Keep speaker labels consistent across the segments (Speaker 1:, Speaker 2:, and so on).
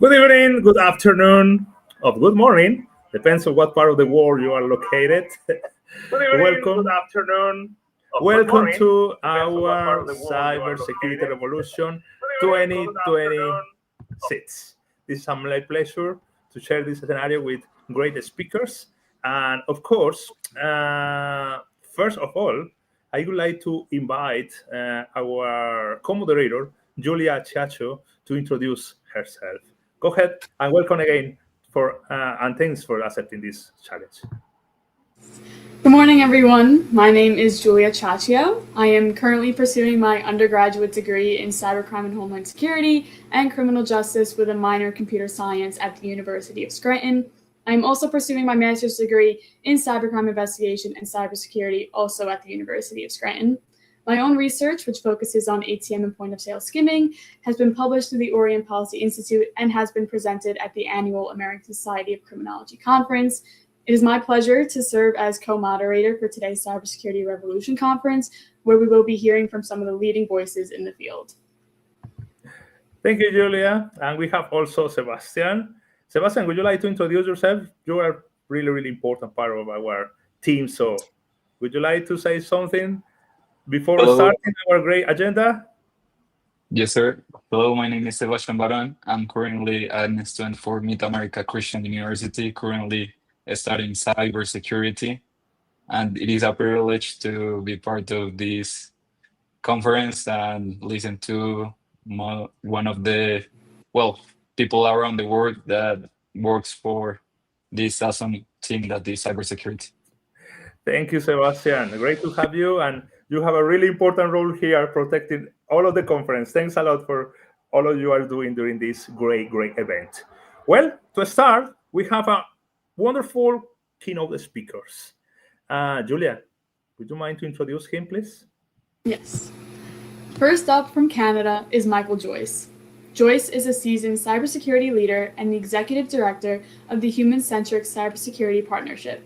Speaker 1: Good evening, good afternoon, or good morning. Depends on what part of the world you are located.
Speaker 2: Good evening,
Speaker 1: Welcome.
Speaker 2: good afternoon, or good
Speaker 1: Welcome
Speaker 2: morning.
Speaker 1: to
Speaker 2: Depends on what part
Speaker 1: our
Speaker 2: of the world you are
Speaker 1: Cybersecurity
Speaker 2: located.
Speaker 1: Revolution
Speaker 2: Good evening, good afternoon.
Speaker 1: 2026. This is my pleasure to share this scenario with great speakers. And of course, first of all, I would like to invite our co-moderator, Julia Chiacho, to introduce herself. Go ahead and welcome again and thanks for accepting this challenge.
Speaker 3: Good morning, everyone. My name is Julia Chachio. I am currently pursuing my undergraduate degree in cybercrime and homeland security and criminal justice with a minor in computer science at the University of Scranton. I'm also pursuing my master's degree in cybercrime investigation and cybersecurity, also at the University of Scranton. My own research, which focuses on ATM and point-of-sale skimming, has been published through the Orient Policy Institute and has been presented at the annual American Society of Criminology Conference. It is my pleasure to serve as co-moderator for today's Cybersecurity Revolution conference, where we will be hearing from some of the leading voices in the field.
Speaker 1: Thank you, Julia. And we have also Sebastian. Sebastian, would you like to introduce yourself? You are really, really important part of our team. So would you like to say something before starting our great agenda?
Speaker 4: Yes, sir. Hello, my name is Sebastian Baron. I'm currently an student for Mid America Christian University, currently studying cybersecurity. And it is a privilege to be part of this conference and listen to one of the, people around the world that works for this awesome team that is cybersecurity.
Speaker 1: Thank you, Sebastian. Great to have you. And you have a really important role here protecting all of the conference. Thanks a lot for all of you are doing during this great, great event. Well, to start, we have a wonderful keynote speakers. Julia, would you mind to introduce him, please?
Speaker 3: Yes. First up from Canada is Michael Joyce. Joyce is a seasoned cybersecurity leader and the executive director of the Human-Centric Cybersecurity Partnership.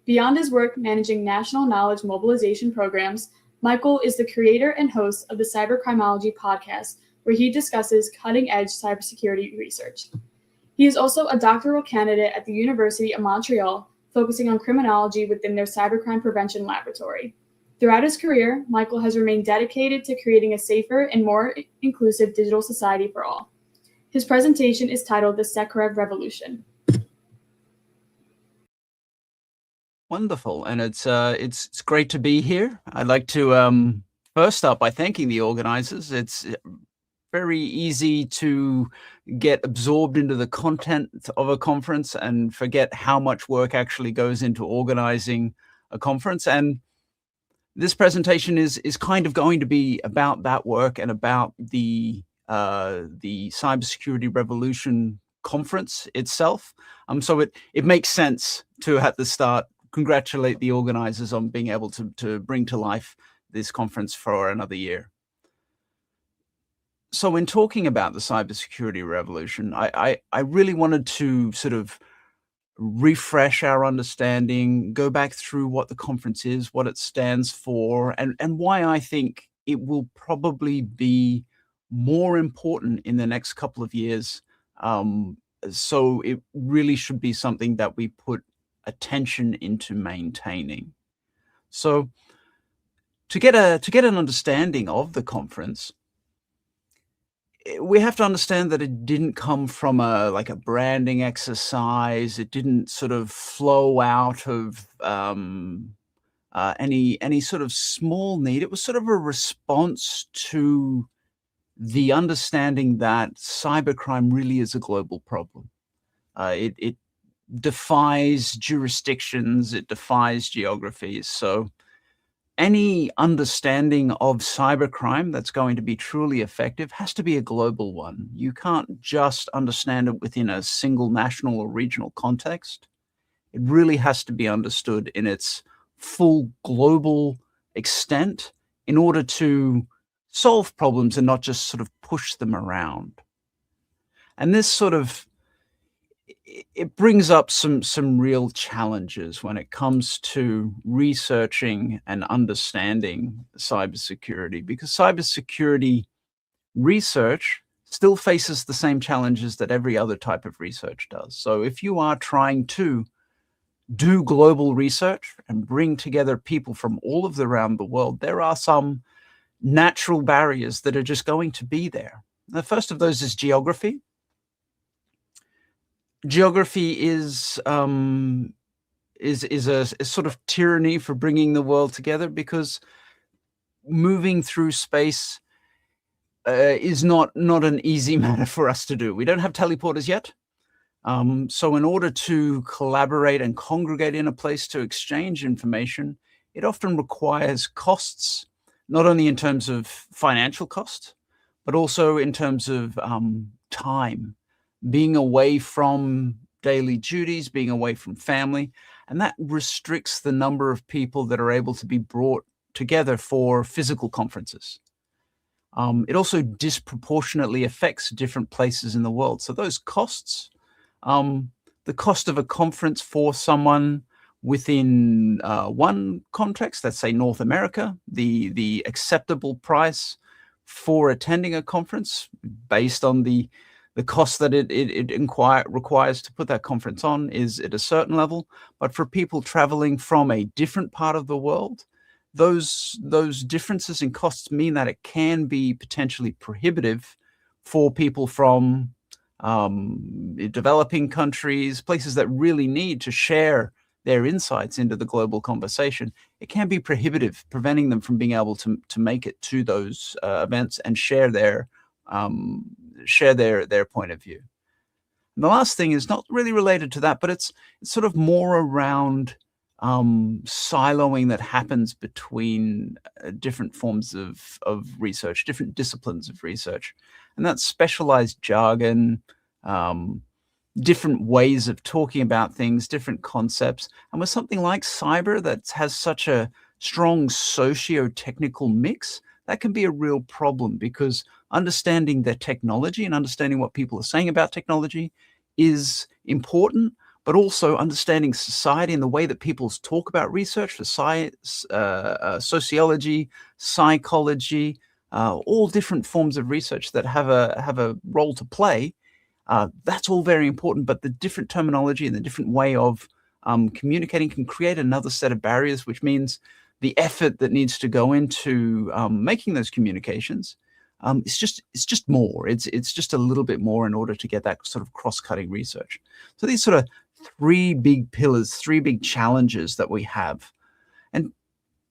Speaker 3: Beyond his work managing national knowledge mobilization programs, Michael is the creator and host of the Cybercrimeology podcast, where he discusses cutting-edge cybersecurity research. He is also a doctoral candidate at the University of Montreal, focusing on criminology within their cybercrime prevention laboratory. Throughout his career, Michael has remained dedicated to creating a safer and more inclusive digital society for all. His presentation is titled The SECREV Revolution.
Speaker 5: Wonderful, and it's great to be here. I'd like to first start by thanking the organizers. It's very easy to get absorbed into the content of a conference and forget how much work actually goes into organizing a conference. And this presentation is kind of going to be about that work and about the Cybersecurity Revolution conference itself. So it makes sense to, at the start, congratulate the organizers on being able to bring to life this conference for another year. So when talking about the cybersecurity revolution, I really wanted to sort of refresh our understanding, go back through what the conference is, what it stands for, and why I think it will probably be more important in the next couple of years. So it really should be something that we put attention into maintaining. So to get an understanding of the conference, we have to understand that it didn't come from a branding exercise. It didn't sort of flow out of any sort of small need. It was sort of a response to the understanding that cybercrime really is a global problem. It defies jurisdictions, it defies geographies. So any understanding of cybercrime that's going to be truly effective has to be a global one. You can't just understand it within a single national or regional context. It really has to be understood in its full global extent in order to solve problems and not just sort of push them around. And this sort of it brings up some real challenges when it comes to researching and understanding cybersecurity, because cybersecurity research, still faces the same challenges that every other type of research does. So if you are trying to do global research and bring together people from all of around the world, there are some natural barriers that are just going to be there. The first of those is geography. Geography is a sort of tyranny for bringing the world together, because moving through space is not an easy matter for us to do. We don't have teleporters yet. So in order to collaborate and congregate in a place to exchange information, it often requires costs, not only in terms of financial cost, but also in terms of time, being away from daily duties, being away from family, and that restricts the number of people that are able to be brought together for physical conferences. It also disproportionately affects different places in the world. So those costs, the cost of a conference for someone within one context, let's say North America, the acceptable price for attending a conference based on the cost that it requires to put that conference on is at a certain level. But for people traveling from a different part of the world, those differences in costs mean that it can be potentially prohibitive for people from developing countries, places that really need to share their insights into the global conversation. It can be prohibitive, preventing them from being able to make it to those events and share their point of view. And the last thing is not really related to that, but it's sort of more around siloing that happens between different forms of research, different disciplines of research. And that's specialized jargon, different ways of talking about things, different concepts. And with something like cyber that has such a strong socio-technical mix, that can be a real problem, because understanding the technology and understanding what people are saying about technology is important, but also understanding society and the way that people talk about research for science, sociology, psychology, all different forms of research that have a role to play. That's all very important, but the different terminology and the different way of communicating can create another set of barriers, which means the effort that needs to go into making those communications it's just more. It's just a little bit more in order to get that sort of cross-cutting research. So these sort of three big pillars, three big challenges that we have, and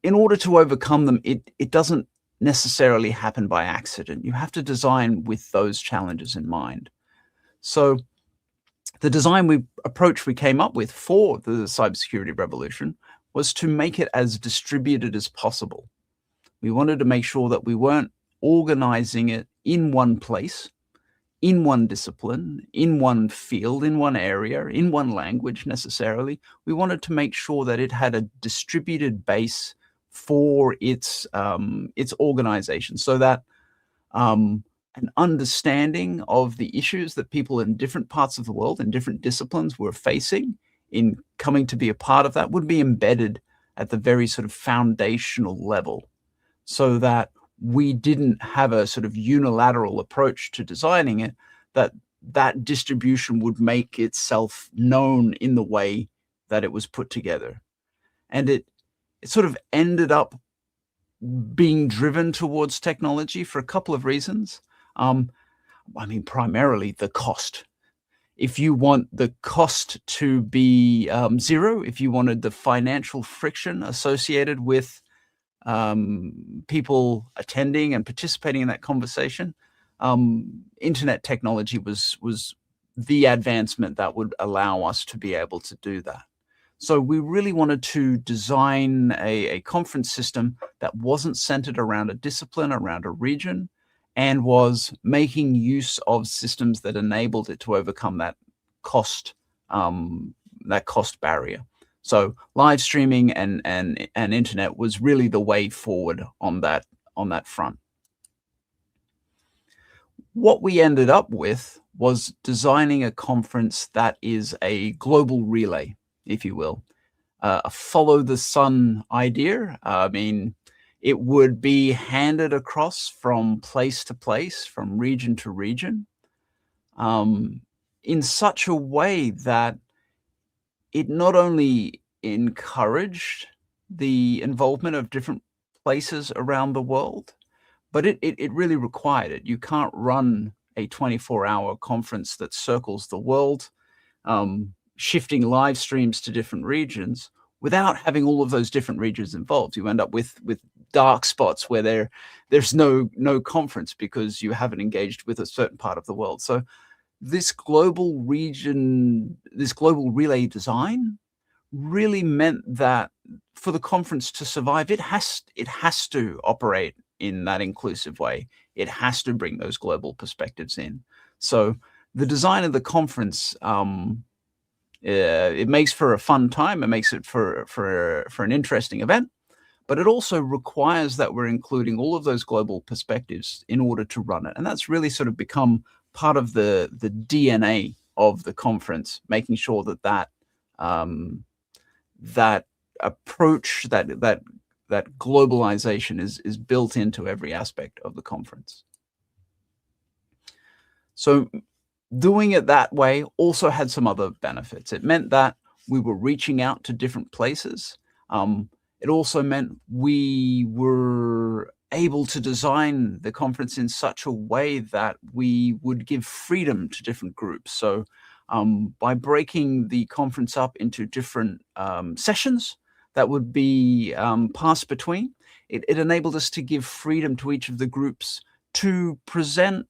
Speaker 5: in order to overcome them, it doesn't necessarily happen by accident. You have to design with those challenges in mind. So the design approach we came up with for the cybersecurity revolution was to make it as distributed as possible. We wanted to make sure that we weren't organizing it in one place, in one discipline, in one field, in one area, in one language necessarily. We wanted to make sure that it had a distributed base for its organization, so that an understanding of the issues that people in different parts of the world and different disciplines were facing in coming to be a part of that would be embedded at the very sort of foundational level, so that we didn't have a sort of unilateral approach to designing it, that distribution would make itself known in the way that it was put together. And it sort of ended up being driven towards technology for a couple of reasons. I mean, primarily the cost. If you want the cost to be zero, if you wanted the financial friction associated with people attending and participating in that conversation, internet technology was the advancement that would allow us to be able to do that. So we really wanted to design a conference system that wasn't centered around a discipline, around a region, and was making use of systems that enabled it to overcome that cost barrier. So live streaming and internet was really the way forward on that front. What we ended up with was designing a conference that is a global relay, if you will, a follow the sun idea. I mean, It would be handed across from place to place, from region to region, in such a way that it not only encouraged the involvement of different places around the world, but it really required it. You can't run a 24-hour conference that circles the world, shifting live streams to different regions without having all of those different regions involved. You end up with dark spots where there's no conference because you haven't engaged with a certain part of the world. So this global relay design really meant that for the conference to survive, it has to operate in that inclusive way. It has to bring those global perspectives in. So the design of the conference, it makes for a fun time. It makes it for an interesting event, but it also requires that we're including all of those global perspectives in order to run it. And that's really sort of become part of the DNA of the conference, making sure that approach, that globalization is built into every aspect of the conference. So doing it that way also had some other benefits. It meant that we were reaching out to different places. It also meant we were able to design the conference in such a way that we would give freedom to different groups. So by breaking the conference up into different sessions that would be passed between, it enabled us to give freedom to each of the groups to present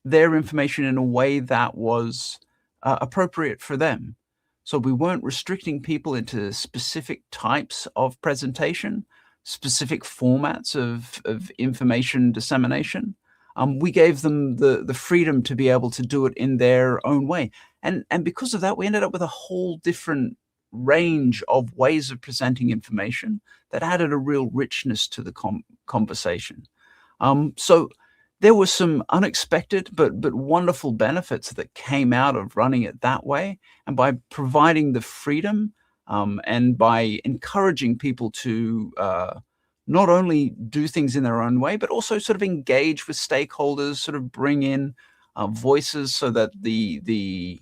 Speaker 5: their information in a way that was appropriate for them. So we weren't restricting people into specific types of presentation, specific formats of information dissemination. We gave them the freedom to be able to do it in their own way. And because of that, we ended up with a whole different range of ways of presenting information that added a real richness to the conversation. So there were some unexpected but wonderful benefits that came out of running it that way. And by providing the freedom and by encouraging people to not only do things in their own way, but also sort of engage with stakeholders, sort of bring in voices so that the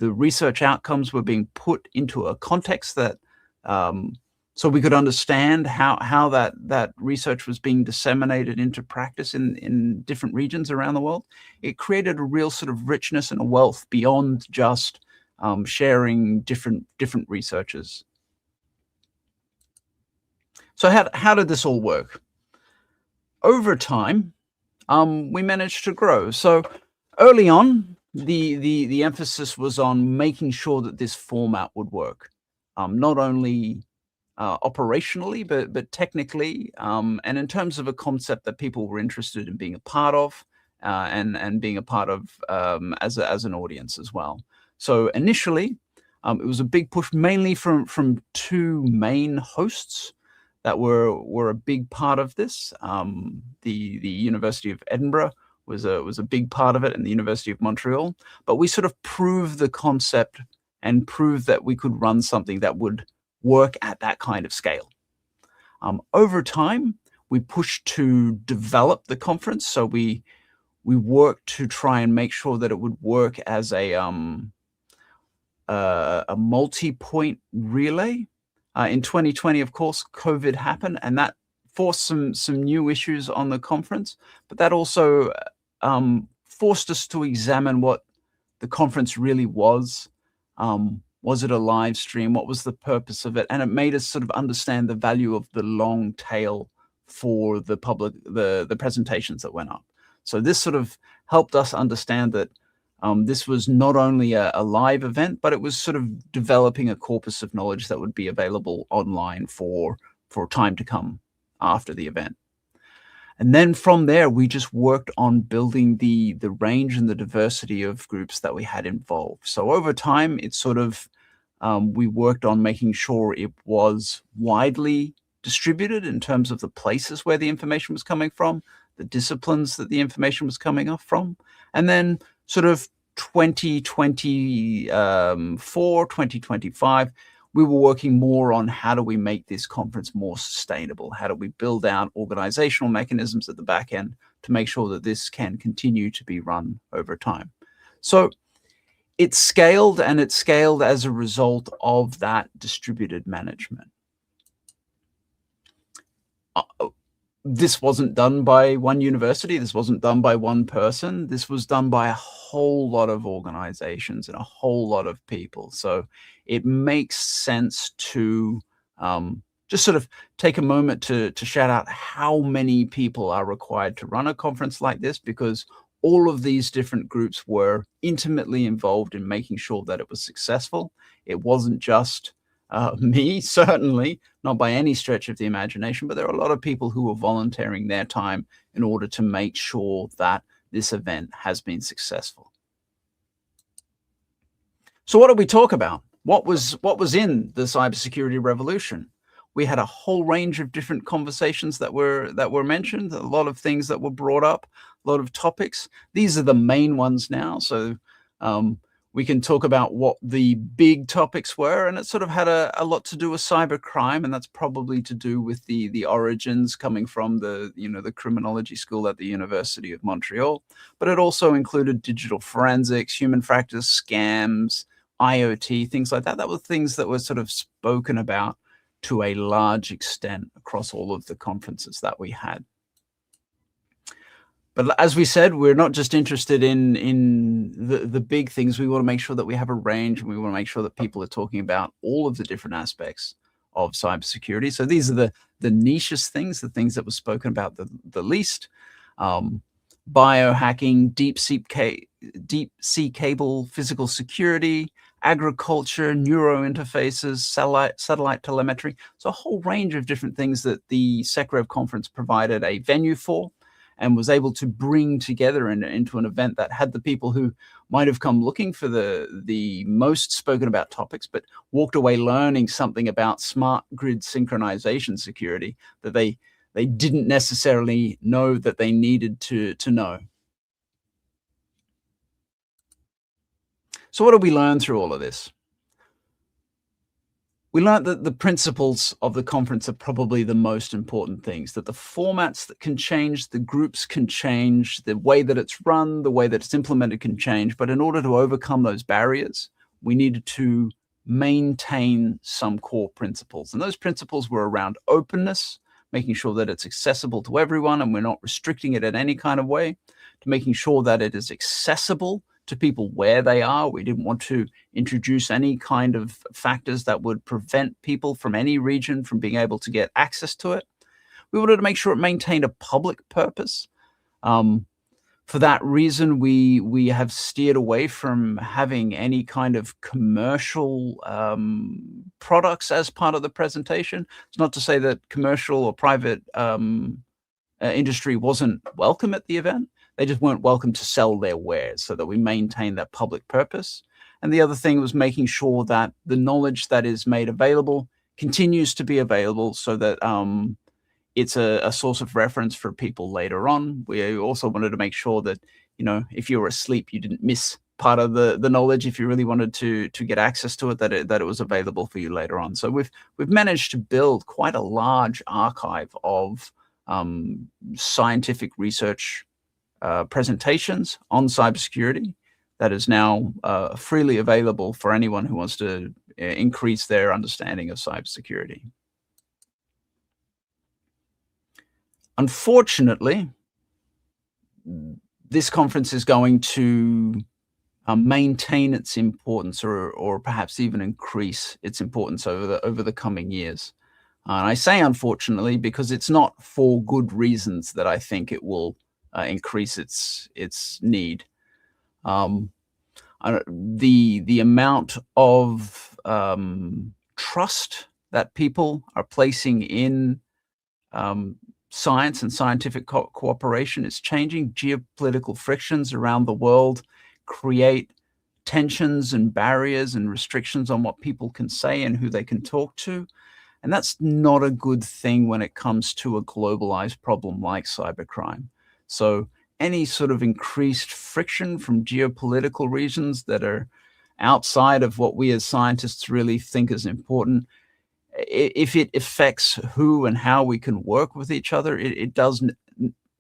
Speaker 5: research outcomes were being put into a context that so we could understand how that research was being disseminated into practice in different regions around the world. It created a real sort of richness and a wealth beyond just sharing different researchers. So how did this all work? Over time, we managed to grow. So early on, the emphasis was on making sure that this format would work, not only operationally, but technically, and in terms of a concept that people were interested in being a part of, and being a part of as an audience as well. So initially, it was a big push, mainly from two main hosts that were a big part of this. The University of Edinburgh was a big part of it, and the University of Montreal. But we sort of proved the concept and proved that we could run something that would work at that kind of scale. Over time, we pushed to develop the conference. So we worked to try and make sure that it would work as a multi-point relay. In 2020, of course, COVID happened, and that forced some new issues on the conference, but that also forced us to examine what the conference really was. Was it a live stream? What was the purpose of it? And it made us sort of understand the value of the long tail for the public, the presentations that went up. So this sort of helped us understand that this was not only a live event, but it was sort of developing a corpus of knowledge that would be available online for time to come after the event. And then from there, we just worked on building the range and the diversity of groups that we had involved. So over time, it's sort of, we worked on making sure it was widely distributed in terms of the places where the information was coming from, the disciplines that the information was coming up from. And then sort of 2024, 2025, we were working more on how do we make this conference more sustainable? How do we build out organizational mechanisms at the back end to make sure that this can continue to be run over time? So it's scaled, and it's scaled as a result of that distributed management. This wasn't done by one university. This wasn't done by one person. This was done by a whole lot of organizations and a whole lot of people. So it makes sense to just sort of take a moment to shout out how many people are required to run a conference like this, because all of these different groups were intimately involved in making sure that it was successful. It wasn't just me, certainly, not by any stretch of the imagination, but there are a lot of people who are volunteering their time in order to make sure that this event has been successful. So what did we talk about? What was in the cybersecurity revolution? We had a whole range of different conversations that were mentioned, a lot of things that were brought up, a lot of topics. These are the main ones now. So we can talk about what the big topics were, and it sort of had a lot to do with cybercrime, and that's probably to do with the origins coming from the criminology school at the University of Montreal. But it also included digital forensics, human factors, scams, IoT, things like that. That were things that were sort of spoken about to a large extent across all of the conferences that we had. But as we said, we're not just interested in the big things. We want to make sure that we have a range, and we want to make sure that people are talking about all of the different aspects of cybersecurity. So these are the nichest things, the things that were spoken about the least. Biohacking, deep sea cable, physical security, agriculture, neuro interfaces, satellite telemetry. So a whole range of different things that the SECREV conference provided a venue for, and was able to bring together into an event that had the people who might have come looking for the most spoken about topics, but walked away learning something about smart grid synchronization security that they didn't necessarily know that they needed to know. So what did we learn through all of this? We learned that the principles of the conference are probably the most important things, that the formats that can change, the groups can change, the way that it's run, the way that it's implemented can change. But in order to overcome those barriers, we needed to maintain some core principles. And those principles were around openness, making sure that it's accessible to everyone and we're not restricting it in any kind of way, to making sure that it is accessible to people where they are. We didn't want to introduce any kind of factors that would prevent people from any region from being able to get access to it. We wanted to make sure it maintained a public purpose. For that reason, we have steered away from having any kind of commercial products as part of the presentation. It's not to say that commercial or private industry wasn't welcome at the event. They just weren't welcome to sell their wares, so that we maintain that public purpose. And the other thing was making sure that the knowledge that is made available continues to be available, so that it's a source of reference for people later on. We also wanted to make sure that, if you were asleep, you didn't miss part of the knowledge. If you really wanted to get access to it, that it was available for you later on. So we've managed to build quite a large archive of scientific research presentations on cybersecurity that is now freely available for anyone who wants to increase their understanding of cybersecurity. Unfortunately, this conference is going to maintain its importance, or perhaps even increase its importance over the coming years. And I say unfortunately because it's not for good reasons that I think it will increase its need. The amount of trust that people are placing in science and scientific cooperation is changing. Geopolitical frictions around the world create tensions and barriers and restrictions on what people can say and who they can talk to. And that's not a good thing when it comes to a globalized problem like cybercrime. So any sort of increased friction from geopolitical reasons that are outside of what we as scientists really think is important, if it affects who and how we can work with each other, it does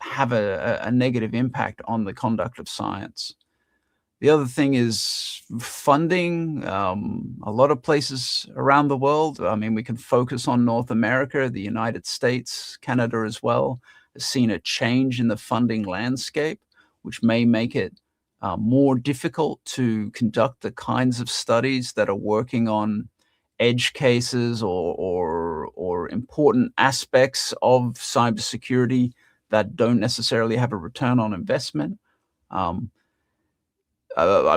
Speaker 5: have a negative impact on the conduct of science. The other thing is funding. A lot of places around the world, I mean, we can focus on North America, the United States, Canada as well, has seen a change in the funding landscape, which may make it more difficult to conduct the kinds of studies that are working on edge cases or important aspects of cybersecurity that don't necessarily have a return on investment. I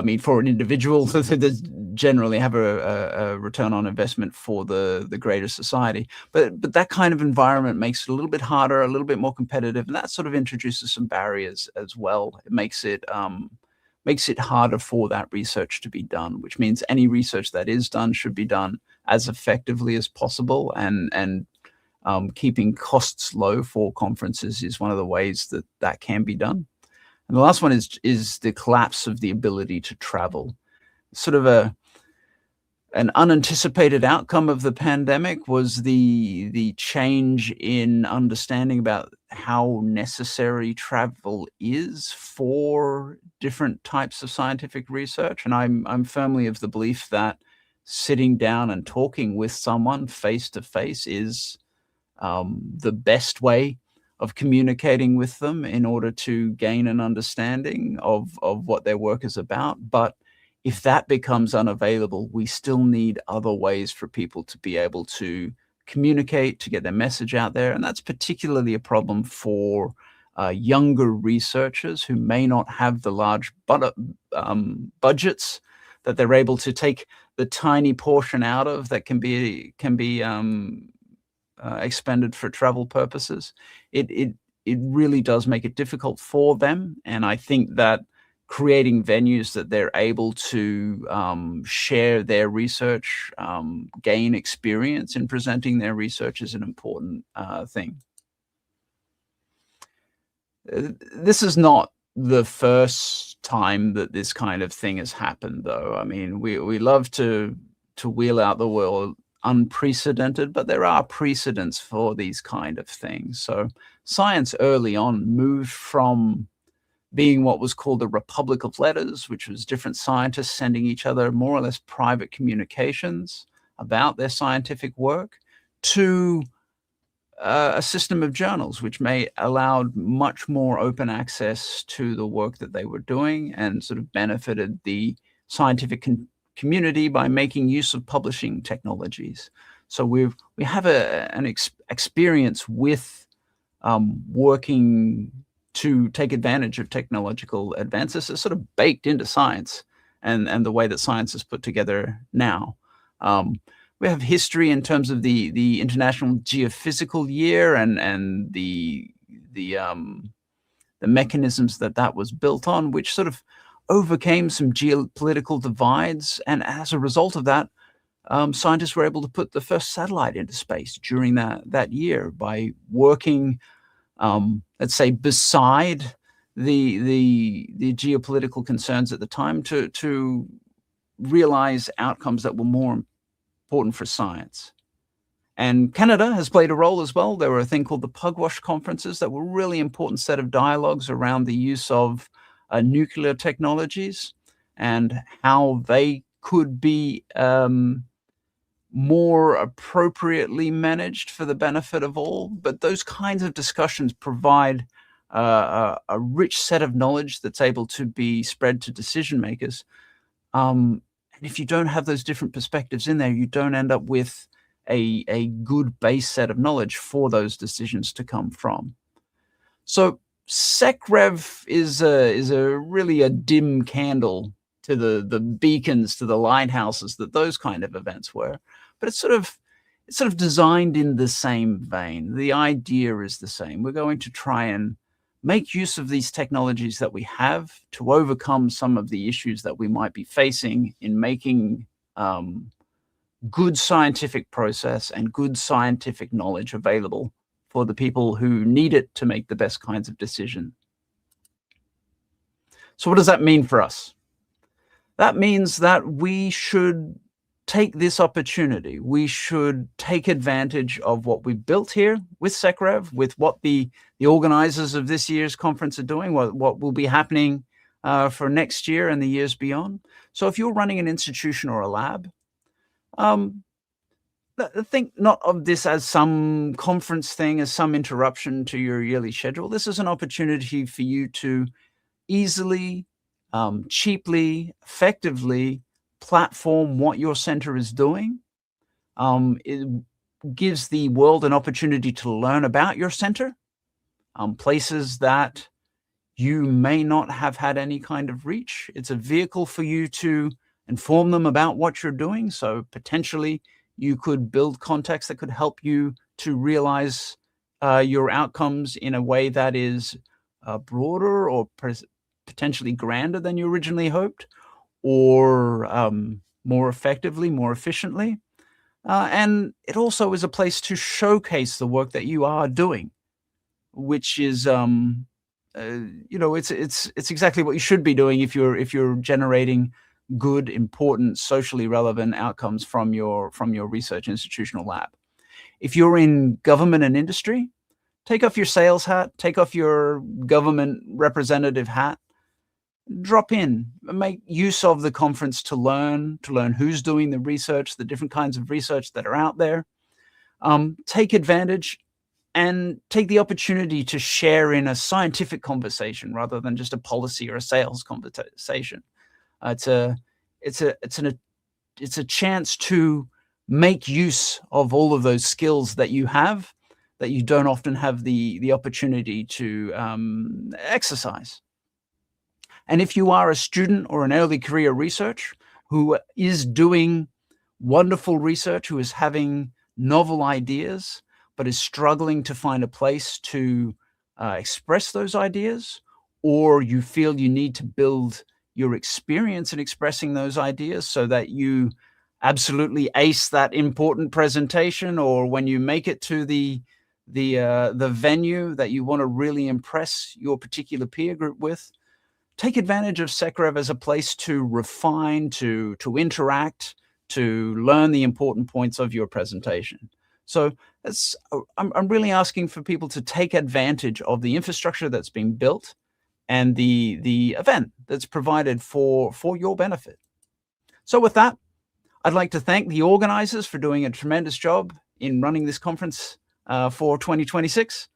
Speaker 5: mean, for an individual, there's generally have a return on investment for the greater society. But that kind of environment makes it a little bit harder, a little bit more competitive, and that sort of introduces some barriers as well. It makes it harder for that research to be done, which means any research that is done should be done as effectively as possible, and keeping costs low for conferences is one of the ways that can be done. And the last one is the collapse of the ability to travel. Sort of an unanticipated outcome of the pandemic was the change in understanding about how necessary travel is for different types of scientific research. And I'm firmly of the belief that sitting down and talking with someone face to face is the best way of communicating with them in order to gain an understanding of what their work is about. But if that becomes unavailable, we still need other ways for people to be able to communicate, to get their message out there. And that's particularly a problem for younger researchers who may not have the large budgets that they're able to take the tiny portion out of that can be expended for travel purposes. It really does make it difficult for them. And I think that creating venues that they're able to share their research, gain experience in presenting their research is an important thing. This is not the first time that this kind of thing has happened, though. I mean, we love to wheel out the word unprecedented, but there are precedents for these kind of things. So science early on moved from being what was called the Republic of Letters, which was different scientists sending each other more or less private communications about their scientific work, to a system of journals, which allowed much more open access to the work that they were doing and sort of benefited the scientific community by making use of publishing technologies. So we have an experience with working to take advantage of technological advances. It's sort of baked into science and the way that science is put together now. We have history in terms of the International Geophysical Year and the mechanisms that was built on, which sort of overcame some geopolitical divides. And as a result of that, scientists were able to put the first satellite into space during that year by working, let's say, beside the geopolitical concerns at the time to realize outcomes that were more important for science. And Canada has played a role as well. There were a thing called the Pugwash conferences that were a really important set of dialogues around the use of nuclear technologies and how they could be more appropriately managed for the benefit of all. But those kinds of discussions provide a rich set of knowledge that's able to be spread to decision makers. And if you don't have those different perspectives in there, you don't end up with a good base set of knowledge for those decisions to come from. So SECREV is really a dim candle to the beacons, to the lighthouses that those kind of events were. But it's sort of designed in the same vein. The idea is the same. We're going to try and make use of these technologies that we have to overcome some of the issues that we might be facing in making good scientific process and good scientific knowledge available for the people who need it to make the best kinds of decisions. So what does that mean for us? That means that we should take this opportunity. We should take advantage of what we've built here with SECREV, with what the organizers of this year's conference are doing, what will be happening for next year and the years beyond. So if you're running an institution or a lab, think not of this as some conference thing, as some interruption to your yearly schedule. This is an opportunity for you to easily, cheaply, effectively platform what your center is doing. It gives the world an opportunity to learn about your center, places that you may not have had any kind of reach. It's a vehicle for you to inform them about what you're doing. So potentially you could build context that could help you to realize your outcomes in a way that is broader or potentially grander than you originally hoped, or more effectively, more efficiently. And it also is a place to showcase the work that you are doing, which is, it's exactly what you should be doing if you're generating good, important, socially relevant outcomes from your research institutional lab. If you're in government and industry, take off your sales hat, take off your government representative hat, drop in, make use of the conference to learn who's doing the research, the different kinds of research that are out there. Take advantage and take the opportunity to share in a scientific conversation rather than just a policy or a sales conversation. It's a chance to make use of all of those skills that you have that you don't often have the opportunity to exercise. And if you are a student or an early career researcher who is doing wonderful research, who is having novel ideas, but is struggling to find a place to express those ideas, or you feel you need to build your experience in expressing those ideas so that you absolutely ace that important presentation, or when you make it to the venue that you want to really impress your particular peer group with, take advantage of SECREV as a place to refine, to interact, to learn the important points of your presentation. So I'm really asking for people to take advantage of the infrastructure that's been built and the event that's provided for your benefit. So with that, I'd like to thank the organizers for doing a tremendous job in running this conference for 2026.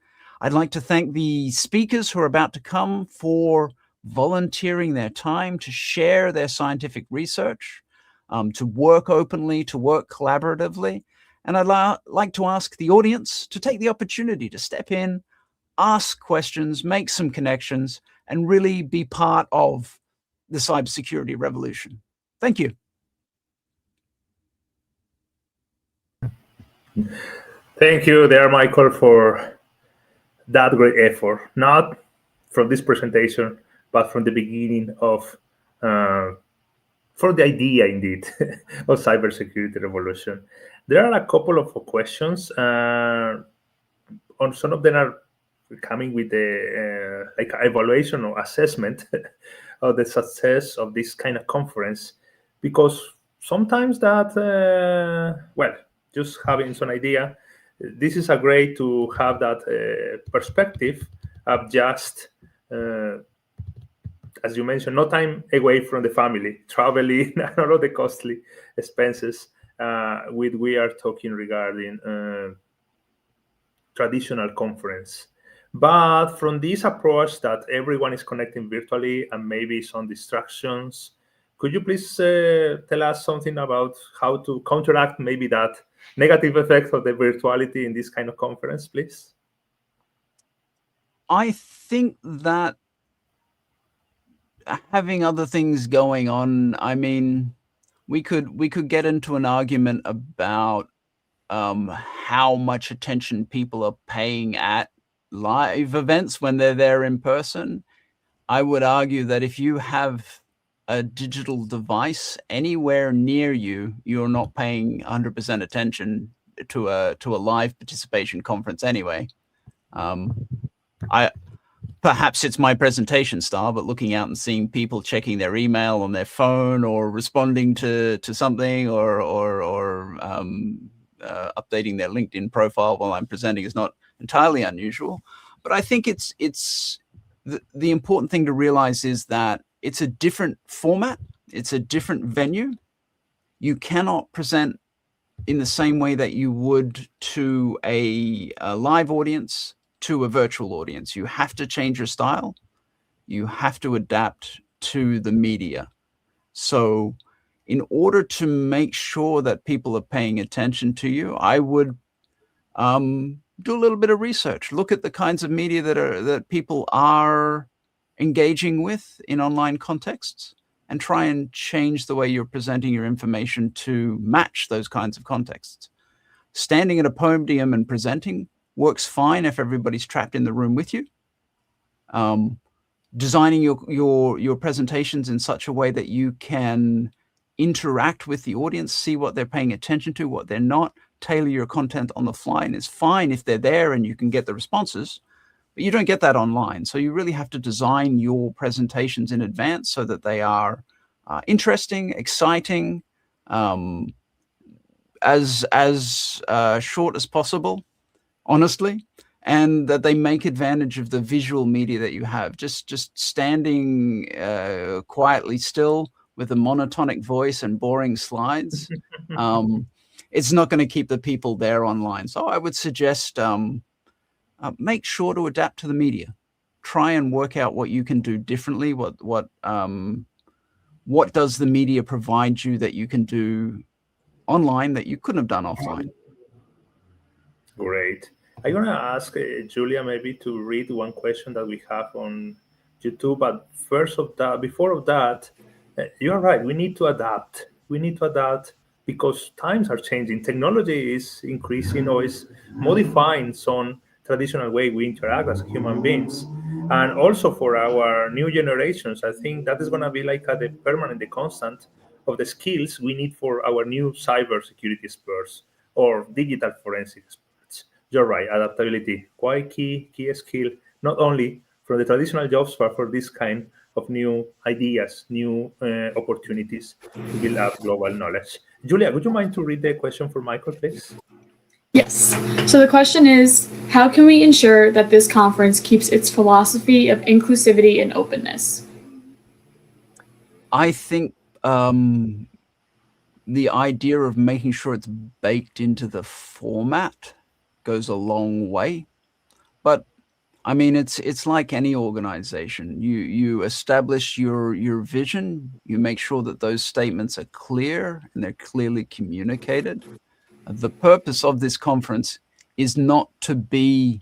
Speaker 5: I'd like to thank the speakers who are about to come for volunteering their time to share their scientific research, to work openly, to work collaboratively. And I'd like to ask the audience to take the opportunity to step in, ask questions, make some connections, and really be part of the cybersecurity revolution. Thank you.
Speaker 1: Thank you there, Michael, for that great effort, not from this presentation, but from the beginning of, for the idea, indeed, of cybersecurity revolution. There are a couple of questions. On some of them are coming with a like evaluation or assessment of the success of this kind of conference, because sometimes that, just having some idea, this is a great to have that perspective of just, as you mentioned, no time away from the family, traveling, and all of the costly expenses we are talking regarding traditional conference. But from this approach that everyone is connecting virtually and maybe some distractions, could you please tell us something about how to counteract maybe that negative effect of the virtuality in this kind of conference, please?
Speaker 5: I think that having other things going on, I mean, we could get into an argument about how much attention people are paying at live events when they're there in person. I would argue that if you have a digital device anywhere near you, you're not paying 100% attention to a live participation conference anyway. I perhaps it's my presentation style, but looking out and seeing people checking their email on their phone or responding to something or updating their LinkedIn profile while I'm presenting is not entirely unusual. But I think it's the important thing to realize is that it's a different format. It's a different venue. You cannot present in the same way that you would to a live audience, to a virtual audience. You have to change your style. You have to adapt to the media. So in order to make sure that people are paying attention to you, I would do a little bit of research. Look at the kinds of media that people are engaging with in online contexts, and try and change the way you're presenting your information to match those kinds of contexts. Standing at a podium and presenting works fine if everybody's trapped in the room with you. Designing your presentations in such a way that you can interact with the audience, see what they're paying attention to, what they're not, tailor your content on the fly, and it's fine if they're there and you can get the responses, but you don't get that online. So you really have to design your presentations in advance so that they are interesting, exciting, as short as possible, honestly, and that they make advantage of the visual media that you have. Just standing quietly still with a monotonic voice and boring slides, it's not going to keep the people there online. So I would suggest make sure to adapt to the media. Try and work out what you can do differently. What does the media provide you that you can do online that you couldn't have done offline?
Speaker 1: Great. I'm going to ask Julia maybe to read one question that we have on YouTube. But before that, you're right. We need to adapt. We need to adapt because times are changing. Technology is increasing or is modifying some traditional way we interact as human beings. And also for our new generations, I think that is going to be like the permanent, the constant of the skills we need for our new cybersecurity experts or digital forensic experts. You're right, adaptability, quite key skill, not only for the traditional jobs, but for this kind of new ideas, new opportunities to build up global knowledge. Julia, would you mind to read the question for Michael, please?
Speaker 3: Yes. So the question is, how can we ensure that this conference keeps its philosophy of inclusivity and openness?
Speaker 5: I think the idea of making sure it's baked into the format goes a long way. But I mean, it's like any organization. You establish your vision, you make sure that those statements are clear and they're clearly communicated. The purpose of this conference is not to be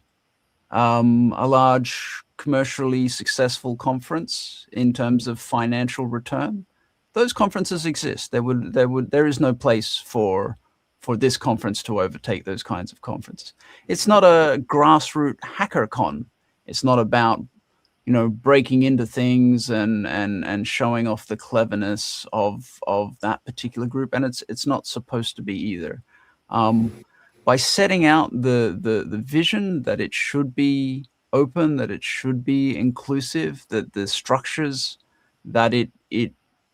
Speaker 5: a large commercially successful conference in terms of financial return. Those conferences exist. There is no place for this conference to overtake those kinds of conferences. It's not a grassroots hackercon. It's not about, breaking into things and showing off the cleverness of that particular group. And it's not supposed to be either. By setting out the vision that it should be open, that it should be inclusive, that the structures that it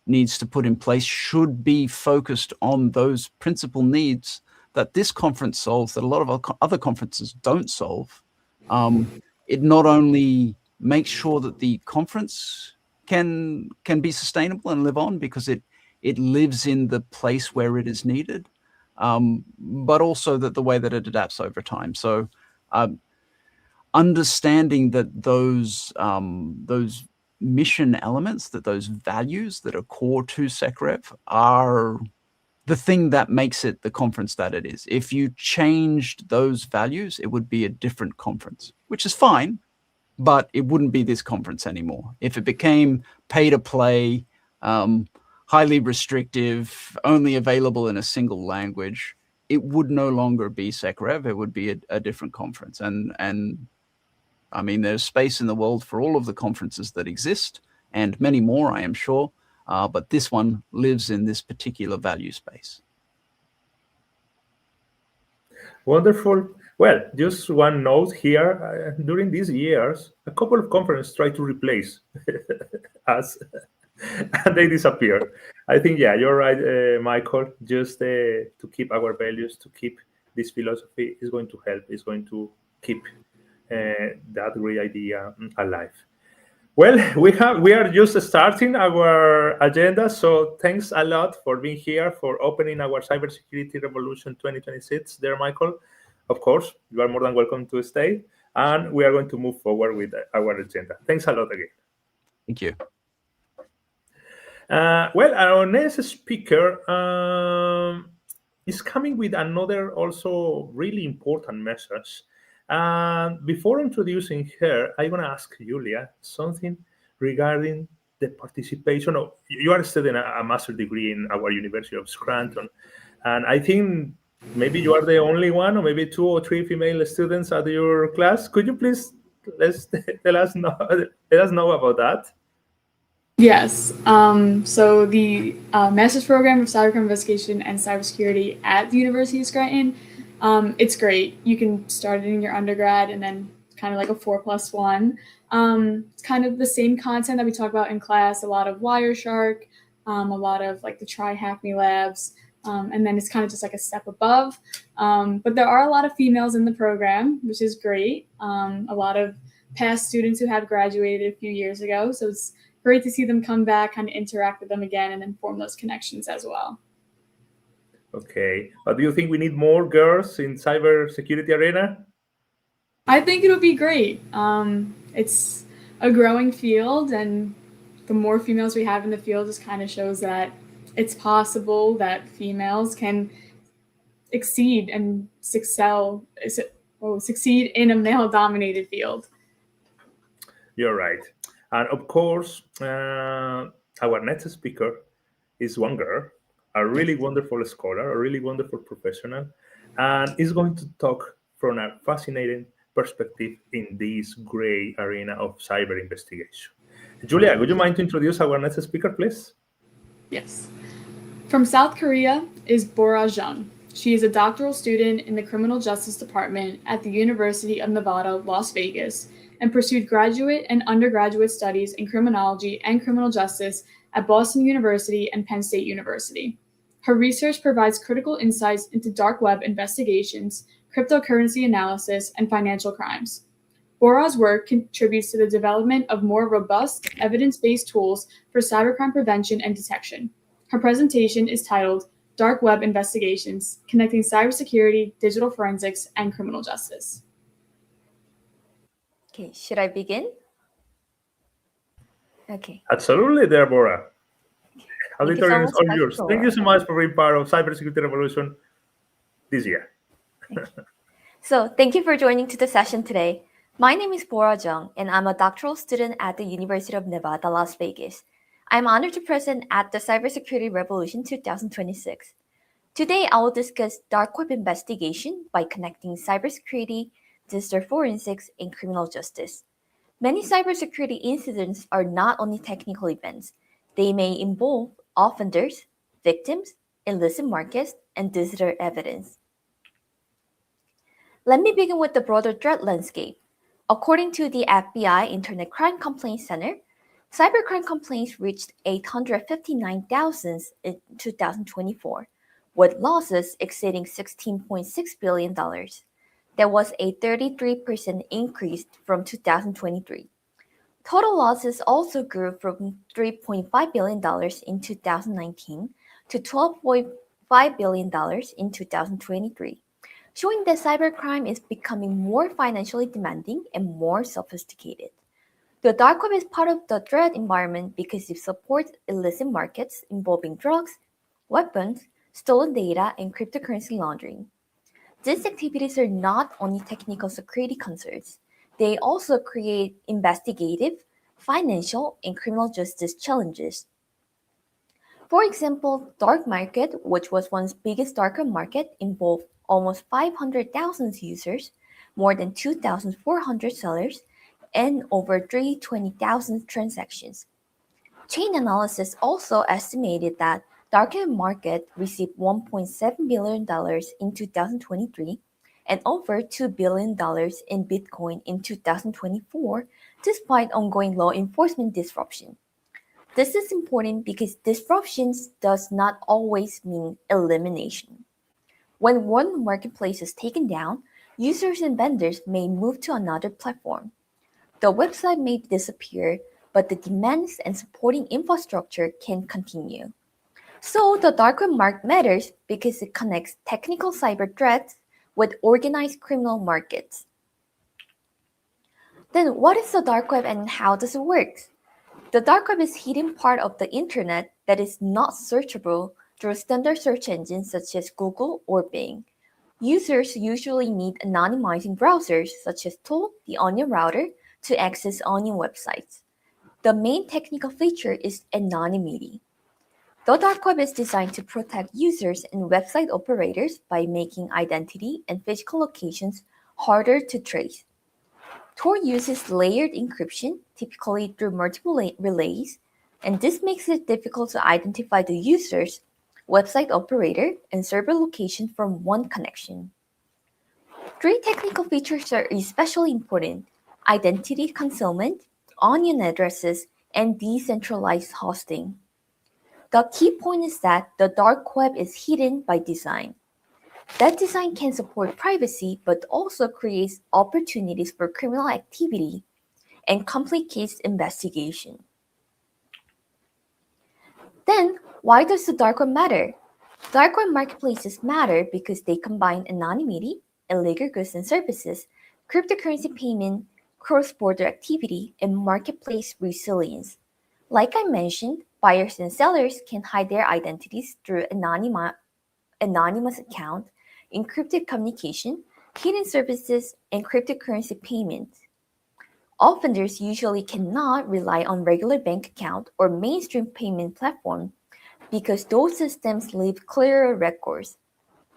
Speaker 5: needs to put in place should be focused on those principal needs that this conference solves, that a lot of other conferences don't solve. It not only makes sure that the conference can be sustainable and live on because it lives in the place where it is needed, but also that the way that it adapts over time. So understanding that those mission elements, that those values that are core to SECREV are the thing that makes it the conference that it is. If you changed those values, it would be a different conference, which is fine, but it wouldn't be this conference anymore. If it became pay to play, highly restrictive, only available in a single language, it would no longer be SECREV. It would be a different conference. And I mean, there's space in the world for all of the conferences that exist and many more, I am sure. But this one lives in this particular value space.
Speaker 1: Wonderful. Well, just one note here. During these years, a couple of conferences tried to replace us, and they disappeared. I think, yeah, you're right, Michael. Just to keep our values, to keep this philosophy is going to help, is going to keep that great idea alive. Well, we are just starting our agenda, so thanks a lot for being here, for opening our Cybersecurity Revolution 2026 there, Michael. Of course, you are more than welcome to stay, and we are going to move forward with our agenda. Thanks a lot again.
Speaker 5: Thank you.
Speaker 1: Well, our next speaker is coming with another also really important message. And before introducing her, I want to ask Julia something regarding the participation of, you are studying a master's degree in our University of Scranton, and I think maybe you are the only one, or maybe 2 or 3 female students at your class. Could you please let us know about that?
Speaker 3: Yes. So the master's program of cybercrime investigation and cybersecurity at the University of Scranton, it's great. You can start it in your undergrad, and then it's kind of like a 4+1. It's kind of the same content that we talk about in class. A lot of Wireshark, a lot of like the Try Hack Me labs, and then it's kind of just like a step above. But there are a lot of females in the program, which is great. A lot of past students who have graduated a few years ago, so it's great to see them come back, kind of interact with them again, and then form those connections as well.
Speaker 1: Okay, but do you think we need more girls in cybersecurity arena?
Speaker 3: I think it'll be great. It's a growing field, and the more females we have in the field just kind of shows that it's possible that females can succeed and succeed in a male-dominated field.
Speaker 1: You're right. And of course, our next speaker is one girl, a really wonderful scholar, a really wonderful professional, and is going to talk from a fascinating perspective in this gray arena of cyber investigation. Julia, would you mind to introduce our next speaker, please?
Speaker 3: Yes. From South Korea is Bora Jung. She is a doctoral student in the Criminal Justice Department at the University of Nevada, Las Vegas, and pursued graduate and undergraduate studies in criminology and criminal justice at Boston University and Penn State University. Her research provides critical insights into dark web investigations, cryptocurrency analysis, and financial crimes. Bora's work contributes to the development of more robust, evidence-based tools for cybercrime prevention and detection. Her presentation is titled Dark Web Investigations, Connecting Cybersecurity, Digital Forensics, and Criminal Justice.
Speaker 6: Okay, should I begin? Okay.
Speaker 1: Absolutely, Deborah. Auditorium is
Speaker 6: so much,
Speaker 1: all yours.
Speaker 6: Pastor.
Speaker 1: Thank you so much for being part of Cybersecurity Revolution this year.
Speaker 6: So thank you for joining to the session today. My name is Bora Jung, and I'm a doctoral student at the University of Nevada, Las Vegas. I'm honored to present at the Cybersecurity Revolution 2026. Today, I will discuss dark web investigation by connecting cybersecurity, digital forensics, and criminal justice. Many cybersecurity incidents are not only technical events. They may involve offenders, victims, illicit markets, and digital evidence. Let me begin with the broader threat landscape. According to the FBI Internet Crime Complaints Center, cybercrime complaints reached 859,000 in 2024, with losses exceeding $16.6 billion. There was a 33% increase from 2023. Total losses also grew from $3.5 billion in 2019 to $12.5 billion in 2023, showing that cybercrime is becoming more financially demanding and more sophisticated. The dark web is part of the threat environment because it supports illicit markets involving drugs, weapons, stolen data, and cryptocurrency laundering. These activities are not only technical security concerns, they also create investigative, financial, and criminal justice challenges. For example, dark market, which was once biggest darker market, involved almost 500,000 users, more than 2,400 sellers, and over 320,000 transactions. Chain analysis also estimated that dark market received $1.7 billion in 2023 and over $2 billion in Bitcoin in 2024, despite ongoing law enforcement disruption. This is important because disruptions does not always mean elimination. When one marketplace is taken down, users and vendors may move to another platform. The website may disappear, but the demands and supporting infrastructure can continue. So the dark web matters because it connects technical cyber threats with organized criminal markets. Then what is the dark web and how does it work? The dark web is a hidden part of the internet that is not searchable through standard search engines such as Google or Bing. Users usually need anonymizing browsers such as Tor, the Onion router, to access Onion websites. The main technical feature is anonymity. The dark web is designed to protect users and website operators by making identity and physical locations harder to trace. Tor uses layered encryption, typically through multiple relays, and this makes it difficult to identify the user's website operator and server location from one connection. Three technical features are especially important: identity concealment, onion addresses, and decentralized hosting. The key point is that the dark web is hidden by design. That design can support privacy but also creates opportunities for criminal activity and complicates investigation. Then, why does the dark web matter? Dark web marketplaces matter because they combine anonymity, illegal goods and services, cryptocurrency payment, cross-border activity, and marketplace resilience. Like I mentioned, buyers and sellers can hide their identities through anonymous account, encrypted communication, hidden services, and cryptocurrency payments. Offenders usually cannot rely on regular bank account or mainstream payment platform because those systems leave clearer records.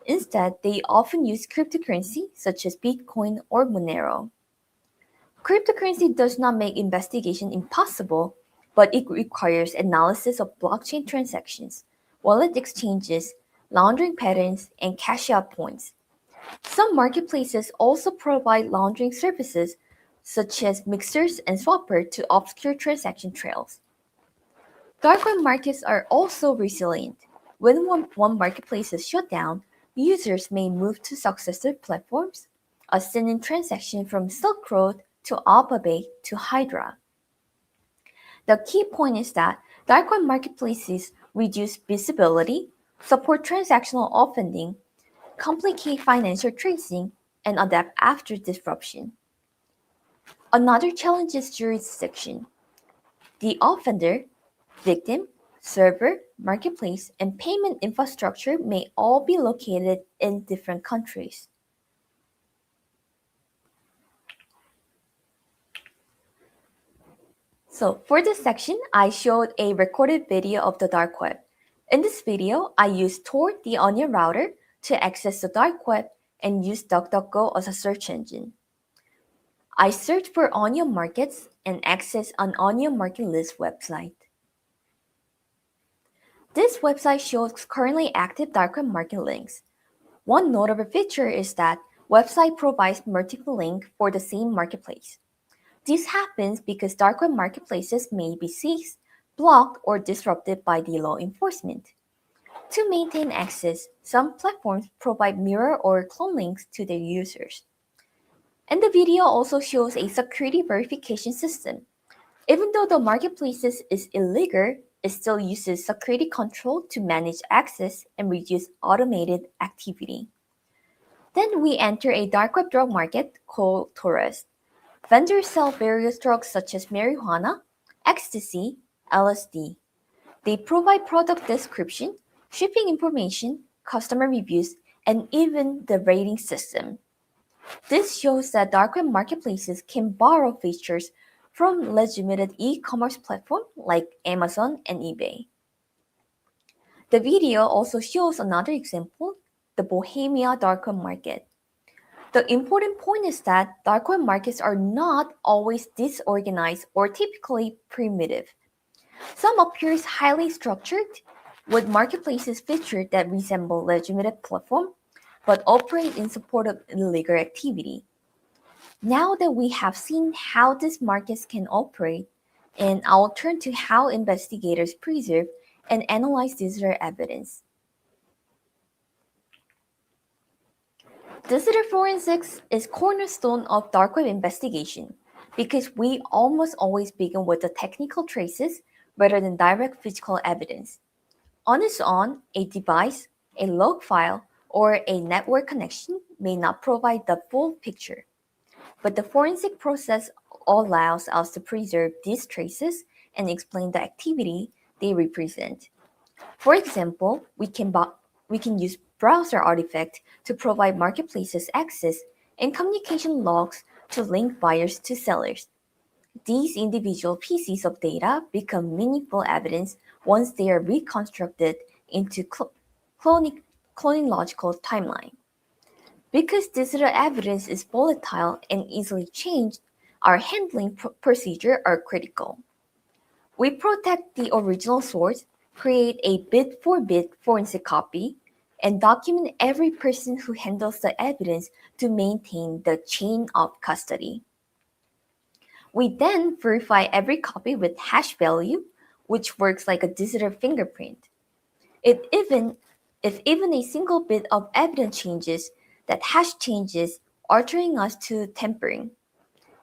Speaker 6: Instead, they often use cryptocurrency such as Bitcoin or Monero. Cryptocurrency does not make investigation impossible, but it requires analysis of blockchain transactions, wallet exchanges, laundering patterns, and cash-out points. Some marketplaces also provide laundering services such as mixers and swapper to obscure transaction trails. Dark web markets are also resilient. When one marketplace is shut down, users may move to successive platforms, as seen in transactions from Silk Road to Alphabet to Hydra. The key point is that dark web marketplaces reduce visibility, support transactional offending, complicate financial tracing, and adapt after disruption. Another challenge is jurisdiction. The offender, victim, server, marketplace, and payment infrastructure may all be located in different countries. So for this section, I showed a recorded video of the dark web. In this video, I used Tor, the Onion router, to access the dark web and used DuckDuckGo as a search engine. I searched for Onion markets and accessed an Onion market list website. This website shows currently active dark web market links. One notable feature is that website provides multiple links for the same marketplace. This happens because dark web marketplaces may be seized, blocked, or disrupted by the law enforcement. To maintain access, some platforms provide mirror or clone links to their users. And the video also shows a security verification system. Even though the marketplace is illegal, it still uses security control to manage access and reduce automated activity. Then we enter a dark web drug market called Torres. Vendors sell various drugs such as marijuana, ecstasy, LSD. They provide product description, shipping information, customer reviews, and even the rating system. This shows that dark web marketplaces can borrow features from legitimate e-commerce platforms like Amazon and eBay. The video also shows another example, the Bohemia dark web market. The important point is that dark web markets are not always disorganized or typically primitive. Some appear highly structured, with marketplaces featured that resemble legitimate platforms, but operate in support of illegal activity. Now that we have seen how these markets can operate, and I'll turn to how investigators preserve and analyze digital evidence. Digital forensics is cornerstone of dark web investigation because we almost always begin with the technical traces rather than direct physical evidence. On its own, a device, a log file, or a network connection may not provide the full picture, but the forensic process allows us to preserve these traces and explain the activity they represent. For example, we can use browser artifacts to provide marketplaces access and communication logs to link buyers to sellers. These individual pieces of data become meaningful evidence once they are reconstructed into chronological timeline. Because digital evidence is volatile and easily changed, our handling procedures are critical. We protect the original source, create a bit-for-bit forensic copy, and document every person who handles the evidence to maintain the chain of custody. We then verify every copy with hash value, which works like a digital fingerprint. If even a single bit of evidence changes, that hash changes, altering us to tampering.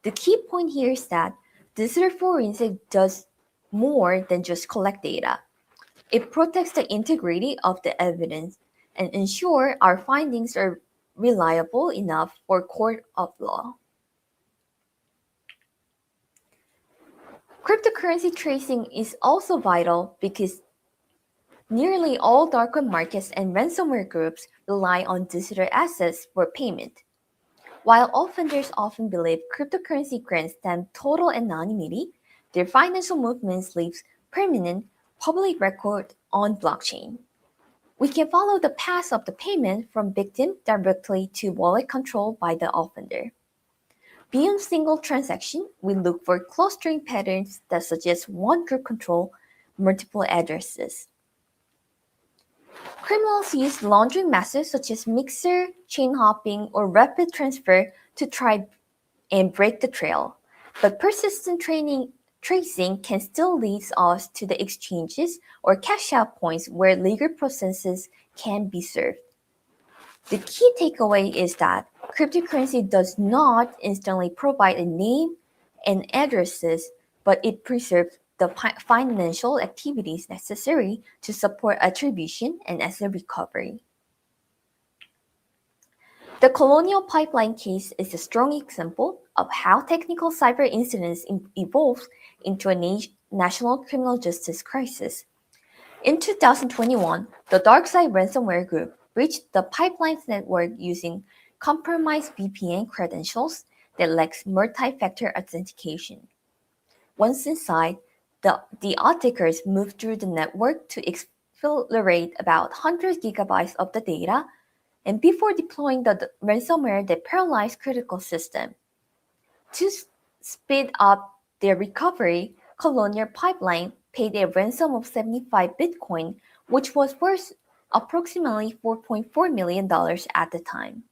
Speaker 6: The key point here is that digital forensic does more than just collect data. It protects the integrity of the evidence and ensures our findings are reliable enough for court of law. Cryptocurrency tracing is also vital because nearly all dark web markets and ransomware groups rely on digital assets for payment. While offenders often believe cryptocurrency grants them total anonymity, their financial movements leave permanent public record on blockchain. We can follow the path of the payment from victim directly to wallet controlled by the offender. Beyond single transaction, we look for clustering patterns that suggest one group control multiple addresses. Criminals use laundering methods such as mixer, chain hopping, or rapid transfer to try and break the trail, but persistent tracing can still lead us to the exchanges or cash out points where legal processes can be served. The key takeaway is that cryptocurrency does not instantly provide a name and addresses, but it preserves the financial activities necessary to support attribution and asset recovery. The Colonial Pipeline case is a strong example of how technical cyber incidents evolve into a national criminal justice crisis. In 2021, the DarkSide ransomware group breached the pipeline's network using compromised VPN credentials that lacked multi-factor authentication. Once inside, the attackers moved through the network to exfiltrate about 100 gigabytes of the data and before deploying the ransomware that paralyzed critical system. To speed up their recovery, Colonial Pipeline paid a ransom of 75 Bitcoin, which was worth approximately $4.4 million at the time.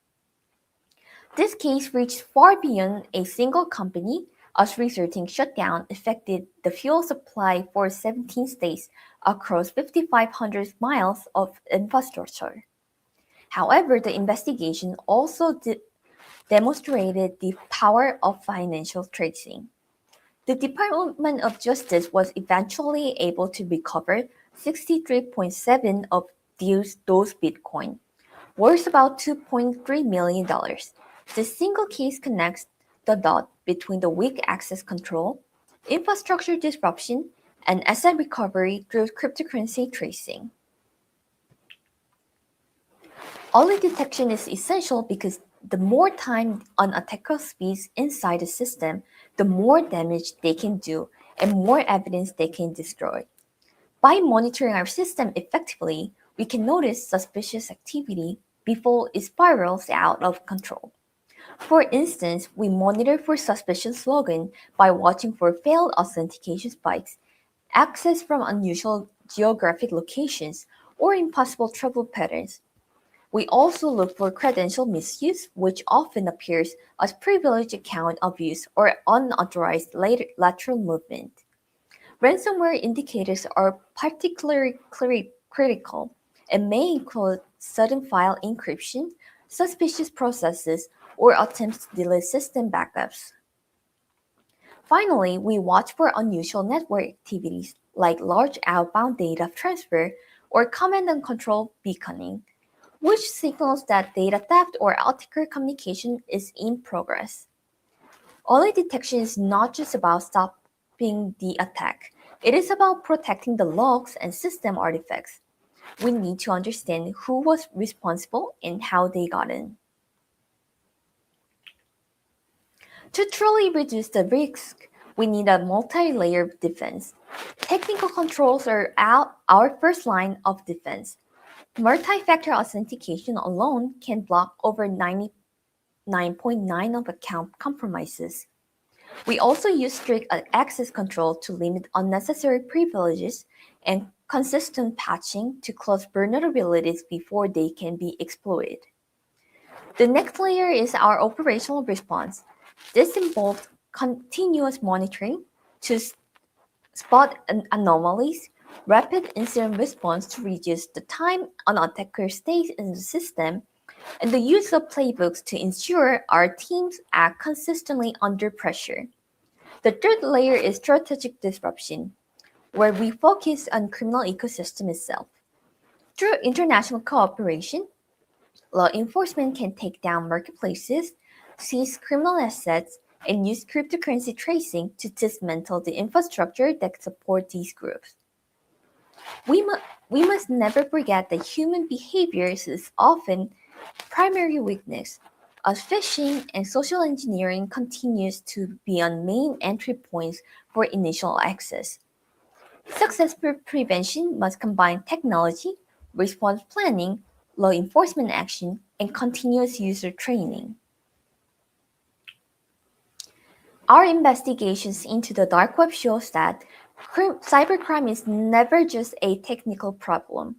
Speaker 6: This case reached far beyond a single company, as resulting shutdown affected the fuel supply for 17 states across 5,500 miles of infrastructure. However, the investigation also demonstrated the power of financial tracing. The Department of Justice was eventually able to recover 63.7 of those Bitcoin, worth about $2.3 million. This single case connects the dot between the weak access control, infrastructure disruption, and asset recovery through cryptocurrency tracing. Early detection is essential because the more time an attacker spends inside the system, the more damage they can do and more evidence they can destroy. By monitoring our system effectively, we can notice suspicious activity before it spirals out of control. For instance, we monitor for suspicious login by watching for failed authentication spikes, access from unusual geographic locations, or impossible travel patterns. We also look for credential misuse, which often appears as privileged account abuse or unauthorized lateral movement. Ransomware indicators are particularly critical and may include sudden file encryption, suspicious processes, or attempts to delete system backups. Finally, we watch for unusual network activities like large outbound data transfer or command and control beaconing, which signals that data theft or attacker communication is in progress. Early detection is not just about stopping the attack, it is about protecting the logs and system artifacts. We need to understand who was responsible and how they got in. To truly reduce the risk, we need a multi-layer defense. Technical controls are our first line of defense. Multi-factor authentication alone can block over 99.9% of account compromises. We also use strict access control to limit unnecessary privileges and consistent patching to close vulnerabilities before they can be exploited. The next layer is our operational response. This involves continuous monitoring to spot anomalies, rapid incident response to reduce the time an attacker stays in the system, and the use of playbooks to ensure our teams act consistently under pressure. The third layer is strategic disruption, where we focus on criminal ecosystem itself. Through international cooperation, law enforcement can take down marketplaces, seize criminal assets, and use cryptocurrency tracing to dismantle the infrastructure that support these groups. We must never forget that human behavior is often primary weakness, as phishing and social engineering continues to be on main entry points for initial access. Successful prevention must combine technology, response planning, law enforcement action, and continuous user training. Our investigations into the dark web shows that cybercrime is never just a technical problem.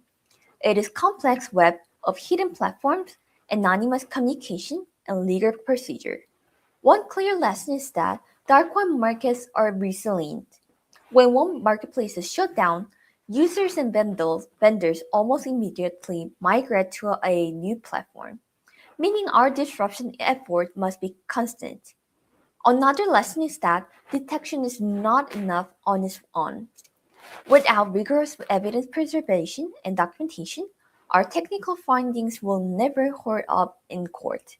Speaker 6: It is a complex web of hidden platforms, anonymous communication, and legal procedure. One clear lesson is that dark web markets are resilient. When one marketplace is shut down, users and vendors almost immediately migrate to a new platform, meaning our disruption effort must be constant. Another lesson is that detection is not enough on its own. Without rigorous evidence preservation and documentation, our technical findings will never hold up in court.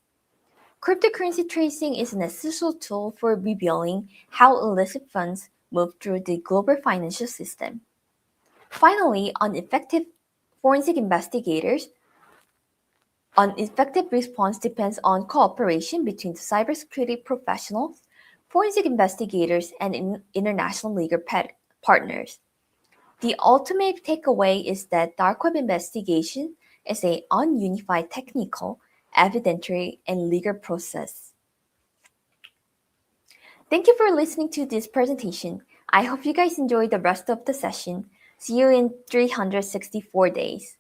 Speaker 6: Cryptocurrency tracing is an essential tool for revealing how illicit funds move through the global financial system. Finally, on effective response depends on cooperation between cybersecurity professionals, forensic investigators, and international legal partners. The ultimate takeaway is that dark web investigation is an ununified technical, evidentiary, and legal process. Thank you for listening to this presentation. I hope you guys enjoy the rest of the session. See you in 364 days.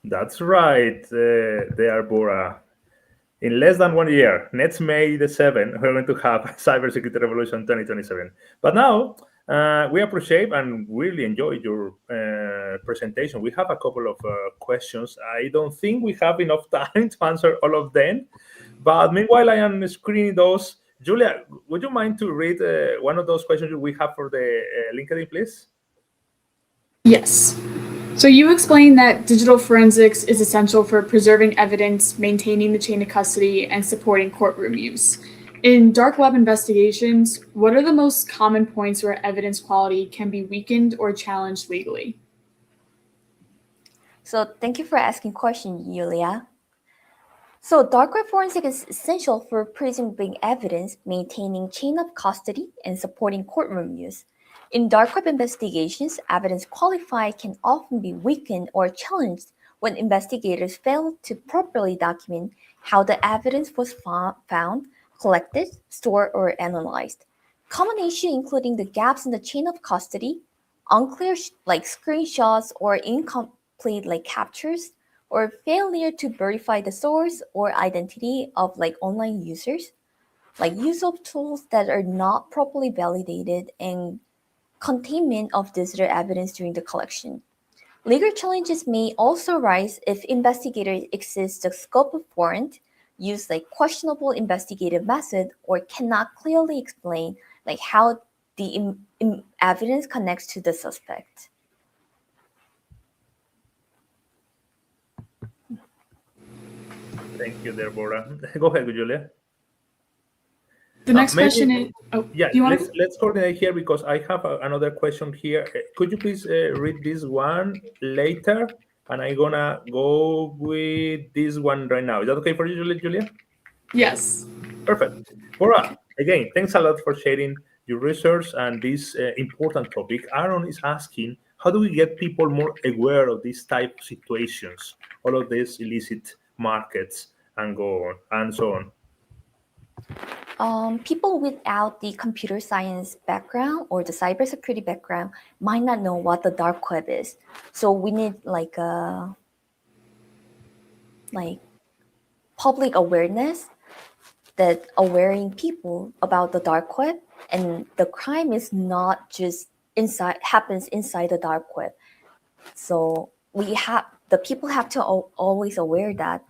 Speaker 1: That's right, there, Bora. In less than 1 year, next May the 7th, we're going to have Cybersecurity Revolution 2027. But now, we appreciate and really enjoy your presentation. We have a couple of questions. I don't think we have enough time to answer all of them. But meanwhile, I am screening those. Julia, would you mind to read one of those questions we have for the LinkedIn, please?
Speaker 3: Yes. So you explained that digital forensics is essential for preserving evidence, maintaining the chain of custody, and supporting courtroom use. In dark web investigations, what are the most common points where evidence quality can be weakened or challenged legally?
Speaker 6: So thank you for asking question, Yulia. So dark web forensic is essential for preserving evidence, maintaining chain of custody, and supporting courtroom use. In dark web investigations, evidence quality can often be weakened or challenged when investigators fail to properly document how the evidence was found, collected, stored, or analyzed. Common issues including the gaps in the chain of custody, unclear like screenshots or incomplete like captures, or failure to verify the source or identity of like online users, like use of tools that are not properly validated, and containment of digital evidence during the collection. Legal challenges may also arise if investigators exceed the scope of warrant, use like questionable investigative method, or cannot clearly explain like how the evidence connects to the suspect.
Speaker 1: Thank you, Deborah. Go ahead, Julia.
Speaker 3: The next
Speaker 1: Maybe-
Speaker 3: question is,
Speaker 1: Yeah,
Speaker 3: do you want
Speaker 1: let's coordinate here because I have another question here. Could you please read this one later? And I'm gonna go with this one right now. Is that okay for you, Julia?
Speaker 3: Yes.
Speaker 1: Perfect. Bora, again, thanks a lot for sharing your research and this important topic. Aaron is asking, how do we get people more aware of these type of situations, all of these illicit markets and go on and so on?
Speaker 6: People without the computer science background or the cybersecurity background might not know what the dark web is. So we need like public awareness, that awareing people about the dark web, and the crime is not just happens inside the dark web. So the people have to always aware that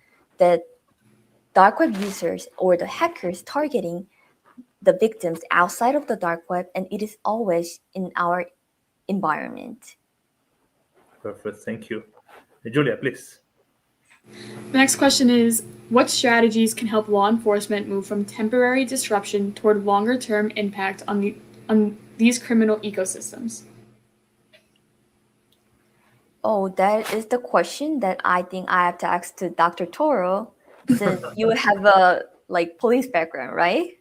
Speaker 6: dark web users or the hackers targeting the victims outside of the dark web, and it is always in our environment.
Speaker 1: Perfect. Thank you. Julia, please.
Speaker 3: The next question is, what strategies can help law enforcement move from temporary disruption toward longer-term impact on these criminal ecosystems?
Speaker 6: Oh, that is the question that I think I have to ask to Dr. Toro, since you have a police background, right?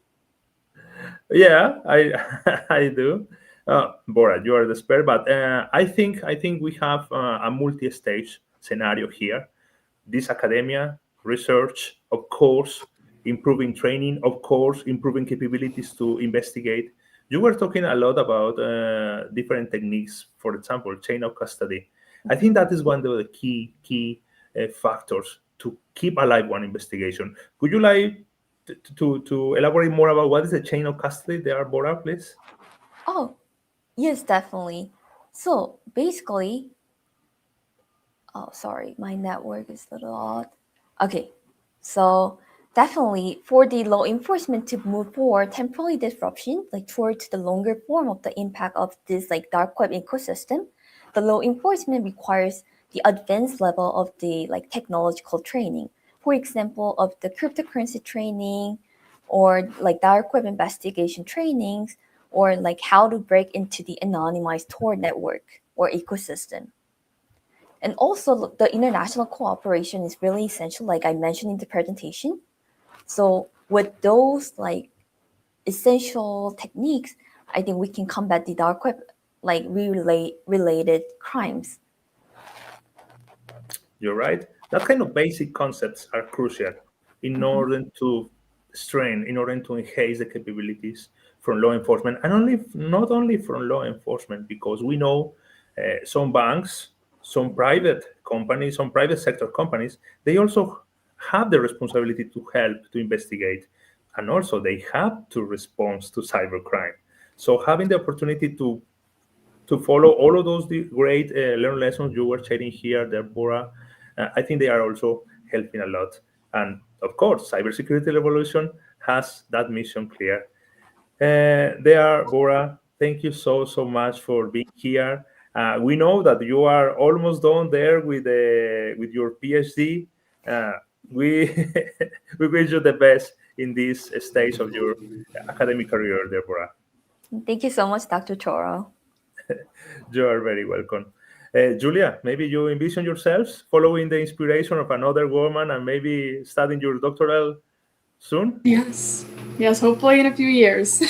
Speaker 1: Yeah, I I do. Bora, you are the expert, but I think we have a multi-stage scenario here. This academia, research, of course, improving training, of course, improving capabilities to investigate. You were talking a lot about different techniques, for example, chain of custody. I think that is one of the key factors to keep alive one investigation. Would you like to elaborate more about what is the chain of custody there, Bora, please?
Speaker 6: Oh, yes, definitely. So basically, oh, sorry, my network is a little odd. Okay, so definitely for the law enforcement to move forward temporary disruption, like towards the longer form of the impact of this dark web ecosystem, the law enforcement requires the advanced level of the technological training. For example, of the cryptocurrency training, or dark web investigation trainings, or how to break into the anonymized Tor network or ecosystem. And also the international cooperation is really essential, like I mentioned in the presentation. So with those essential techniques, I think we can combat the dark web related crimes.
Speaker 1: You're right. That kind of basic concepts are crucial in order to in order to enhance the capabilities from law enforcement, and not only from law enforcement, because we know some banks, some private companies, some private sector companies, they also have the responsibility to help to investigate, and also they have to respond to cybercrime. So having the opportunity to follow all of those great learned lessons you were sharing here, Deborah, I think they are also helping a lot. And of course, Cybersecurity Revolution has that mission clear. There, Bora, thank you so much for being here. We know that you are almost done there with your PhD. We we wish you the best in this stage of your academic career, Deborah.
Speaker 6: Thank you so much, Dr. Toro.
Speaker 1: You are very welcome. Julia, maybe you envision yourselves following the inspiration of another woman and maybe studying your doctoral soon?
Speaker 3: Yes, hopefully in a few years.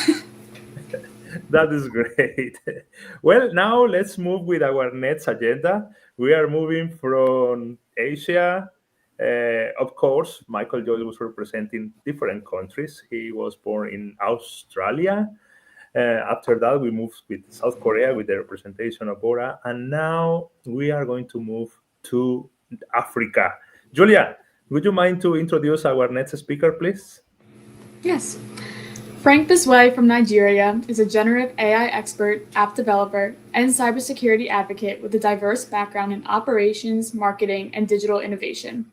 Speaker 1: That is great. Well, now let's move with our next agenda. We are moving from Asia. Of course, Michael Joyce was representing different countries. He was born in Australia. After that, we moved with South Korea with the representation of Bora, and now we are going to move to Africa. Julia, would you mind to introduce our next speaker, please?
Speaker 3: Yes. Frank Bisway from Nigeria is a generative AI expert, app developer, and cybersecurity advocate with a diverse background in operations, marketing, and digital innovation.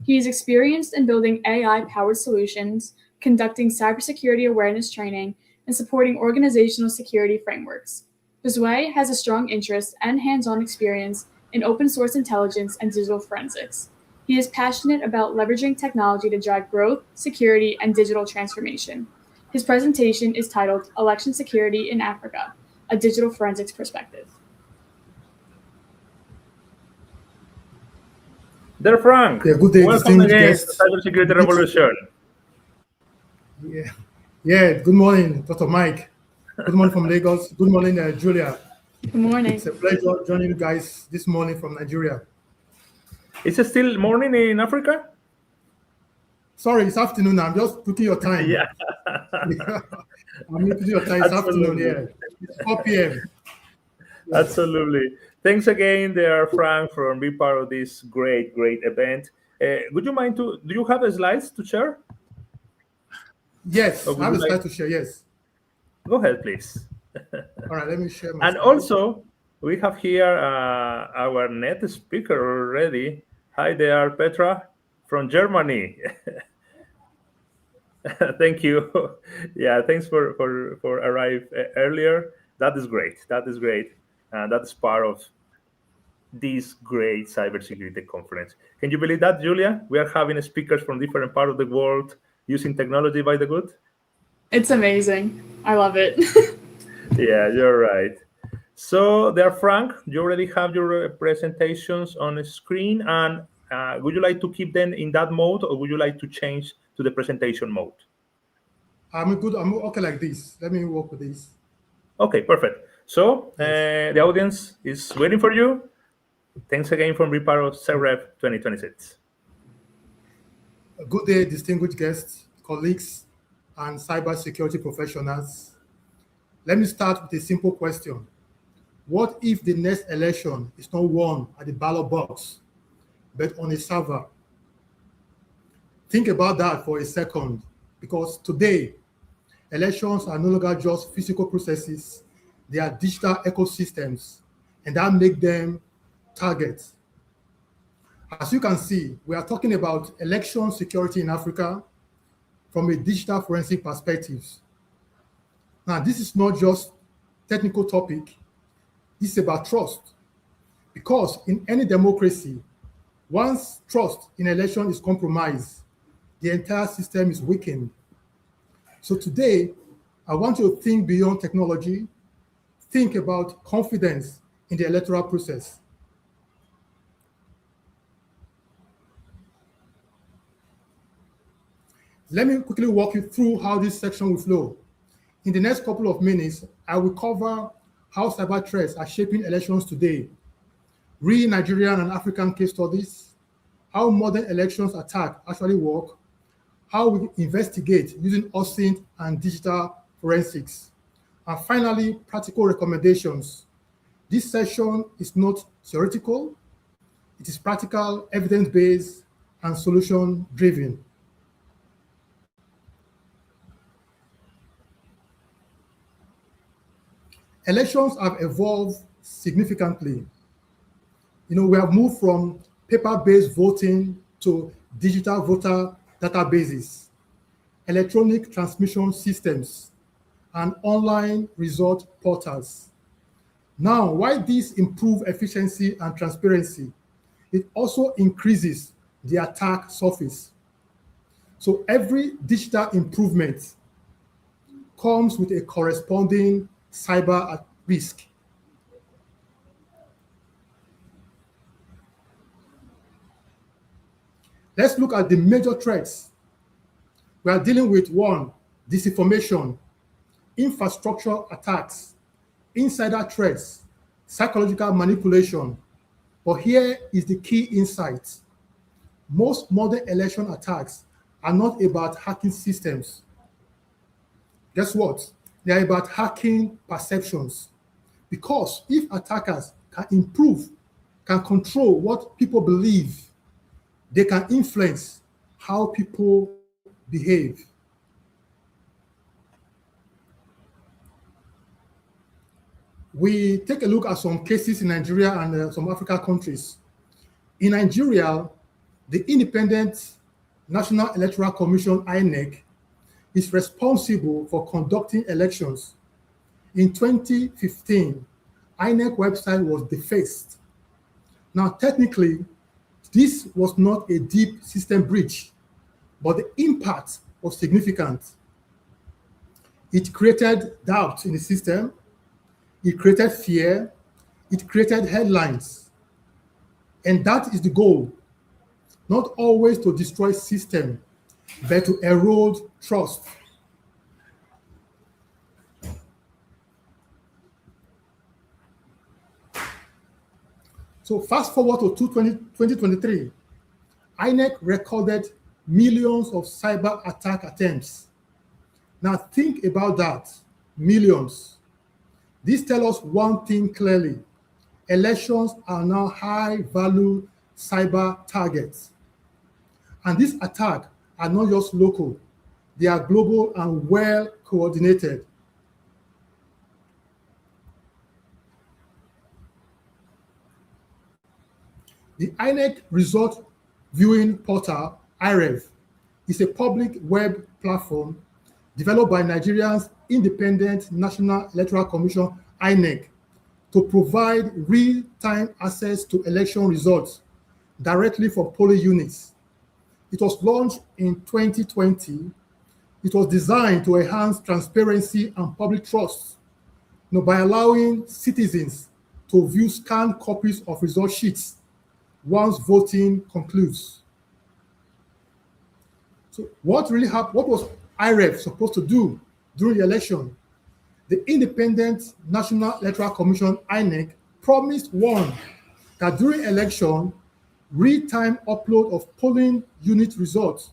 Speaker 3: He is experienced in building AI-powered solutions, conducting cybersecurity awareness training, and supporting organizational security frameworks. Bisway has a strong interest and hands-on experience in open source intelligence and digital forensics. He is passionate about leveraging technology to drive growth, security, and digital transformation. His presentation is titled Election Security in Africa, a Digital Forensics Perspective.
Speaker 1: There, Frank.
Speaker 7: Yeah, good day,
Speaker 1: Welcome
Speaker 7: distinguished
Speaker 1: again
Speaker 7: guests.
Speaker 1: to Cybersecurity Revolution.
Speaker 7: Yeah. Good morning, Dr. Mike. Good morning from Lagos. Good morning, Julia.
Speaker 3: Good morning.
Speaker 7: It's a pleasure joining you guys this morning from Nigeria.
Speaker 1: Is it still morning in Africa?
Speaker 7: Sorry, it's afternoon. I'm just putting your time.
Speaker 1: Yeah.
Speaker 7: I'm putting your time. It's afternoon. Yeah, it's 4 p.m.
Speaker 1: Absolutely. Thanks again, there, Frank, for being part of this great event. Would you mind do you have slides to share?
Speaker 7: Yes,
Speaker 1: Or would
Speaker 7: I have
Speaker 1: you
Speaker 7: a
Speaker 1: like-
Speaker 7: slide to share. Yes.
Speaker 1: Go ahead, please.
Speaker 7: All right, let me share my
Speaker 1: And
Speaker 7: slide.
Speaker 1: also, we have here our next speaker already. Hi there, Petra from Germany. Thank you. Yeah, thanks for arrive earlier. That is great. That is great. That is part of this great cybersecurity conference. Can you believe that, Julia? We are having speakers from different parts of the world using technology by the good.
Speaker 3: It's amazing. I love it.
Speaker 1: Yeah, you're right. So there, Frank, you already have your presentations on the screen, and would you like to keep them in that mode, or would you like to change to the presentation mode?
Speaker 7: I'm okay like this. Let me work with this.
Speaker 1: Okay, perfect. So the audience is waiting for you. Thanks again for being part of SECREV 2026.
Speaker 7: Good day, distinguished guests, colleagues, and cybersecurity professionals. Let me start with a simple question. What if the next election is not won at the ballot box, but on a server? Think about that for a second, because today, elections are no longer just physical processes, they are digital ecosystems, and that makes them targets. As you can see, we are talking about election security in Africa from a digital forensic perspective. Now, this is not just technical topic, this is about trust. Because in any democracy, once trust in election is compromised, the entire system is weakened. So today, I want you to think beyond technology, think about confidence in the electoral process. Let me quickly walk you through how this section will flow. In the next couple of minutes, I will cover how cyber threats are shaping elections today, real Nigerian and African case studies, how modern elections attack actually work, how we investigate using OSINT and digital forensics, and finally, practical recommendations. This session is not theoretical, it is practical, evidence-based, and solution-driven. Elections have evolved significantly. We have moved from paper-based voting to digital voter databases, electronic transmission systems, and online result portals. Now, while these improve efficiency and transparency, it also increases the attack surface. So every digital improvement comes with a corresponding cyber risk. Let's look at the major threats. We are dealing with one, disinformation, infrastructure attacks, insider threats, psychological manipulation. But here is the key insight. Most modern election attacks are not about hacking systems. Guess what? They are about hacking perceptions. Because if attackers can improve, can control what people believe, they can influence how people behave. We take a look at some cases in Nigeria and some African countries. In Nigeria, the Independent National Electoral Commission, INEC, is responsible for conducting elections. In 2015, INEC website was defaced. Now, technically, this was not a deep system breach, but the impact was significant. It created doubt in the system, it created fear, it created headlines. And that is the goal, not always to destroy system, but to erode trust. So fast forward to 2023, INEC recorded millions of cyber attack attempts. Now think about that, millions. This tells us one thing clearly. Elections are now high-value cyber targets. And these attacks are not just local. They are global and well-coordinated. The INEC Result Viewing Portal, IREV, is a public web platform developed by Nigeria's Independent National Electoral Commission, INEC, to provide real-time access to election results directly for polling units. It was launched in 2020. It was designed to enhance transparency and public trust, by allowing citizens to view scanned copies of result sheets once voting concludes. So what really happened? What was IREV supposed to do during the election? The Independent National Electoral Commission, INEC, promised, one, that during election, real-time upload of polling unit results.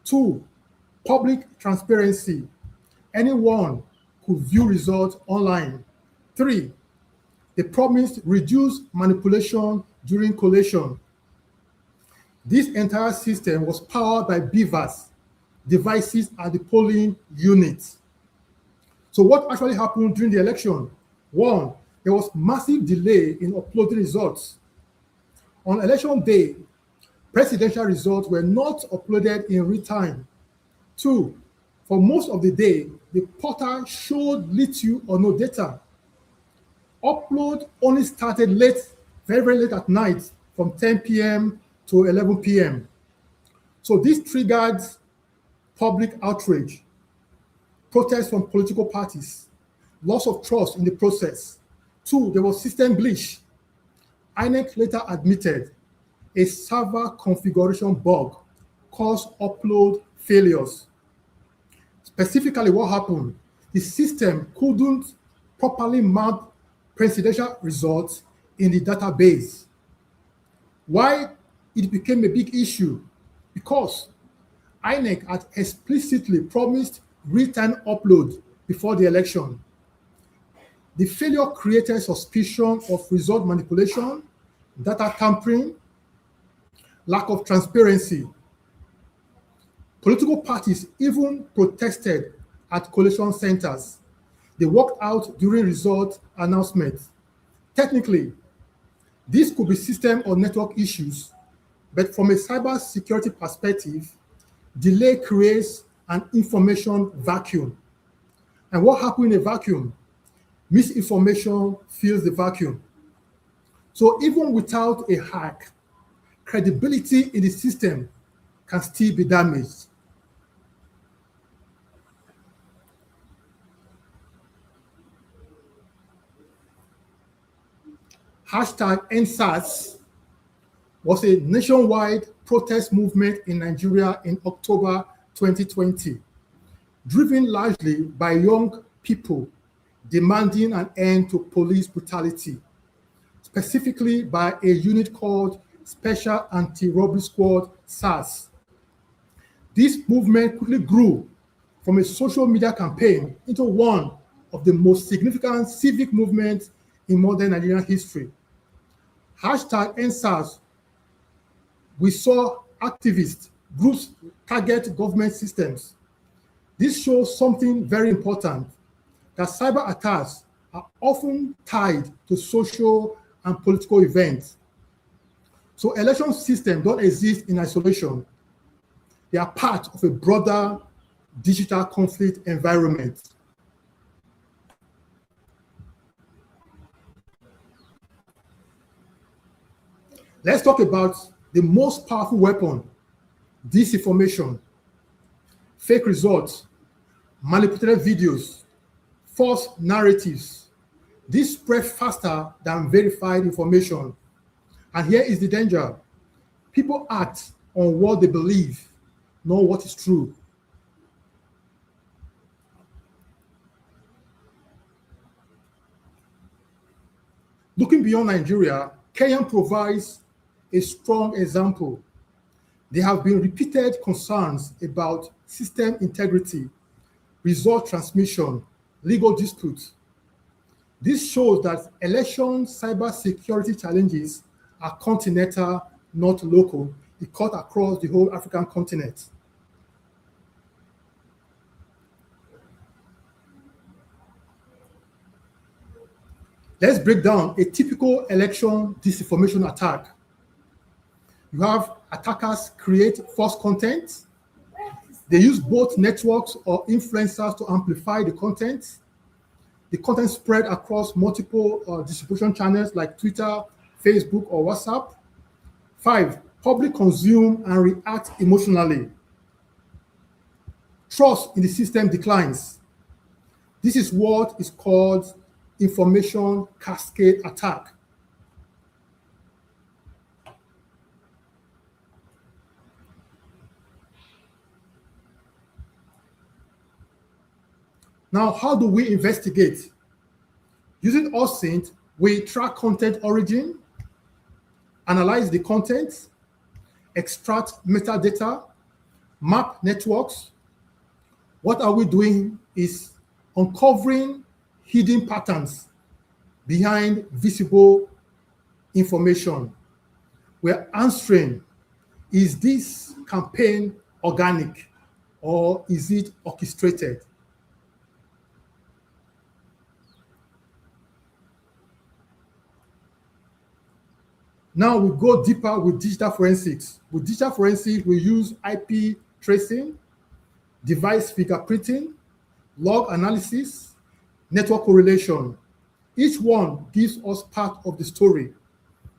Speaker 7: Two, public transparency. Anyone could view results online. Three, they promised reduced manipulation during collation. This entire system was powered by beavers, devices at the polling unit. So what actually happened during the election? One, there was massive delay in uploading results. On election day, presidential results were not uploaded in real time. Two, for most of the day, the portal showed little or no data. Upload only started late, very, very late at night, from 10 p.m. to 11 p.m. So this triggered public outrage, protests from political parties, loss of trust in the process. Two, there was system glitch. INEC later admitted a server configuration bug caused upload failures. Specifically, what happened? The system couldn't properly map presidential results in the database. Why it became a big issue? Because INEC had explicitly promised real-time upload before the election. The failure created suspicion of result manipulation, data tampering, lack of transparency. Political parties even protested at collation centers. They walked out during result announcements. Technically, this could be system or network issues, but from a cybersecurity perspective, delay creates an information vacuum. And what happens in a vacuum? Misinformation fills the vacuum. So even without a hack, credibility in the system can still be damaged. #EndSARS was a nationwide protest movement in Nigeria in October 2020, driven largely by young people demanding an end to police brutality, specifically by a unit called Special Anti-Robbery Squad, SARS. This movement quickly grew from a social media campaign into one of the most significant civic movements in modern Nigerian history. Hashtag #EndSARS, we saw activist groups target government systems. This shows something very important, that cyber attacks are often tied to social and political events. So election systems don't exist in isolation. They are part of a broader digital conflict environment. Let's talk about the most powerful weapon: disinformation, fake results, manipulated videos, false narratives. This spread faster than verified information. And here is the danger: people act on what they believe, not what is true. Looking beyond Nigeria, Kenya provides a strong example. There have been repeated concerns about system integrity, result transmission, legal disputes. This shows that election cybersecurity challenges are continental, not local. It cut across the whole African continent. Let's break down a typical election disinformation attack. You have attackers create false content. They use both networks or influencers to amplify the content. The content spread across multiple distribution channels like Twitter, Facebook, or WhatsApp. 5, public consume and react emotionally. Trust in the system declines. This is what is called information cascade attack. Now, how do we investigate? Using OSINT, we track content origin, analyze the content, extract metadata, map networks. What are we doing is uncovering hidden patterns behind visible information. We're answering, is this campaign organic or is it orchestrated? Now we go deeper with digital forensics. With digital forensics, we use IP tracing, device fingerprinting, log analysis, network correlation. Each one gives us part of the story,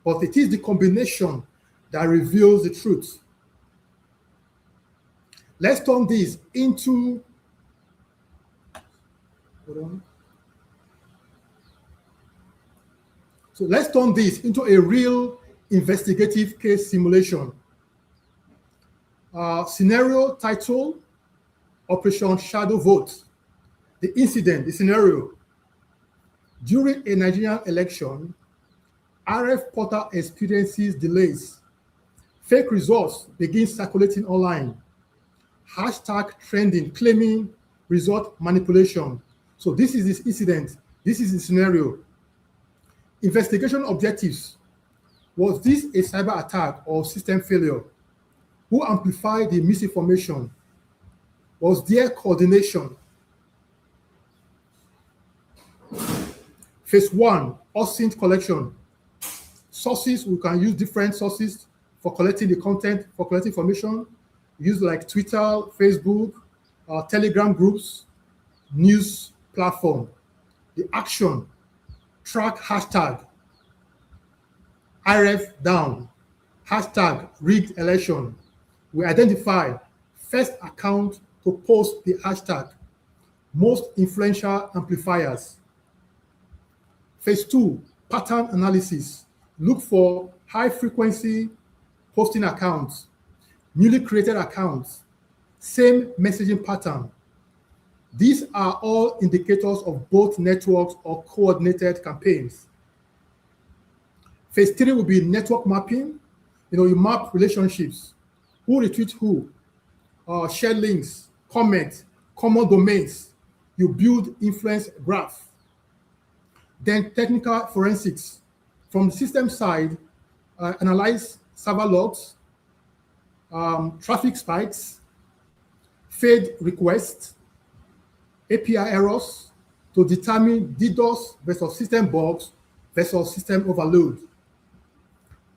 Speaker 7: but it is the combination that reveals the truth. Let's turn this into a real investigative case simulation. Scenario title, Operation Shadow Vote. The incident, the scenario. During a Nigerian election, RF portal experiences delays. Fake results begin circulating online. Hashtag trending, claiming result manipulation. So this is this incident. This is the scenario. Investigation objectives. Was this a cyber attack or system failure? Who amplified the misinformation? Was there coordination? Phase 1, OSINT collection. Sources, we can use different sources for collecting the content, for collecting information. Use like Twitter, Facebook, Telegram groups, news platform. The action, track hashtag, RF down, hashtag rigged election. We identify first account to post the hashtag, most influential amplifiers. Phase 2, pattern analysis. Look for high frequency posting accounts, newly created accounts, same messaging pattern. These are all indicators of both networks or coordinated campaigns. Phase 3 will be network mapping. You map relationships, who retweet who, share links, comment, common domains. you build influence graph. Then technical forensics. From the system side, analyze server logs, traffic spikes, fade requests, API errors to determine DDoS versus system bugs versus system overload.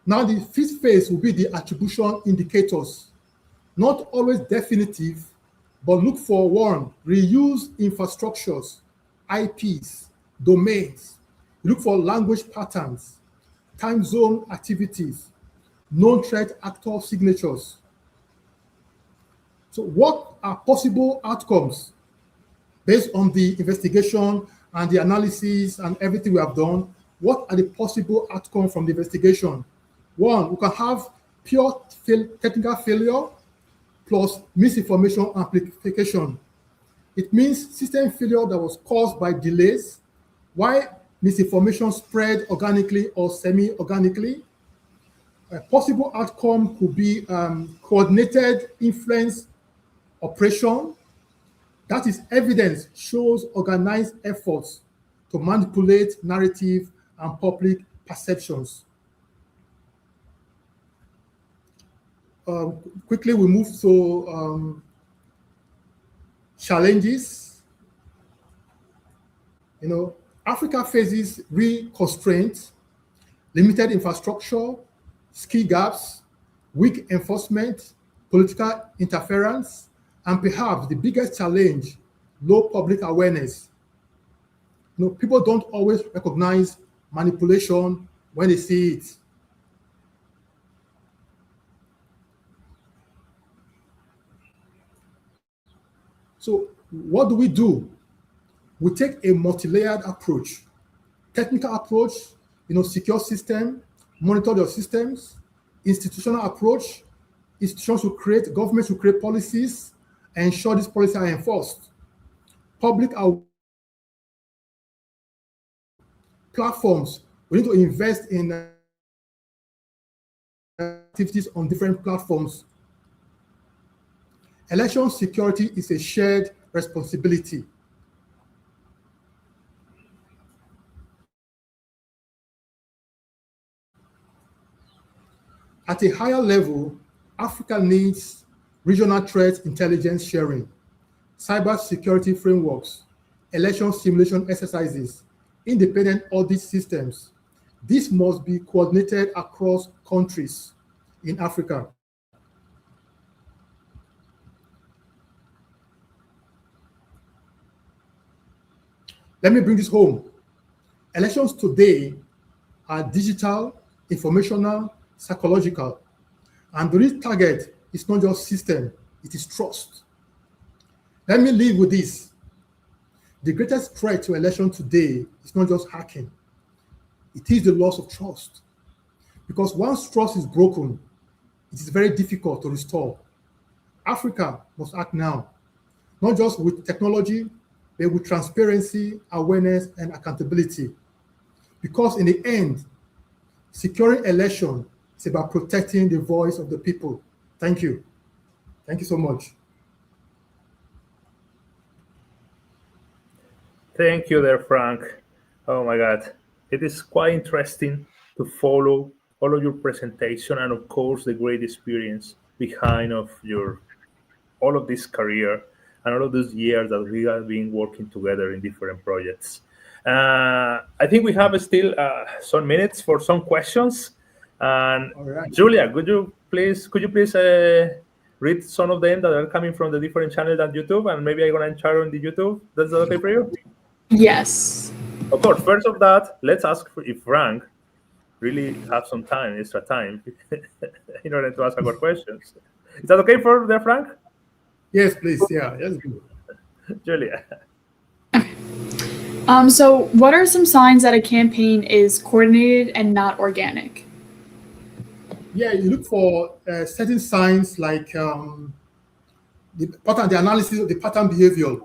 Speaker 7: Now the fifth phase will be the attribution indicators. Not always definitive, but look for one, reused infrastructures, IPs, domains. Look for language patterns, time zone activities, known threat actor signatures. So what are possible outcomes based on the investigation and the analysis and everything we have done? What are the possible outcomes from the investigation? One, we can have pure technical failure plus misinformation amplification. It means system failure that was caused by delays, while misinformation spread organically or semi-organically. A possible outcome could be coordinated influence operation. That is evidence shows organized efforts to manipulate narrative and public perceptions. Quickly, we move to challenges. Africa faces real constraints, limited infrastructure, skill gaps, weak enforcement, political interference, and perhaps the biggest challenge, low public awareness. People don't always recognize manipulation when they see it. So what do? We take a multi-layered approach, technical approach, secure system, monitor your systems, institutional approach, institutions will create, governments will create policies, and ensure these policies are enforced. Public platforms, we need to invest in activities on different platforms. Election security is a shared responsibility. At a higher level, Africa needs regional threat intelligence sharing, cybersecurity frameworks, election simulation exercises, independent audit systems. This must be coordinated across countries in Africa. Let me bring this home. Elections today are digital, informational, psychological. And the real target is not just system, it is trust. Let me leave with this. The greatest threat to election today is not just hacking. It is the loss of trust. Because once trust is broken, it is very difficult to restore. Africa must act now, not just with technology, but with transparency, awareness, and accountability. Because in the end, securing election is about protecting the voice of the people. Thank you. Thank you so much.
Speaker 1: Thank you there, Frank. Oh my God. It is quite interesting to follow all of your presentation and of course the great experience behind of all of this career and all of those years that we have been working together in different projects. I think we have still some minutes for some questions. And
Speaker 7: right.
Speaker 1: Julia, could you please read some of them that are coming from the different channels on YouTube, and maybe I'm gonna share on the YouTube. That's okay for you?
Speaker 3: Yes.
Speaker 1: Of course. First of that, let's ask if Frank really have some time, extra time, in order to ask our questions. Is that okay for there, Frank?
Speaker 7: Yes, please. Yeah, that's good.
Speaker 1: Julia.
Speaker 3: So what are some signs that a campaign is coordinated and not organic?
Speaker 7: Yeah, you look for certain signs like the pattern, the analysis of the pattern behavior.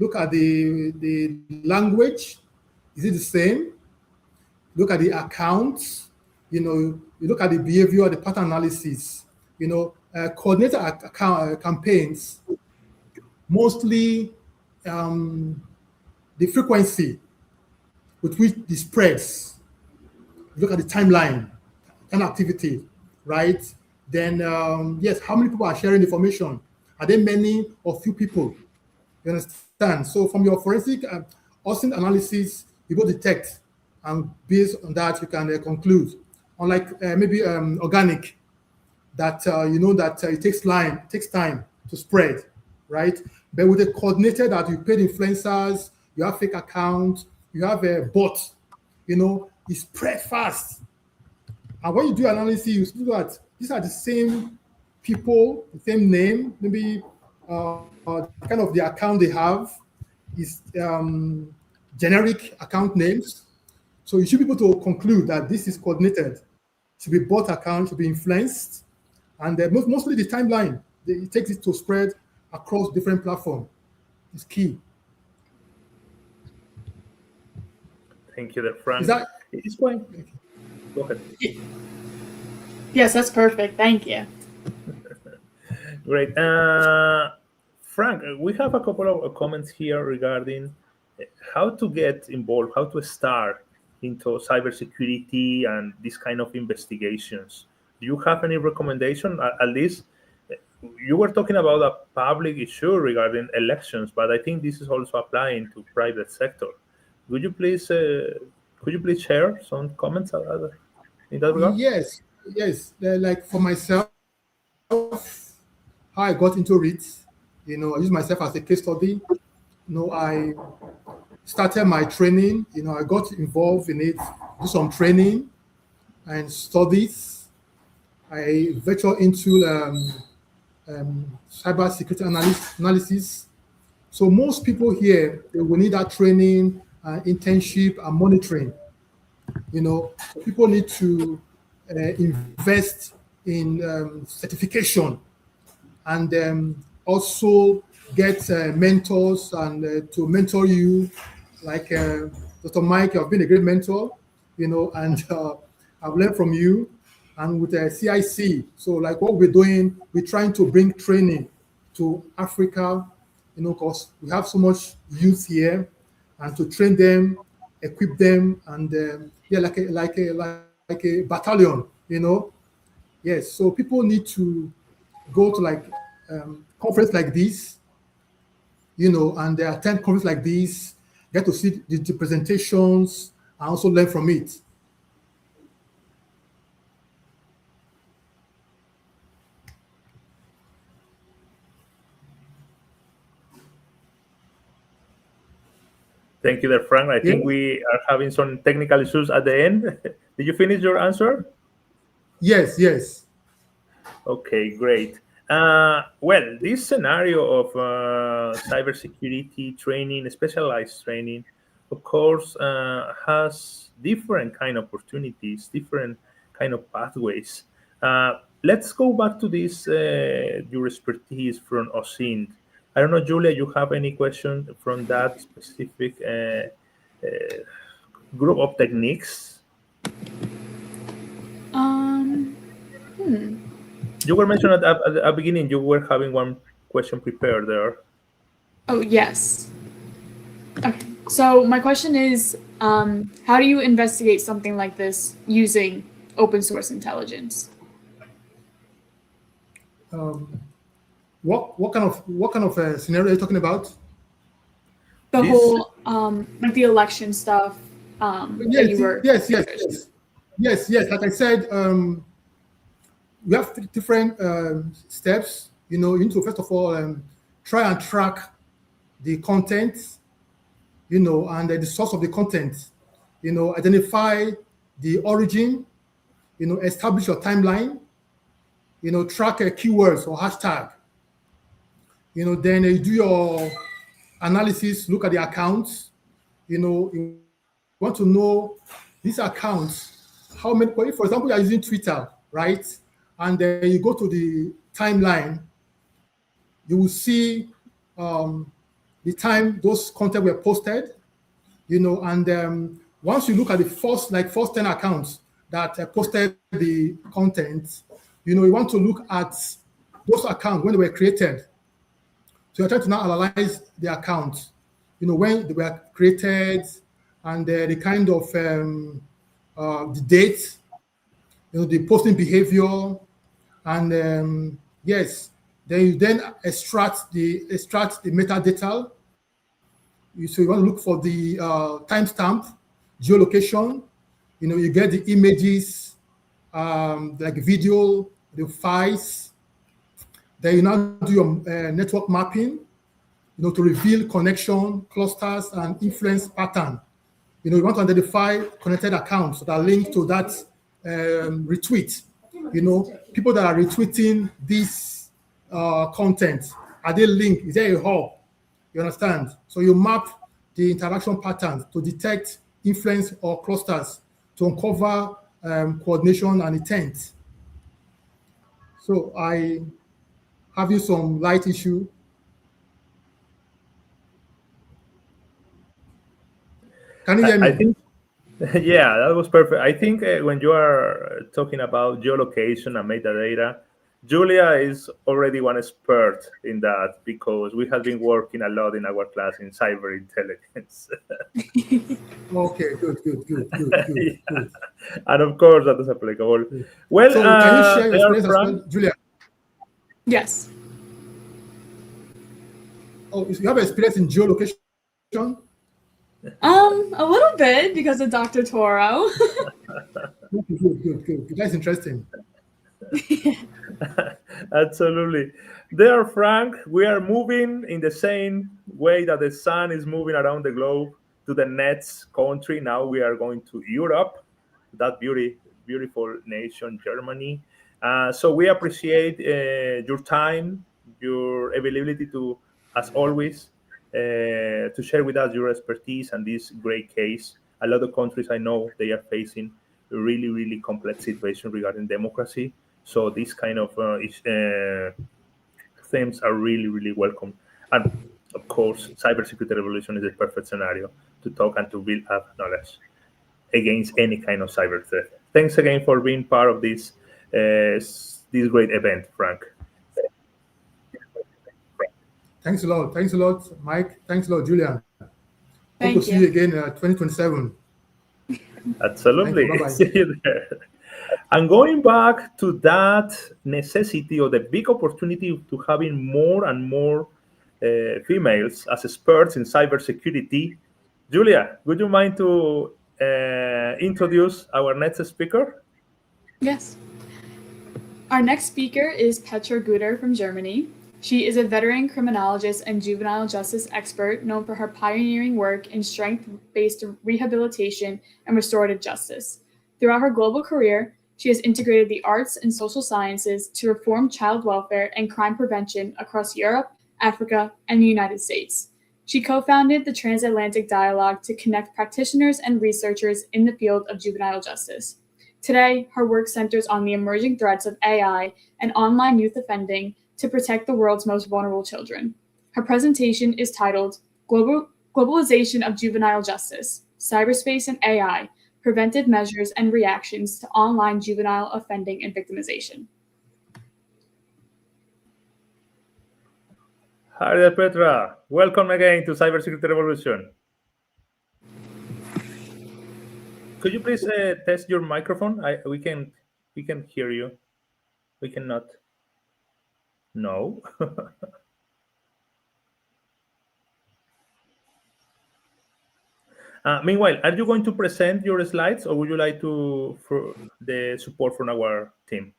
Speaker 7: Look at the language. Is it the same? Look at the accounts. You look at the behavior, the pattern analysis. Coordinated campaigns mostly the frequency with which the spreads, look at the timeline and activity, right? Then, yes, how many people are sharing information? Are there many or few people? You understand? So from your forensic OSINT analysis, you go detect, and based on that, you can conclude. Unlike maybe organic, that you know that it takes time to spread, right? But with a coordinated that you paid influencers, you have fake accounts, you have a bot, you know, it spread fast. And when you do analysis, you see that these are the same people, the same name, maybe kind of the account they have is generic account names. So you should be able to conclude that this is coordinated. Should be bot account, should be influenced, and mostly the timeline. It takes it to spread across different platforms. It's key.
Speaker 1: Thank you, there, Frank.
Speaker 7: Is that?
Speaker 1: It's quite. Go ahead.
Speaker 3: Yes, that's perfect. Thank you.
Speaker 1: Great. Frank, we have a couple of comments here regarding how to get involved, how to start into cybersecurity and this kind of investigations. Do you have any recommendation? At least you were talking about a public issue regarding elections, but I think this is also applying to private sector. Could you please share some comments in that regard?
Speaker 7: Yes. Like for myself, how I got into it, you know, I use myself as a case study. You know, I started my training. You know, I got involved in it, do some training and studies. I ventured into cybersecurity analysis. So most people here, they will need that training, internship, and monitoring. You know, so people need to invest in certification, and also get mentors and to mentor you, like Dr. Mike. You have been a great mentor, you know, and I've learned from you. And with CIC, so like what we're doing, we're trying to bring training to Africa, you know, because we have so much youth here, and to train them, equip them, and yeah, like a battalion, you know. Yes, so people need to go to like conference like this, you know, and attend conference like this, get to see the presentations, and also learn from it.
Speaker 1: Thank you there, Frank. I think we are having some technical issues at the end. Did you finish your answer?
Speaker 7: Yes.
Speaker 1: Okay, great. Well, this scenario of cybersecurity training, specialized training, of course, has different kind of opportunities, different kind of pathways. Let's go back to this, your expertise from OSINT. I don't know, Julia, you have any question from that specific group of techniques? You were mentioning at the beginning, you were having one question prepared there.
Speaker 3: Oh, yes. Okay. So my question is, how do you investigate something like this using open source intelligence?
Speaker 7: What kind of scenario are you talking about?
Speaker 3: The whole like the election stuff. That you were
Speaker 7: Yes. Like I said, we have three different steps. You know, you need to first of all try and track the content, you know, and the source of the content. You know, identify the origin. You know, establish your timeline. You know, track keywords or hashtag. You know, then you do your analysis, look at the accounts. You know, you want to know these accounts, how many, for example, you are using Twitter, right? And then you go to the timeline, you will see the time those content were posted, you know, and once you look at the first 10 accounts that posted the content, you know, you want to look at those accounts when they were created. So you're trying to now analyze the accounts, when they were created and the kind of the date, the posting behavior, and yes, then you extract the metadata. So you want to look for the timestamp, geolocation. You get the images, like video, the files. Then you now do your network mapping, to reveal connection, clusters, and influence pattern. You want to identify connected accounts that are linked to that retweet. People that are retweeting this content, are they linked? Is there a hub? You understand? So you map the interaction patterns to detect influence or clusters to uncover coordination and intent. So I have you some light issue. Can you hear me?
Speaker 1: I think, yeah, that was perfect. I think when you are talking about geolocation and metadata, Julia is already one expert in that because we have been working a lot in our class in cyber intelligence.
Speaker 7: Okay, good.
Speaker 1: Yeah. And of course, that is applicable. Well,
Speaker 7: So can you share your experience as
Speaker 1: Frank,
Speaker 7: well, Julia?
Speaker 3: Yes.
Speaker 7: Oh, you have experience in geolocation?
Speaker 3: A little bit because of Dr. Toro.
Speaker 7: Good. That's interesting.
Speaker 1: Absolutely. There, Frank, we are moving in the same way that the sun is moving around the globe to the next country. Now we are going to Europe, that beautiful nation, Germany. So we appreciate your time, your availability to, as always, to share with us your expertise and this great case. A lot of countries I know they are facing a really complex situation regarding democracy. So these kind of themes are really welcome. And of course, cybersecurity revolution is a perfect scenario to talk and to build up knowledge against any kind of cyber threat. Thanks again for being part of this great event, Frank.
Speaker 7: Thanks a lot, Mike. Thanks a lot, Julian. Hope
Speaker 3: Thank
Speaker 7: to see
Speaker 3: you.
Speaker 7: you again 2027.
Speaker 1: Absolutely.
Speaker 7: Thank you. Bye-bye.
Speaker 1: See you there. And going back to that necessity or the big opportunity to having more and more females as experts in cybersecurity, Julia, would you mind to introduce our next speaker?
Speaker 3: Yes. Our next speaker is Petra Guder from Germany. She is a veteran criminologist and juvenile justice expert known for her pioneering work in strength-based rehabilitation and restorative justice. Throughout her global career, she has integrated the arts and social sciences to reform child welfare and crime prevention across Europe, Africa, and the United States. She co-founded the Transatlantic Dialogue to connect practitioners and researchers in the field of juvenile justice. Today, her work centers on the emerging threats of AI and online youth offending to protect the world's most vulnerable children. Her presentation is titled Globalization of Juvenile Justice, Cyberspace and AI, Preventive Measures and Reactions to Online Juvenile Offending and Victimization.
Speaker 1: Hi there, Petra. Welcome again to Cybersecurity Revolution. Could you please test your microphone? We can hear you. We cannot. No. Meanwhile, are you going to present your slides, or would you like to for the support from our team?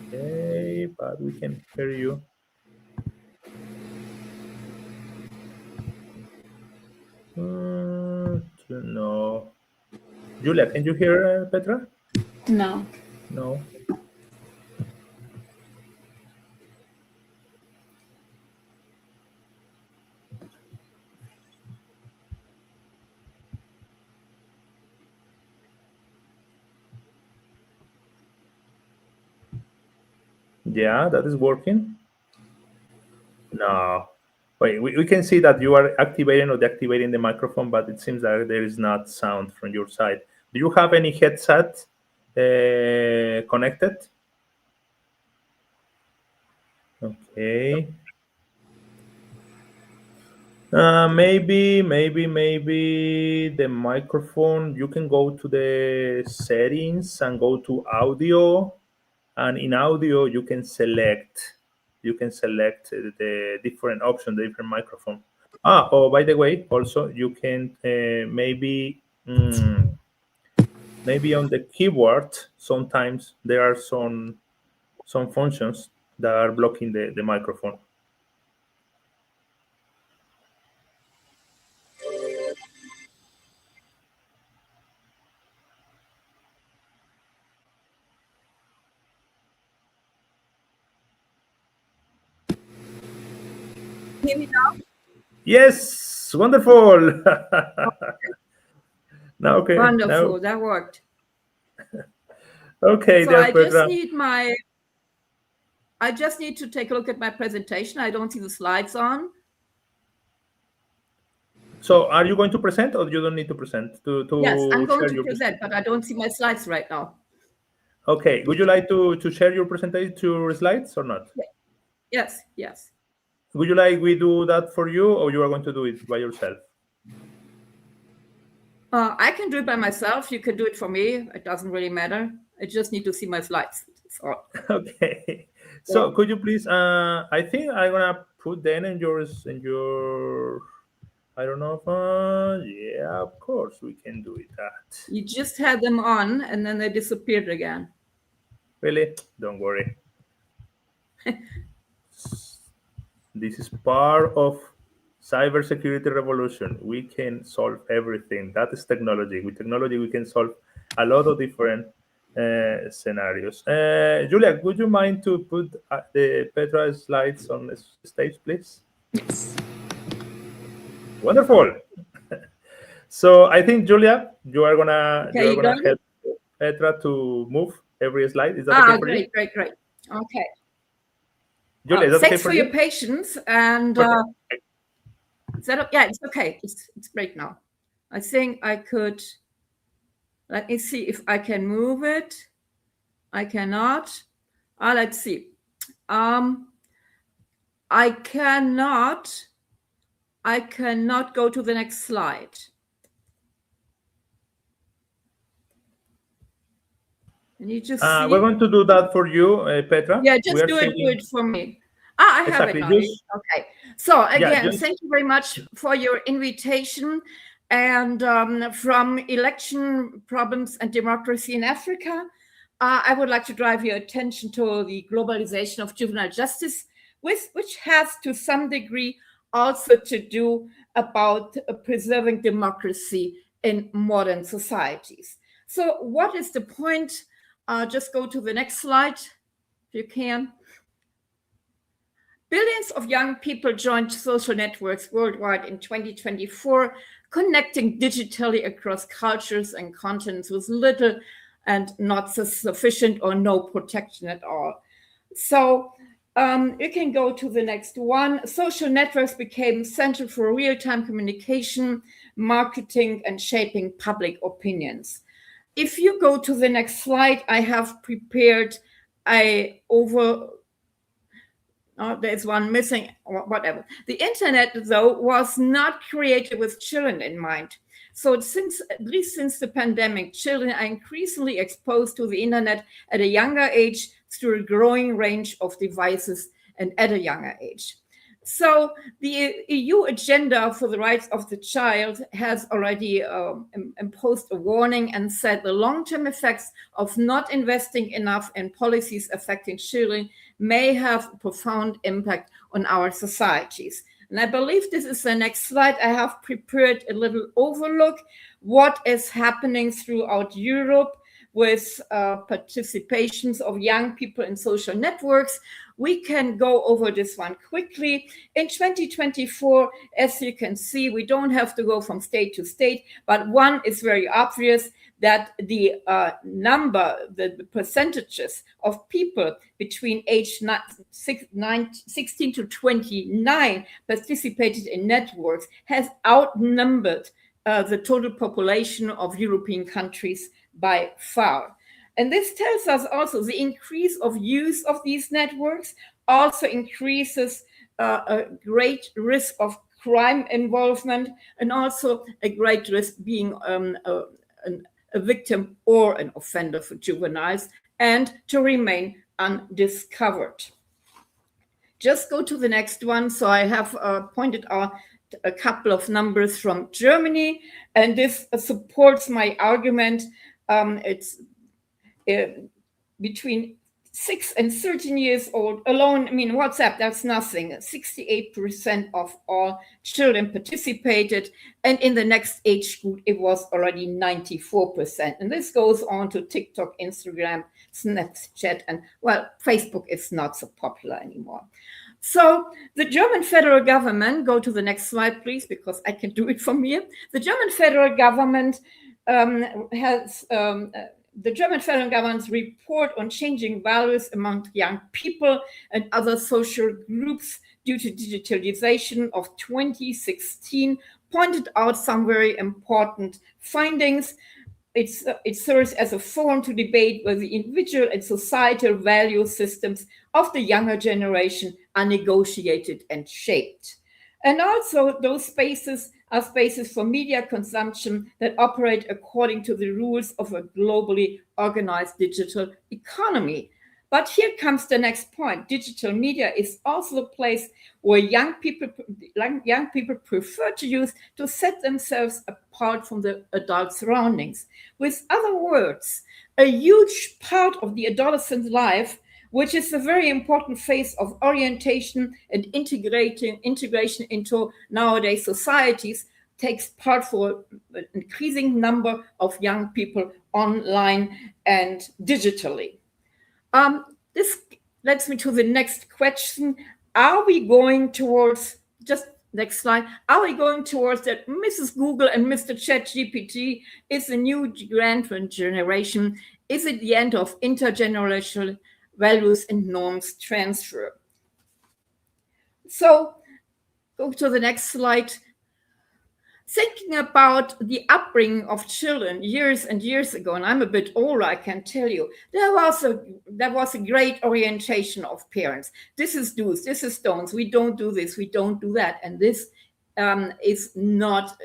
Speaker 1: Okay, but we can hear you. No. Julia, can you hear Petra?
Speaker 3: No.
Speaker 1: No. Yeah, that is working. No. Wait, we can see that you are activating or deactivating the microphone, but it seems that there is not sound from your side. Do you have any headset connected? Okay. Maybe the microphone. You can go to the settings and go to audio, and in audio you can select the different options, the different microphone. Oh, by the way, also you can maybe on the keyboard sometimes there are some functions that are blocking the microphone.
Speaker 8: Hear me now?
Speaker 1: Yes, wonderful. Now, okay,
Speaker 8: Wonderful,
Speaker 1: now,
Speaker 8: that worked.
Speaker 1: okay,
Speaker 8: So
Speaker 1: dear
Speaker 8: I just
Speaker 1: Petra.
Speaker 8: need to take a look at my presentation. I don't see the slides on.
Speaker 1: So, are you going to present, or you don't need to present to
Speaker 8: Yes, I'm going
Speaker 1: share
Speaker 8: to
Speaker 1: your
Speaker 8: present, but I don't see my slides right now.
Speaker 1: Okay, would you like to share your presentation, your slides, or not?
Speaker 8: Yes, yes.
Speaker 1: Would you like we do that for you, or you are going to do it by yourself?
Speaker 8: I can do it by myself. You can do it for me. It doesn't really matter. I just need to see my slides. That's all.
Speaker 1: Okay. So, could you please? I think I'm gonna put them in yours, I don't know if. Yeah, of course we can do it. That
Speaker 8: You just had them on, and then they disappeared again.
Speaker 1: really? Don't worry. This is part of cybersecurity revolution. We can solve everything. That is technology. With technology, we can solve a lot of different scenarios. Julia, would you mind to put the Petra slides on the stage, please?
Speaker 3: Yes.
Speaker 1: Wonderful. So I think, Julia, you are gonna
Speaker 8: Okay, you got it?
Speaker 1: help Petra to move every slide. Is that okay for you?
Speaker 8: Great. Okay.
Speaker 1: Julia, is that okay
Speaker 8: Thanks
Speaker 1: for
Speaker 8: for
Speaker 1: you?
Speaker 8: your patience. And is that yeah, it's okay. It's great now. I think I could. Let me see if I can move it. I cannot. Let's see. I cannot go to the next slide. And you just see.
Speaker 1: We're going to do that for you, Petra.
Speaker 8: Yeah, just do it for me. I have
Speaker 1: Exactly.
Speaker 8: it now. Okay. So again,
Speaker 1: just-
Speaker 8: thank you very much for your invitation. And from election problems and democracy in Africa, I would like to drive your attention to the globalization of juvenile justice, which has to some degree also to do about preserving democracy in modern societies. So what is the point? Just go to the next slide, if you can. Billions of young people joined social networks worldwide in 2024, connecting digitally across cultures and continents with little and not sufficient or no protection at all. So you can go to the next one. Social networks became central for real-time communication, marketing, and shaping public opinions. If you go to the next slide, I have prepared there's one missing, or whatever. The internet, though, was not created with children in mind. So at least since the pandemic, children are increasingly exposed to the internet at a younger age through a growing range of devices and at a younger age. So the EU agenda for the rights of the child has already imposed a warning and said the long-term effects of not investing enough in policies affecting children may have a profound impact on our societies. And I believe this is the next slide. I have prepared a little overlook what is happening throughout Europe with participations of young people in social networks. We can go over this one quickly. In 2024, as you can see, we don't have to go from state to state, but one is very obvious, that the the percentages of people between age 16 to 29 participated in networks has outnumbered the total population of European countries by far. And this tells us also the increase of use of these networks also increases a great risk of crime involvement, and also a great risk being a victim or an offender for juveniles, and to remain undiscovered. Just go to the next one. So I have pointed out a couple of numbers from Germany, and this supports my argument. It's between 6 and 13 years old alone. I mean, WhatsApp, that's nothing. 68% of all children participated. And in the next age group, it was already 94%. And this goes on to TikTok, Instagram, Snapchat, and well, Facebook is not so popular anymore. So the German federal government, go to the next slide, please, because I can do it from here. The German federal government the German federal government's report on changing values among young people and other social groups due to digitalization of 2016 pointed out some very important findings. It serves as a forum to debate whether the individual and societal value systems of the younger generation are negotiated and shaped. And also those spaces are spaces for media consumption that operate according to the rules of a globally organized digital economy. But here comes the next point. Digital media is also a place where young people prefer to use to set themselves apart from the adult surroundings. With other words, a huge part of the adolescent life, which is a very important phase of orientation and integration into nowadays societies, takes part for an increasing number of young people online and digitally. This leads me to the next question. Are we going towards, just next slide, are we going towards that Mrs. Google and Mr. ChatGPT is a new grand generation? Is it the end of intergenerational values and norms transfer? So go to the next slide. Thinking about the upbringing of children years and years ago, and I'm a bit older, I can tell you, there was a great orientation of parents. This is do's, this is don'ts. We don't do this, we don't do that, and this is not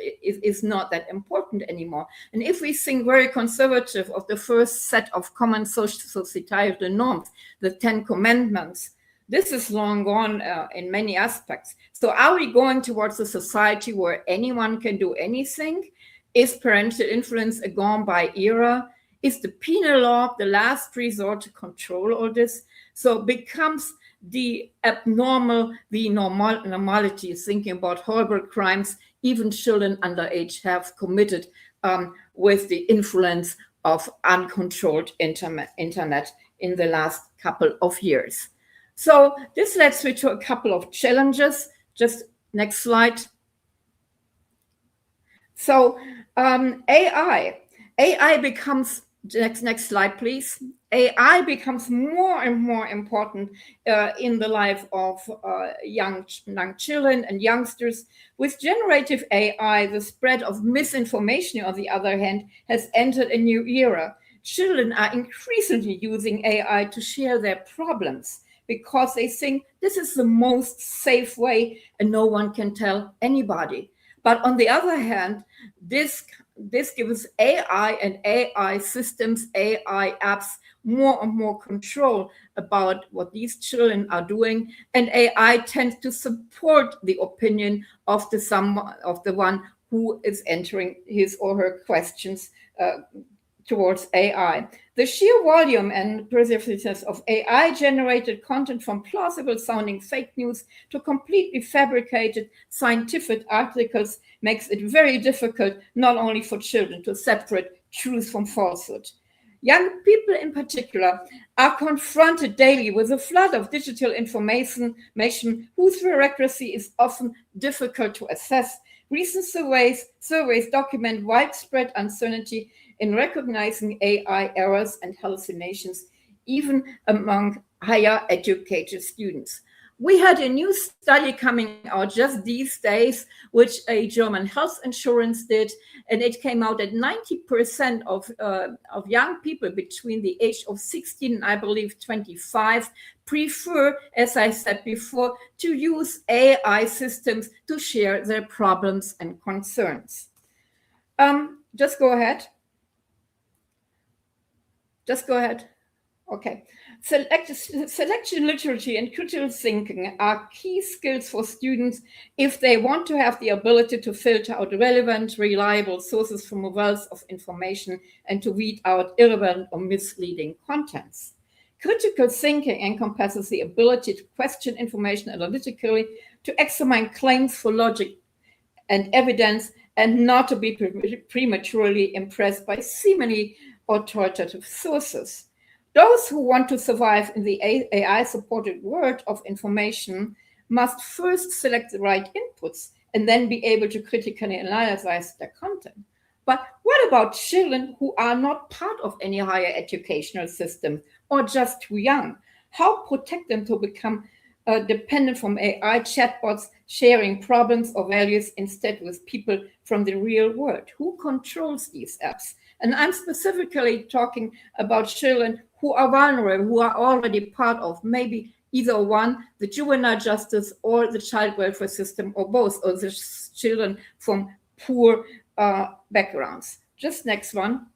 Speaker 8: that important anymore. And if we think very conservative of the first set of common social societal norms, the 10 Commandments, this is long gone in many aspects. So are we going towards a society where anyone can do anything? Is parental influence a gone by era? Is the penal law the last resort to control all this? So becomes the abnormal, the normality, thinking about horrible crimes even children underage have committed with the influence of uncontrolled internet in the last couple of years. So this leads me to a couple of challenges. Just next slide. So AI becomes, next slide, please. AI becomes more and more important in the life of young children and youngsters. With generative AI, the spread of misinformation, on the other hand, has entered a new era. Children are increasingly using AI to share their problems, because they think this is the most safe way and no one can tell anybody. But on the other hand, this gives AI and AI systems, AI apps, more and more control about what these children are doing. And AI tends to support the opinion of the one who is entering his or her questions towards AI. The sheer volume and pervasiveness of AI-generated content, from plausible-sounding fake news to completely fabricated scientific articles, makes it very difficult not only for children to separate truth from falsehood. Young people in particular are confronted daily with a flood of digital information whose accuracy is often difficult to assess. Recent surveys document widespread uncertainty in recognizing AI errors and hallucinations, even among higher educated students. We had a new study coming out just these days, which a German health insurance did, and it came out that 90% of young people between the age of 16 and I believe 25 prefer, as I said before, to use AI systems to share their problems and concerns. Just go ahead. Just go ahead. Okay. Selection literacy and critical thinking are key skills for students if they want to have the ability to filter out relevant, reliable sources from a wealth of information and to weed out irrelevant or misleading contents. Critical thinking encompasses the ability to question information analytically, to examine claims for logic and evidence, and not to be prematurely impressed by seemingly authoritative sources. Those who want to survive in the AI-supported world of information must first select the right inputs and then be able to critically analyze their content. But what about children who are not part of any higher educational system or just too young? How protect them to become dependent from AI chatbots sharing problems or values instead with people from the real world? Who controls these apps? And I'm specifically talking about children who are vulnerable, who are already part of maybe either one, the juvenile justice or the child welfare system, or both, or the children from poor backgrounds. Just next one.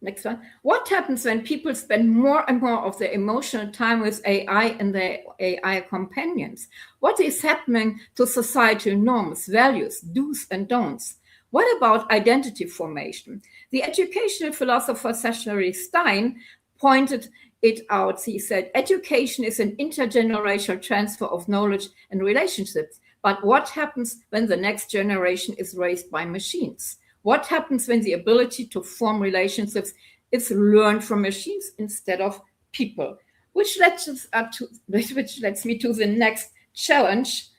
Speaker 8: Next one. What happens when people spend more and more of their emotional time with AI and their AI companions? What is happening to societal norms, values, do's and don'ts? What about identity formation? The educational philosopher Cecily Stein pointed it out. He said, education is an intergenerational transfer of knowledge and relationships. But what happens when the next generation is raised by machines? What happens when the ability to form relationships is learned from machines instead of people? Which leads me to the next challenge.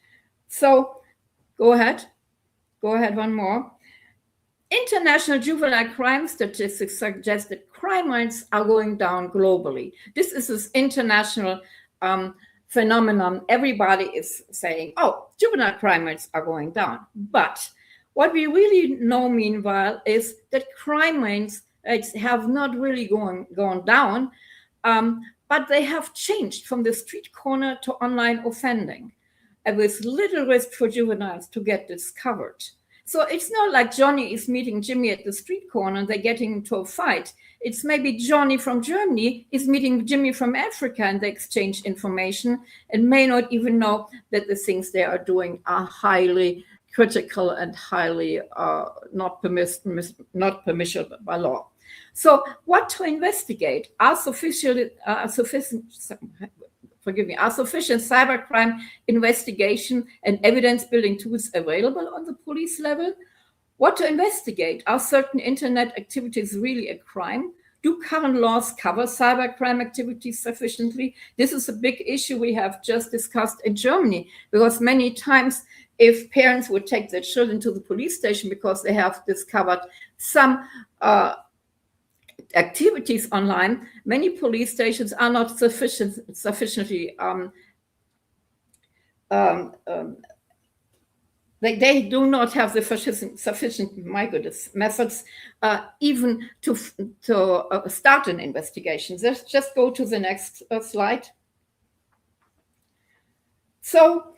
Speaker 8: So go ahead. Go ahead, one more. International juvenile crime statistics suggest that crime rates are going down globally. This is this international phenomenon. Everybody is saying, oh, juvenile crime rates are going down. But what we really know, meanwhile, is that crime rates have not really gone down, but they have changed from the street corner to online offending, with little risk for juveniles to get discovered. So it's not like Johnny is meeting Jimmy at the street corner and they're getting into a fight. It's maybe Johnny from Germany is meeting Jimmy from Africa and they exchange information and may not even know that the things they are doing are highly critical and highly not permissible by law. So what to investigate? Are sufficient cybercrime investigation and evidence-building tools available on the police level? What to investigate? Are certain internet activities really a crime? Do current laws cover cybercrime activities sufficiently? This is a big issue we have just discussed in Germany, because many times if parents would take their children to the police station because they have discovered some activities online, many police stations are not sufficiently they do not have the sufficient methods even to start an investigation. Let's just go to the next slide. So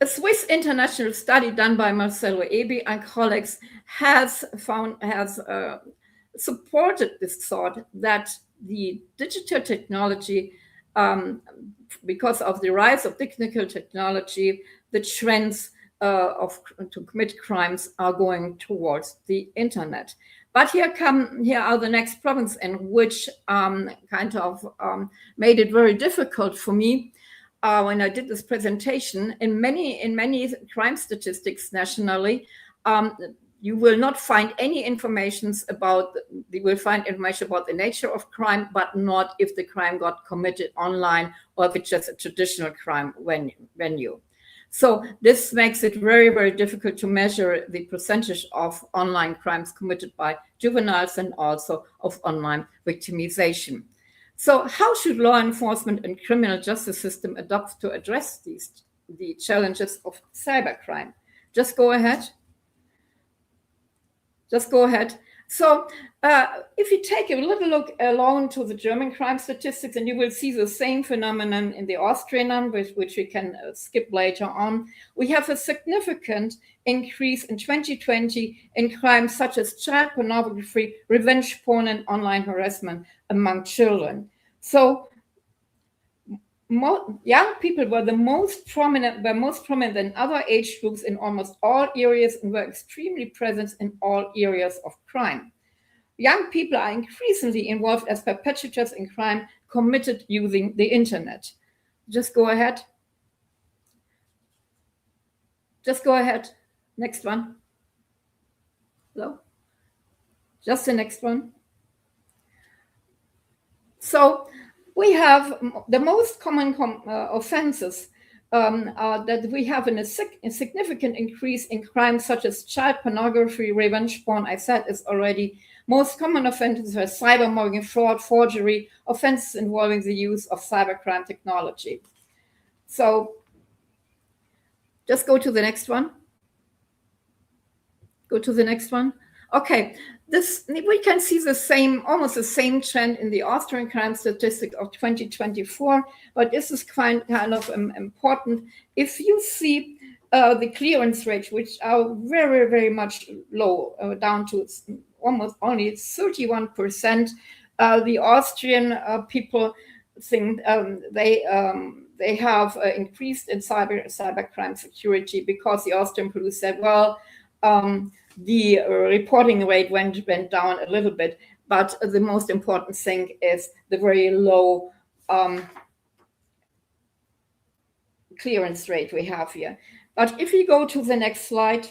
Speaker 8: a Swiss international study done by Marcelo Ebi and colleagues has supported this thought that the digital technology, because of the rise of technical technology, the trends to commit crimes are going towards the internet. But here are the next problems, in which kind of made it very difficult for me when I did this presentation. In many crime statistics nationally, you will not find any information about, you will find information about the nature of crime, but not if the crime got committed online or if it's just a traditional crime venue. So this makes it very, very difficult to measure the percentage of online crimes committed by juveniles and also of online victimization. So how should law enforcement and criminal justice system adopt to address the challenges of cybercrime? Just go ahead. Just go ahead. So if you take a little look along to the German crime statistics, and you will see the same phenomenon in the Austrian one, which we can skip later on, we have a significant increase in 2020 in crimes such as child pornography, revenge porn, and online harassment among children. So young people were the most prominent than other age groups in almost all areas and were extremely present in all areas of crime. Young people are increasingly involved as perpetrators in crime committed using the internet. Just go ahead. Just go ahead. Next one. Hello? Just the next one. So we have the most common offenses that we have a significant increase in crimes such as child pornography, revenge porn, I said is already. Most common offenses are cybermobbing, fraud, forgery, offenses involving the use of cybercrime technology. So just go to the next one. Go to the next one. Okay, we can see almost the same trend in the Austrian crime statistic of 2024, but this is kind of important. If you see the clearance rates, which are very, very much low, down to almost only 31%, the Austrian people think they have increased in cybercrime security because the Austrian police said, well, the reporting rate went down a little bit, but the most important thing is the very low clearance rate we have here. But if you go to the next slide,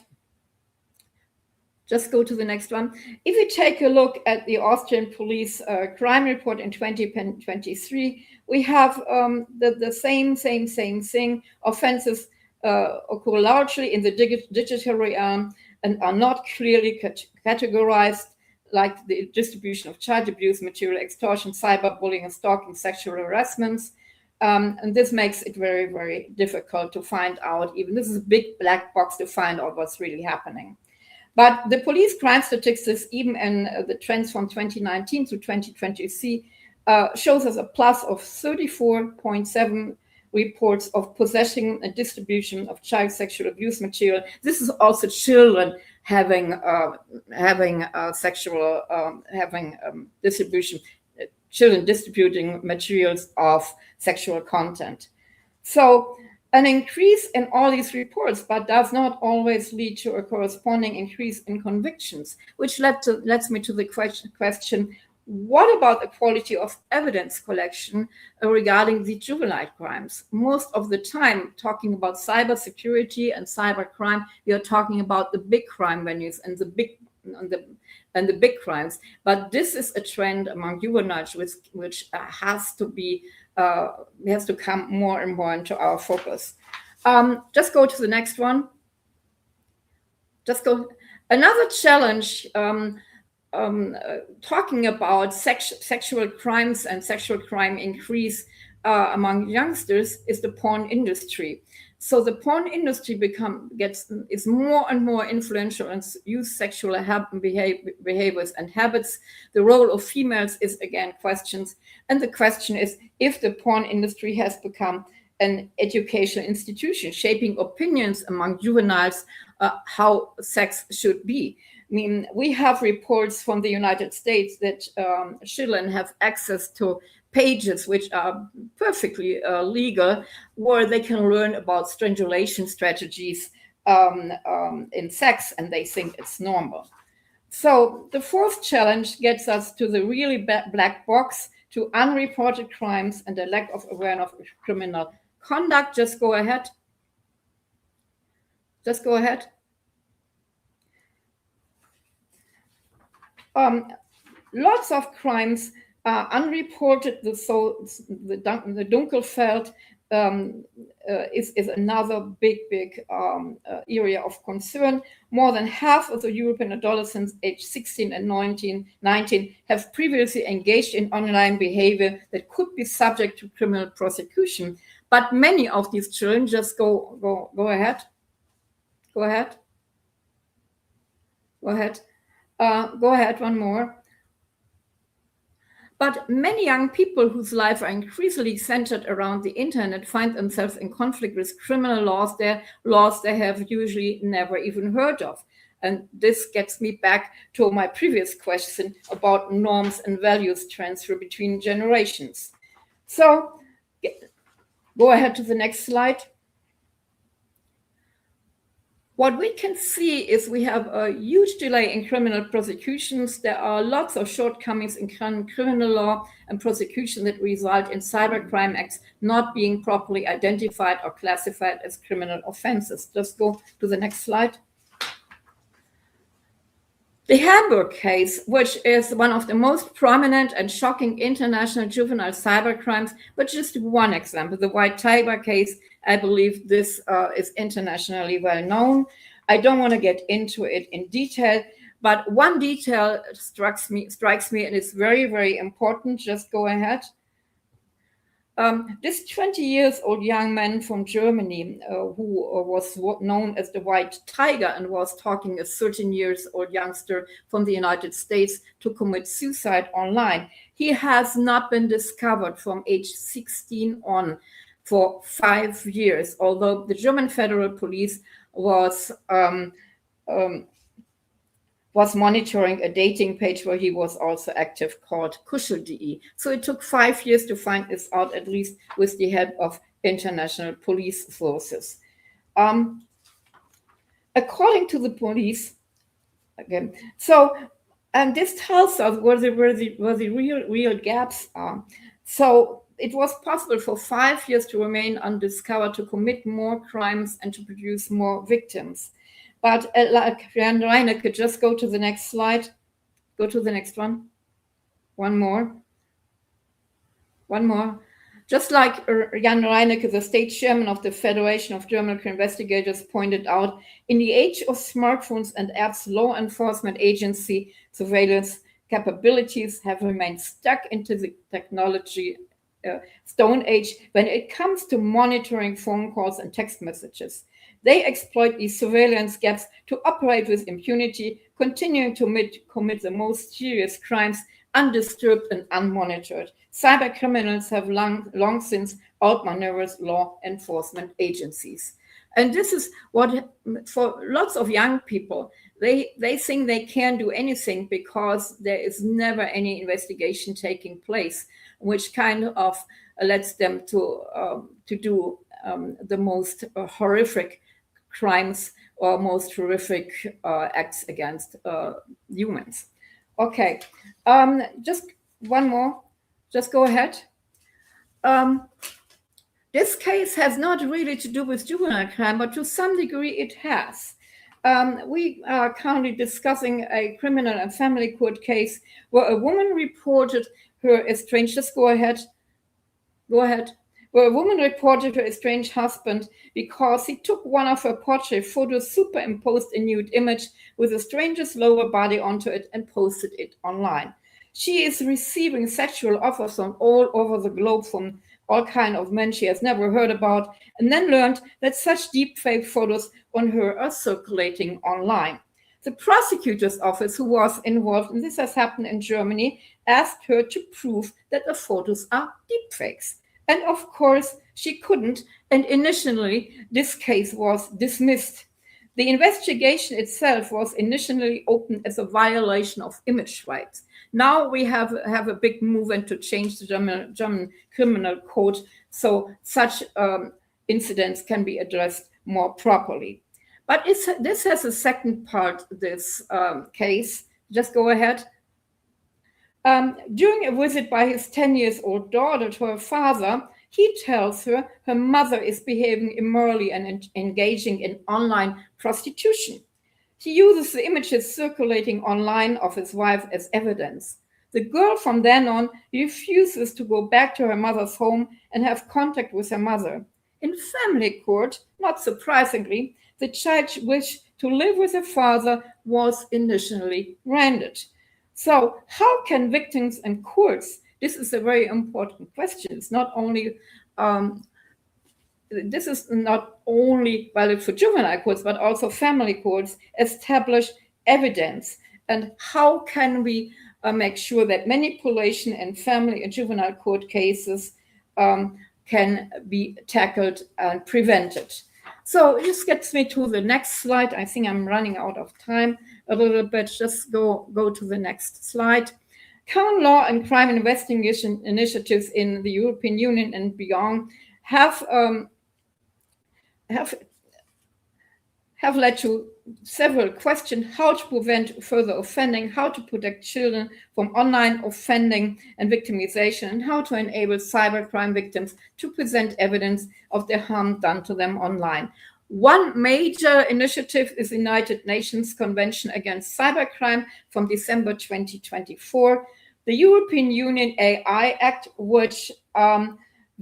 Speaker 8: just go to the next one. If you take a look at the Austrian police crime report in 2023, we have the same thing. Offenses occur largely in the digital realm and are not clearly categorized, like the distribution of child abuse, material extortion, cyberbullying, and stalking, sexual harassments. And this makes it very, very difficult to find out. Even this is a big black box to find out what's really happening. But the police crime statistics, even in the trends from 2019 to 2023, shows us a plus of 34.7 reports of possession and distribution of child sexual abuse material. This is also children having distribution, children distributing materials of sexual content. So an increase in all these reports, but does not always lead to a corresponding increase in convictions, which leads me to the question, what about the quality of evidence collection regarding the juvenile crimes? Most of the time, talking about cybersecurity and cybercrime, we are talking about the big crime venues and the big crimes. But this is a trend among juveniles, which has to come more and more into our focus. Just go to the next one. Another challenge. Talking about sexual crimes and sexual crime increase among youngsters is the porn industry. So the porn industry is more and more influential and use sexual behaviors and habits. The role of females is again questioned, and the question is if the porn industry has become an educational institution, shaping opinions among juveniles how sex should be. I mean, we have reports from the United States that children have access to pages which are perfectly legal, where they can learn about strangulation strategies in sex, and they think it's normal. So the fourth challenge gets us to the really black box, to unreported crimes and a lack of awareness of criminal conduct. Just go ahead. Just go ahead. Lots of crimes are unreported, the Dunkelfeld is another big area of concern. More than half of the European adolescents aged 16 and 19 have previously engaged in online behavior that could be subject to criminal prosecution. But many of these children just go ahead. Go ahead. Go ahead. Go ahead, one more. But many young people whose lives are increasingly centered around the internet find themselves in conflict with criminal laws they have usually never even heard of. And this gets me back to my previous question about norms and values transfer between generations. So go ahead to the next slide. What we can see is we have a huge delay in criminal prosecutions. There are lots of shortcomings in criminal law and prosecution that result in cybercrime acts not being properly identified or classified as criminal offenses. Just go to the next slide. The Hamburg case, which is one of the most prominent and shocking international juvenile cybercrimes, but just one example. The White Tiger case, I believe this is internationally well known. I don't want to get into it in detail, but one detail strikes me, and it's very, very important. Just go ahead. This 20-year-old young man from Germany who was known as the White Tiger and was talking a 13-year-old youngster from the United States to commit suicide online. He has not been discovered from age 16 on for 5 years, although the German Federal Police was monitoring a dating page where he was also active called Kuschel.de. So it took 5 years to find this out, at least with the help of international police forces. According to the police, again, so and this tells us where the real gaps are. So it was possible for 5 years to remain undiscovered, to commit more crimes and to produce more victims. But like Jan Reinecke, just go to the next slide. Go to the next one. One more. Just like Jan Reinecke, the state chairman of the Federation of German Investigators, pointed out, in the age of smartphones and apps, law enforcement agency surveillance capabilities have remained stuck into the technology stone age when it comes to monitoring phone calls and text messages. They exploit these surveillance gaps to operate with impunity, continuing to commit the most serious crimes undisturbed and unmonitored. Cyber criminals have long since outmaneuvered law enforcement agencies. And this is what, for lots of young people, they think they can't do anything because there is never any investigation taking place, which kind of lets them to do the most horrific crimes or most horrific acts against humans. Okay, just one more. Just go ahead. This case has not really to do with juvenile crime, but to some degree it has. We are currently discussing a criminal and family court case where a woman reported her estranged, just go ahead, where a woman reported her estranged husband because he took one of her portrait photos, superimposed a nude image with a stranger's lower body onto it and posted it online. She is receiving sexual offers from all over the globe from all kinds of men she has never heard about, and then learned that such deepfake photos on her are circulating online. The prosecutor's office, who was involved, and this has happened in Germany, asked her to prove that the photos are deepfakes. And of course, she couldn't, and initially, this case was dismissed. The investigation itself was initially opened as a violation of image rights. Now we have a big movement to change the German criminal code so such incidents can be addressed more properly. But this has a second part, this case. Just go ahead. During a visit by his 10-year-old daughter to her father, he tells her her mother is behaving immorally and engaging in online prostitution. He uses the images circulating online of his wife as evidence. The girl from then on refuses to go back to her mother's home and have contact with her mother. In family court, not surprisingly, the child wished to live with her father was initially granted. So how can victims and courts, this is a very important question. It's not only this is not only valid for juvenile courts, but also family courts, establish evidence. And how can we make sure that manipulation in family and juvenile court cases can be tackled and prevented? So this gets me to the next slide. I think I'm running out of time a little bit. Just go to the next slide. Common law and crime investigation initiatives in the European Union and beyond have led to several questions: how to prevent further offending, how to protect children from online offending and victimization, and how to enable cybercrime victims to present evidence of the harm done to them online. One major initiative is the United Nations Convention Against Cybercrime from December 2024, the European Union AI Act, which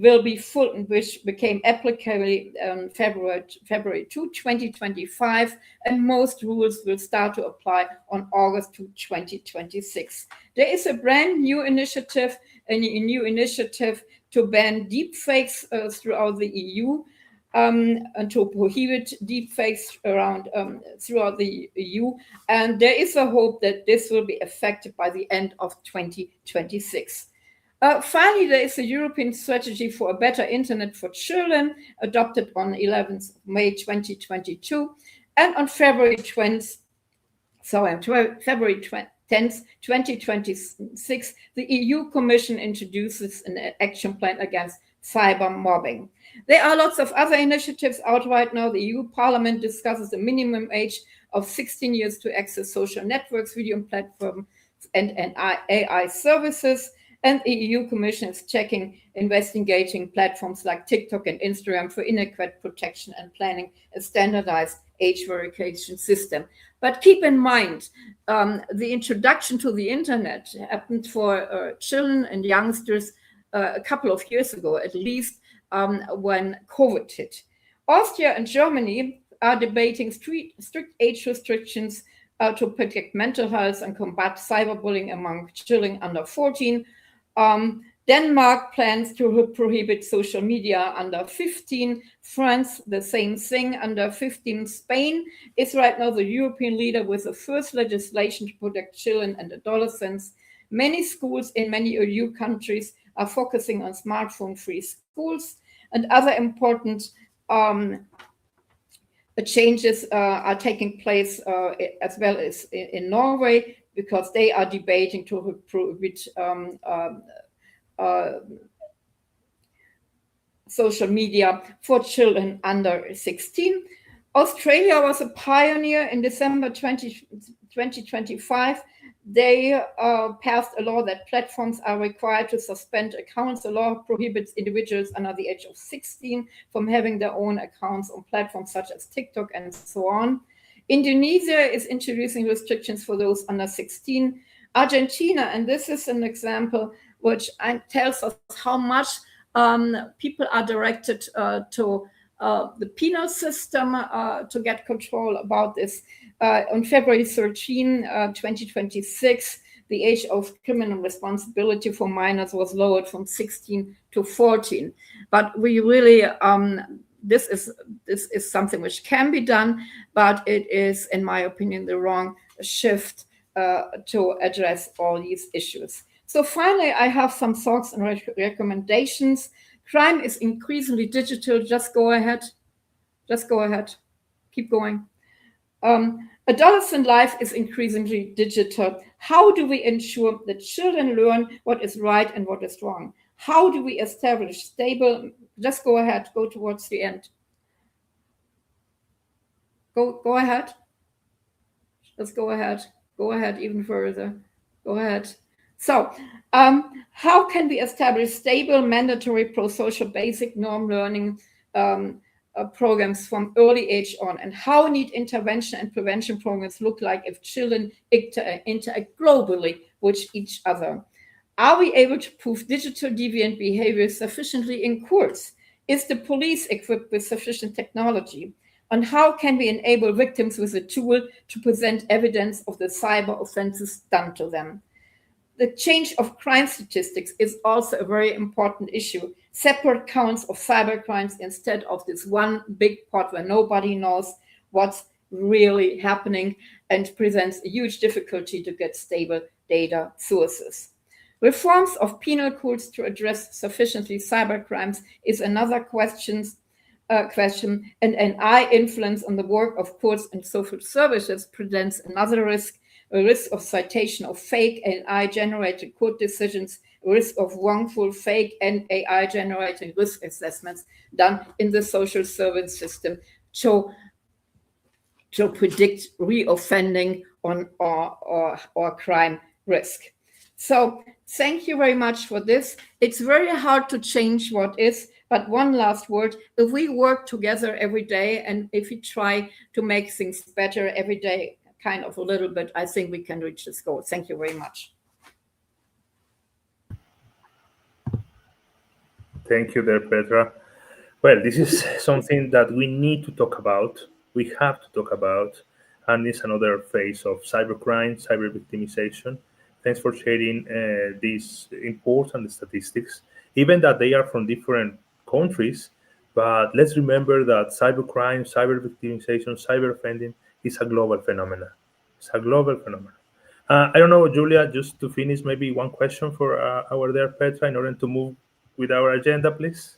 Speaker 8: which became applicable February 2, 2025, and most rules will start to apply on August 2, 2026. There is a brand new initiative, a new initiative to ban deepfakes throughout the EU, and to prohibit deepfakes around throughout the EU. And there is a hope that this will be effective by the end of 2026. Finally, there is a European strategy for a better internet for children, adopted on 11th May 2022. And on February 10th, 2026, the EU Commission introduces an action plan against cyber mobbing. There are lots of other initiatives out right now. The EU Parliament discusses the minimum age of 16 years to access social networks, video platforms, and AI services. And the EU Commission is investigating platforms like TikTok and Instagram for inadequate protection and planning a standardized age verification system. But keep in mind, the introduction to the internet happened for children and youngsters a couple of years ago, at least, when COVID hit. Austria and Germany are debating strict age restrictions to protect mental health and combat cyberbullying among children under 14. Denmark plans to prohibit social media under 15. France, the same thing, under 15. Spain is right now the European leader with the first legislation to protect children and adolescents. Many schools in many EU countries are focusing on smartphone-free schools, and other important changes are taking place as well as in Norway, because they are debating to prohibit social media for children under 16. Australia was a pioneer in December 2025. They passed a law that platforms are required to suspend accounts. The law prohibits individuals under the age of 16 from having their own accounts on platforms such as TikTok and so on. Indonesia is introducing restrictions for those under 16. Argentina, and this is an example which tells us how much people are directed to the penal system to get control about this. On February 13, 2026, the age of criminal responsibility for minors was lowered from 16 to 14. But we really, this is something which can be done, but it is, in my opinion, the wrong shift to address all these issues. So finally, I have some thoughts and recommendations. Crime is increasingly digital. Just go ahead. Keep going. Adolescent life is increasingly digital. How do we ensure that children learn what is right and what is wrong? How do we establish stable, just go ahead, go towards the end. Go ahead. Just go ahead. Go ahead even further. Go ahead. So, how can we establish stable, mandatory, pro-social, basic norm learning programs from early age on? And how need intervention and prevention programs look like if children interact globally with each other? Are we able to prove digital deviant behavior sufficiently in courts? Is the police equipped with sufficient technology? And how can we enable victims with a tool to present evidence of the cyber offenses done to them? The change of crime statistics is also a very important issue. Separate counts of cyber crimes instead of this one big pot where nobody knows what's really happening and presents a huge difficulty to get stable data sources. Reforms of penal codes to address sufficiently cyber crimes is another question, and AI influence on the work of courts and social services presents another risk, a risk of citation of fake AI-generated court decisions, a risk of wrongful fake and AI-generated risk assessments done in the social service system to predict reoffending on or crime risk. So thank you very much for this. It's very hard to change what is, but one last word, if we work together every day and if we try to make things better every day, kind of a little bit, I think we can reach this goal. Thank you very much.
Speaker 1: Thank you there, Petra. Well, this is something that we need to talk about. We have to talk about, and it's another phase of cybercrime, cyber victimization. Thanks for sharing these important statistics, even that they are from different countries. But let's remember that cybercrime, cyber victimization, cyber offending is a global phenomenon. It's a global phenomenon. I don't know, Julia, just to finish, maybe one question for our dear Petra in order to move with our agenda, please.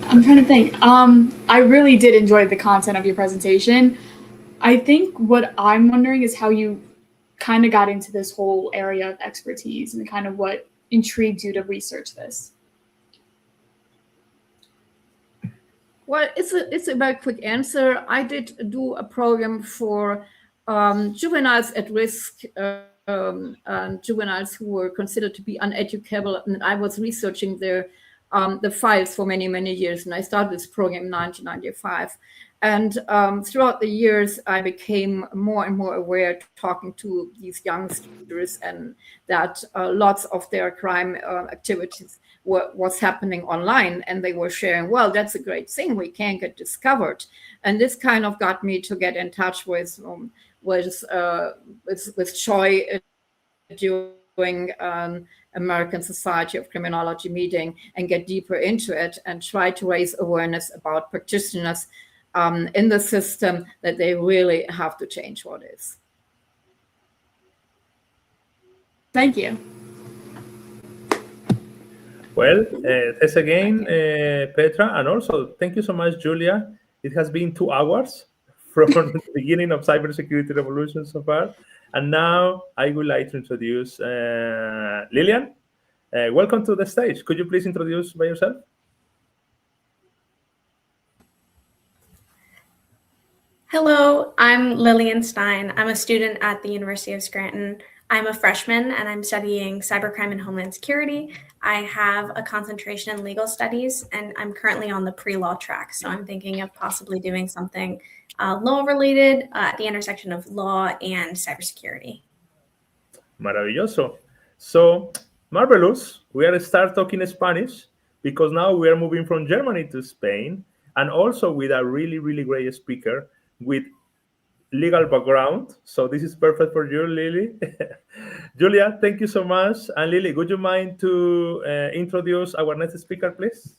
Speaker 3: I'm trying to think. I really did enjoy the content of your presentation. I think what I'm wondering is how you kind of got into this whole area of expertise and kind of what intrigued you to research this.
Speaker 8: Well, it's a very quick answer. I did do a program for juveniles at risk, and juveniles who were considered to be uneducable, and I was researching the files for many, many years, and I started this program in 1995. And throughout the years, I became more and more aware talking to these youngsters and that lots of their crime activities was happening online, and they were sharing, well, that's a great thing, we can get discovered. And this kind of got me to get in touch with Choi during American Society of Criminology meeting and get deeper into it and try to raise awareness about practitioners in the system that they really have to change what is.
Speaker 3: Thank you.
Speaker 1: Well, thanks again, Petra, and also thank you so much, Julia. It has been 2 hours from the beginning of Cybersecurity Revolution so far, and now I would like to introduce Lillian. Welcome to the stage. Could you please introduce by yourself?
Speaker 9: Hello, I'm Lillian Stein. I'm a student at the University of Scranton. I'm a freshman and I'm studying cybercrime and homeland security. I have a concentration in legal studies and I'm currently on the pre-law track. So I'm thinking of possibly doing something law-related at the intersection of law and cybersecurity.
Speaker 1: Maravilloso. So, marvelous. We are start talking Spanish because now we are moving from Germany to Spain, and also with a really, really great speaker with legal background. So this is perfect for you, Lily. Julia, thank you so much. And Lily, would you mind to introduce our next speaker, please?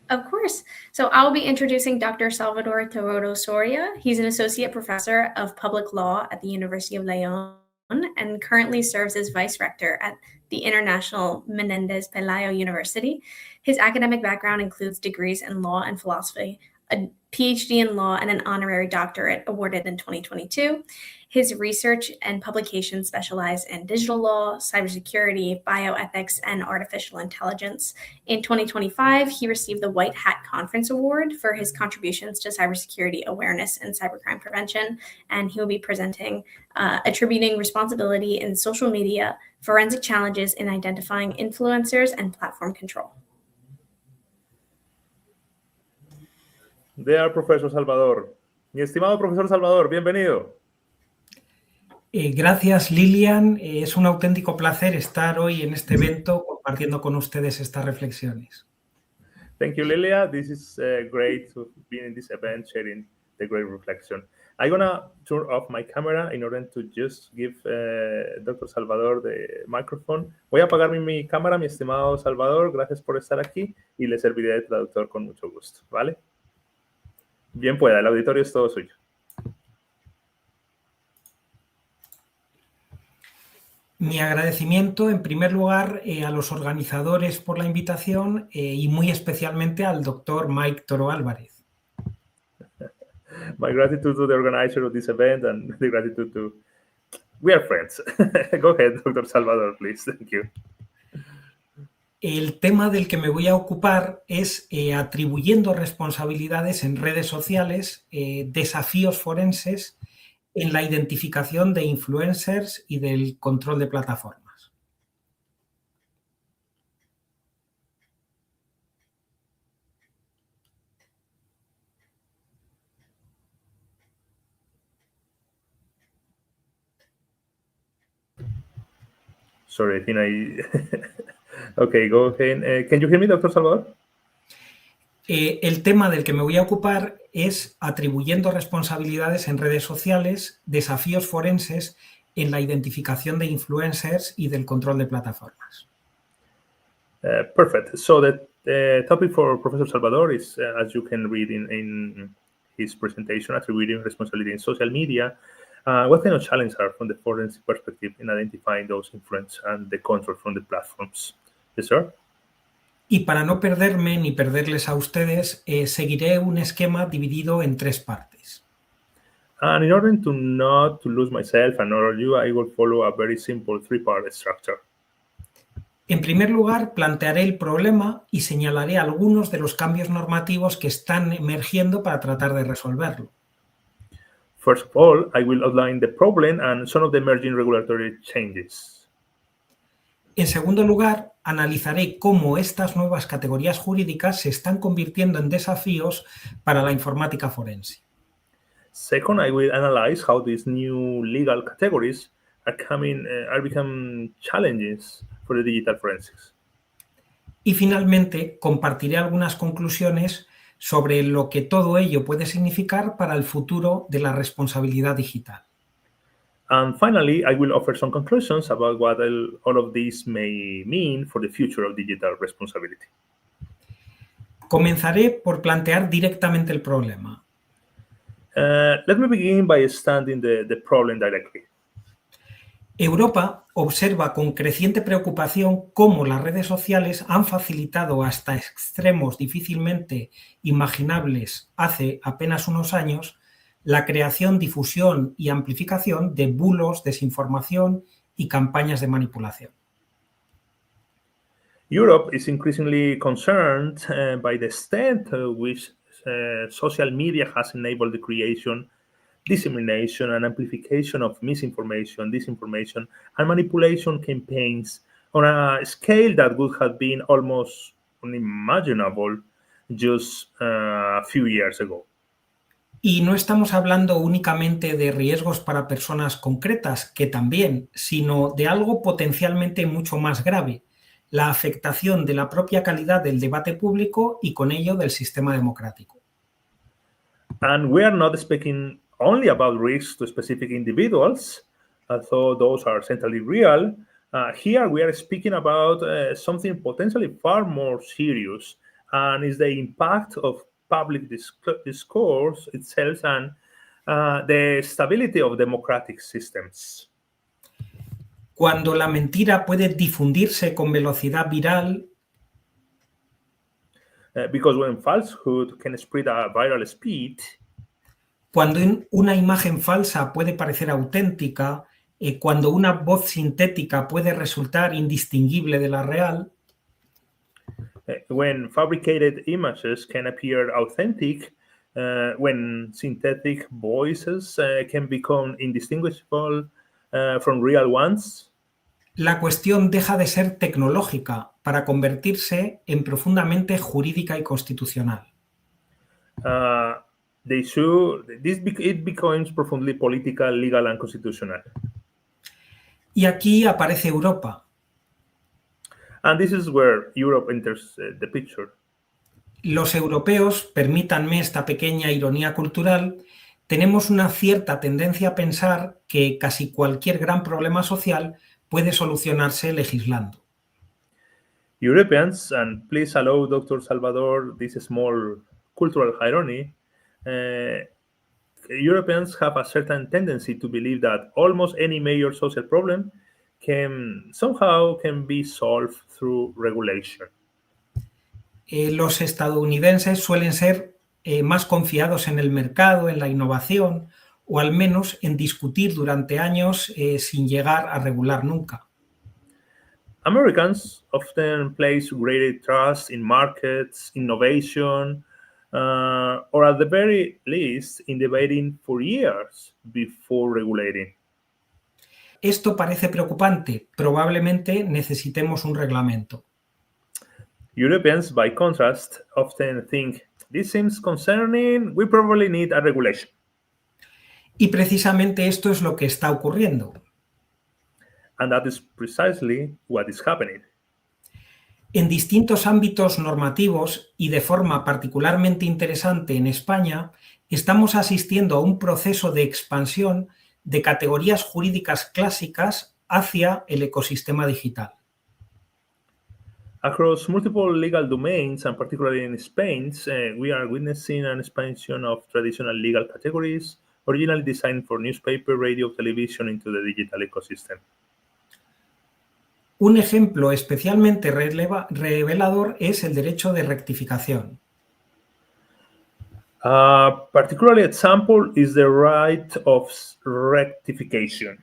Speaker 9: Of course. So I'll be introducing Dr. Salvador Torodo Soria. He's an associate professor of public law at the University of León and currently serves as vice rector at the International Menendez Pelayo University. His academic background includes degrees in law and philosophy, a PhD in law, and an honorary doctorate awarded in 2022. His research and publications specialize in digital law, cybersecurity, bioethics, and artificial intelligence. In 2025, he received the White Hat Conference Award for his contributions to cybersecurity awareness and cybercrime prevention, and he will be presenting attributing responsibility in social media, forensic challenges in identifying influencers, and platform control.
Speaker 1: There, Professor Salvador. Mi estimado profesor Salvador, bienvenido.
Speaker 10: Gracias, Lilian. Es un auténtico placer estar hoy en este evento compartiendo con ustedes estas reflexiones.
Speaker 1: Thank you, Lilia. This is great to be in this event sharing the great reflection. I'm gonna turn off my camera in order to just give Dr. Salvador the microphone. Voy a apagar mi cámara, mi estimado Salvador. Gracias por estar aquí y le serviré de traductor con mucho gusto, ¿vale? Bien pueda, el auditorio es todo suyo.
Speaker 10: Mi agradecimiento, en primer lugar, a los organizadores por la invitación y muy especialmente al doctor Mike Toro Álvarez.
Speaker 1: My gratitude to the organizer of this event and the gratitude to... We are friends. Go ahead, Dr. Salvador, please. Thank you.
Speaker 10: El tema del que me voy a ocupar es atribuyendo responsabilidades en redes sociales, desafíos forenses en la identificación de influencers y del control de plataformas.
Speaker 1: Sorry, I think I... Okay, go ahead. Can you hear me, Dr. Salvador?
Speaker 10: El tema del que me voy a ocupar es atribuyendo responsabilidades en redes sociales, desafíos forenses en la identificación de influencers y del control de plataformas.
Speaker 1: Perfect. So the topic for Professor Salvador is, as you can read in his presentation, attributing responsibility in social media. What kind of challenges are from the forensic perspective in identifying those influence and the control from the platforms? Yes, sir.
Speaker 10: Y para no perderme ni perderles a ustedes, seguiré un esquema dividido en 3 partes.
Speaker 1: And in order to not to lose myself and all of you, I will follow a very simple 3-part structure.
Speaker 10: En primer lugar, plantearé el problema y señalaré algunos de los cambios normativos que están emergiendo para tratar de resolverlo.
Speaker 1: First of all, I will outline the problem and some of the emerging regulatory changes.
Speaker 10: En segundo lugar, analizaré cómo estas nuevas categorías jurídicas se están convirtiendo en desafíos para la informática forense.
Speaker 1: Second, I will analyze how these new legal categories are becoming challenges for the digital forensics.
Speaker 10: Y finalmente, compartiré algunas conclusiones sobre lo que todo ello puede significar para el futuro de la responsabilidad digital.
Speaker 1: And finally, I will offer some conclusions about what all of this may mean for the future of digital responsibility.
Speaker 10: Comenzaré por plantear directamente el problema.
Speaker 1: Let me begin by standing the problem directly.
Speaker 10: Europa observa con creciente preocupación cómo las redes sociales han facilitado hasta extremos difícilmente imaginables hace apenas unos años la creación, difusión y amplificación de bulos, desinformación y campañas de manipulación.
Speaker 1: Europe is increasingly concerned by the extent to which social media has enabled the creation, dissemination, and amplification of misinformation, disinformation, and manipulation campaigns on a scale that would have been almost unimaginable just a few years ago.
Speaker 10: Y no estamos hablando únicamente de riesgos para personas concretas, que también, sino de algo potencialmente mucho más grave, la afectación de la propia calidad del debate público y con ello del sistema democrático.
Speaker 1: And we are not speaking only about risks to specific individuals, although those are centrally real. Here we are speaking about something potentially far more serious, and is the impact of public discourse itself and the stability of democratic systems.
Speaker 10: Cuando la mentira puede difundirse con velocidad viral,
Speaker 1: because when falsehood can spread at viral speed,
Speaker 10: cuando una imagen falsa puede parecer auténtica, cuando una voz sintética puede resultar indistinguible de la real,
Speaker 1: when fabricated images can appear authentic, when synthetic voices can become indistinguishable from real ones,
Speaker 10: la cuestión deja de ser tecnológica para convertirse en profundamente jurídica y constitucional.
Speaker 1: it becomes profoundly political, legal, and constitutional.
Speaker 10: Y aquí aparece Europa.
Speaker 1: And this is where Europe enters the picture.
Speaker 10: Los europeos, permítanme esta pequeña ironía cultural, tenemos una cierta tendencia a pensar que casi cualquier gran problema social puede solucionarse legislando.
Speaker 1: Europeans, and please allow Dr. Salvador this small cultural irony, Europeans have a certain tendency to believe that almost any major social problem can be solved through regulation.
Speaker 10: Los estadounidenses suelen ser más confiados en el mercado, en la innovación, o al menos en discutir durante años sin llegar a regular nunca.
Speaker 1: Americans often place greater trust in markets, innovation, or at the very least in debating for years before regulating.
Speaker 10: Esto parece preocupante. Probablemente necesitemos un reglamento.
Speaker 1: Europeans, by contrast, often think, this seems concerning, we probably need a regulation.
Speaker 10: Y precisamente esto es lo que está ocurriendo.
Speaker 1: And that is precisely what is happening.
Speaker 10: En distintos ámbitos normativos y de forma particularmente interesante en España, estamos asistiendo a un proceso de expansión de categorías jurídicas clásicas hacia el ecosistema digital.
Speaker 1: Across multiple legal domains, and particularly in Spain, we are witnessing an expansion of traditional legal categories originally designed for newspaper, radio, television into the digital ecosystem.
Speaker 10: Un ejemplo especialmente revelador es el derecho de rectificación.
Speaker 1: A particular example is the right of rectification.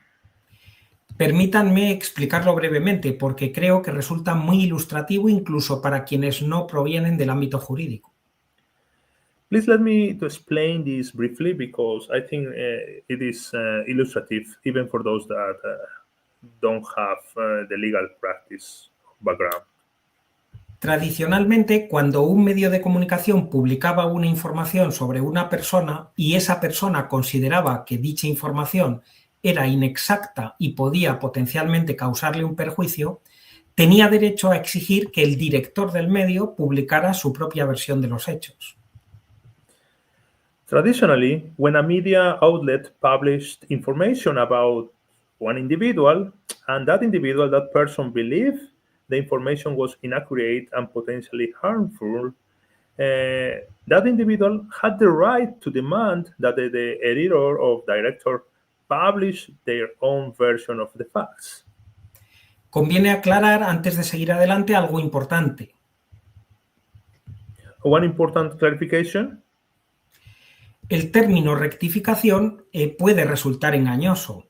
Speaker 10: Permítanme explicarlo brevemente porque creo que resulta muy ilustrativo incluso para quienes no provienen del ámbito jurídico.
Speaker 1: Please let me to explain this briefly because I think it is illustrative even for those that don't have the legal practice background.
Speaker 10: Tradicionalmente, cuando un medio de comunicación publicaba una información sobre una persona y esa persona consideraba que dicha información era inexacta y podía potencialmente causarle un perjuicio, tenía derecho a exigir que el director del medio publicara su propia versión de los hechos.
Speaker 1: Traditionally, when a media outlet published information about one individual, and that person believed the information was inaccurate and potentially harmful, that individual had the right to demand that the editor or director publish their own version of the facts.
Speaker 10: Conviene aclarar antes de seguir adelante algo importante.
Speaker 1: One important clarification.
Speaker 10: El término rectificación puede resultar engañoso.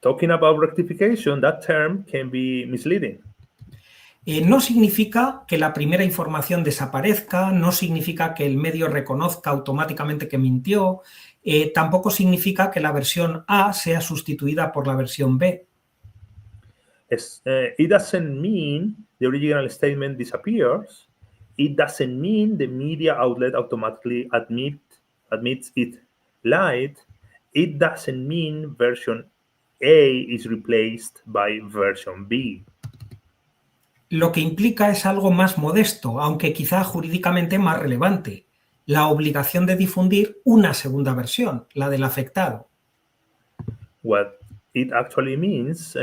Speaker 1: Talking about rectification, that term can be misleading.
Speaker 10: No significa que la primera información desaparezca, no significa que el medio reconozca automáticamente que mintió, tampoco significa que la versión A sea sustituida por la versión B.
Speaker 1: It doesn't mean the original statement disappears. It doesn't mean the media outlet automatically admits it lied. It doesn't mean version A is replaced by version B.
Speaker 10: Lo que implica es algo más modesto, aunque quizá jurídicamente más relevante, la obligación de difundir una segunda versión, la del afectado.
Speaker 1: What it actually means,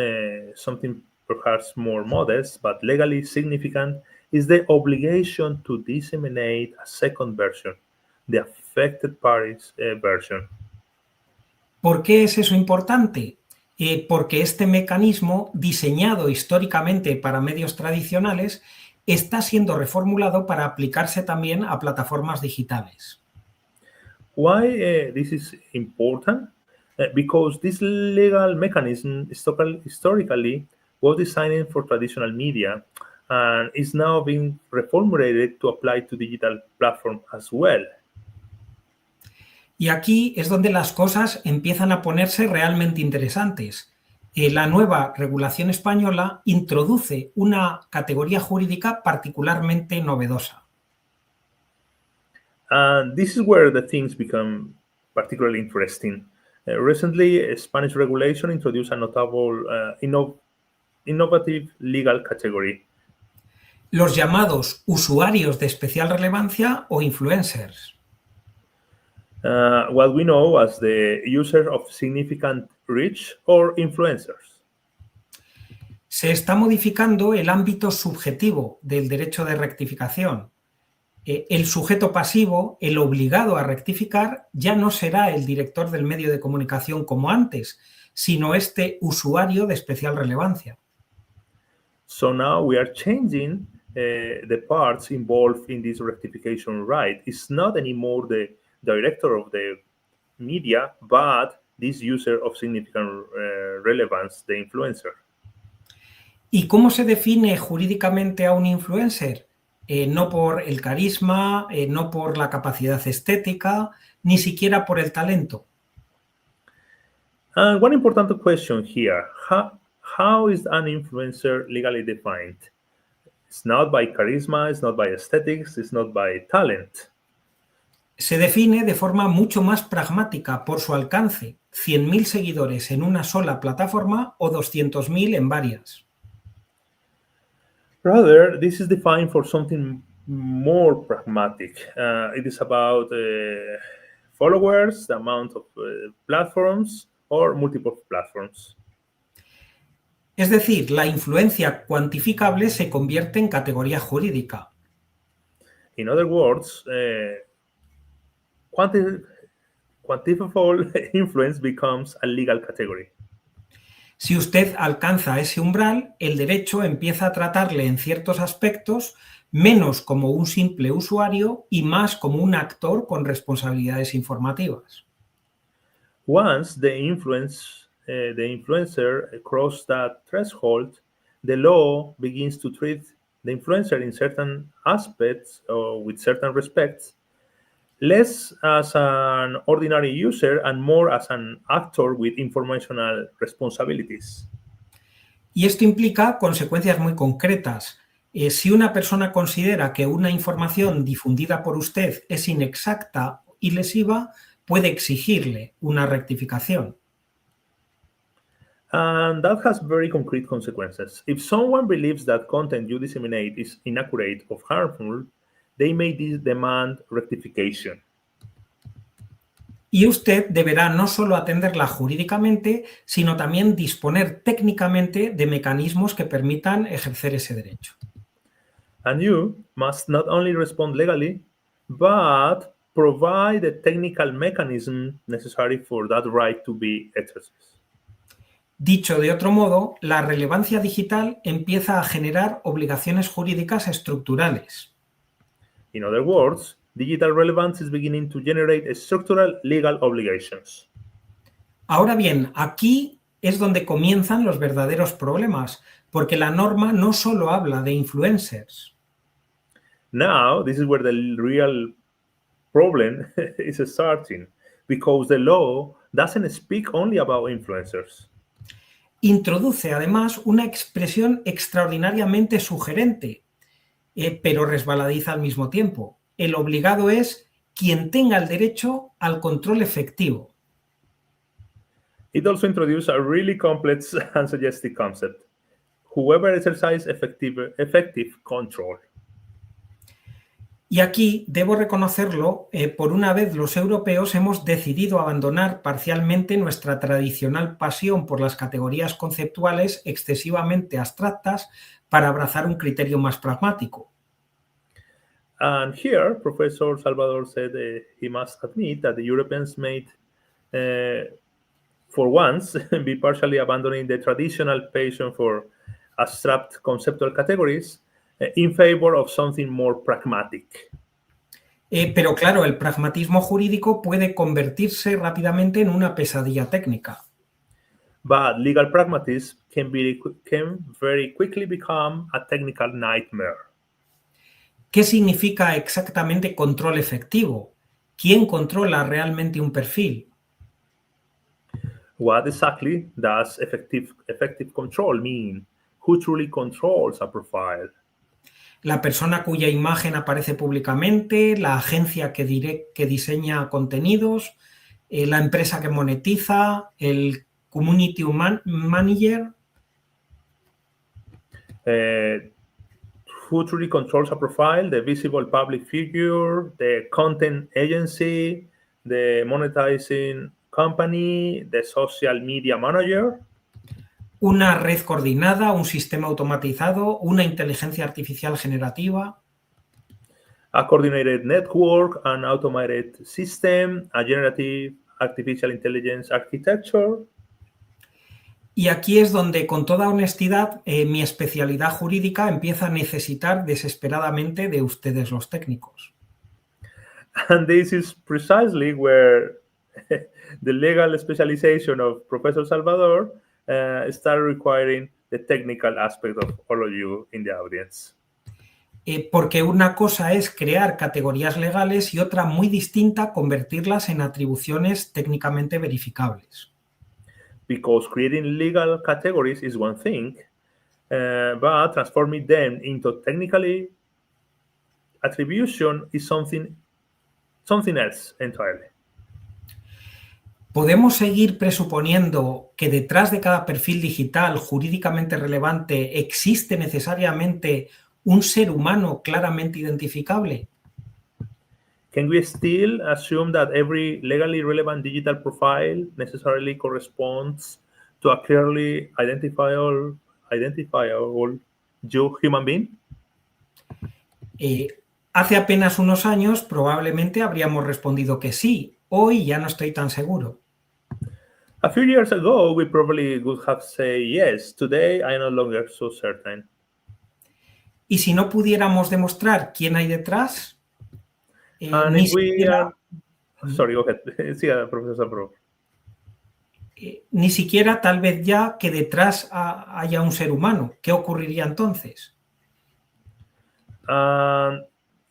Speaker 1: something perhaps more modest but legally significant, is the obligation to disseminate a second version, the affected party's version.
Speaker 10: ¿Por qué es eso importante? Porque este mecanismo, diseñado históricamente para medios tradicionales, está siendo reformulado para aplicarse también a plataformas digitales.
Speaker 1: Why this is important? Because this legal mechanism historically was designed for traditional media and is now being reformulated to apply to digital platforms as well.
Speaker 10: Y aquí es donde las cosas empiezan a ponerse realmente interesantes. La nueva regulación española introduce una categoría jurídica particularmente novedosa.
Speaker 1: And this is where the things become particularly interesting. Recently, a Spanish regulation introduced a notable innovative legal category.
Speaker 10: Los llamados usuarios de especial relevancia o influencers.
Speaker 1: What we know as the user of significant reach or influencers.
Speaker 10: Se está modificando el ámbito subjetivo del derecho de rectificación. El sujeto pasivo, el obligado a rectificar, ya no será el director del medio de comunicación como antes, sino este usuario de especial relevancia.
Speaker 1: So now we are changing the parts involved in this rectification right. It's not anymore the director of the media, but this user of significant relevance, the influencer.
Speaker 10: ¿Y cómo se define jurídicamente a un influencer? No por el carisma, no por la capacidad estética, ni siquiera por el talento.
Speaker 1: And one important question here, how is an influencer legally defined? It's not by charisma, it's not by aesthetics, it's not by talent.
Speaker 10: Se define de forma mucho más pragmática por su alcance, 100.000 seguidores en una sola plataforma o 200.000 en varias.
Speaker 1: Rather, this is defined for something more pragmatic. It is about followers, the amount of platforms, or multiple platforms.
Speaker 10: Es decir, la influencia cuantificable se convierte en categoría jurídica.
Speaker 1: In other words, quantifiable influence becomes a legal category.
Speaker 10: Si usted alcanza ese umbral, el derecho empieza a tratarle en ciertos aspectos menos como un simple usuario y más como un actor con responsabilidades informativas.
Speaker 1: Once the influencer crosses that threshold, the law begins to treat the influencer in certain aspects or with certain respects, less as an ordinary user and more as an actor with informational responsibilities.
Speaker 10: Y esto implica consecuencias muy concretas. Si una persona considera que una información difundida por usted es inexacta y lesiva, puede exigirle una rectificación.
Speaker 1: And that has very concrete consequences. If someone believes that content you disseminate is inaccurate or harmful, they may demand rectification.
Speaker 10: Y usted deberá no solo atenderla jurídicamente, sino también disponer técnicamente de mecanismos que permitan ejercer ese derecho.
Speaker 1: And you must not only respond legally, but provide the technical mechanism necessary for that right to be exercised.
Speaker 10: Dicho de otro modo, la relevancia digital empieza a generar obligaciones jurídicas estructurales.
Speaker 1: In other words, digital relevance is beginning to generate structural legal obligations.
Speaker 10: Ahora bien, aquí es donde comienzan los verdaderos problemas, porque la norma no solo habla de influencers.
Speaker 1: Now, this is where the real problem is starting, because the law doesn't speak only about influencers.
Speaker 10: Introduce además una expresión extraordinariamente sugerente, pero resbaladiza al mismo tiempo. El obligado es quien tenga el derecho al control efectivo.
Speaker 1: It also introduces a really complex and suggestive concept. Whoever exercises effective control.
Speaker 10: Y aquí, debo reconocerlo, por una vez los europeos hemos decidido abandonar parcialmente nuestra tradicional pasión por las categorías conceptuales excesivamente abstractas para abrazar un criterio más pragmático.
Speaker 1: And here, Professor Salvador said he must admit that the Europeans made, for once, be partially abandoning the traditional passion for abstract conceptual categories in favor of something more pragmatic.
Speaker 10: Pero claro, el pragmatismo jurídico puede convertirse rápidamente en una pesadilla técnica.
Speaker 1: But legal pragmatism can very quickly become a technical nightmare.
Speaker 10: ¿Qué significa exactamente control efectivo? ¿Quién controla realmente un perfil?
Speaker 1: What exactly does effective control mean? Who truly controls a profile?
Speaker 10: la persona cuya imagen aparece públicamente, la agencia que diseña contenidos, la empresa que monetiza, el community manager.
Speaker 1: Who truly controls a profile? The visible public figure, the content agency, the monetizing company, the social media manager.
Speaker 10: Una red coordinada, un sistema automatizado, una inteligencia artificial generativa.
Speaker 1: A coordinated network, an automated system, a generative artificial intelligence architecture.
Speaker 10: Y aquí es donde, con toda honestidad, mi especialidad jurídica empieza a necesitar desesperadamente de ustedes los técnicos.
Speaker 1: And this is precisely where the legal specialization of Professor Salvador started requiring the technical aspect of all of you in the audience.
Speaker 10: Porque una cosa es crear categorías legales y otra muy distinta convertirlas en atribuciones técnicamente verificables.
Speaker 1: Because creating legal categories is one thing, but transforming them into technically attribution is something else entirely.
Speaker 10: ¿Podemos seguir presuponiendo que detrás de cada perfil digital jurídicamente relevante existe necesariamente un ser humano claramente identificable?
Speaker 1: Can we still assume that every legally relevant digital profile necessarily corresponds to a clearly identifiable human being?
Speaker 10: Hace apenas unos años probablemente habríamos respondido que sí. Hoy ya no estoy tan seguro.
Speaker 1: A few years ago, we probably would have said yes. Today, I am no longer so certain.
Speaker 10: Y si no pudiéramos demostrar quién hay detrás,
Speaker 1: And
Speaker 10: ni
Speaker 1: if we
Speaker 10: siquiera,
Speaker 1: sorry, go ahead. Sí, profesor Pro.
Speaker 10: ni siquiera tal vez ya que detrás haya un ser humano. ¿Qué ocurriría entonces?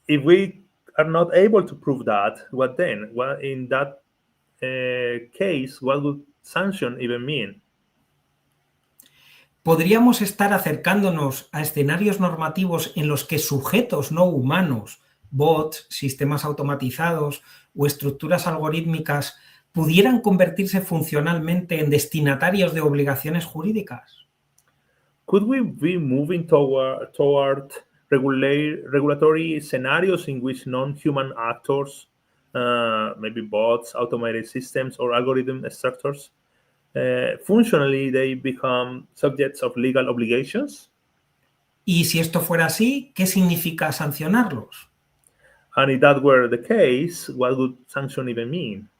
Speaker 1: If we are not able to prove that, what then? Well, in that case, what would sanction even mean?
Speaker 10: ¿Podríamos estar acercándonos a escenarios normativos en los que sujetos no humanos, bots, sistemas automatizados o estructuras algorítmicas pudieran convertirse funcionalmente en destinatarios de obligaciones jurídicas?
Speaker 1: Could we be moving toward regulatory scenarios in which non-human actors, maybe bots, automated systems, or algorithm structures, functionally they become subjects of legal obligations?
Speaker 10: Y si esto fuera así, ¿qué significa sancionarlos?
Speaker 1: And if that were the case, what would sanction even mean?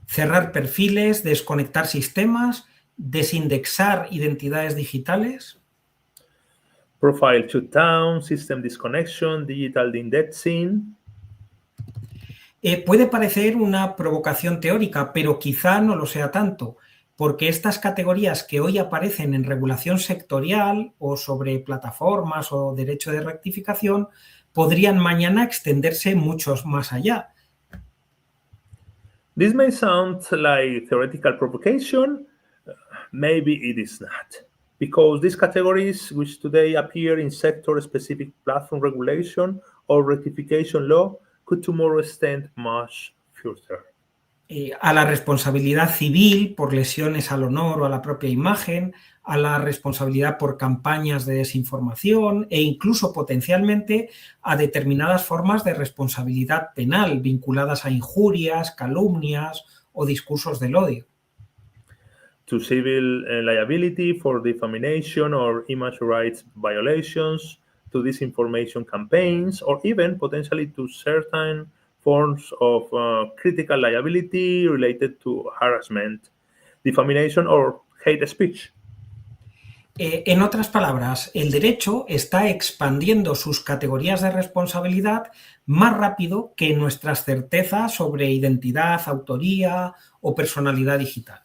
Speaker 10: Cerrar perfiles, desconectar sistemas, desindexar identidades digitales.
Speaker 1: Profile shutdown, system disconnection, digital indexing.
Speaker 10: Puede parecer una provocación teórica, pero quizá no lo sea tanto, porque estas categorías que hoy aparecen en regulación sectorial o sobre plataformas o derecho de rectificación podrían mañana extenderse muchos más allá.
Speaker 1: This may sound like theoretical provocation. Maybe it is not, because these categories, which today appear in sector-specific platform regulation or rectification law, could tomorrow extend much further.
Speaker 10: A la responsabilidad civil por lesiones al honor o a la propia imagen, a la responsabilidad por campañas de desinformación e incluso potencialmente a determinadas formas de responsabilidad penal vinculadas a injurias, calumnias o discursos del odio.
Speaker 1: To civil liability for defamation or image rights violations, to disinformation campaigns, or even potentially to certain forms of critical liability related to harassment, defamation, or hate speech.
Speaker 10: En otras palabras, el derecho está expandiendo sus categorías de responsabilidad más rápido que nuestras certezas sobre identidad, autoría o personalidad digital.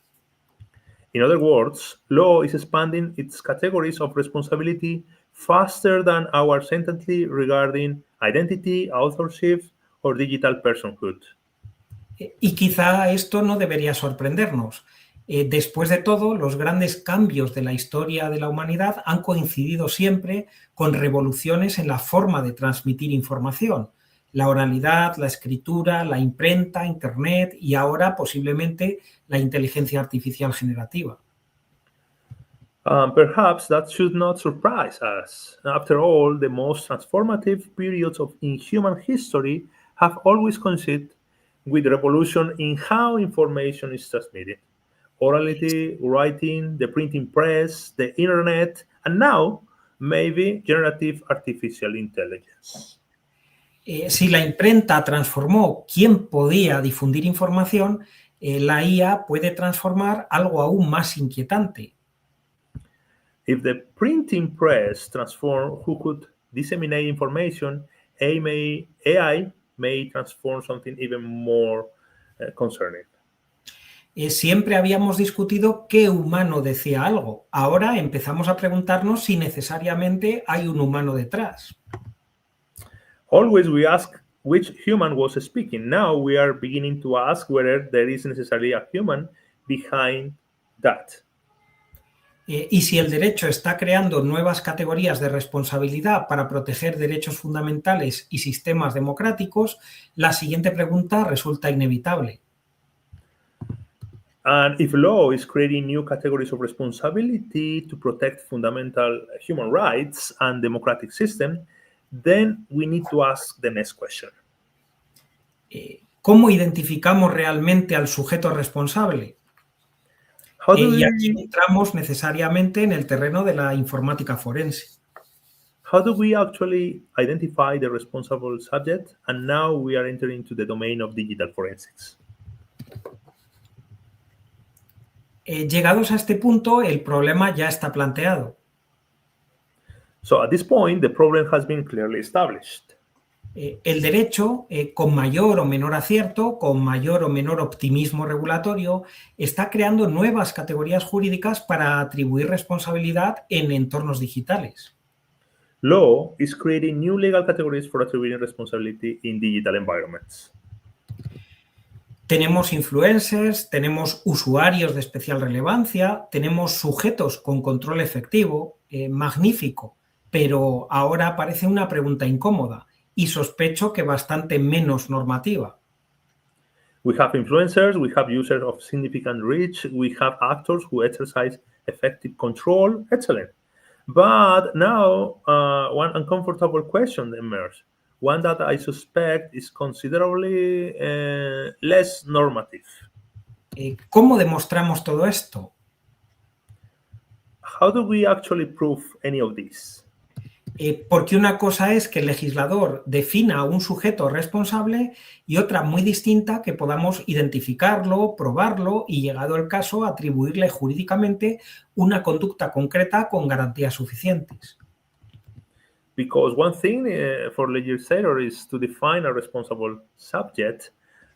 Speaker 1: In other words, law is expanding its categories of responsibility faster than our certainty regarding identity, authorship, or digital personhood.
Speaker 10: Y quizá esto no debería sorprendernos. Después de todo, los grandes cambios de la historia de la humanidad han coincidido siempre con revoluciones en la forma de transmitir información. La oralidad, la escritura, la imprenta, Internet y ahora posiblemente la inteligencia artificial generativa.
Speaker 1: Perhaps that should not surprise us. After all, the most transformative periods in human history have always coincided with revolution in how information is transmitted. Orality, writing, the printing press, the internet, and now maybe generative artificial intelligence.
Speaker 10: Si la imprenta transformó quién podía difundir información, la IA puede transformar algo aún más inquietante.
Speaker 1: If the printing press transformed who could disseminate information, AI may transform something even more concerning.
Speaker 10: Siempre habíamos discutido qué humano decía algo. Ahora empezamos a preguntarnos si necesariamente hay un humano detrás.
Speaker 1: Always we ask which human was speaking. Now we are beginning to ask whether there is necessarily a human behind that.
Speaker 10: Y si el derecho está creando nuevas categorías de responsabilidad para proteger derechos fundamentales y sistemas democráticos, la siguiente pregunta resulta inevitable.
Speaker 1: And if law is creating new categories of responsibility to protect fundamental human rights and democratic system, then we need to ask the next question.
Speaker 10: ¿Cómo identificamos realmente al sujeto responsable? Y aquí entramos necesariamente en el terreno de la informática forense.
Speaker 1: How do we actually identify the responsible subject? And now we are entering into the domain of digital forensics.
Speaker 10: Llegados a este punto, el problema ya está planteado.
Speaker 1: So at this point, the problem has been clearly established.
Speaker 10: El derecho, con mayor o menor acierto, con mayor o menor optimismo regulatorio, está creando nuevas categorías jurídicas para atribuir responsabilidad en entornos digitales.
Speaker 1: Law is creating new legal categories for attributing responsibility in digital environments.
Speaker 10: Tenemos influencers, tenemos usuarios de especial relevancia, tenemos sujetos con control efectivo, magnífico, pero ahora aparece una pregunta incómoda y sospecho que bastante menos normativa.
Speaker 1: We have influencers, we have users of significant reach, we have actors who exercise effective control, excellent. But now one uncomfortable question emerges, one that I suspect is considerably less normative.
Speaker 10: ¿Cómo demostramos todo esto?
Speaker 1: How do we actually prove any of this?
Speaker 10: Porque una cosa es que el legislador defina a un sujeto responsable y otra muy distinta que podamos identificarlo, probarlo y, llegado el caso, atribuirle jurídicamente una conducta concreta con garantías suficientes.
Speaker 1: Because one thing for legislators is to define a responsible subject,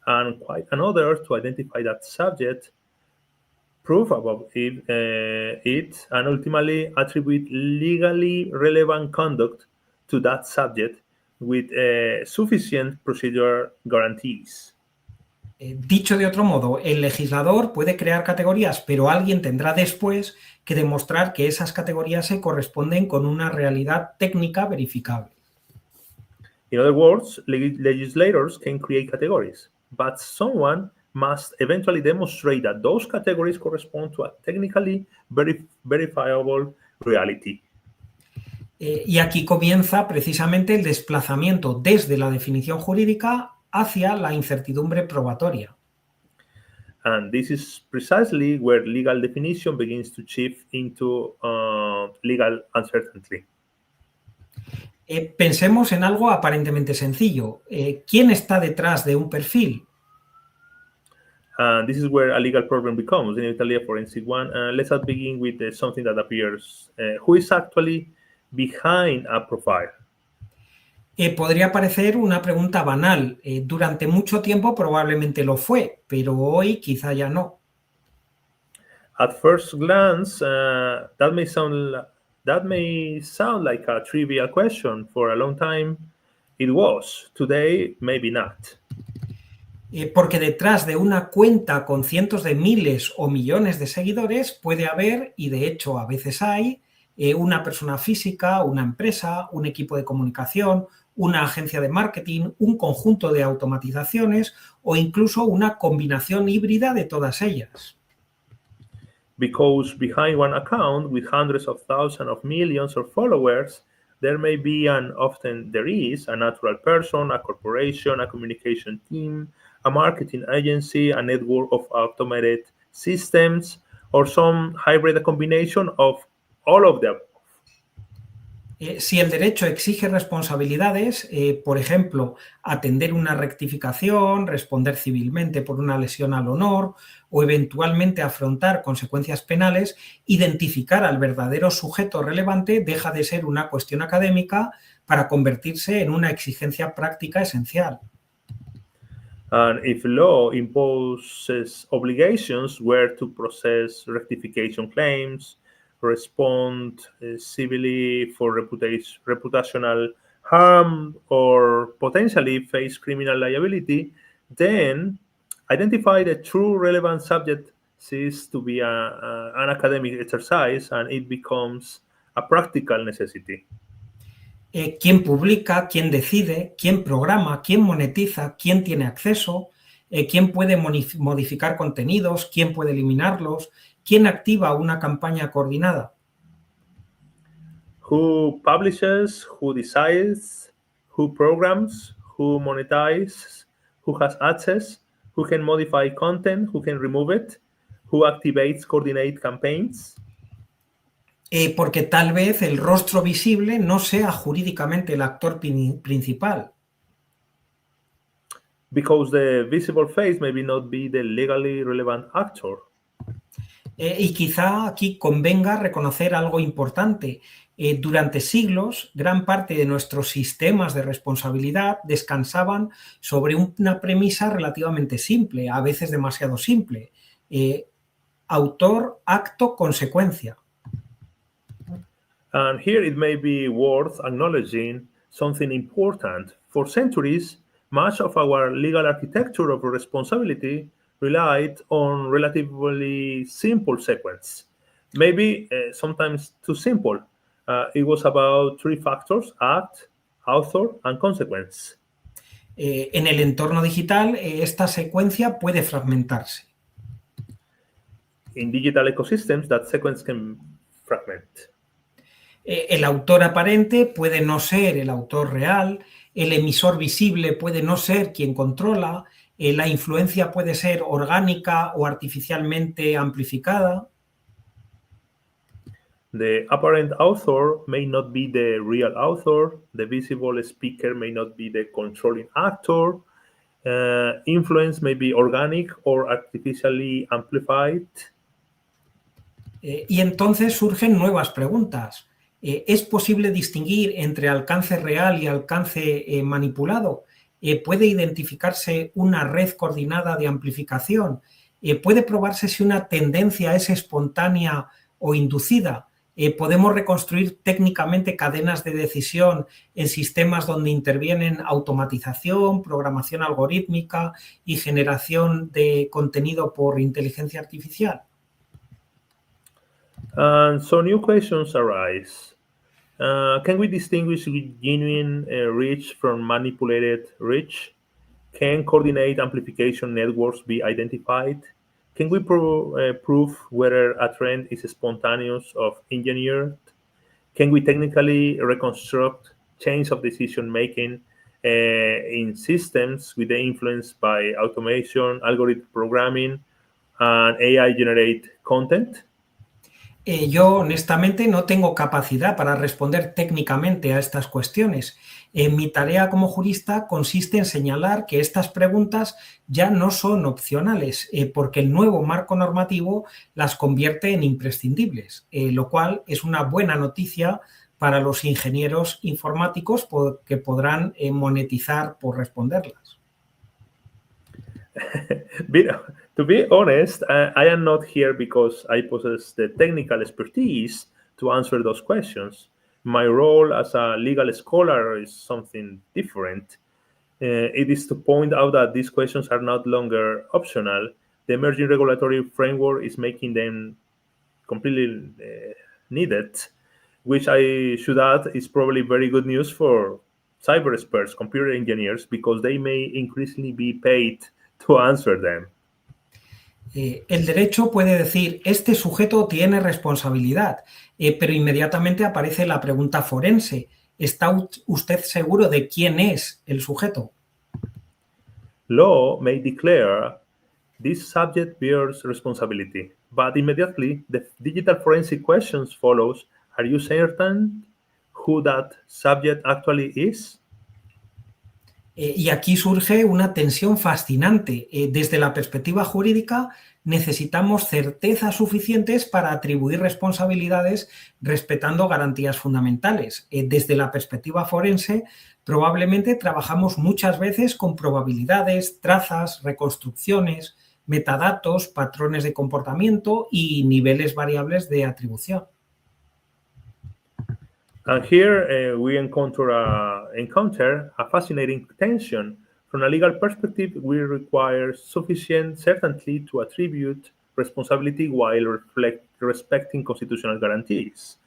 Speaker 1: and quite another to identify that subject, prove about it, and ultimately attribute legally relevant conduct to that subject with sufficient procedural guarantees.
Speaker 10: Dicho de otro modo, el legislador puede crear categorías, pero alguien tendrá después que demostrar que esas categorías se corresponden con una realidad técnica verificable.
Speaker 1: In other words, legislators can create categories, but someone must eventually demonstrate that those categories correspond to a technically verifiable reality.
Speaker 10: Y aquí comienza precisamente el desplazamiento desde la definición jurídica hacia la incertidumbre probatoria.
Speaker 1: And this is precisely where legal definition begins to shift into legal uncertainty.
Speaker 10: Pensemos en algo aparentemente sencillo. ¿Quién está detrás de un perfil?
Speaker 1: This is where a legal problem becomes, inevitably a forensic one. Let's begin with something that appears. Who is actually behind a profile?
Speaker 10: Podría parecer una pregunta banal. Durante mucho tiempo probablemente lo fue, pero hoy quizá ya no.
Speaker 1: At first glance, that may sound like a trivial question. For a long time, it was. Today, maybe not.
Speaker 10: porque detrás de una cuenta con cientos de miles o millones de seguidores puede haber, y de hecho a veces hay, una persona física, una empresa, un equipo de comunicación, una agencia de marketing, un conjunto de automatizaciones o incluso una combinación híbrida de todas ellas.
Speaker 1: Because behind one account with hundreds of thousands of millions of followers, there may be, and often there is, a natural person, a corporation, a communication team, a marketing agency, a network of automated systems, or some hybrid combination of all of them.
Speaker 10: Si el derecho exige responsabilidades, por ejemplo, atender una rectificación, responder civilmente por una lesión al honor o eventualmente afrontar consecuencias penales, identificar al verdadero sujeto relevante deja de ser una cuestión académica para convertirse en una exigencia práctica esencial.
Speaker 1: And if law imposes obligations where to process rectification claims, respond civilly for reputational harm, or potentially face criminal liability, then identify the true relevant subject ceases to be an academic exercise and it becomes a practical necessity.
Speaker 10: Quién publica, quién decide, quién programa, quién monetiza, quién tiene acceso, quién puede modificar contenidos, quién puede eliminarlos, quién activa una campaña coordinada.
Speaker 1: Who publishes, who decides, who programs, who monetizes, who has access, who can modify content, who can remove it, who activates, coordinate campaigns.
Speaker 10: Porque tal vez el rostro visible no sea jurídicamente el actor principal.
Speaker 1: Because the visible face maybe not be the legally relevant actor.
Speaker 10: Y quizá aquí convenga reconocer algo importante. Durante siglos, gran parte de nuestros sistemas de responsabilidad descansaban sobre una premisa relativamente simple, a veces demasiado simple. Autor, acto, consecuencia.
Speaker 1: And here it may be worth acknowledging something important. For centuries, much of our legal architecture of responsibility relied on relatively simple sequence. Maybe sometimes too simple. It was about three factors: act, author, and consequence.
Speaker 10: En el entorno digital, esta secuencia puede fragmentarse.
Speaker 1: In digital ecosystems, that sequence can fragment.
Speaker 10: El autor aparente puede no ser el autor real, el emisor visible puede no ser quien controla, la influencia puede ser orgánica o artificialmente amplificada.
Speaker 1: The apparent author may not be the real author. The visible speaker may not be the controlling actor. Influence may be organic or artificially amplified.
Speaker 10: Y entonces surgen nuevas preguntas. ¿Es posible distinguir entre alcance real y alcance manipulado? ¿Puede identificarse una red coordinada de amplificación? ¿Puede probarse si una tendencia es espontánea o inducida? ¿Podemos reconstruir técnicamente cadenas de decisión en sistemas donde intervienen automatización, programación algorítmica y generación de contenido por inteligencia artificial?
Speaker 1: And so new questions arise. Can we distinguish genuine reach from manipulated reach? Can coordinate amplification networks be identified? Can we prove whether a trend is spontaneous or engineered? Can we technically reconstruct chains of decision making in systems with the influence by automation, algorithm programming, and AI generate content?
Speaker 10: Yo honestamente no tengo capacidad para responder técnicamente a estas cuestiones. Mi tarea como jurista consiste en señalar que estas preguntas ya no son opcionales, porque el nuevo marco normativo las convierte en imprescindibles, lo cual es una buena noticia para los ingenieros informáticos que podrán monetizar por responderlas.
Speaker 1: To be honest, I am not here because I possess the technical expertise to answer those questions. My role as a legal scholar is something different. It is to point out that these questions are no longer optional. The emerging regulatory framework is making them completely needed, which I should add is probably very good news for cyber experts, computer engineers, because they may increasingly be paid to answer them.
Speaker 10: El derecho puede decir, este sujeto tiene responsabilidad, pero inmediatamente aparece la pregunta forense. ¿Está usted seguro de quién es el sujeto?
Speaker 1: Law may declare this subject bears responsibility, but immediately the digital forensic questions follows, are you certain who that subject actually is?
Speaker 10: Y aquí surge una tensión fascinante. Desde la perspectiva jurídica, necesitamos certezas suficientes para atribuir responsabilidades respetando garantías fundamentales. Desde la perspectiva forense, probablemente trabajamos muchas veces con probabilidades, trazas, reconstrucciones, metadatos, patrones de comportamiento y niveles variables de atribución.
Speaker 1: And here we encounter a fascinating tension. From a legal perspective, we require sufficient certainty to attribute responsibility while respecting constitutional guarantees.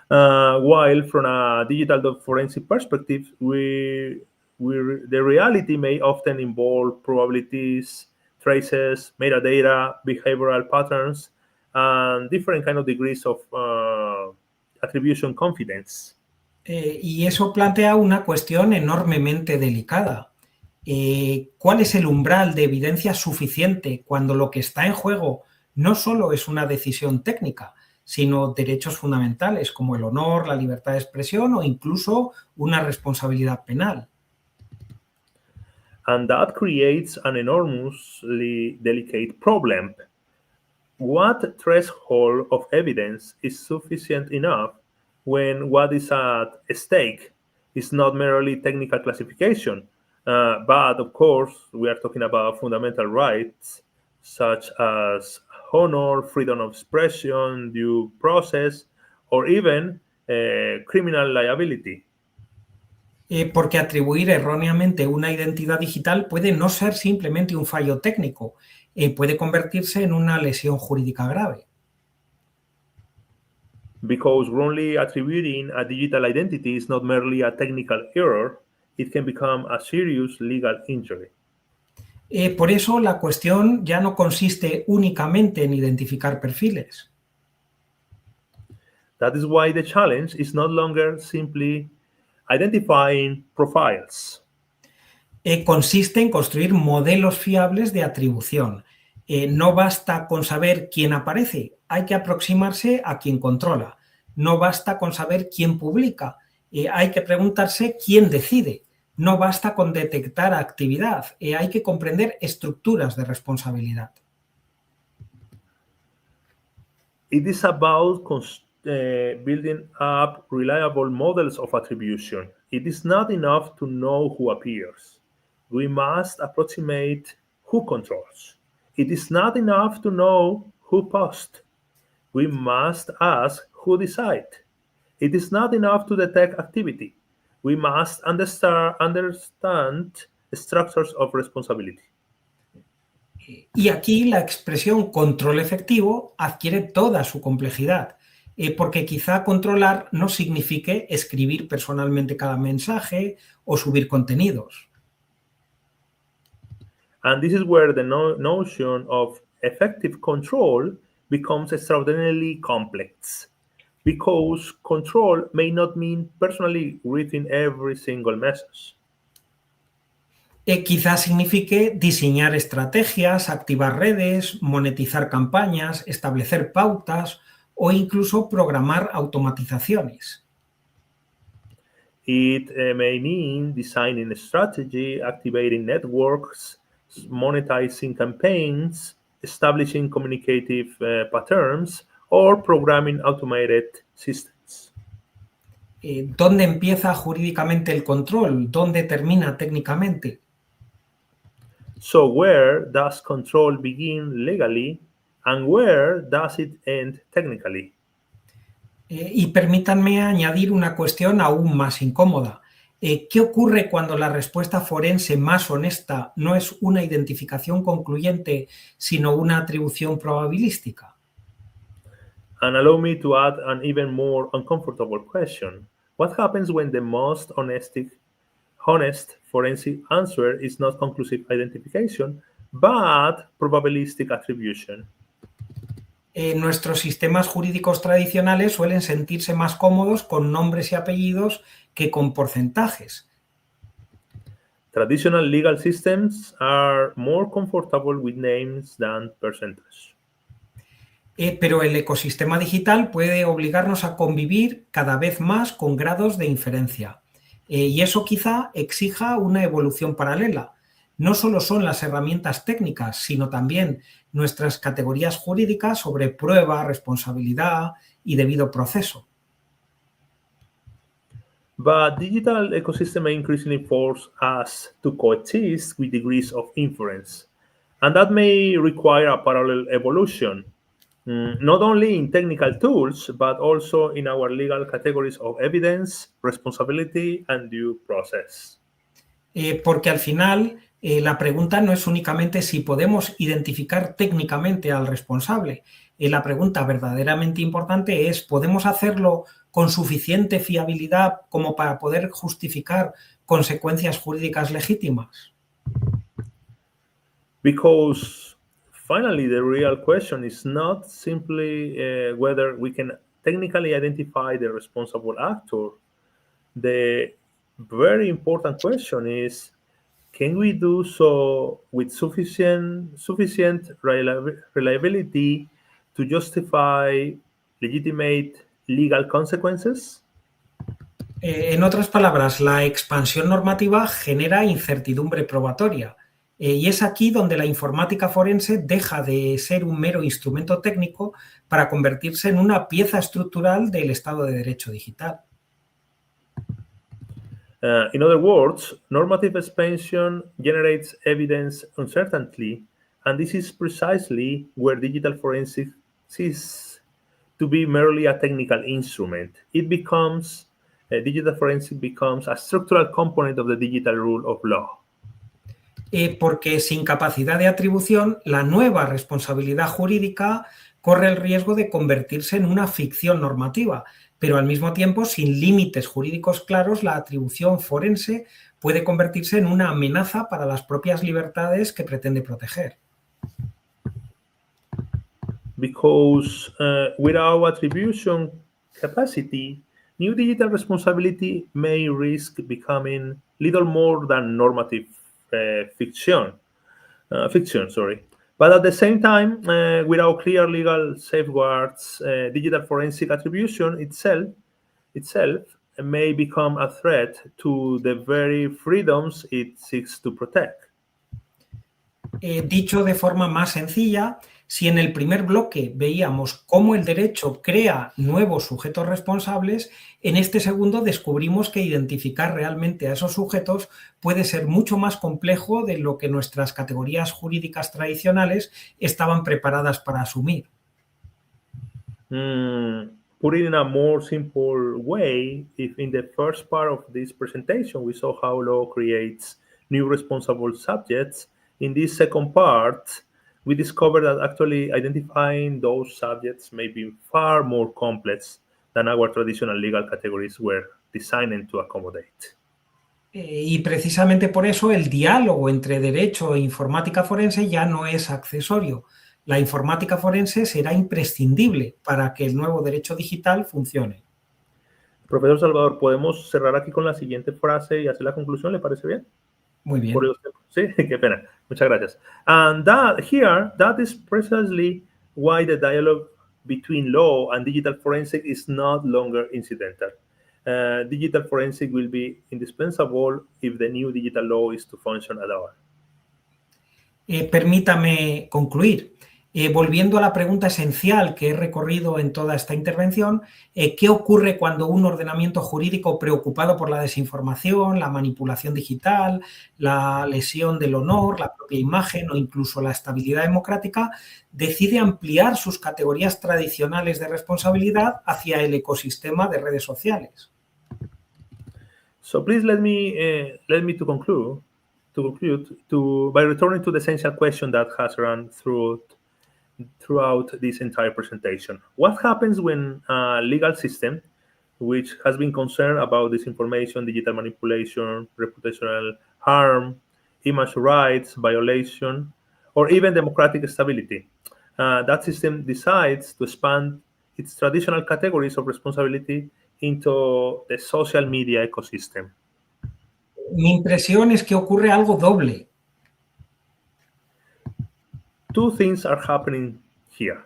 Speaker 1: While from a digital forensic perspective, the reality may often involve probabilities, traces, metadata, behavioral patterns, and different kind of degrees of attribution confidence.
Speaker 10: Y eso plantea una cuestión enormemente delicada. ¿Cuál es el umbral de evidencia suficiente cuando lo que está en juego no solo es una decisión técnica, sino derechos fundamentales como el honor, la libertad de expresión o incluso una responsabilidad penal?
Speaker 1: And that creates an enormously delicate problem. What threshold of evidence is sufficient enough when what is at stake is not merely technical classification, but of course we are talking about fundamental rights such as honor, freedom of expression, due process, or even criminal liability.
Speaker 10: Porque atribuir erróneamente una identidad digital puede no ser simplemente un fallo técnico, puede convertirse en una lesión jurídica grave.
Speaker 1: Because wrongly attributing a digital identity is not merely a technical error, it can become a serious legal injury.
Speaker 10: Por eso la cuestión ya no consiste únicamente en identificar perfiles.
Speaker 1: That is why the challenge is no longer simply identifying profiles.
Speaker 10: Consiste en construir modelos fiables de atribución. No basta con saber quién aparece, hay que aproximarse a quien controla. No basta con saber quién publica, hay que preguntarse quién decide. No basta con detectar actividad, hay que comprender estructuras de responsabilidad.
Speaker 1: It is about building up reliable models of attribution. It is not enough to know who appears. We must approximate who controls. It is not enough to know who posts. We must ask who decides. It is not enough to detect activity. We must understand structures of responsibility.
Speaker 10: Y aquí la expresión control efectivo adquiere toda su complejidad, porque quizá controlar no signifique escribir personalmente cada mensaje o subir contenidos.
Speaker 1: And this is where the notion of effective control becomes extraordinarily complex, because control may not mean personally reading every single message.
Speaker 10: Quizás signifique diseñar estrategias, activar redes, monetizar campañas, establecer pautas o incluso programar automatizaciones.
Speaker 1: It may mean designing a strategy, activating networks, monetizing campaigns, establishing communicative patterns, or programming automated systems.
Speaker 10: ¿Dónde empieza jurídicamente el control? ¿Dónde termina técnicamente?
Speaker 1: So where does control begin legally and where does it end technically?
Speaker 10: Y permítanme añadir una cuestión aún más incómoda. ¿Qué ocurre cuando la respuesta forense más honesta no es una identificación concluyente, sino una atribución probabilística?
Speaker 1: And allow me to add an even more uncomfortable question. What happens when the most honest forensic answer is not conclusive identification, but probabilistic attribution?
Speaker 10: Nuestros sistemas jurídicos tradicionales suelen sentirse más cómodos con nombres y apellidos que con porcentajes.
Speaker 1: Traditional legal systems are more comfortable with names than percentage.
Speaker 10: Pero el ecosistema digital puede obligarnos a convivir cada vez más con grados de inferencia. Y eso quizá exija una evolución paralela. No solo son las herramientas técnicas, sino también nuestras categorías jurídicas sobre prueba, responsabilidad y debido proceso.
Speaker 1: But digital ecosystem increasingly force us to coexist with degrees of inference. And that may require a parallel evolution, not only in technical tools, but also in our legal categories of evidence, responsibility, and due process.
Speaker 10: Porque al final la pregunta no es únicamente si podemos identificar técnicamente al responsable. La pregunta verdaderamente importante es, ¿podemos hacerlo con suficiente fiabilidad como para poder justificar consecuencias jurídicas legítimas?
Speaker 1: Because finally, the real question is not simply whether we can technically identify the responsible actor. The very important question is, can we do so with sufficient reliability to justify legitimate legal consequences?
Speaker 10: En otras palabras, la expansión normativa genera incertidumbre probatoria. Y es aquí donde la informática forense deja de ser un mero instrumento técnico para convertirse en una pieza estructural del Estado de Derecho digital.
Speaker 1: In other words, normative expansion generates evidence uncertainty, and this is precisely where digital forensics ceases to be merely a technical instrument. Digital forensics becomes a structural component of the digital rule of law.
Speaker 10: Porque sin capacidad de atribución, la nueva responsabilidad jurídica corre el riesgo de convertirse en una ficción normativa, pero al mismo tiempo, sin límites jurídicos claros, la atribución forense puede convertirse en una amenaza para las propias libertades que pretende proteger.
Speaker 1: Because without attribution capacity, new digital responsibility may risk becoming little more than normative fiction. But at the same time, without clear legal safeguards, digital forensic attribution itself may become a threat to the very freedoms it seeks to protect.
Speaker 10: Dicho de forma más sencilla, si en el primer bloque veíamos cómo el derecho crea nuevos sujetos responsables, en este segundo descubrimos que identificar realmente a esos sujetos puede ser mucho más complejo de lo que nuestras categorías jurídicas tradicionales estaban preparadas para asumir.
Speaker 1: Put it in a more simple way, if in the first part of this presentation we saw how law creates new responsible subjects, in this second part, we discovered that actually identifying those subjects may be far more complex than our traditional legal categories were designed to accommodate.
Speaker 10: Y precisamente por eso el diálogo entre derecho e informática forense ya no es accesorio. La informática forense será imprescindible para que el nuevo derecho digital funcione.
Speaker 1: Profesor Salvador, ¿podemos cerrar aquí con la siguiente frase y hacer la conclusión? ¿Le parece bien?
Speaker 10: Muy bien.
Speaker 1: Sí, qué pena. Muchas gracias. And that is precisely why the dialogue between law and digital forensic is not longer incidental. Digital forensic will be indispensable if the new digital law is to function at all.
Speaker 10: Permítame concluir. Volviendo a la pregunta esencial que he recorrido en toda esta intervención, ¿qué ocurre cuando un ordenamiento jurídico preocupado por la desinformación, la manipulación digital, la lesión del honor, la propia imagen o incluso la estabilidad democrática decide ampliar sus categorías tradicionales de responsabilidad hacia el ecosistema de redes sociales?
Speaker 1: So please let me to conclude by returning to the essential question that has run throughout this entire presentation. What happens when a legal system, which has been concerned about disinformation, digital manipulation, reputational harm, image rights violation, or even democratic stability, that system decides to expand its traditional categories of responsibility into the social media ecosystem?
Speaker 10: Mi impresión es que ocurre algo doble.
Speaker 1: Two things are happening here.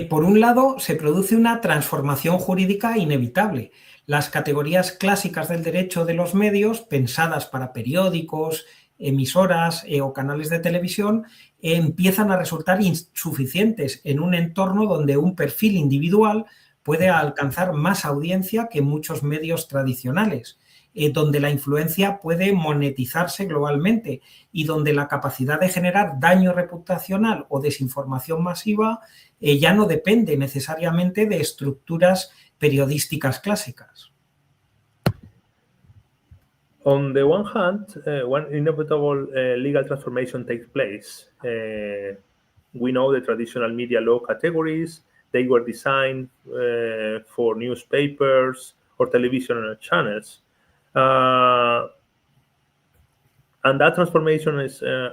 Speaker 10: Por un lado, se produce una transformación jurídica inevitable. Las categorías clásicas del derecho de los medios, pensadas para periódicos, emisoras o canales de televisión, empiezan a resultar insuficientes en un entorno donde un perfil individual puede alcanzar más audiencia que muchos medios tradicionales, donde la influencia puede monetizarse globalmente y donde la capacidad de generar daño reputacional o desinformación masiva ya no depende necesariamente de estructuras periodísticas clásicas.
Speaker 1: On the one hand, one inevitable legal transformation takes place. We know the traditional media law categories, they were designed for newspapers or television channels. And that transformation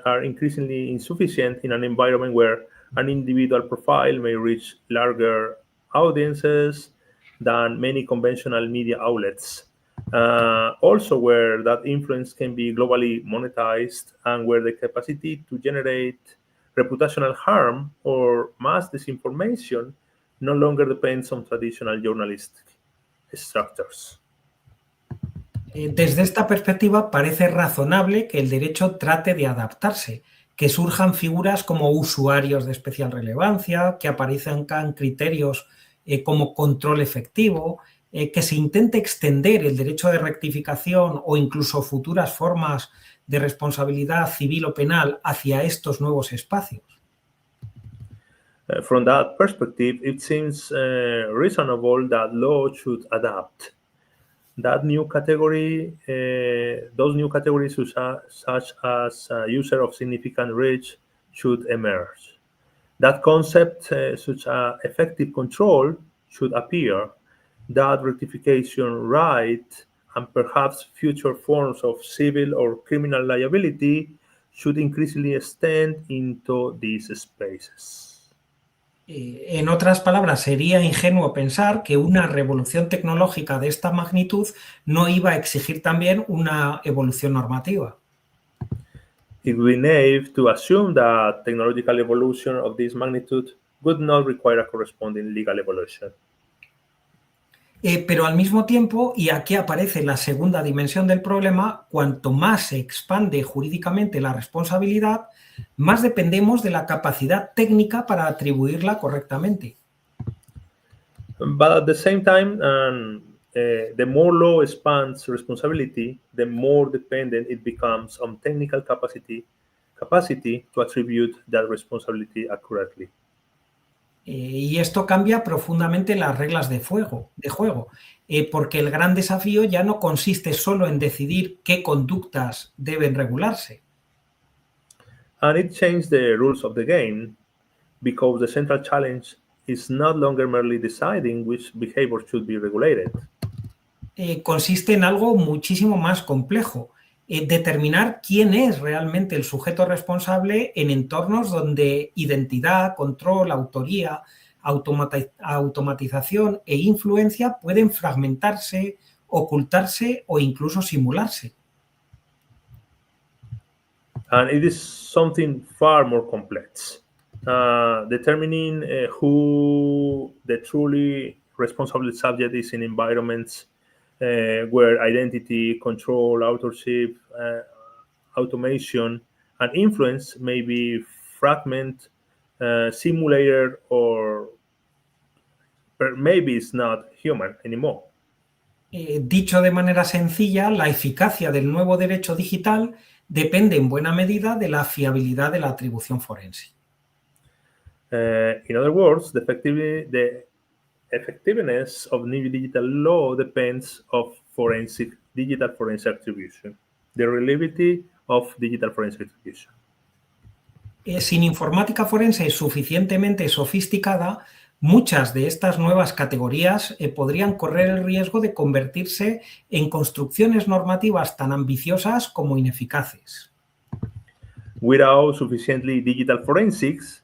Speaker 1: are increasingly insufficient in an environment where an individual profile may reach larger audiences than many conventional media outlets. Also where that influence can be globally monetized and where the capacity to generate reputational harm or mass disinformation no longer depends on traditional journalistic structures.
Speaker 10: Desde esta perspectiva, parece razonable que el derecho trate de adaptarse, que surjan figuras como usuarios de especial relevancia, que aparezcan criterios como control efectivo, que se intente extender el derecho de rectificación o incluso futuras formas de responsabilidad civil o penal hacia estos nuevos espacios.
Speaker 1: From that perspective, it seems reasonable that law should adapt. That new category, those new categories such as user of significant reach should emerge. That concept, such as effective control, should appear. That rectification right and perhaps future forms of civil or criminal liability should increasingly extend into these spaces.
Speaker 10: En otras palabras, sería ingenuo pensar que una revolución tecnológica de esta magnitud no iba a exigir también una evolución normativa.
Speaker 1: It would be naive to assume that technological evolution of this magnitude would not require a corresponding legal evolution.
Speaker 10: Pero al mismo tiempo, y aquí aparece la segunda dimensión del problema, cuanto más se expande jurídicamente la responsabilidad, más dependemos de la capacidad técnica para atribuirla correctamente.
Speaker 1: But at the same time, the more law expands responsibility, the more dependent it becomes on technical capacity to attribute that responsibility accurately.
Speaker 10: Y esto cambia profundamente las reglas de juego, porque el gran desafío ya no consiste solo en decidir qué conductas deben regularse.
Speaker 1: And it changed the rules of the game because the central challenge is not longer merely deciding which behavior should be regulated.
Speaker 10: Consiste en algo muchísimo más complejo, determinar quién es realmente el sujeto responsable en entornos donde identidad, control, autoría, automatización e influencia pueden fragmentarse, ocultarse o incluso simularse.
Speaker 1: And it is something far more complex. Determining who the truly responsible subject is in environments where identity, control, authorship, automation, and influence may be fragmented, simulated, or maybe it's not human anymore.
Speaker 10: Dicho de manera sencilla, la eficacia del nuevo derecho digital depende en buena medida de la fiabilidad de la atribución forense.
Speaker 1: In other words, the effectiveness of new digital law depends on digital forensic attribution, the reliability of digital forensic attribution.
Speaker 10: Sin informática forense suficientemente sofisticada, muchas de estas nuevas categorías podrían correr el riesgo de convertirse en construcciones normativas tan ambiciosas como ineficaces.
Speaker 1: Without sufficiently digital forensics,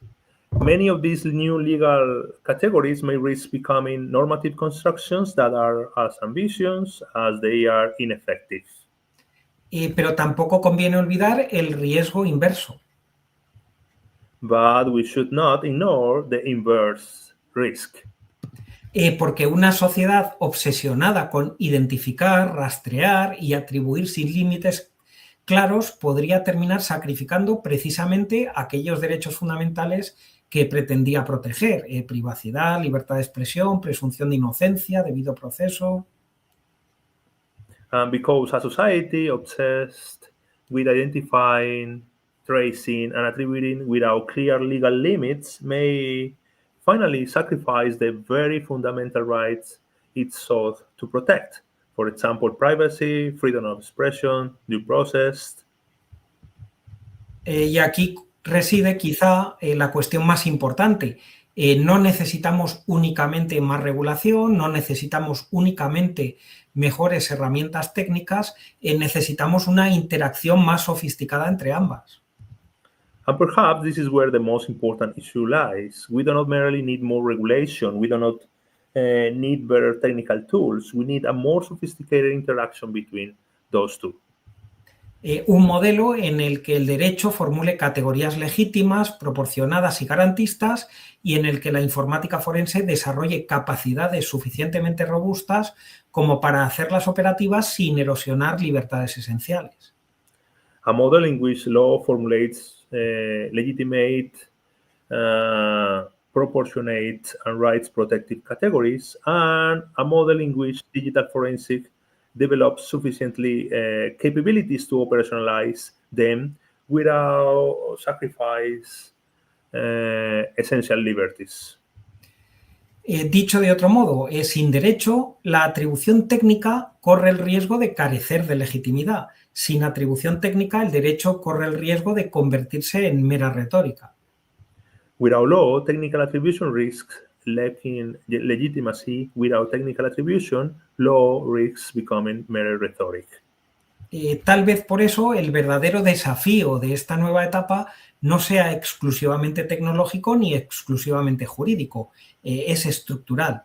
Speaker 1: many of these new legal categories may risk becoming normative constructions that are as ambitious as they are ineffective.
Speaker 10: Pero tampoco conviene olvidar el riesgo inverso.
Speaker 1: But we should not ignore the inverse risk.
Speaker 10: Porque una sociedad obsesionada con identificar, rastrear y atribuir sin límites claros podría terminar sacrificando precisamente aquellos derechos fundamentales que pretendía proteger: privacidad, libertad de expresión, presunción de inocencia, debido proceso.
Speaker 1: And because a society obsessed with identifying, tracing, and attributing without clear legal limits may finally sacrifice the very fundamental rights it sought to protect. For example, privacy, freedom of expression, due process.
Speaker 10: Y aquí reside quizá la cuestión más importante. No necesitamos únicamente más regulación, no necesitamos únicamente mejores herramientas técnicas, necesitamos una interacción más sofisticada entre ambas.
Speaker 1: And perhaps this is where the most important issue lies. We do not merely need more regulation. We do not need better technical tools. We need a more sophisticated interaction between those two.
Speaker 10: Un modelo en el que el derecho formule categorías legítimas, proporcionadas y garantistas, y en el que la informática forense desarrolle capacidades suficientemente robustas como para hacerlas operativas sin erosionar libertades esenciales.
Speaker 1: A model in which law formulates legitimate, proportionate, and rights protective categories, and a model in which digital forensic develops sufficiently capabilities to operationalize them without sacrifice essential liberties.
Speaker 10: Dicho de otro modo, sin derecho, la atribución técnica corre el riesgo de carecer de legitimidad. Sin atribución técnica, el derecho corre el riesgo de convertirse en mera retórica.
Speaker 1: Without law, technical attribution risks lacking legitimacy. Without technical attribution, law risks becoming mere rhetoric.
Speaker 10: Tal vez por eso el verdadero desafío de esta nueva etapa no sea exclusivamente tecnológico ni exclusivamente jurídico, es estructural.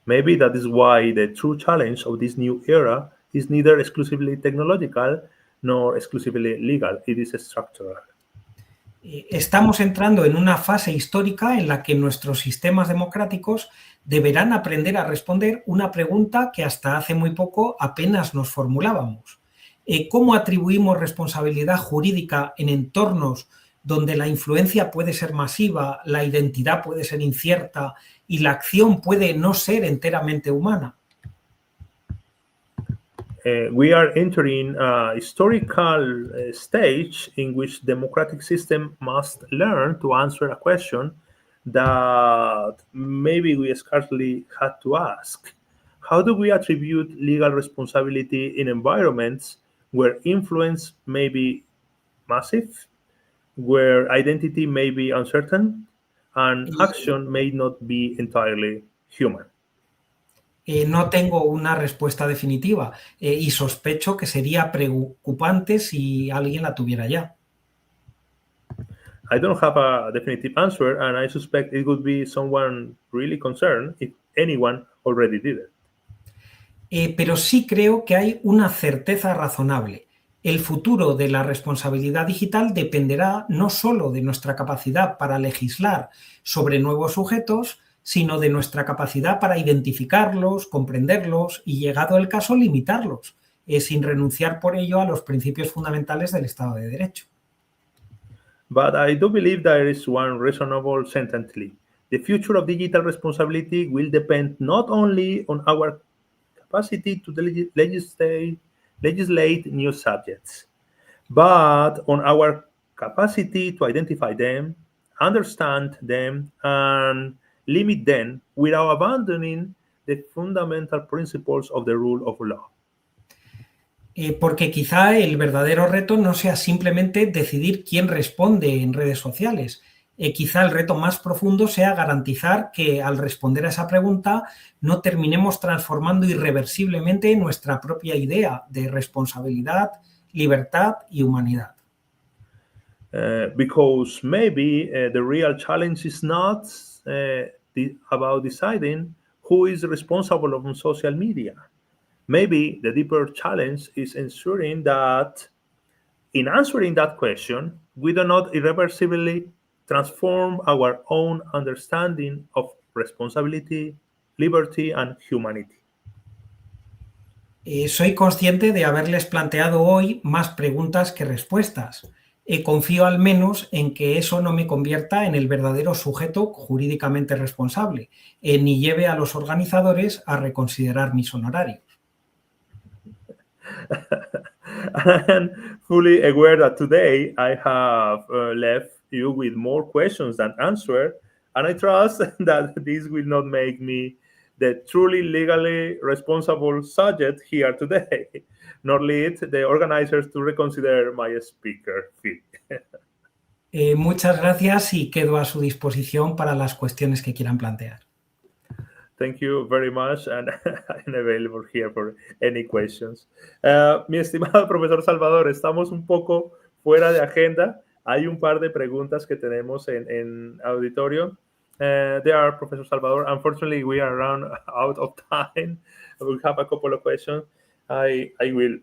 Speaker 1: Maybe that is why the true challenge of this new era is neither exclusively technological nor exclusively legal. It is structural.
Speaker 10: Estamos entrando en una fase histórica en la que nuestros sistemas democráticos deberán aprender a responder una pregunta que hasta hace muy poco apenas nos formulábamos. ¿Cómo atribuimos responsabilidad jurídica en entornos donde la influencia puede ser masiva, la identidad puede ser incierta y la acción puede no ser enteramente humana?
Speaker 1: We are entering a historical stage in which democratic system must learn to answer a question that maybe we scarcely had to ask. How do we attribute legal responsibility in environments where influence may be massive, where identity may be uncertain, and action may not be entirely human?
Speaker 10: No tengo una respuesta definitiva y sospecho que sería preocupante si alguien la tuviera ya.
Speaker 1: I don't have a definitive answer, and I suspect it would be someone really concerned if anyone already did it.
Speaker 10: Pero sí creo que hay una certeza razonable. El futuro de la responsabilidad digital dependerá no solo de nuestra capacidad para legislar sobre nuevos sujetos, sino de nuestra capacidad para identificarlos, comprenderlos y, llegado el caso, limitarlos, sin renunciar por ello a los principios fundamentales del Estado de Derecho.
Speaker 1: But I do believe there is one reasonable sentence. The future of digital responsibility will depend not only on our capacity to legislate new subjects, but on our capacity to identify them, understand them, and limit them without abandoning the fundamental principles of the rule of law?
Speaker 10: Porque quizá el verdadero reto no sea simplemente decidir quién responde en redes sociales. Quizá el reto más profundo sea garantizar que al responder a esa pregunta no terminemos transformando irreversiblemente nuestra propia idea de responsabilidad, libertad y humanidad.
Speaker 1: Because maybe the real challenge is not about deciding who is responsible of social media. Maybe the deeper challenge is ensuring that in answering that question, we do not irreversibly transform our own understanding of responsibility, liberty, and humanity.
Speaker 10: Soy consciente de haberles planteado hoy más preguntas que respuestas. Confío al menos en que eso no me convierta en el verdadero sujeto jurídicamente responsable, ni lleve a los organizadores a reconsiderar mis honorarios.
Speaker 1: I'm fully aware that today I have left you with more questions than answers, and I trust that this will not make me the truly legally responsible subject here today, nor lead the organizers to reconsider my speaker fee.
Speaker 10: Muchas gracias y quedo a su disposición para las cuestiones que quieran plantear.
Speaker 1: Thank you very much, and I'm available here for any questions. Mi estimado profesor Salvador, estamos un poco fuera de agenda. Hay un par de preguntas que tenemos en auditorio. There are, Professor Salvador. Unfortunately, we are out of time. We have a couple of questions. I will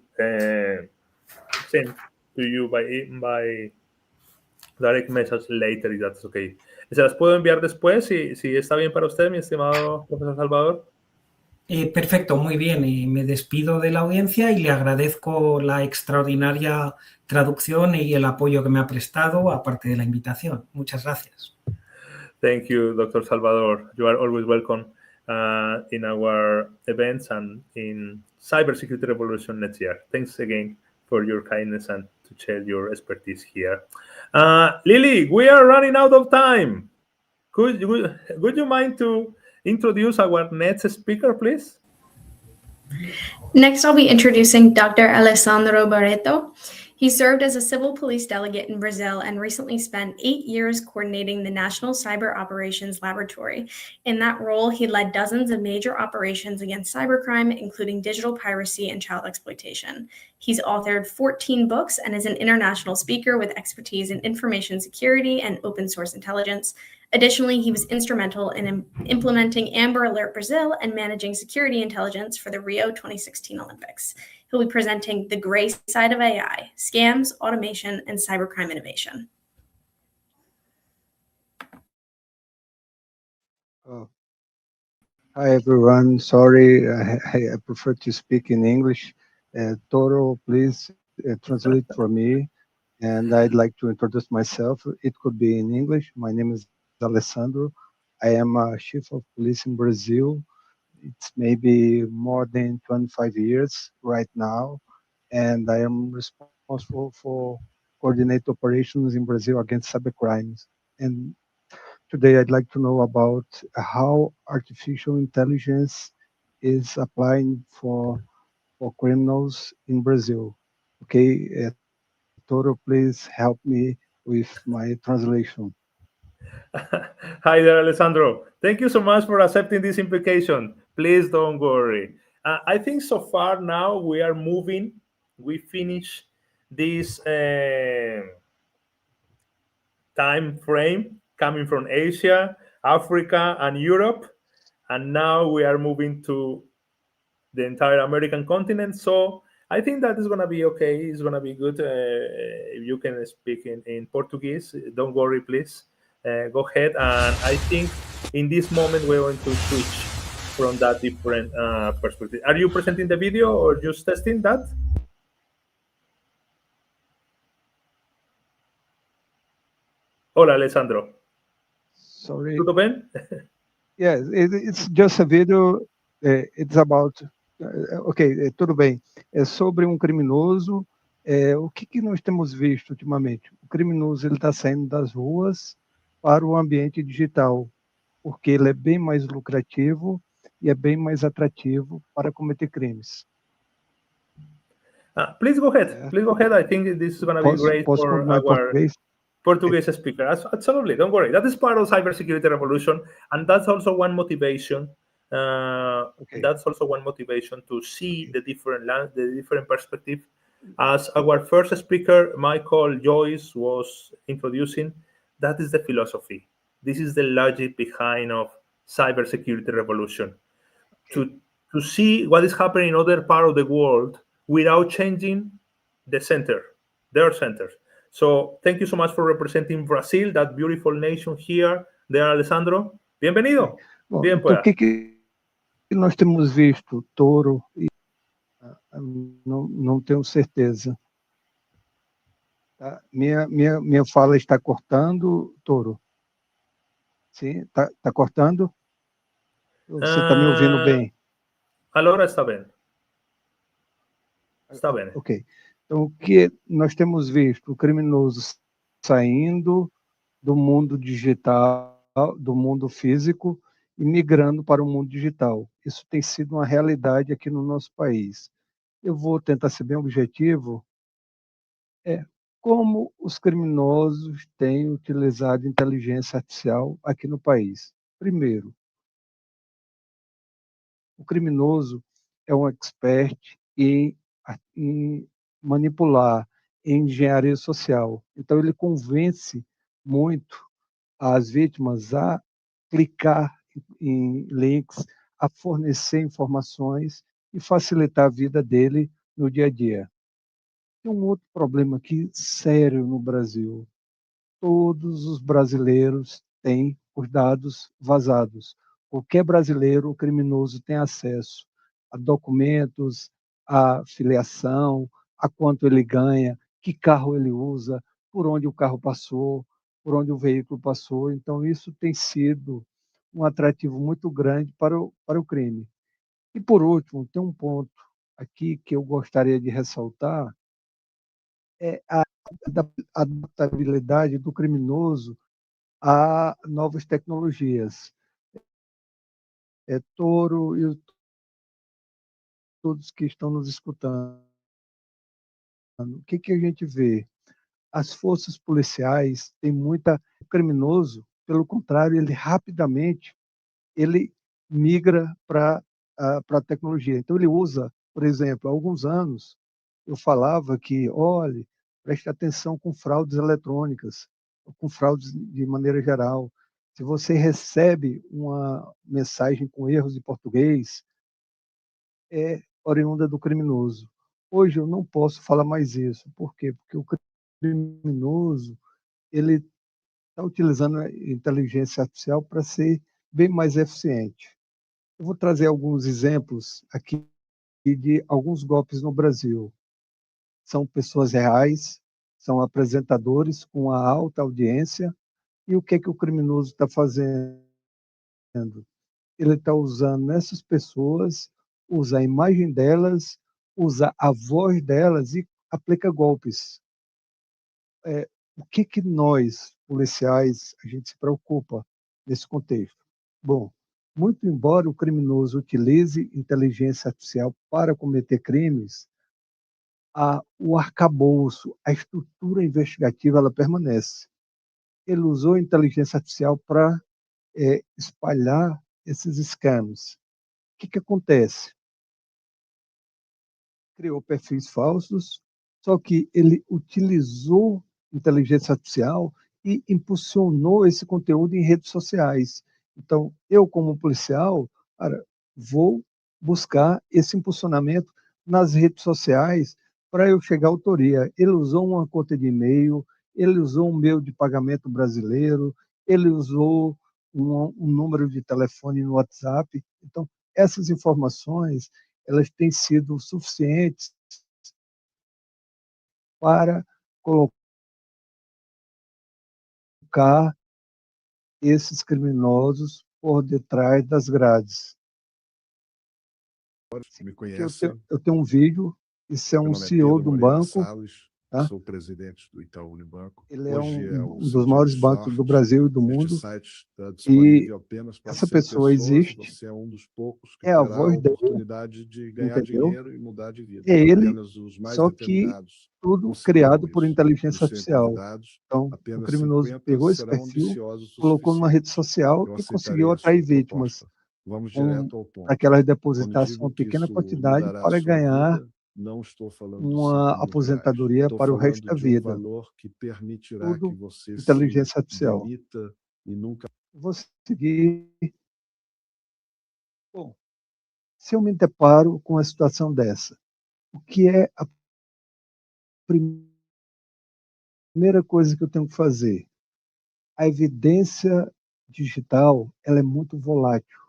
Speaker 1: send to you by direct message later, if that's okay. Se las puedo enviar después, si está bien para usted, mi estimado profesor Salvador.
Speaker 10: Perfecto, muy bien. Me despido de la audiencia y le agradezco la extraordinaria traducción y el apoyo que me ha prestado, aparte de la invitación. Muchas gracias.
Speaker 1: Thank you, Dr. Salvador. You are always welcome in our events and in Cybersecurity Revolution next year. Thanks again for your kindness and to share your expertise here. Lily, we are running out of time. Would you mind to introduce our next speaker, please?
Speaker 9: Next, I'll be introducing Dr. Alessandro Barreto. He served as a civil police delegate in Brazil and recently spent 8 years coordinating the National Cyber Operations Laboratory. In that role, he led dozens of major operations against cybercrime, including digital piracy and child exploitation. He's authored 14 books and is an international speaker with expertise in information security and open source intelligence. Additionally, he was instrumental in implementing Amber Alert Brazil and managing security intelligence for the Rio 2016 Olympics. He'll be presenting The Gray Side of AI, Scams, Automation, and Cybercrime Innovation.
Speaker 11: Hi, everyone. Sorry, I prefer to speak in English. Toro, please translate for me. And I'd like to introduce myself. It could be in English. My name is Alessandro. I am a chief of police in Brazil. It's maybe more than 25 years right now. And I am responsible for coordinate operations in Brazil against cybercrimes. And today I'd like to know about how artificial intelligence is applying for criminals in Brazil. Okay, Toro, please help me with my translation.
Speaker 1: Hi there, Alessandro. Thank you so much for accepting this invitation. Please don't worry. I think so far now we are moving. We finish this time frame coming from Asia, Africa, and Europe. And now we are moving to the entire American continent. So I think that is going to be okay. It's going to be good. If you can speak in Portuguese, don't worry, please. Go ahead. And I think in this moment, we're going to switch from that different perspective. Are you presenting the video or just testing that? Hola, Alessandro.
Speaker 11: Sorry.
Speaker 1: Tudo bem?
Speaker 11: Yes, it's just a video. It's about. Ok, tudo bem. É sobre um criminoso. O que nós temos visto ultimamente? O criminoso ele está saindo das ruas para o ambiente digital, porque ele é bem mais lucrativo e é bem mais atrativo para cometer crimes.
Speaker 1: Please go ahead. Please go ahead. I think this is going to be great
Speaker 11: Posso
Speaker 1: for
Speaker 11: continuar em
Speaker 1: our
Speaker 11: português?
Speaker 1: Portuguese speaker. Absolutely, don't worry. That is part of cybersecurity revolution, and that's also one motivation. That's also one motivation to see the different perspective. As our first speaker, Michael Joyce, was introducing, that is the philosophy. This is the logic behind of cybersecurity revolution. To see what is happening in other part of the world without changing their centers. So thank you so much for representing Brazil, that beautiful nation here. There, Alessandro. Bienvenido.
Speaker 11: Bom,
Speaker 1: Bien,
Speaker 11: então,
Speaker 1: pues.
Speaker 11: o que nós temos visto, Toro, e não tenho certeza. Tá? Minha fala está cortando, Toro? Sim, está cortando? Você está me ouvindo bem?
Speaker 1: Agora está bem. Está bem.
Speaker 11: Ok. Então, o que nós temos visto? O criminoso saindo do mundo digital, do mundo físico, e migrando para o mundo digital. Isso tem sido uma realidade aqui no nosso país. Eu vou tentar ser bem objetivo. Como os criminosos têm utilizado inteligência artificial aqui no país. Primeiro, o criminoso é um expert em manipular, em engenharia social. Então, ele convence muito as vítimas a clicar em links, a fornecer informações e facilitar a vida dele no dia a dia. Tem um outro problema aqui sério no Brasil. Todos os brasileiros têm os dados vazados. Qualquer brasileiro criminoso tem acesso a documentos, a filiação, a quanto ele ganha, que carro ele usa, por onde o carro passou, por onde o veículo passou. Então, isso tem sido um atrativo muito grande para o crime. E, por último, tem um ponto aqui que eu gostaria de ressaltar, é a adaptabilidade do criminoso a novas tecnologias. Toro e todos que estão nos escutando. O que a gente vê? As forças policiais têm muita... O criminoso, pelo contrário, ele rapidamente migra para a tecnologia. Então, ele usa, por exemplo, há alguns anos, eu falava que, olhe, preste atenção com fraudes eletrônicas, com fraudes de maneira geral. Se você recebe uma mensagem com erros de português, é oriunda do criminoso. Hoje eu não posso falar mais isso. Por quê? Porque o criminoso ele está utilizando a inteligência artificial para ser bem mais eficiente. Eu vou trazer alguns exemplos aqui de alguns golpes no Brasil. São pessoas reais, são apresentadores com uma alta audiência. E o que o criminoso está fazendo? Ele está usando essas pessoas, usa a imagem delas, usa a voz delas e aplica golpes. O que nós, policiais, a gente se preocupa nesse contexto? Bom, muito embora o criminoso utilize inteligência artificial para cometer crimes, o arcabouço, a estrutura investigativa, ela permanece. Ele usou a inteligência artificial para espalhar esses scams. O que acontece? Criou perfis falsos, só que ele utilizou inteligência artificial e impulsionou esse conteúdo em redes sociais. Então, eu, como policial, vou buscar esse impulsionamento nas redes sociais para eu chegar à autoria. Ele usou uma conta de e-mail, ele usou um meio de pagamento brasileiro, ele usou um número de telefone no WhatsApp. Então, essas informações elas têm sido suficientes para colocar esses criminosos por detrás das grades.
Speaker 12: Me conhece.
Speaker 11: Eu tenho um vídeo, isso é um CEO de um banco. tá?
Speaker 12: Sou presidente do Itaú Unibanco.
Speaker 11: Ele é
Speaker 12: Hoje é o
Speaker 11: um dos
Speaker 12: seu
Speaker 11: maiores
Speaker 12: dia de
Speaker 11: bancos do
Speaker 12: sorte.
Speaker 11: Brasil e do
Speaker 12: Este
Speaker 11: mundo.
Speaker 12: site está
Speaker 11: E
Speaker 12: disponível apenas para
Speaker 11: essa
Speaker 12: 100
Speaker 11: pessoa
Speaker 12: pessoas.
Speaker 11: existe,
Speaker 12: Você é um dos poucos que
Speaker 11: é a
Speaker 12: terá a
Speaker 11: voz dele,
Speaker 12: oportunidade de ganhar
Speaker 11: entendeu?
Speaker 12: dinheiro e mudar de vida.
Speaker 11: É ele,
Speaker 12: Apenas os mais
Speaker 11: só que
Speaker 12: determinados
Speaker 11: tudo
Speaker 12: conseguirão
Speaker 11: criado por
Speaker 12: isso.
Speaker 11: inteligência
Speaker 12: Dos 100
Speaker 11: artificial.
Speaker 12: convidados,
Speaker 11: Então, o
Speaker 12: apenas
Speaker 11: criminoso
Speaker 12: 50
Speaker 11: pegou esse
Speaker 12: serão
Speaker 11: perfil,
Speaker 12: ambiciosos o
Speaker 11: colocou numa rede
Speaker 12: suficiente.
Speaker 11: social
Speaker 12: Eu
Speaker 11: e
Speaker 12: aceitarei
Speaker 11: conseguiu
Speaker 12: a
Speaker 11: atrair
Speaker 12: sua
Speaker 11: vítimas,
Speaker 12: proposta. Vamos direto ao
Speaker 11: para
Speaker 12: ponto.
Speaker 11: que elas
Speaker 12: Quando
Speaker 11: depositassem
Speaker 12: digo
Speaker 11: uma
Speaker 12: que
Speaker 11: pequena
Speaker 12: isso
Speaker 11: quantidade
Speaker 12: mudará a
Speaker 11: para
Speaker 12: sua
Speaker 11: ganhar
Speaker 12: vida, não estou falando de
Speaker 11: uma
Speaker 12: 5.000 reais.
Speaker 11: aposentadoria
Speaker 12: Estou
Speaker 11: para o resto
Speaker 12: falando
Speaker 11: da
Speaker 12: de um
Speaker 11: vida.
Speaker 12: valor que permitirá que
Speaker 11: Tudo
Speaker 12: você se
Speaker 11: inteligência artificial.
Speaker 12: demita e nunca.
Speaker 11: Vou seguir. Bom, se eu me deparo com uma situação dessa, o que é a primeira coisa que eu tenho que fazer? A evidência digital, ela é muito volátil.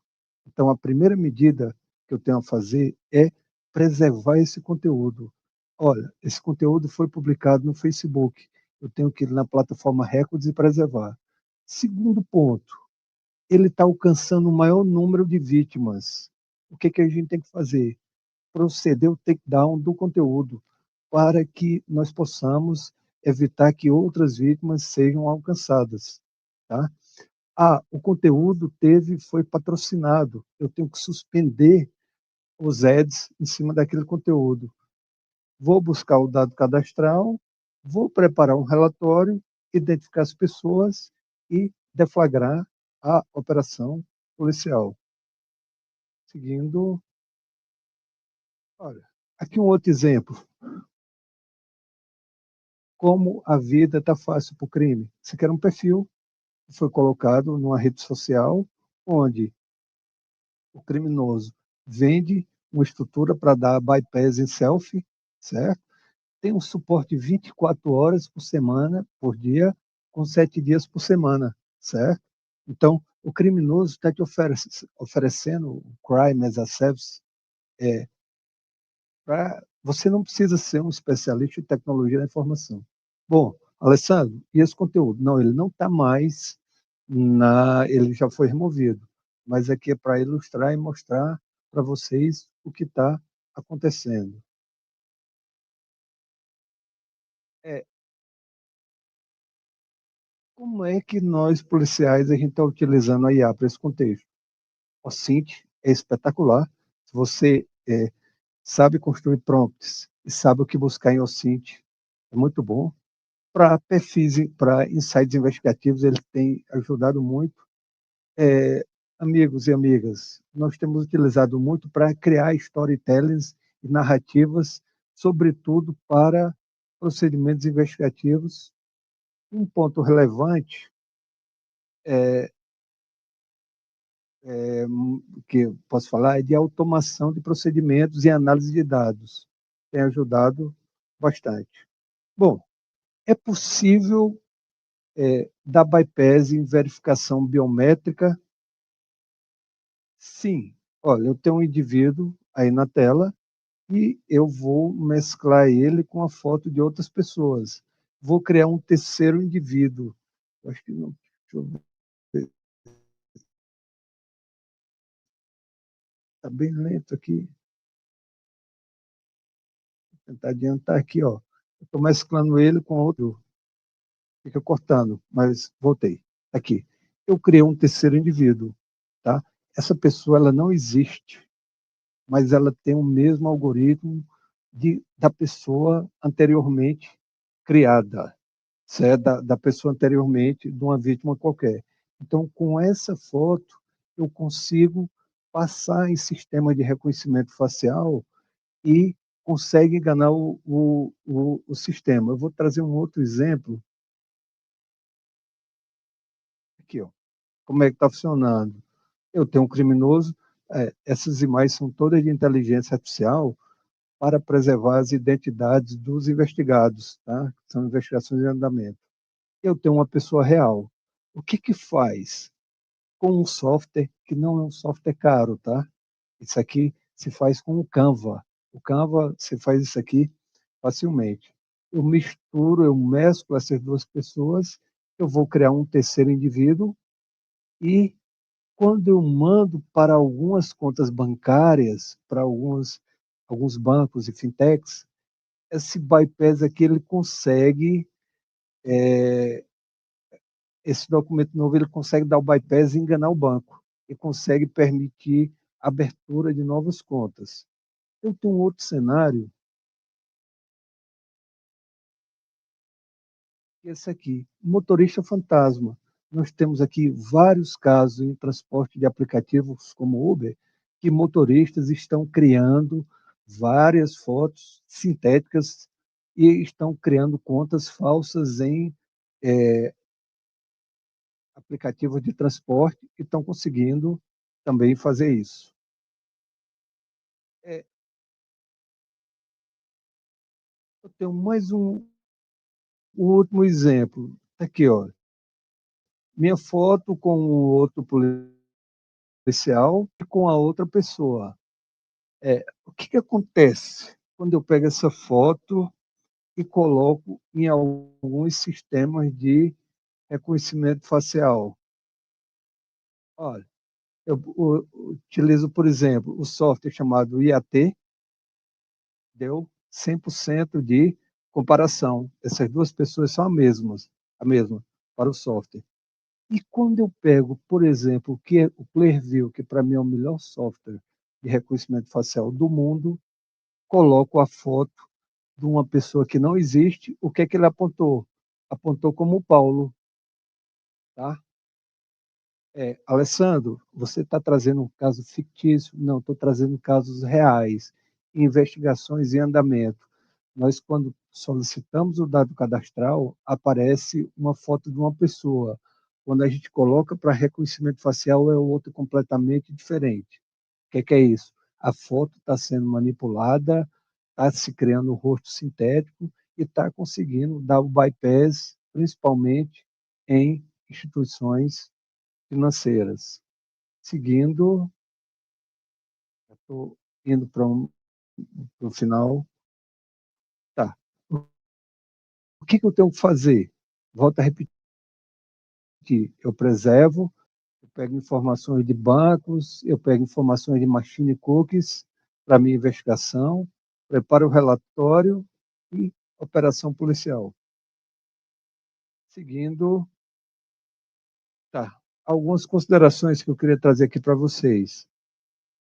Speaker 11: Então, a primeira medida que eu tenho a fazer é preservar esse conteúdo. Olha, esse conteúdo foi publicado no Facebook. Eu tenho que ir na plataforma Records e preservar. Segundo ponto, ele está alcançando o maior número de vítimas. O que a gente tem que fazer? Proceder o takedown do conteúdo para que nós possamos evitar que outras vítimas sejam alcançadas. Tá? O conteúdo foi patrocinado. Eu tenho que suspender os ads em cima daquele conteúdo. Vou buscar o dado cadastral, vou preparar um relatório, identificar as pessoas e deflagrar a operação policial. Seguindo, olha, aqui um outro exemplo. Como a vida está fácil para o crime. Você quer um perfil que foi colocado numa rede social onde o criminoso vende uma estrutura para dar bypass em selfie, certo? Tem um suporte 24 horas por semana, por dia, com 7 dias por semana, certo? Então, o criminoso está te oferecendo o crime as a service. Você não precisa ser um especialista em tecnologia da informação. Bom, Alessandro, e esse conteúdo? Não, ele não está mais ele já foi removido, mas aqui é para ilustrar e mostrar para vocês o que está acontecendo. Como é que nós, policiais, a gente está utilizando a IA para esse contexto? O OSINT é espetacular. Se você sabe construir prompts e sabe o que buscar em OSINT, é muito bom. Para perfis, para insights investigativos, ele tem ajudado muito. Amigos e amigas, nós temos utilizado muito para criar storytellings e narrativas, sobretudo para procedimentos investigativos. Um ponto relevante que eu posso falar é de automação de procedimentos e análise de dados. Tem ajudado bastante. Bom, é possível dar bypass em verificação biométrica? Sim. Olha, eu tenho um indivíduo aí na tela e eu vou mesclar ele com a foto de outras pessoas. Vou criar um terceiro indivíduo. Eu acho que não. Deixa eu ver. Está bem lento aqui. Vou tentar adiantar aqui, ó. Estou mesclando ele com outro. Fica cortando, mas voltei. Aqui. Eu criei um terceiro indivíduo. Tá? Essa pessoa ela não existe, mas ela tem o mesmo algoritmo da pessoa anteriormente criada, certo? Da pessoa anteriormente, de uma vítima qualquer. Então, com essa foto, eu consigo passar em sistema de reconhecimento facial e consegue enganar o sistema. Eu vou trazer um outro exemplo. Aqui, ó. Como é que está funcionando? Eu tenho um criminoso, essas imagens são todas de inteligência artificial para preservar as identidades dos investigados, tá? São investigações em andamento. Eu tenho uma pessoa real. O que faz com um software que não é um software caro, tá? Isso aqui se faz com o Canva. O Canva, você faz isso aqui facilmente. Eu misturo, eu mesclo essas duas pessoas, eu vou criar um terceiro indivíduo e quando eu mando para algumas contas bancárias, para alguns bancos e fintechs, esse bypass aqui, ele consegue, esse documento novo, ele consegue dar o bypass e enganar o banco, e consegue permitir a abertura de novas contas. Eu tenho um outro cenário, esse aqui, motorista fantasma. Nós temos aqui vários casos em transporte de aplicativos como Uber, que motoristas estão criando várias fotos sintéticas e estão criando contas falsas em aplicativos de transporte e estão conseguindo também fazer isso. Eu tenho mais um último exemplo. Aqui, ó. Minha foto com o outro policial e com a outra pessoa. O que acontece quando eu pego essa foto e coloco em alguns sistemas de reconhecimento facial? Olha, eu utilizo, por exemplo, o software chamado IAT, deu 100% de comparação. Essas duas pessoas são a mesma para o software. E quando eu pego, por exemplo, o Clearview, que para mim é o melhor software de reconhecimento facial do mundo, coloco a foto de uma pessoa que não existe, o que é que ele apontou? Apontou como o Paulo. Tá? Alessandro, você está trazendo um caso fictício? Não, estou trazendo casos reais, investigações em andamento. Nós, quando solicitamos o dado cadastral, aparece uma foto de uma pessoa. Quando a gente coloca para reconhecimento facial, é outro completamente diferente. O que é isso? A foto está sendo manipulada, está se criando um rosto sintético e está conseguindo dar o bypass, principalmente em instituições financeiras. Seguindo, estou indo para o final. Tá. O que eu tenho que fazer? Volto a repetir. Eu preservo, eu pego informações de bancos, eu pego informações de machine cookies para minha investigação, preparo o relatório e operação policial. Seguindo, tá. Algumas considerações que eu queria trazer aqui para vocês.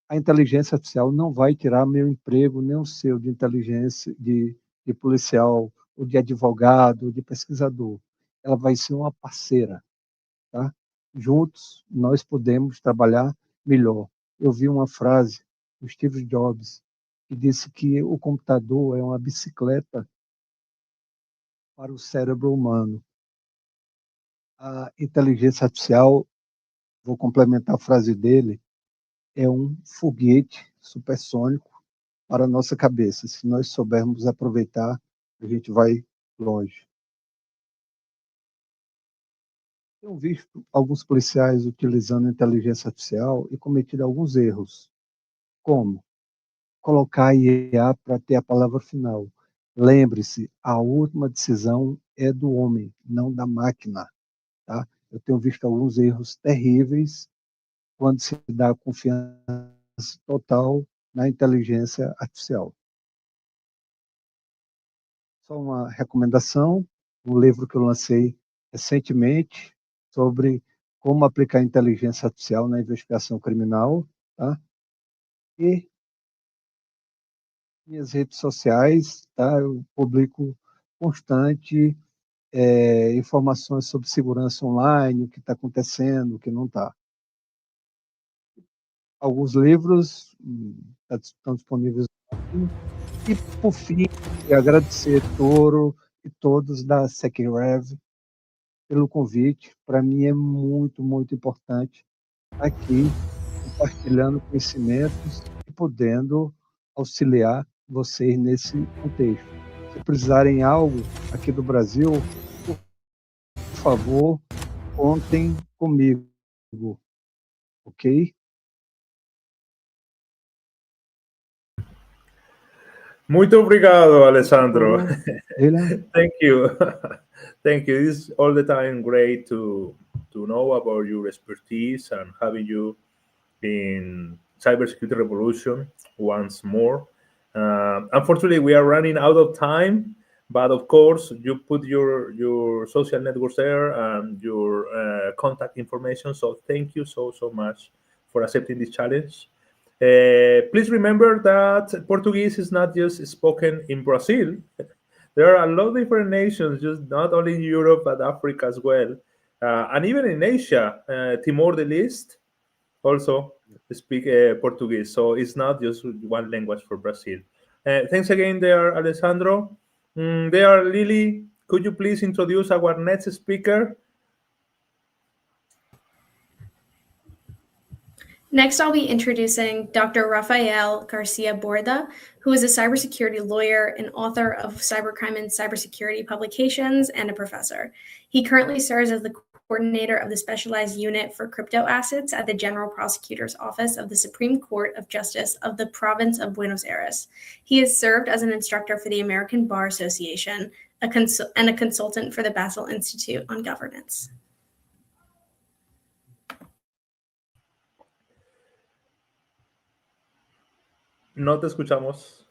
Speaker 11: A inteligência artificial não vai tirar meu emprego, nem o seu, de inteligência, de policial, ou de advogado, ou de pesquisador. Ela vai ser uma parceira. Tá? Juntos, nós podemos trabalhar melhor. Eu vi uma frase do Steve Jobs, que disse que o computador é uma bicicleta para o cérebro humano. A inteligência artificial, vou complementar a frase dele, é um foguete supersônico para a nossa cabeça. Se nós soubermos aproveitar, a gente vai longe. Tenho visto alguns policiais utilizando inteligência artificial e cometido alguns erros. Como? Colocar a IA para ter a palavra final. Lembre-se, a última decisão é do homem, não da máquina. Tá? Eu tenho visto alguns erros terríveis quando se dá confiança total na inteligência artificial. Só uma recomendação, um livro que eu lancei recentemente sobre como aplicar inteligência artificial na investigação criminal, tá? E minhas redes sociais, tá? Eu publico constante informações sobre segurança online, o que está acontecendo, o que não está. Alguns livros estão disponíveis. E, por fim, agradecer Toro e todos da SECREV pelo convite. Para mim é muito, muito importante estar aqui compartilhando conhecimentos e podendo auxiliar vocês nesse contexto. Se precisarem algo aqui do Brasil, por favor, contem comigo, ok?
Speaker 1: Muito obrigado, Alessandro.
Speaker 11: Leila?
Speaker 1: Thank you. Thank you. It's all the time great to know about your expertise and having you in Cybersecurity Revolution once more. Unfortunately, we are running out of time, but of course, you put your social networks there and your contact information. So thank you so much for accepting this challenge. Please remember that Portuguese is not just spoken in Brazil. There are a lot of different nations, just not only in Europe, but Africa as well. And even in Asia, Timor-Leste also speak Portuguese. So it's not just one language for Brazil. Thanks again there, Alessandro. There, Lily, could you please introduce our next speaker?
Speaker 9: Next, I'll be introducing Dr. Rafael Garcia Borda, who is a cybersecurity lawyer and author of cybercrime and cybersecurity publications and a professor. He currently serves as the coordinator of the specialized unit for crypto assets at the General Prosecutor's Office of the Supreme Court of Justice of the Province of Buenos Aires. He has served as an instructor for the American Bar Association and a consultant for the Basel Institute on Governance.
Speaker 1: No te escuchamos.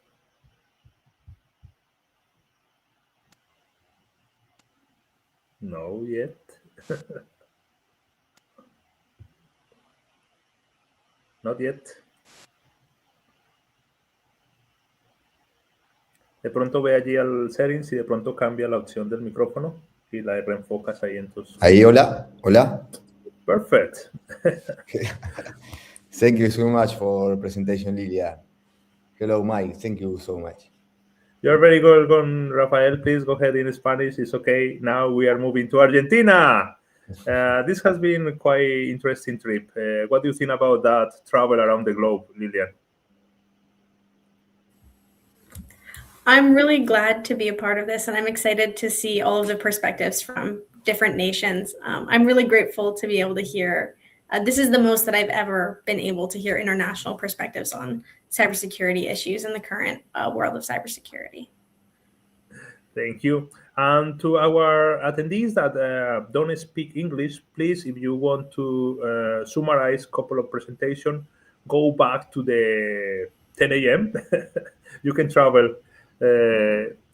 Speaker 1: No yet. Not yet. De pronto ve allí al settings y de pronto cambia la opción del micrófono y la reenfocas ahí en tus...
Speaker 13: Ahí, hola.
Speaker 1: Perfect.
Speaker 13: Thank you so much for presentation, Lilia. Hello, Mike. Thank you so much.
Speaker 1: You're very good, Rafael. Please go ahead in Spanish. It's okay. Now we are moving to Argentina. This has been quite interesting trip. What do you think about that travel around the globe, Lilian?
Speaker 9: I'm really glad to be a part of this, and I'm excited to see all of the perspectives from different nations. I'm really grateful to be able to hear. This is the most that I've ever been able to hear international perspectives on cybersecurity issues in the current world of cybersecurity.
Speaker 1: Thank you. And to our attendees that don't speak English, please, if you want to summarize a couple of presentations, go back to the 10 a.m. You can travel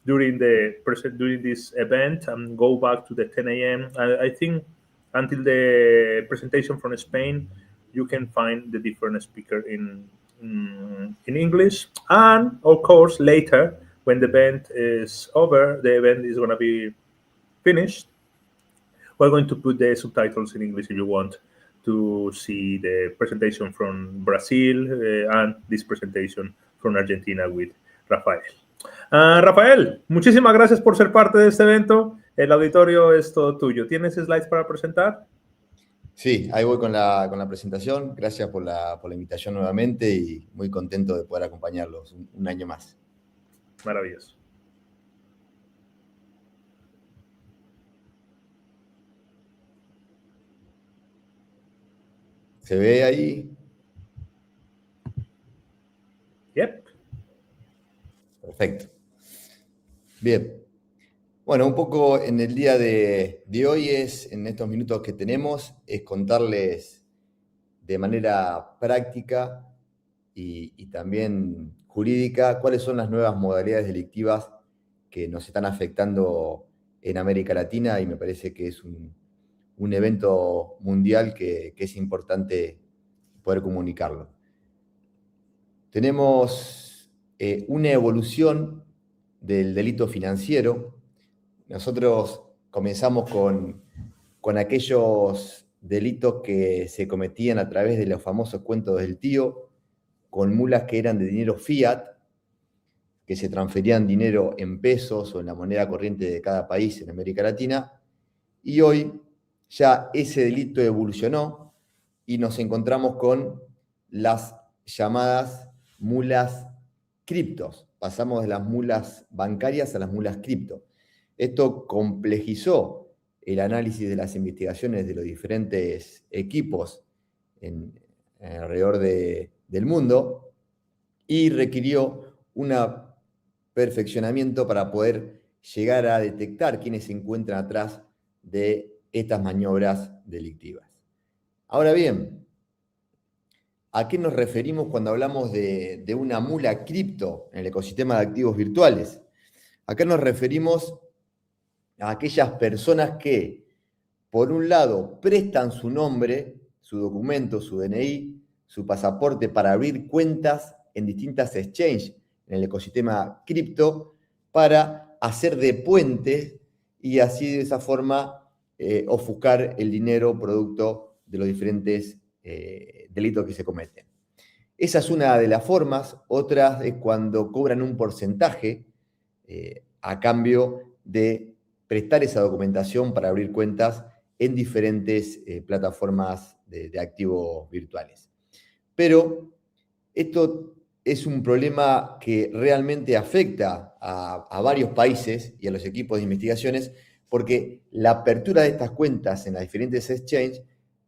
Speaker 1: during this event and go back to the 10 a.m. I think until the presentation from Spain, you can find the different speaker in English. And of course, later, when the event is over, the event is going to be finished, we're going to put the subtitles in English if you want to see the presentation from Brazil and this presentation from Argentina with Rafael. Rafael, muchísimas gracias por ser parte de este evento. El auditorio es todo tuyo. ¿Tienes slides para presentar?
Speaker 13: Sí, ahí voy con la presentación. Gracias por la invitación nuevamente y muy contento de poder acompañarlos un año más.
Speaker 1: Maravilloso.
Speaker 13: ¿Se ve ahí?
Speaker 1: Yep.
Speaker 13: Perfecto. Bien. Bueno, un poco en el día de hoy en estos minutos que tenemos, es contarles de manera práctica y también jurídica cuáles son las nuevas modalidades delictivas que nos están afectando en América Latina, y me parece que es un evento mundial que es importante poder comunicarlo. Tenemos una evolución del delito financiero. Nosotros comenzamos con aquellos delitos que se cometían a través de los famosos cuentos del tío, con mulas que eran de dinero fiat, que se transferían dinero en pesos o en la moneda corriente de cada país en América Latina, y hoy ya ese delito evolucionó y nos encontramos con las llamadas mulas criptos. Pasamos de las mulas bancarias a las mulas cripto. Esto complejizó el análisis de las investigaciones de los diferentes equipos alrededor del mundo y requirió un perfeccionamiento para poder llegar a detectar quiénes se encuentran atrás de estas maniobras delictivas. Ahora bien, ¿A qué nos referimos cuando hablamos de una mula cripto en el ecosistema de activos virtuales? Acá nos referimos a aquellas personas que, por un lado, prestan su nombre, su documento, su DNI, su pasaporte para abrir cuentas en distintas exchanges en el ecosistema cripto para hacer de puente y así de esa forma ofuscar el dinero producto de los diferentes delitos que se cometen. Esa es una de las formas. Otra es cuando cobran un porcentaje a cambio de prestar esa documentación para abrir cuentas en diferentes plataformas de activos virtuales. Pero esto es un problema que realmente afecta a varios países y a los equipos de investigaciones, porque la apertura de estas cuentas en las diferentes exchanges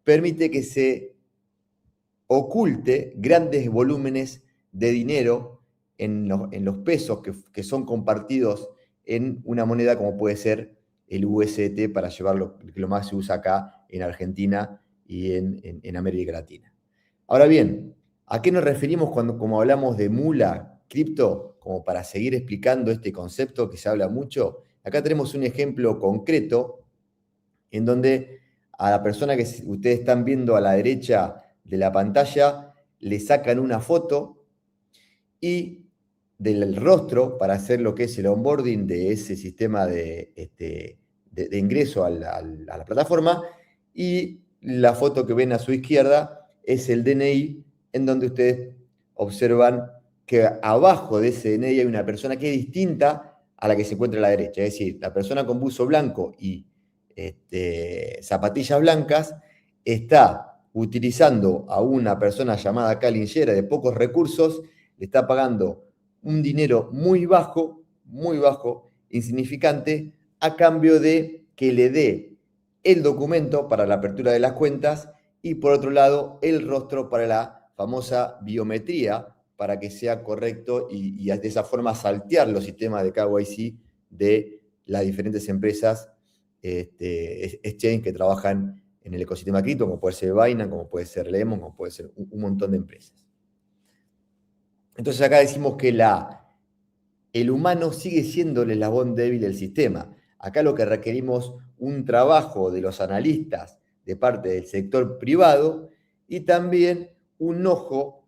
Speaker 13: permite que se oculte grandes volúmenes de dinero en los pesos que son compartidos en una moneda como puede ser el USDT, para llevarlo, que lo más se usa acá en Argentina y en América Latina. Ahora bien, ¿a qué nos referimos como hablamos de mula cripto? Como para seguir explicando este concepto que se habla mucho. Acá tenemos un ejemplo concreto en donde a la persona que ustedes están viendo a la derecha de la pantalla le sacan una foto y del rostro para hacer lo que es el onboarding de ese sistema de ingreso a la plataforma, y la foto que ven a su izquierda es el DNI, en donde ustedes observan que abajo de ese DNI hay una persona que es distinta a la que se encuentra a la derecha. Es decir, la persona con buzo blanco y zapatillas blancas está utilizando a una persona llamada calingera de pocos recursos, le está pagando un dinero muy bajo, insignificante, a cambio de que le dé el documento para la apertura de las cuentas y, por otro lado, el rostro para la famosa biometría, para que sea correcto y de esa forma saltear los sistemas de KYC de las diferentes empresas exchange que trabajan en el ecosistema cripto, como puede ser Binance, como puede ser Lemon, como puede ser un montón de empresas. Entonces acá decimos que el humano sigue siendo el eslabón débil del sistema. Acá lo que requerimos un trabajo de los analistas de parte del sector privado y también un ojo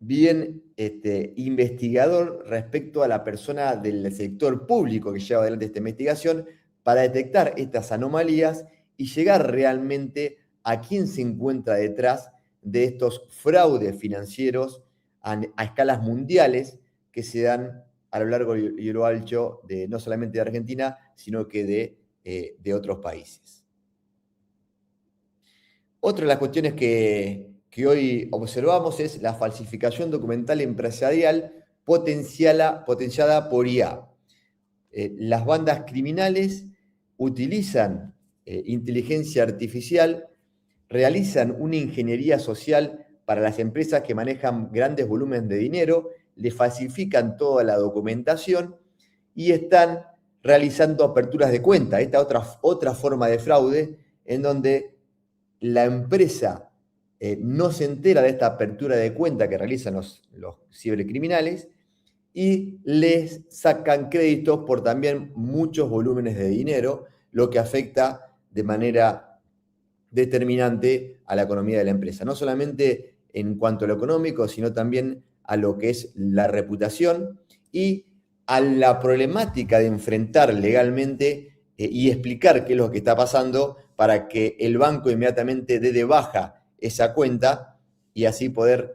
Speaker 13: bien investigador respecto a la persona del sector público que lleva adelante esta investigación para detectar estas anomalías y llegar realmente a quién se encuentra detrás de estos fraudes financieros a escalas mundiales que se dan a lo largo y lo ancho de no solamente de Argentina, sino que de otros países. Otra de las cuestiones que hoy observamos es la falsificación documental empresarial potenciada por IA. Las bandas criminales utilizan inteligencia artificial, realizan una ingeniería social para las empresas que manejan grandes volúmenes de dinero, le falsifican toda la documentación y están realizando aperturas de cuenta. Esta otra forma de fraude en donde la empresa no se entera de esta apertura de cuenta que realizan los cibercriminales y les sacan créditos por también muchos volúmenes de dinero, lo que afecta de manera determinante a la economía de la empresa. No solamente en cuanto a lo económico, sino también a lo que es la reputación y a la problemática de enfrentar legalmente y explicar qué es lo que está pasando para que el banco inmediatamente dé de baja esa cuenta y así poder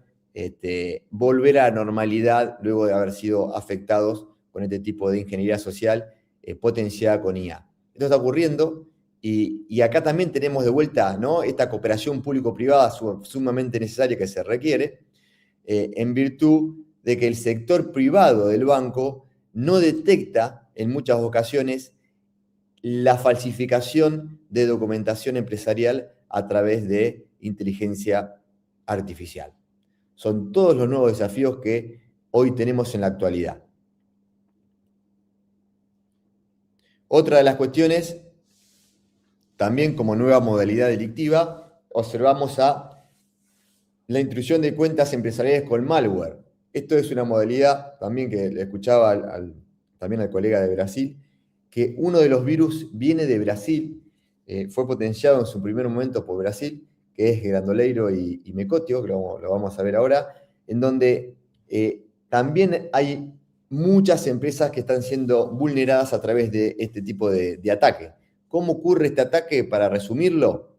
Speaker 13: volver a la normalidad luego de haber sido afectados con este tipo de ingeniería social potenciada con IA. Esto está ocurriendo y acá también tenemos de vuelta, ¿no?, esta cooperación público-privada sumamente necesaria que se requiere en virtud de que el sector privado del banco no detecta en muchas ocasiones la falsificación de documentación empresarial a través de inteligencia artificial. Son todos los nuevos desafíos que hoy tenemos en la actualidad. Otra de las cuestiones, también como nueva modalidad delictiva, observamos a la intrusión de cuentas empresariales con malware. Esto es una modalidad también que le escuchaba también al colega de Brasil, que uno de los virus viene de Brasil, fue potenciado en su primer momento por Brasil, que es Grandoleiro y Mecotio, que lo vamos a ver ahora, en donde también hay muchas empresas que están siendo vulneradas a través de este tipo de ataque. ¿Cómo ocurre este ataque? Para resumirlo,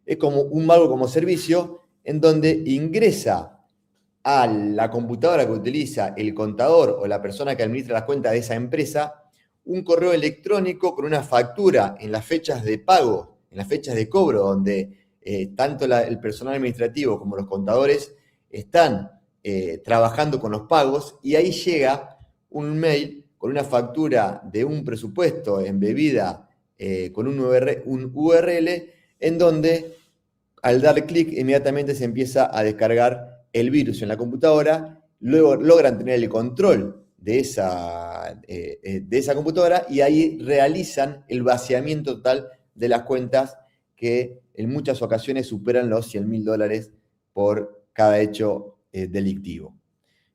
Speaker 13: es como un malware como servicio en donde ingresa a la computadora que utiliza el contador o la persona que administra las cuentas de esa empresa un correo electrónico con una factura en las fechas de pago, en las fechas de cobro, donde tanto el personal administrativo como los contadores están trabajando con los pagos, y ahí llega un mail con una factura de un presupuesto embebida con un URL en donde al dar clic inmediatamente se empieza a descargar el virus en la computadora, luego logran tener el control de esa computadora y ahí realizan el vaciamiento total de las cuentas que en muchas ocasiones superan los $100.000 por cada hecho delictivo.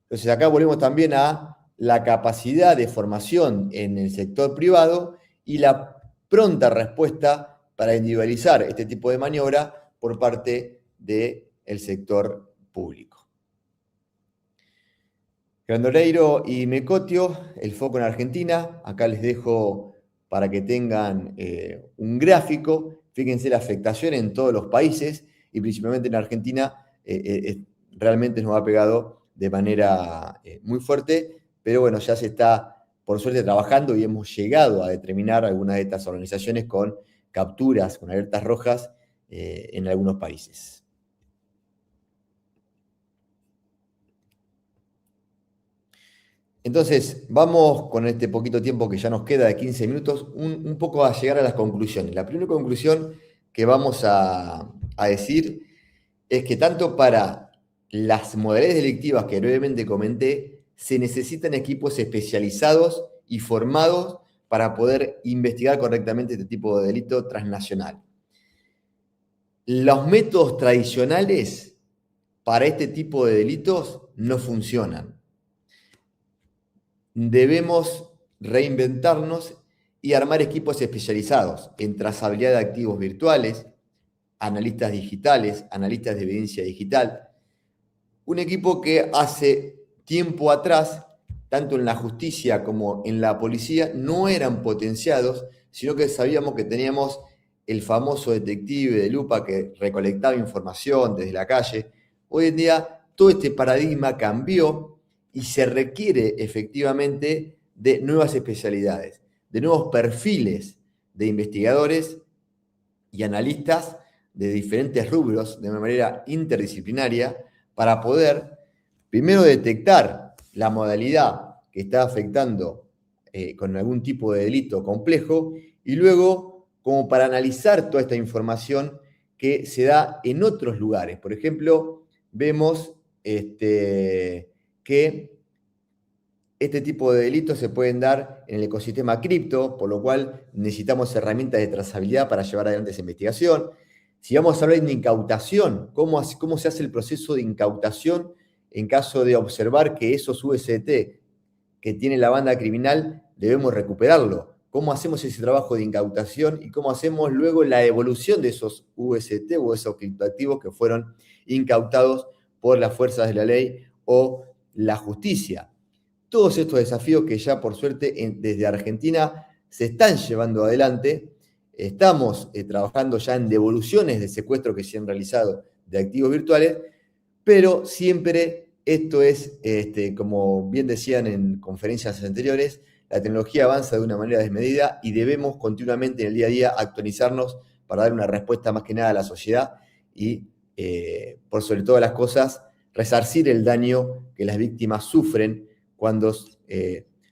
Speaker 13: Entonces acá volvemos también a la capacidad de formación en el sector privado y la pronta respuesta para individualizar este tipo de maniobra por parte del sector público. Grandoleiro y Mecotio, el foco en Argentina. Acá les dejo para que tengan un gráfico. Fíjense la afectación en todos los países y principalmente en Argentina realmente nos ha pegado de manera muy fuerte, pero bueno, ya se está por suerte trabajando y hemos llegado a determinar algunas de estas organizaciones con capturas, con alertas rojas en algunos países. Entonces, vamos con este poquito tiempo que ya nos queda de 15 minutos, un poco a llegar a las conclusiones. La primera conclusión que vamos a decir es que tanto para las modalidades delictivas que brevemente comenté, se necesitan equipos especializados y formados para poder investigar correctamente este tipo de delito transnacional. Los métodos tradicionales para este tipo de delitos no funcionan. Debemos reinventarnos y armar equipos especializados en trazabilidad de activos virtuales, analistas digitales, analistas de evidencia digital. Un equipo que hace tiempo atrás, tanto en la justicia como en la policía, no eran potenciados, sino que sabíamos que teníamos el famoso detective de lupa que recolectaba información desde la calle. Hoy en día todo este paradigma cambió y se requiere efectivamente de nuevas especialidades, de nuevos perfiles de investigadores y analistas de diferentes rubros de una manera interdisciplinaria para poder primero detectar la modalidad que está afectando con algún tipo de delito complejo y luego como para analizar toda esta información que se da en otros lugares. Por ejemplo, vemos que este tipo de delitos se pueden dar en el ecosistema cripto, por lo cual necesitamos herramientas de trazabilidad para llevar adelante esa investigación. Si vamos a hablar de incautación, ¿cómo se hace el proceso de incautación en caso de observar que esos USDT que tiene la banda criminal debemos recuperarlo? ¿Cómo hacemos ese trabajo de incautación y cómo hacemos luego la devolución de esos USDT o esos criptoactivos que fueron incautados por las fuerzas de la ley o la justicia? Todos estos desafíos que ya por suerte desde Argentina se están llevando adelante. Estamos trabajando ya en devoluciones de secuestros que se han realizado de activos virtuales, pero siempre esto es, como bien decían en conferencias anteriores, la tecnología avanza de una manera desmedida y debemos continuamente en el día a día actualizarnos para dar una respuesta más que nada a la sociedad y, por sobre todas las cosas, resarcir el daño que las víctimas sufren cuando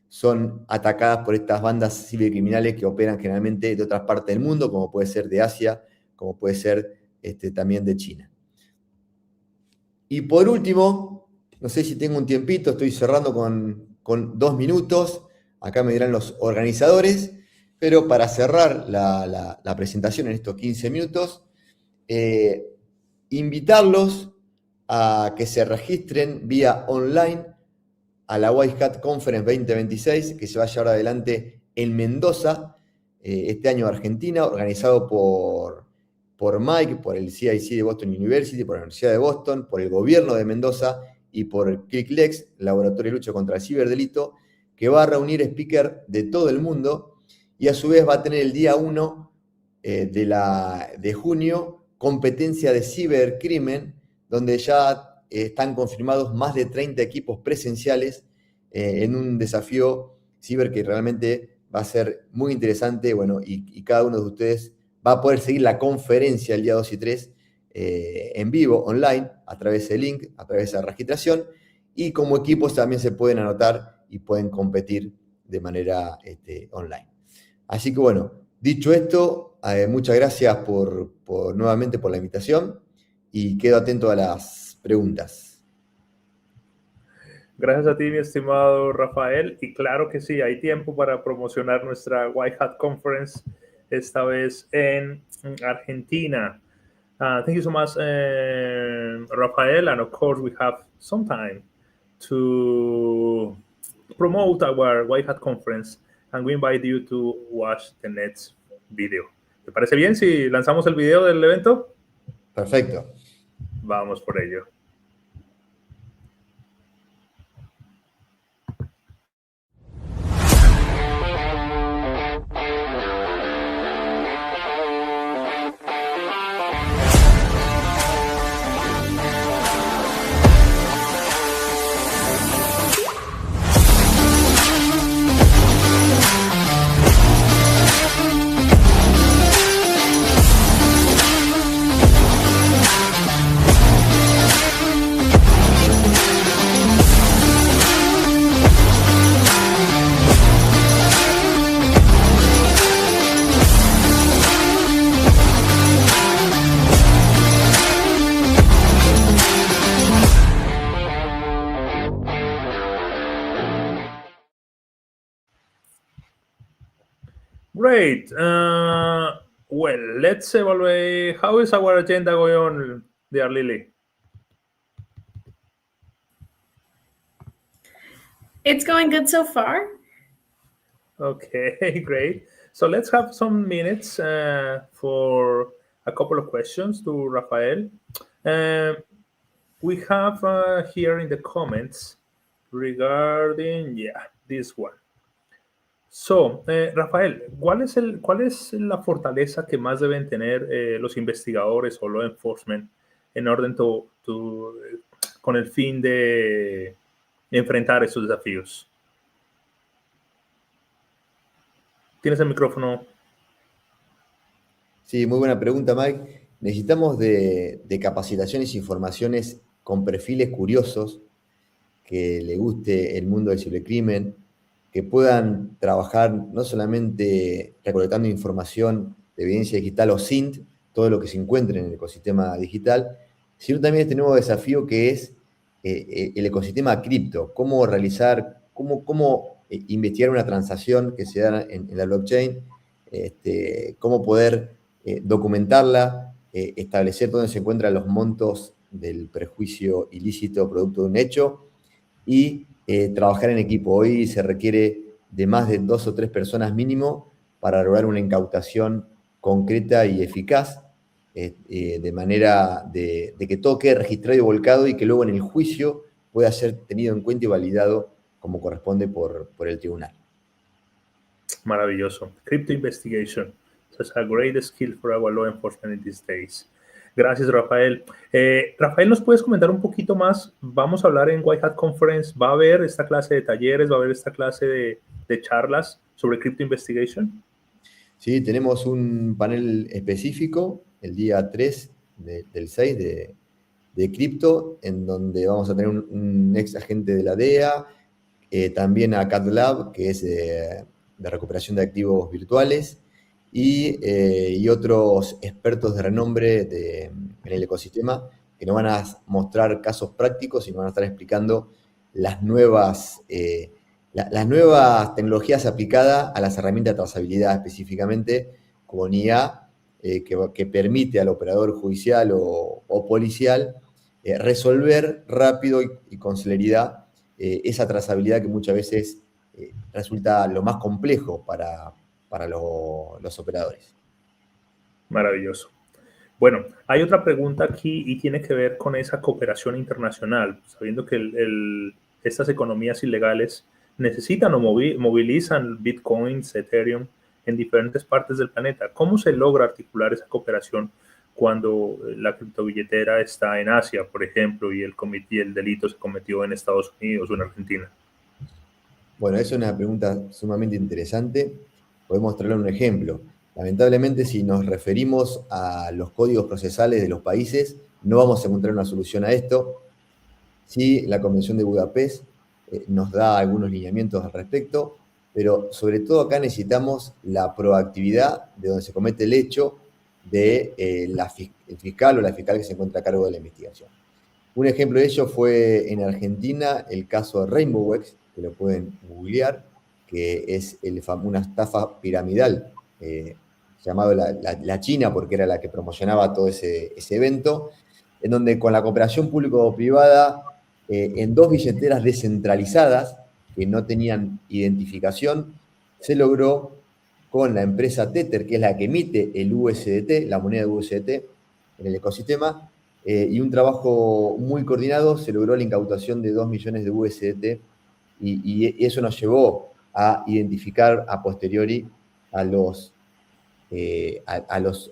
Speaker 13: son atacadas por estas bandas cibercriminales que operan generalmente de otras partes del mundo, como puede ser de Asia, como puede ser también de China. Y por último, no sé si tengo un tiempito, estoy cerrando con 2 minutos, acá me dirán los organizadores, pero para cerrar la presentación en estos 15 minutos, invitarlos a que se registren vía online a la White Hat Conference 2026, que se va a llevar adelante en Mendoza, este año Argentina, organizado por Mike, por el CIC de Boston University, por la Universidad de Boston, por el gobierno de Mendoza y por ClickLex, Laboratorio de Lucha contra el Ciberdelito, que va a reunir speakers de todo el mundo y a su vez va a tener el día 1 de junio competencia de cibercrimen, donde ya están confirmados más de 30 equipos presenciales en un desafío ciber que realmente va a ser muy interesante. Bueno, y cada uno de ustedes va a poder seguir la conferencia el día 2 y 3 en vivo, online, a través del link, a través de la registración, y como equipos también se pueden anotar y pueden competir de manera online. Así que bueno, dicho esto, muchas gracias nuevamente por la invitación y quedo atento a las preguntas.
Speaker 1: Gracias a ti, mi estimado Rafael. Y claro que sí, hay tiempo para promocionar nuestra White Hat Conference, esta vez en Argentina. Thank you so much, Rafael. And of course, we have some time to promote our White Hat Conference, and we invite you to watch the next video. ¿Te parece bien si lanzamos el video del evento?
Speaker 13: Perfecto.
Speaker 1: Vamos por ello. Great. Well, let's evaluate. How is our agenda going on, dear Lily?
Speaker 9: It's going good so far.
Speaker 1: Okay, great. So let's have some minutes for a couple of questions to Rafael. We have here in the comments regarding, this one. So, Rafael, ¿cuál es la fortaleza que más deben tener los investigadores o law enforcement en orden con el fin de enfrentar esos desafíos? Tienes el micrófono.
Speaker 13: Sí, muy buena pregunta, Mike. Necesitamos de capacitaciones y formaciones con perfiles curiosos, que le guste el mundo del cibercrimen, que puedan trabajar no solamente recolectando información de evidencia digital o SINT, todo lo que se encuentre en el ecosistema digital, sino también este nuevo desafío que es el ecosistema cripto, cómo investigar una transacción que se da en la blockchain, cómo poder documentarla, establecer dónde se encuentran los montos del perjuicio ilícito producto de un hecho y trabajar en equipo. Hoy se requiere de más de 2 o 3 personas mínimo para lograr una incautación concreta y eficaz, de manera de que todo quede registrado y volcado y que luego en el juicio pueda ser tenido en cuenta y validado como corresponde por el tribunal.
Speaker 1: Maravilloso. Crypto investigation. So it's a great skill for our law enforcement in these days. Gracias, Rafael. Rafael, ¿nos puedes comentar un poquito más? Vamos a hablar en White Hat Conference. ¿Va a haber esta clase de talleres? ¿Va a haber esta clase de charlas sobre Crypto Investigation?
Speaker 13: Sí, tenemos un panel específico el día 3 del 6 de cripto, en donde vamos a tener un ex agente de la DEA, también a CatLab, que es de recuperación de activos virtuales, y otros expertos de renombre en el ecosistema que nos van a mostrar casos prácticos y nos van a estar explicando las nuevas tecnologías aplicadas a las herramientas de trazabilidad, específicamente con IA, que permite al operador judicial o policial resolver rápido y con celeridad esa trazabilidad que muchas veces resulta lo más complejo para los operadores.
Speaker 1: Maravilloso. Bueno, hay otra pregunta aquí y tiene que ver con esa cooperación internacional, sabiendo que estas economías ilegales necesitan o movilizan bitcoins, Ethereum en diferentes partes del planeta. ¿Cómo se logra articular esa cooperación cuando la criptobilletera está en Asia, por ejemplo, y el delito se cometió en Estados Unidos o en Argentina?
Speaker 13: Bueno, es una pregunta sumamente interesante. Podemos traer un ejemplo. Lamentablemente, si nos referimos a los códigos procesales de los países, no vamos a encontrar una solución a esto. Sí, la Convención de Budapest nos da algunos lineamientos al respecto, pero sobre todo acá necesitamos la proactividad de donde se comete el hecho de el fiscal o la fiscal que se encuentra a cargo de la investigación. Un ejemplo de ello fue en Argentina el caso de RainbowX, que lo pueden googlear, que es una estafa piramidal llamado la China, porque era la que promocionaba todo ese evento, en donde con la cooperación público-privada, en 2 billeteras descentralizadas, que no tenían identificación, se logró con la empresa Tether, que es la que emite el USDT, la moneda de USDT, en el ecosistema, y un trabajo muy coordinado se logró la incautación de 2 millones de USDT y eso nos llevó a identificar a posteriori a los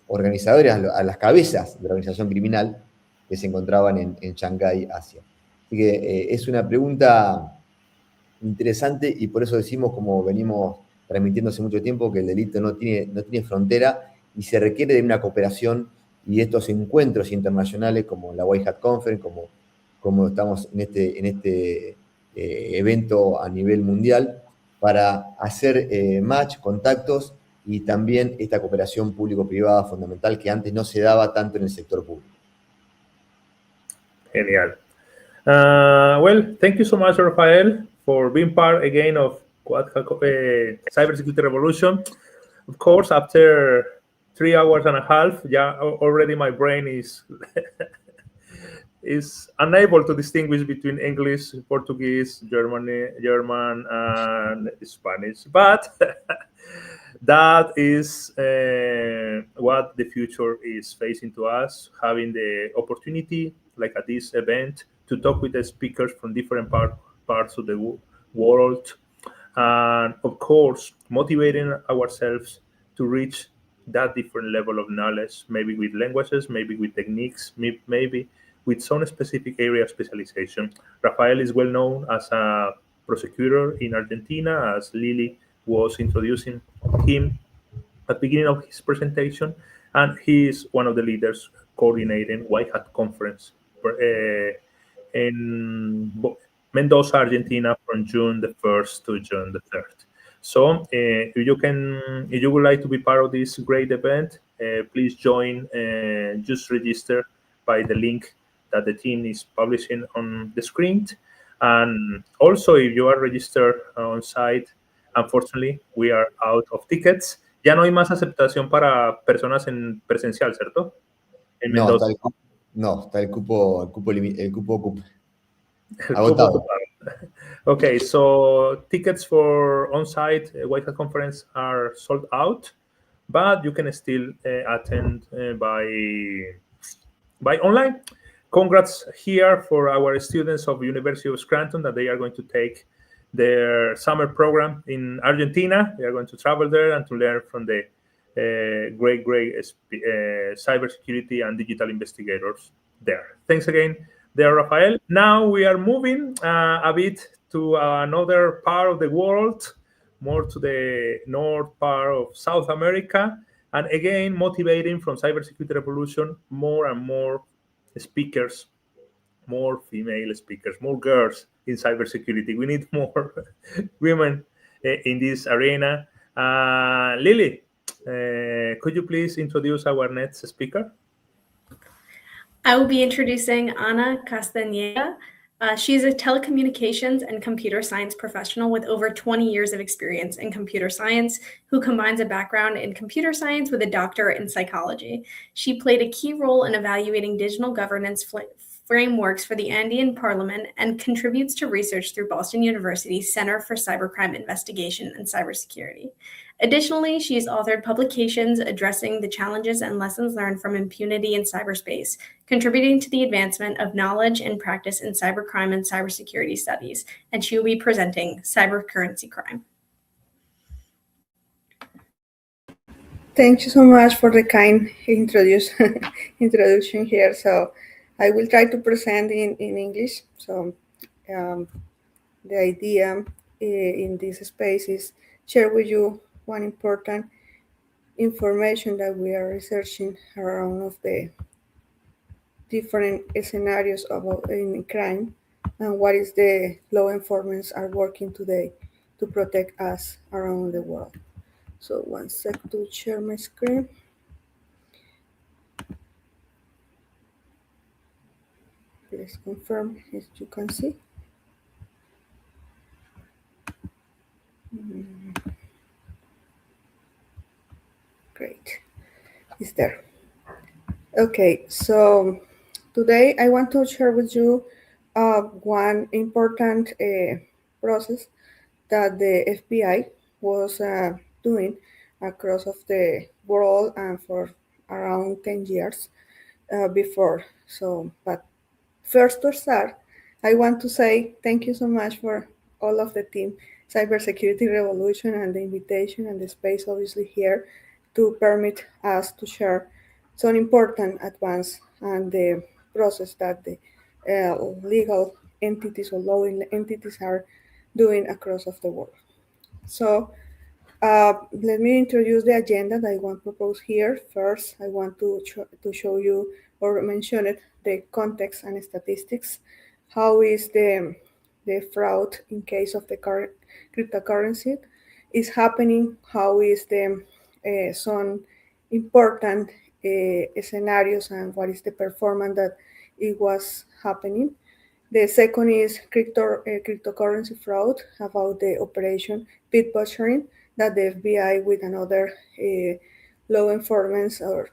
Speaker 13: organizadores, a las cabezas de la organización criminal que se encontraban en Shanghái, Asia. Así que es una pregunta interesante y por eso decimos, como venimos transmitiendo hace mucho tiempo, que el delito no tiene frontera y se requiere de una cooperación y estos encuentros internacionales como la White Hat Conference, como estamos en este evento a nivel mundial, para hacer match, contactos y también esta cooperación público-privada fundamental que antes no se daba tanto en el sector público.
Speaker 1: Genial. Well, thank you so much, Rafael, for being part again of Cybersecurity Revolution. Of course, after 3 hours and a half, yeah, already my brain is is unable to distinguish between English, Portuguese, German, and Spanish. But that is what the future is facing to us, having the opportunity, like at this event, to talk with the speakers from different parts of the world, and of course, motivating ourselves to reach that different level of knowledge, maybe with languages, maybe with techniques, maybe with some specific area of specialization. Rafael is well known as a prosecutor in Argentina, as Lily was introducing him at the beginning of his presentation, and he is one of the leaders coordinating White Hat Conference in Mendoza, Argentina, from June the 1st to June the 3rd. So if you would like to be part of this great event, please join, just register by the link that the team is publishing on the screen. And also, if you are registered on site, unfortunately, we are out of tickets. Ya no hay más aceptación para personas en presencial, ¿cierto? En Mendoza.
Speaker 13: Está el cupo agotado.
Speaker 1: Okay, so tickets for on-site White Hat Conference are sold out, but you can still attend by online. Congrats here for our students of University of Scranton that they are going to take their summer program in Argentina. They are going to travel there and to learn from the great cybersecurity and digital investigators there. Thanks again there, Rafael. Now we are moving a bit to another part of the world, more to the north part of South America, and again, motivating from Cybersecurity Revolution, more and more speakers, more female speakers, more girls in cybersecurity. We need more women in this arena. Lily, could you please introduce our next speaker?
Speaker 9: I will be introducing Ana Castañeda. She is a telecommunications and computer science professional with over 20 years of experience in computer science, who combines a background in computer science with a doctorate in psychology. She played a key role in evaluating digital governance frameworks for the Andean Parliament and contributes to research through Boston University's Center for Cybercrime Investigation and Cybersecurity. Additionally, she has authored publications addressing the challenges and lessons learned from impunity in cyberspace, contributing to the advancement of knowledge and practice in cybercrime and cybersecurity studies, and she will be presenting cybercurrency crime.
Speaker 14: Thank you so much for the kind introduction here. So I will try to present in English. So the idea in this space is share with you one important information that we are researching around of the different scenarios about in crime and what is the law enforcement are working today to protect us around the world. So one sec to share my screen. Please confirm as you can see. Great, it's there. Okay, so today I want to share with you one important process that the FBI was doing across of the world and for around 10 years before. So, but first to start, I want to say thank you so much for all of the team, Cybersecurity Revolution, and the invitation and the space obviously here to permit us to share some important advance and the process that the legal entities or law entities are doing across of the world. So let me introduce the agenda that I want to propose here. First, I want to show you or mention it, the context and statistics. How is the fraud in case of the current cryptocurrency is happening? How is the some important scenarios and what is the performance that it was happening? The second is cryptocurrency fraud, about the operation pit butchering that the FBI with another law enforcement or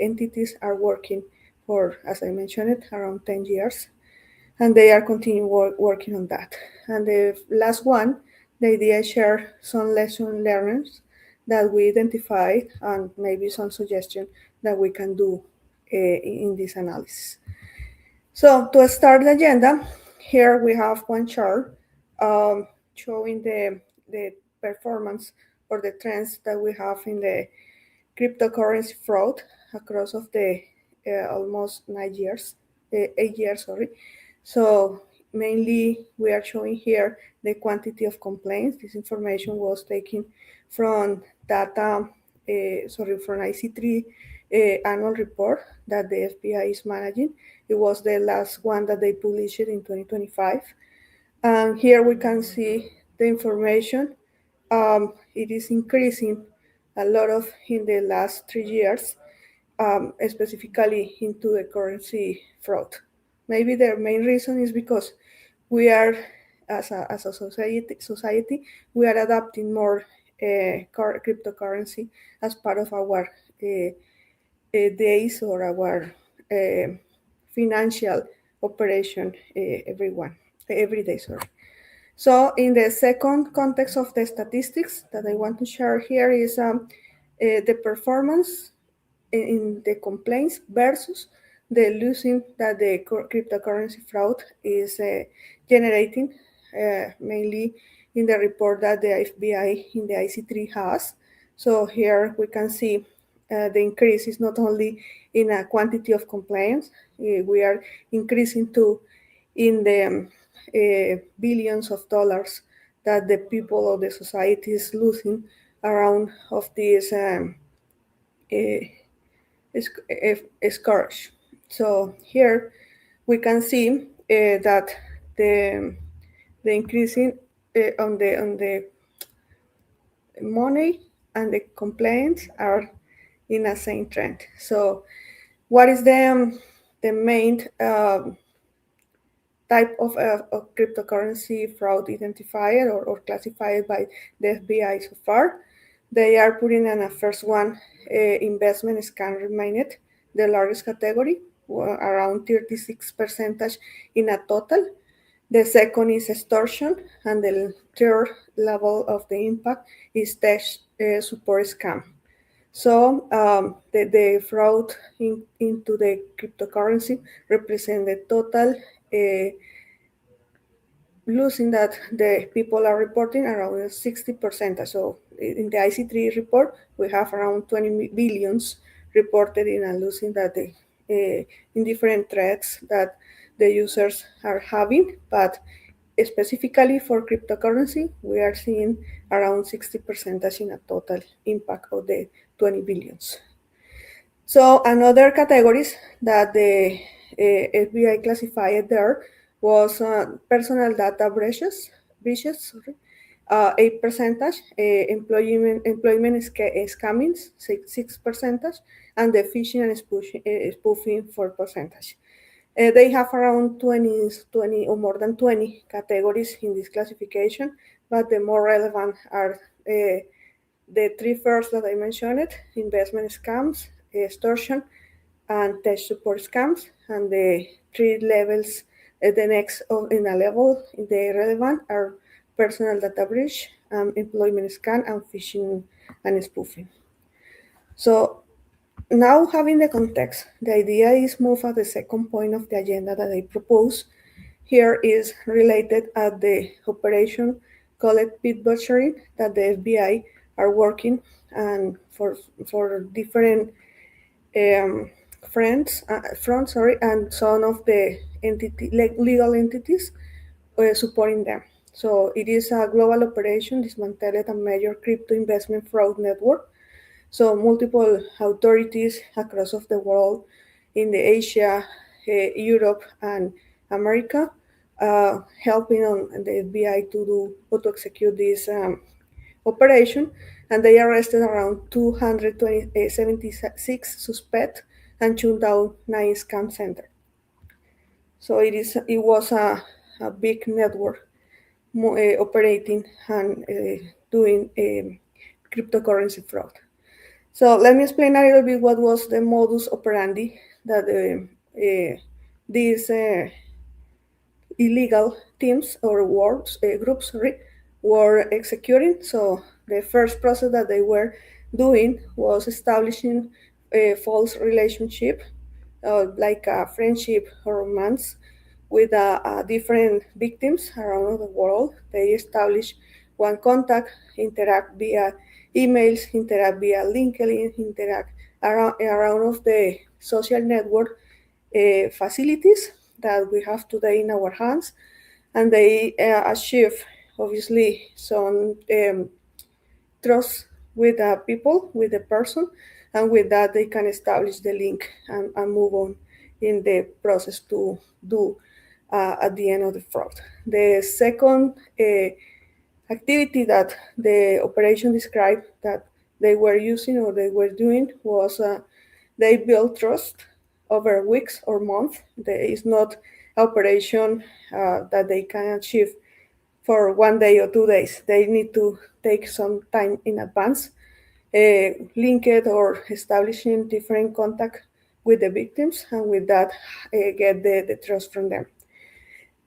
Speaker 14: entities are working for, as I mentioned it, around 10 years. And they are continuing working on that. And the last one, the idea is share some lesson learned that we identified and maybe some suggestion that we can do in this analysis. So to start the agenda, here we have one chart showing the performance or the trends that we have in the cryptocurrency fraud across of the almost 8 years, sorry. So mainly we are showing here the quantity of complaints. This information was taken from data, from IC3 annual report that the FBI is managing. It was the last one that they published in 2025. And here we can see the information. It is increasing a lot of in the last 3 years, specifically into the currency fraud. Maybe the main reason is because we are, as a society, we are adopting more cryptocurrency as part of our days or our financial operation every day. Sorry. So in the second context of the statistics that I want to share here is the performance in the complaints versus the losing that the cryptocurrency fraud is generating, mainly in the report that the FBI in the IC3 has. So here we can see the increase is not only in a quantity of complaints, we are increasing to in the billions of dollars that the people of the society is losing around of this scourge. So here we can see that the increasing on the money and the complaints are in a same trend. So what is the main type of cryptocurrency fraud identifier or classified by the FBI so far? They are putting in a first one, investment scam remained the largest category around 36% in a total. The second is extortion, and the third level of the impact is tech support scam. So the fraud into the cryptocurrency represent the total losing that the people are reporting around 60%. So in the IC3 report, we have around 20 billions reported in a losing that in different threats that the users are having, but specifically for cryptocurrency, we are seeing around 60% in a total impact of the 20 billions. So another categories that the FBI classified there was personal data breaches, 8%, employment scammings, 6%, and the phishing and spoofing, 4%. They have around 20 or more than 20 categories in this classification, but the more relevant are the three first that I mentioned: investment scams, extortion, and tech support scams. And the three levels, the next in a level, the relevant are personal data breach, employment scam, and phishing and spoofing. So now, having the context, the idea is move at the second point of the agenda that I propose. Here is related at the operation called pit butchering that the FBI are working and for different fronts, and some of the legal entities supporting them. So it is a global operation dismantled a major crypto investment fraud network. So multiple authorities across of the world in the Asia, Europe, and America helping on the FBI to do or to execute this operation, and they arrested around 276 suspects and shut down 9 scam centers. So it was a big network operating and doing cryptocurrency fraud. So let me explain a little bit what was the modus operandi that these illegal teams or groups were executing. So the first process that they were doing was establishing a false relationship, like a friendship or romance, with different victims around the world. They establish one contact, interact via emails, interact via LinkedIn, interact around of the social network facilities that we have today in our hands, and they achieve obviously some trust with the people, with the person, and with that they can establish the link and move on in the process to do at the end of the fraud. The second activity that the operation described that they were using or they were doing was they built trust over weeks or months. There is not operation that they can achieve for 1 day or 2 days. They need to take some time in advance, link it or establishing different contact with the victims, and with that get the trust from them.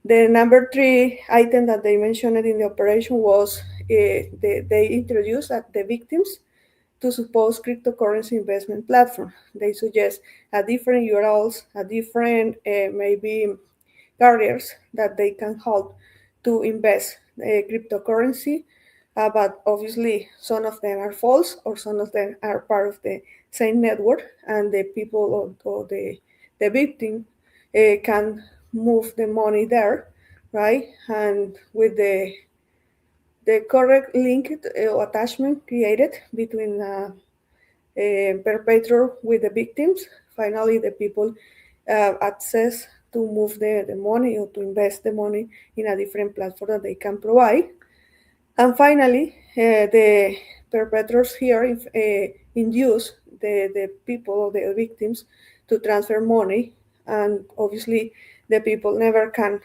Speaker 14: The number 3 item that they mentioned in the operation was they introduced the victims to supposed cryptocurrency investment platform. They suggest a different URLs, a different maybe carriers that they can help to invest cryptocurrency, but obviously some of them are false or some of them are part of the same network, and the people or the victim can move the money there, right? And with the correct link or attachment created between perpetrator with the victims, finally the people access to move the money or to invest the money in a different platform that they can provide. And finally, the perpetrators here induce the people or the victims to transfer money, and obviously the people never can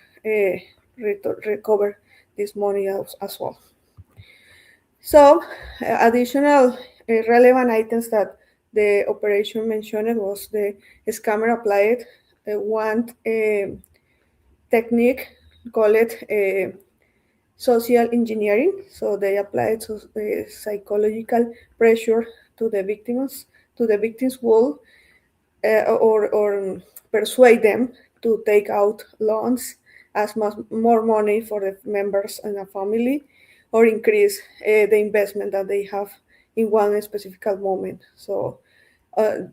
Speaker 14: recover this money as well. So additional relevant items that the operation mentioned was the scammer applied one technique called it social engineering. So they applied psychological pressure to the victims will or persuade them to take out loans, as much more money for the members in a family, or increase the investment that they have in one specific moment. So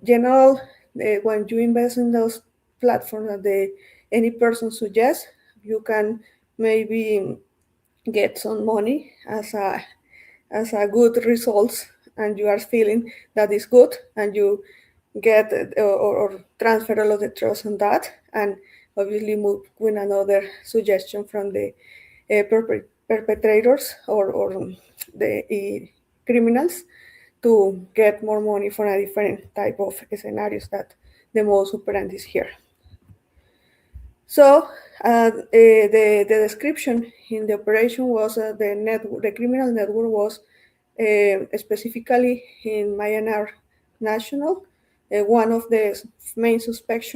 Speaker 14: general, when you invest in those platforms that any person suggests, you can maybe get some money as a good results, and you are feeling that is good, and you get or transfer all of the trust on that, and obviously move with another suggestion from the perpetrators or the criminals to get more money for a different type of scenarios that the modus operandi is here. So the description in the operation was the criminal network was specifically in Myanmar National. One of the main suspects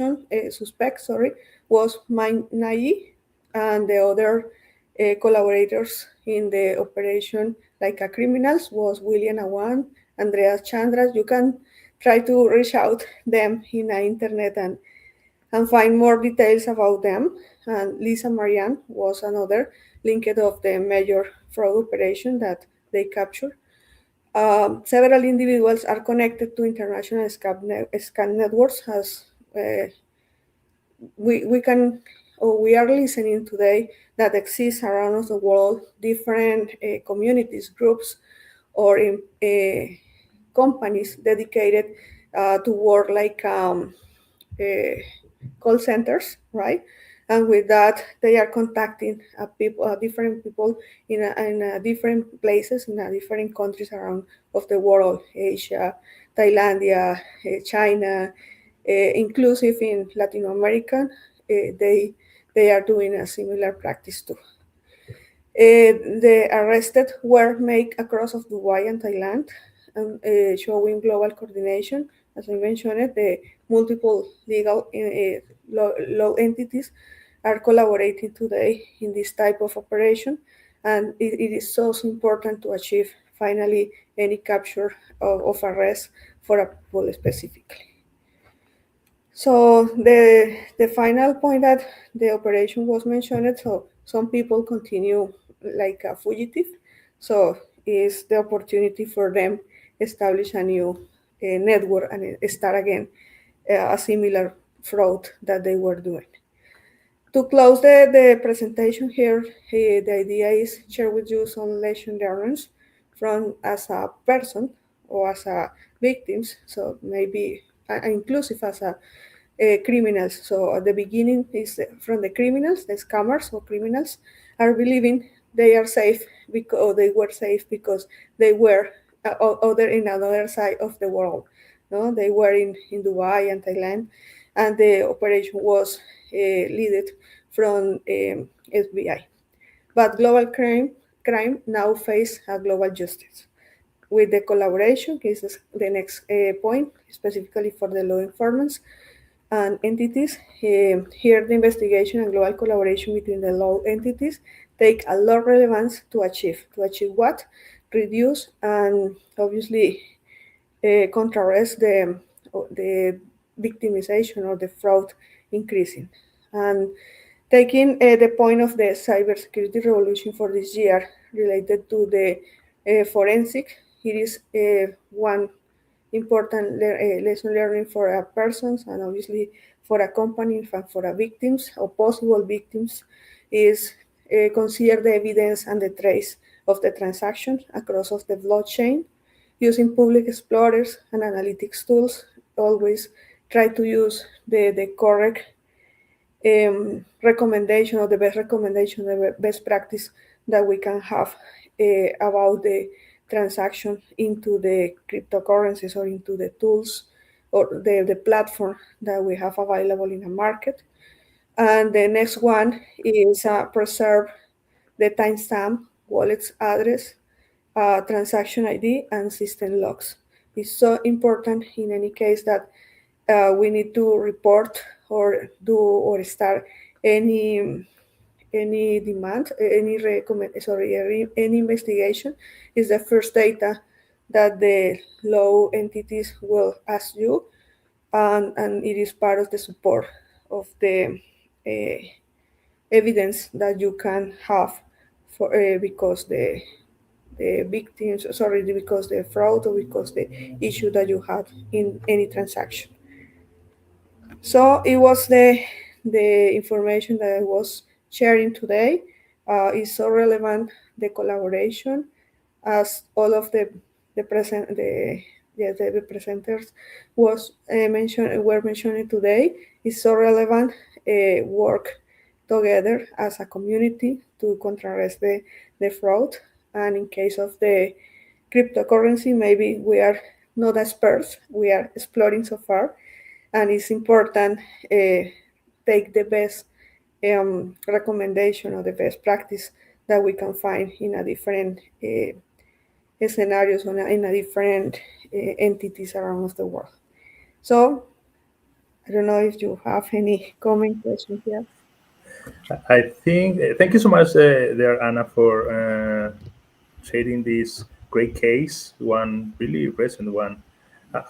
Speaker 14: was Nai, and the other collaborators in the operation, like criminals, was William Awan, Andreas Chandras. You can try to reach out them in the internet and find more details about them. And Lisa Marianne was another linked of the major fraud operation that they captured. Several individuals are connected to international scam networks, as we are listening today, that exist around the world, different communities, groups, or companies dedicated to work like call centers, right? And with that, they are contacting different people in different places, in different countries around of the world, Asia, Thailandia, China, inclusive in Latin America. They are doing a similar practice too. The arrested were made across of Dubai and Thailand, and showing global coordination. As I mentioned, the multiple legal law entities are collaborating today in this type of operation, and it is so important to achieve finally any capture of arrest for a people specifically. So the final point that the operation was mentioned, so some people continue like a fugitive, so is the opportunity for them establish a new network and start again a similar fraud that they were doing. To close the presentation here, the idea is share with you some lesson learned from as a person or as a victims, so maybe inclusive as a criminals. So at the beginning is from the criminals, the scammers or criminals are believing they are safe because they were safe because they were other in another side of the world. No, they were in Dubai and Thailand, and the operation was led from FBI. But global crime now face a global justice. With the collaboration, this is the next point, specifically for the law enforcement and entities. Here, the investigation and global collaboration between the law entities take a lot of relevance to achieve. To achieve what? Reduce and obviously contrast the victimization or the fraud increasing. And taking the point of the cybersecurity revolution for this year related to the forensic, it is one important lesson learning for persons and obviously for a company and for a victims or possible victims is consider the evidence and the trace of the transaction across of the blockchain using public explorers and analytics tools. Always try to use the correct recommendation or the best recommendation, the best practice that we can have about the transaction into the cryptocurrencies or into the tools or the platform that we have available in the market. And the next one is preserve the timestamp, wallet's address, transaction ID, and system logs. It's so important in any case that we need to report or do or start any demand, any investigation, is the first data that the law entities will ask you, and it is part of the support of the evidence that you can have for because the victims, because the fraud or because the issue that you had in any transaction. So it was the information that I was sharing today. Is so relevant, the collaboration, as all of the presenters were mentioning today, is so relevant. Work together as a community to contrast the fraud. And in case of the cryptocurrency, maybe we are not experts, we are exploring so far, and it's important take the best recommendation or the best practice that we can find in a different scenarios or in a different entities around the world. So I don't know if you have any comment, question here.
Speaker 1: I think, thank you so much there, Anna, for sharing this great case, one really recent one.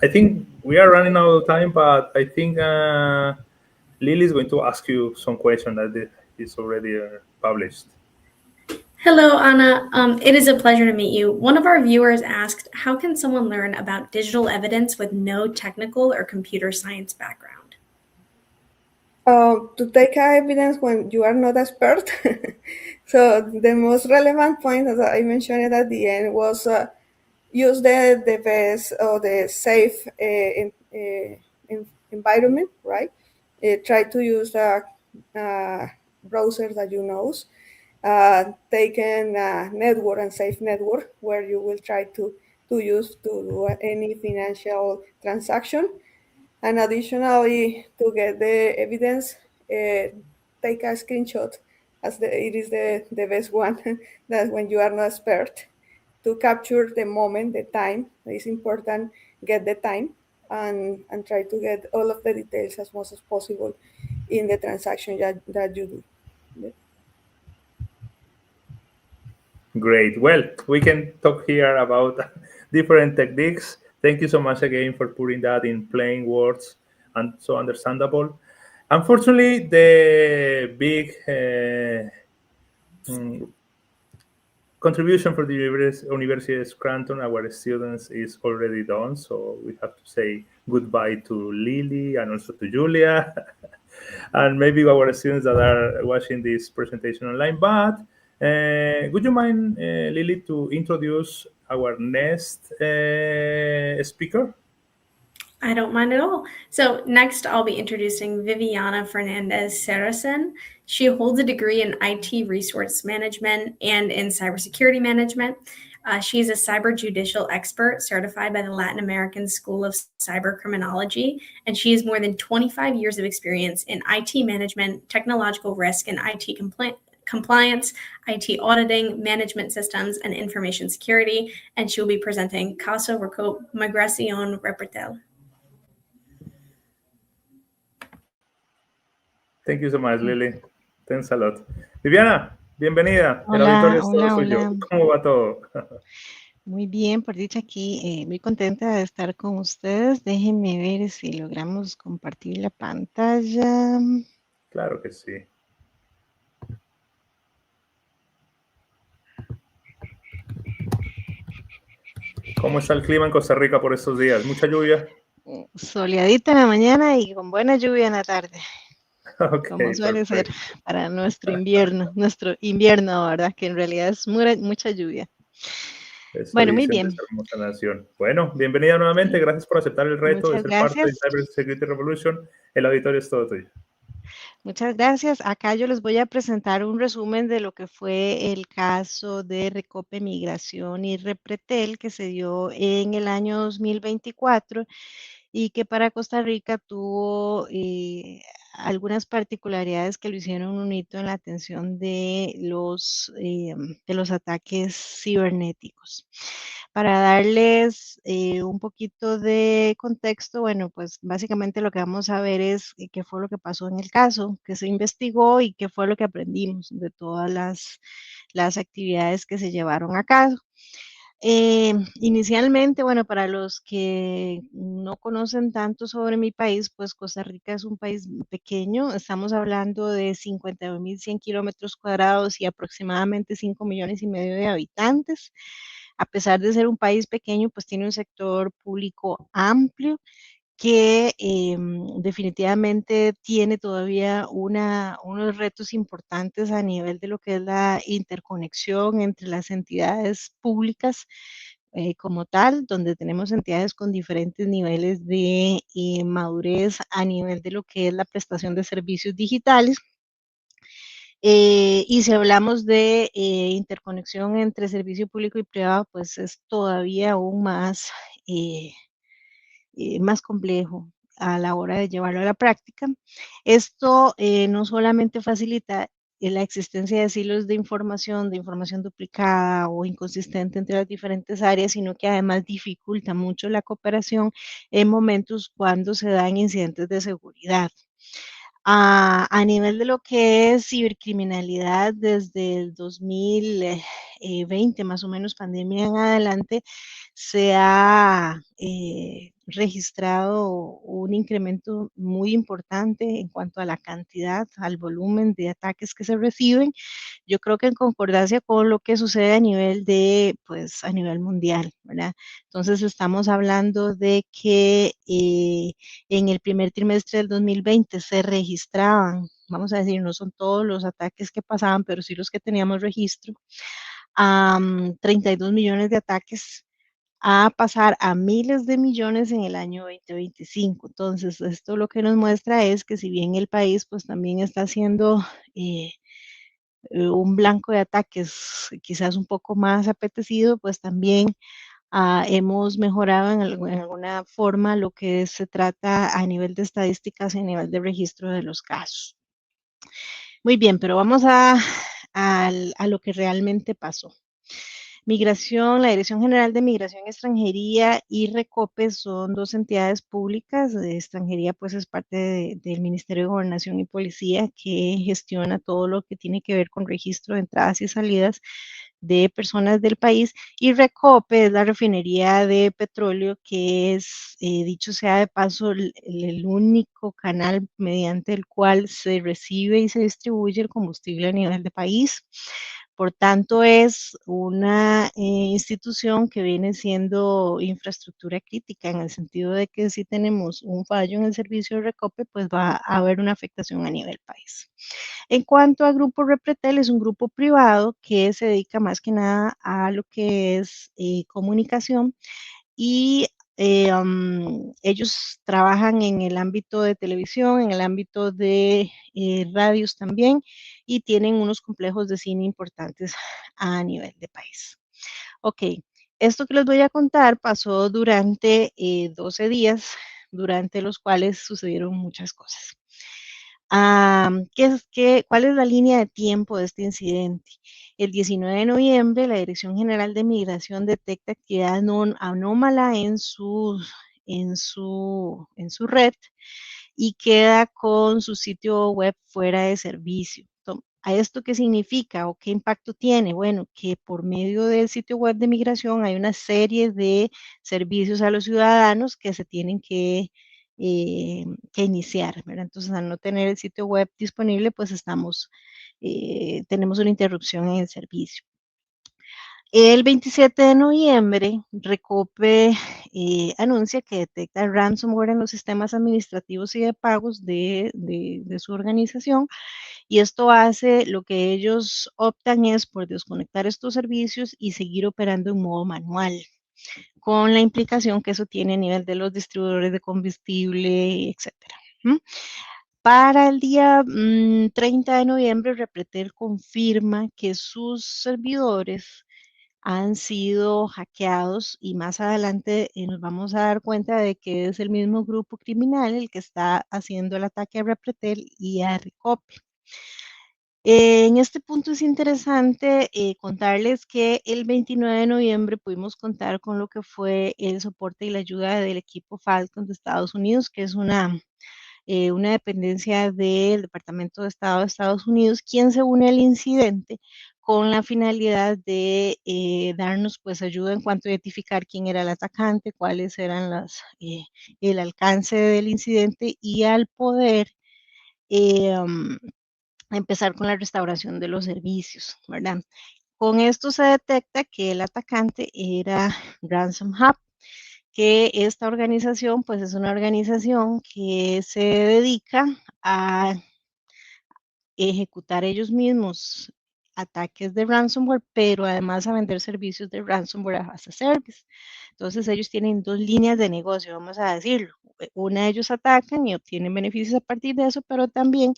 Speaker 1: I think we are running out of time, but I think Lily is going to ask you some question that is already published.
Speaker 9: Hello, Anna. It is a pleasure to meet you. One of our viewers asked, how can someone learn about digital evidence with no technical or computer science background?
Speaker 14: To take evidence when you are not expert. So the most relevant point, as I mentioned at the end, was use the best or the safe environment, right? Try to use a browser that you know. Take a network and safe network where you will try to use to do any financial transaction. And additionally, to get the evidence, take a screenshot, as it is the best one, that when you are not expert, to capture the moment, the time. It's important, get the time, and try to get all of the details as much as possible in the transaction that you do.
Speaker 1: Great. Well, we can talk here about different techniques. Thank you so much again for putting that in plain words and so understandable. Unfortunately, the big contribution for the University of Scranton, our students, is already done. So we have to say goodbye to Lily and also to Julia, and maybe our students that are watching this presentation online. But would you mind, Lily, to introduce our next speaker?
Speaker 9: I don't mind at all. So next, I'll be introducing Viviana Fernandez Saracen. She holds a degree in IT resource management and in cybersecurity management. She is a cyber judicial expert certified by the Latin American School of Cyber Criminology, and she has more than 25 years of experience in IT management, technological risk, and IT compliance, IT auditing, management systems, and information security. And she will be presenting Caso Migración Reportel.
Speaker 1: Thank you so much, Lily. Thanks a lot. Viviana, bienvenida. El
Speaker 15: Hola,
Speaker 1: auditorio es todo
Speaker 15: hola,
Speaker 1: suyo.
Speaker 15: hola.
Speaker 1: ¿Cómo va todo?
Speaker 15: Muy bien, por dicha aquí, muy contenta de estar con ustedes. Déjenme ver si logramos compartir la pantalla.
Speaker 1: Claro que sí. ¿Cómo está el clima en Costa Rica por estos días? ¿Mucha lluvia?
Speaker 15: Soleadita en la mañana y con buena lluvia en la tarde.
Speaker 1: Okay,
Speaker 15: como suele
Speaker 1: perfecto.
Speaker 15: ser para nuestro invierno, ¿verdad? Que en realidad es mucha lluvia.
Speaker 1: Eso
Speaker 15: Bueno, muy
Speaker 1: dicen de
Speaker 15: bien.
Speaker 1: esta hermosa nación. Bueno, bienvenida nuevamente. Gracias por aceptar el reto de
Speaker 15: Muchas
Speaker 1: ser parte de
Speaker 15: gracias.
Speaker 1: Cybersecurity Revolution. El auditorio es todo tuyo.
Speaker 15: Muchas gracias. Acá yo les voy a presentar un resumen de lo que fue el caso de Recope Migración y Repretel que se dio en el año 2024 y que para Costa Rica tuvo algunas particularidades que lo hicieron un hito en la atención de los ataques cibernéticos. Para darles un poquito de contexto, bueno, pues básicamente lo que vamos a ver es qué fue lo que pasó en el caso, qué se investigó y qué fue lo que aprendimos de todas las actividades que se llevaron a cabo. Inicialmente, bueno, para los que no conocen tanto sobre mi país, pues Costa Rica es un país pequeño, estamos hablando de 51.100 kilómetros cuadrados y aproximadamente 5,5 millones de habitantes. A pesar de ser un país pequeño, pues tiene un sector público amplio que definitivamente tiene todavía unos retos importantes a nivel de lo que es la interconexión entre las entidades públicas como tal, donde tenemos entidades con diferentes niveles de madurez a nivel de lo que es la prestación de servicios digitales. Y si hablamos de interconexión entre servicio público y privado, pues es todavía aún más complejo a la hora de llevarlo a la práctica. Esto no solamente facilita la existencia de silos de información duplicada o inconsistente entre las diferentes áreas, sino que además dificulta mucho la cooperación en momentos cuando se dan incidentes de seguridad. A nivel de lo que es cibercriminalidad, desde el 2020, más o menos pandemia en adelante, se ha registrado un incremento muy importante en cuanto a la cantidad, al volumen de ataques que se reciben. Yo creo que en concordancia con lo que sucede a nivel pues a nivel mundial, ¿verdad? Entonces estamos hablando de que en el primer trimestre del 2020 se registraban, vamos a decir, no son todos los ataques que pasaban, pero sí los que teníamos registro, 32 millones de ataques a pasar a miles de millones en el año 2025. Entonces, esto lo que nos muestra es que si bien el país pues también está siendo un blanco de ataques quizás un poco más apetecido, pues también hemos mejorado en alguna forma lo que se trata a nivel de estadísticas y a nivel de registro de los casos. Muy bien, pero vamos a lo que realmente pasó. Migración, la Dirección General de Migración, Extranjería y Recope son dos entidades públicas. De extranjería, pues es parte del Ministerio de Gobernación y Policía, que gestiona todo lo que tiene que ver con registro de entradas y salidas de personas del país, y Recope es la refinería de petróleo, que es, dicho sea de paso, el único canal mediante el cual se recibe y se distribuye el combustible a nivel de país. Por tanto, es una institución que viene siendo infraestructura crítica, en el sentido de que si tenemos un fallo en el servicio de Recope, pues va a haber una afectación a nivel país. En cuanto a Grupo Repretel, es un grupo privado que se dedica más que nada a lo que es comunicación, y ellos trabajan en el ámbito de televisión, en el ámbito de radios también, y tienen unos complejos de cine importantes a nivel de país. Ok, esto que les voy a contar pasó durante 12 días, durante los cuales sucedieron muchas cosas. ¿Cuál es la línea de tiempo de este incidente? El 19 de noviembre, la Dirección General de Migración detecta actividad anómala en su red y queda con su sitio web fuera de servicio. ¿A esto qué significa o qué impacto tiene? Bueno, que por medio del sitio web de migración hay una serie de servicios a los ciudadanos que se tienen que iniciar, ¿verdad? Entonces, al no tener el sitio web disponible, pues tenemos una interrupción en el servicio. El 27 de noviembre, Recope anuncia que detecta ransomware en los sistemas administrativos y de pagos de su organización, y esto hace lo que ellos optan es por desconectar estos servicios y seguir operando en modo manual, con la implicación que eso tiene a nivel de los distribuidores de combustible, etcétera. Para el día 30 de noviembre, Repretel confirma que sus servidores han sido hackeados y más adelante nos vamos a dar cuenta de que es el mismo grupo criminal el que está haciendo el ataque a Repretel y a Recope. En este punto es interesante contarles que el 29 de noviembre pudimos contar con lo que fue el soporte y la ayuda del equipo Falcon de Estados Unidos, que es una dependencia del Departamento de Estado de Estados Unidos, quien se une al incidente con la finalidad de darnos pues ayuda en cuanto a identificar quién era el atacante, cuáles eran el alcance del incidente y al poder empezar con la restauración de los servicios, ¿verdad? Con esto se detecta que el atacante era ransomware, que esta organización pues es una organización que se dedica a ejecutar ellos mismos ataques de ransomware, pero además a vender servicios de ransomware as a service. Entonces ellos tienen dos líneas de negocio, vamos a decirlo. Una, ellos atacan y obtienen beneficios a partir de eso, pero también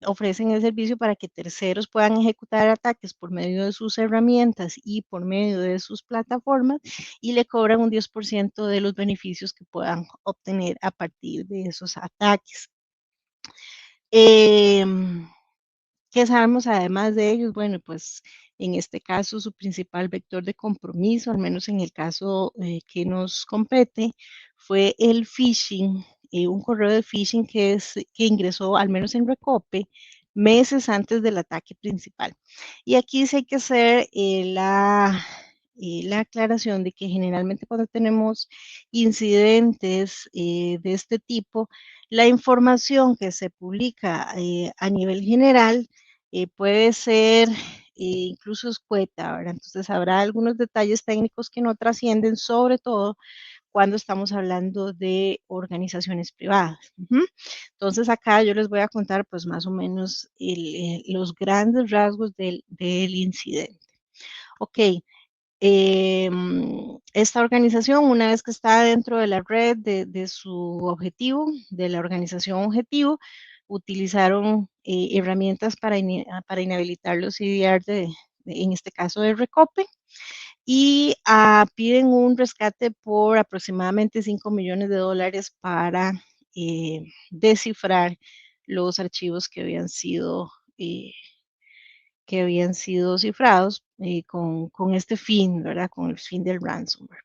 Speaker 15: ofrecen el servicio para que terceros puedan ejecutar ataques por medio de sus herramientas y por medio de sus plataformas y le cobran un 10% de los beneficios que puedan obtener a partir de esos ataques. ¿Qué sabemos además de ellos? Bueno, pues en este caso su principal vector de compromiso, al menos en el caso que nos compete, fue el phishing, un correo de phishing que ingresó al menos en Recope meses antes del ataque principal. Y aquí sí hay que hacer la aclaración de que generalmente cuando tenemos incidentes de este tipo, la información que se publica a nivel general puede ser incluso escueta, ¿verdad? Entonces habrá algunos detalles técnicos que no trascienden, sobre todo cuando estamos hablando de organizaciones privadas. Entonces acá yo les voy a contar pues más o menos los grandes rasgos del incidente. Ok, esta organización, una vez que está dentro de la red de su objetivo, de la organización objetivo, utilizaron herramientas para inhabilitar los CDR en este caso de Recope, y piden un rescate por aproximadamente $5 millones para descifrar los archivos que habían sido cifrados con este fin, ¿verdad? Con el fin del ransomware.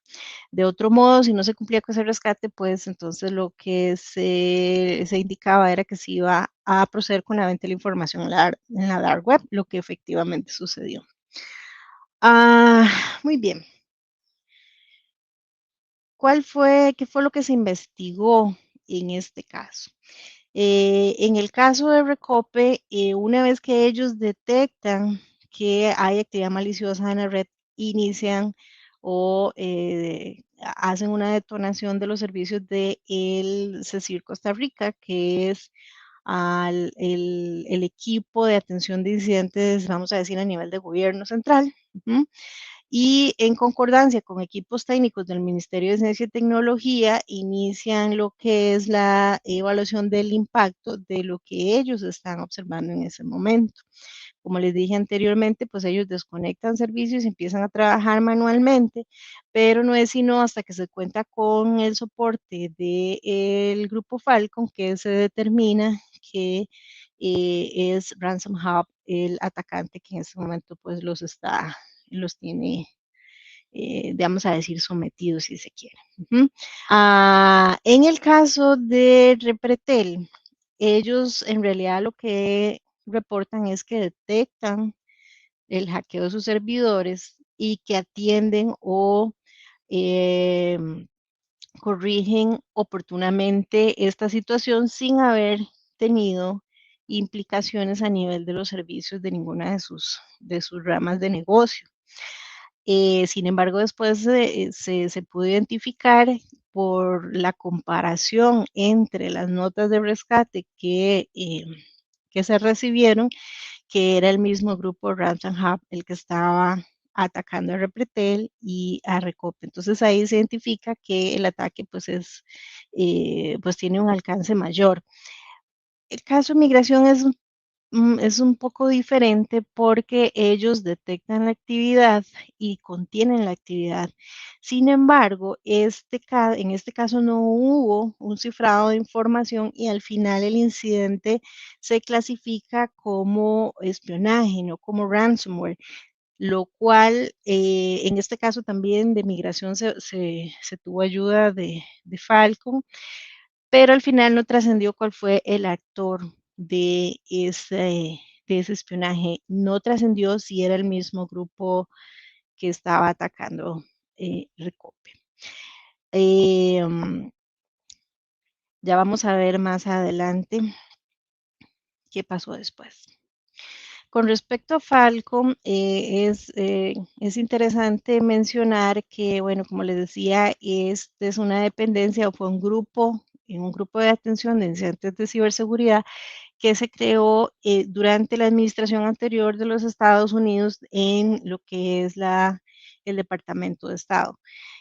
Speaker 15: De otro modo, si no se cumplía con ese rescate, pues entonces lo que se indicaba era que se iba a proceder con la venta de la información en la dark web, lo que efectivamente sucedió. Muy bien. ¿Qué fue lo que se investigó en este caso? En el caso de Recope, una vez que ellos detectan que hay actividad maliciosa en la red, inician o hacen una detonación de los servicios del SECREV Costa Rica, que es el equipo de atención de incidentes, vamos a decir, a nivel de gobierno central. Y en concordancia con equipos técnicos del Ministerio de Ciencia y Tecnología, inician lo que es la evaluación del impacto de lo que ellos están observando en ese momento. Como les dije anteriormente, pues ellos desconectan servicios y empiezan a trabajar manualmente, pero no es sino hasta que se cuenta con el soporte del grupo Falcon que se determina que es Ransom Hub el atacante que en este momento pues los tiene, vamos a decir, sometidos si se quiere. En el caso de Repretel, ellos en realidad lo que reportan es que detectan el hackeo de sus servidores y que atienden o corrigen oportunamente esta situación sin haber tenido implicaciones a nivel de los servicios de ninguna de sus ramas de negocio. Sin embargo, después se pudo identificar por la comparación entre las notas de rescate que se recibieron, que era el mismo grupo Ransom Hub el que estaba atacando a Repretel y a Recope. Entonces ahí se identifica que el ataque pues tiene un alcance mayor. El caso de migración es es un poco diferente porque ellos detectan la actividad y contienen la actividad. Sin embargo, en este caso no hubo un cifrado de información y al final el incidente se clasifica como espionaje, no como ransomware, lo cual en este caso también de migración se tuvo ayuda de Falcon, pero al final no trascendió cuál fue el actor de ese espionaje. No trascendió si era el mismo grupo que estaba atacando Recope. Ya vamos a ver más adelante qué pasó después. Con respecto a Falcon, es interesante mencionar que, bueno, como les decía, este es una dependencia o fue un grupo de atención de incidentes de ciberseguridad que se creó durante la administración anterior de los Estados Unidos en lo que es el Departamento de Estado.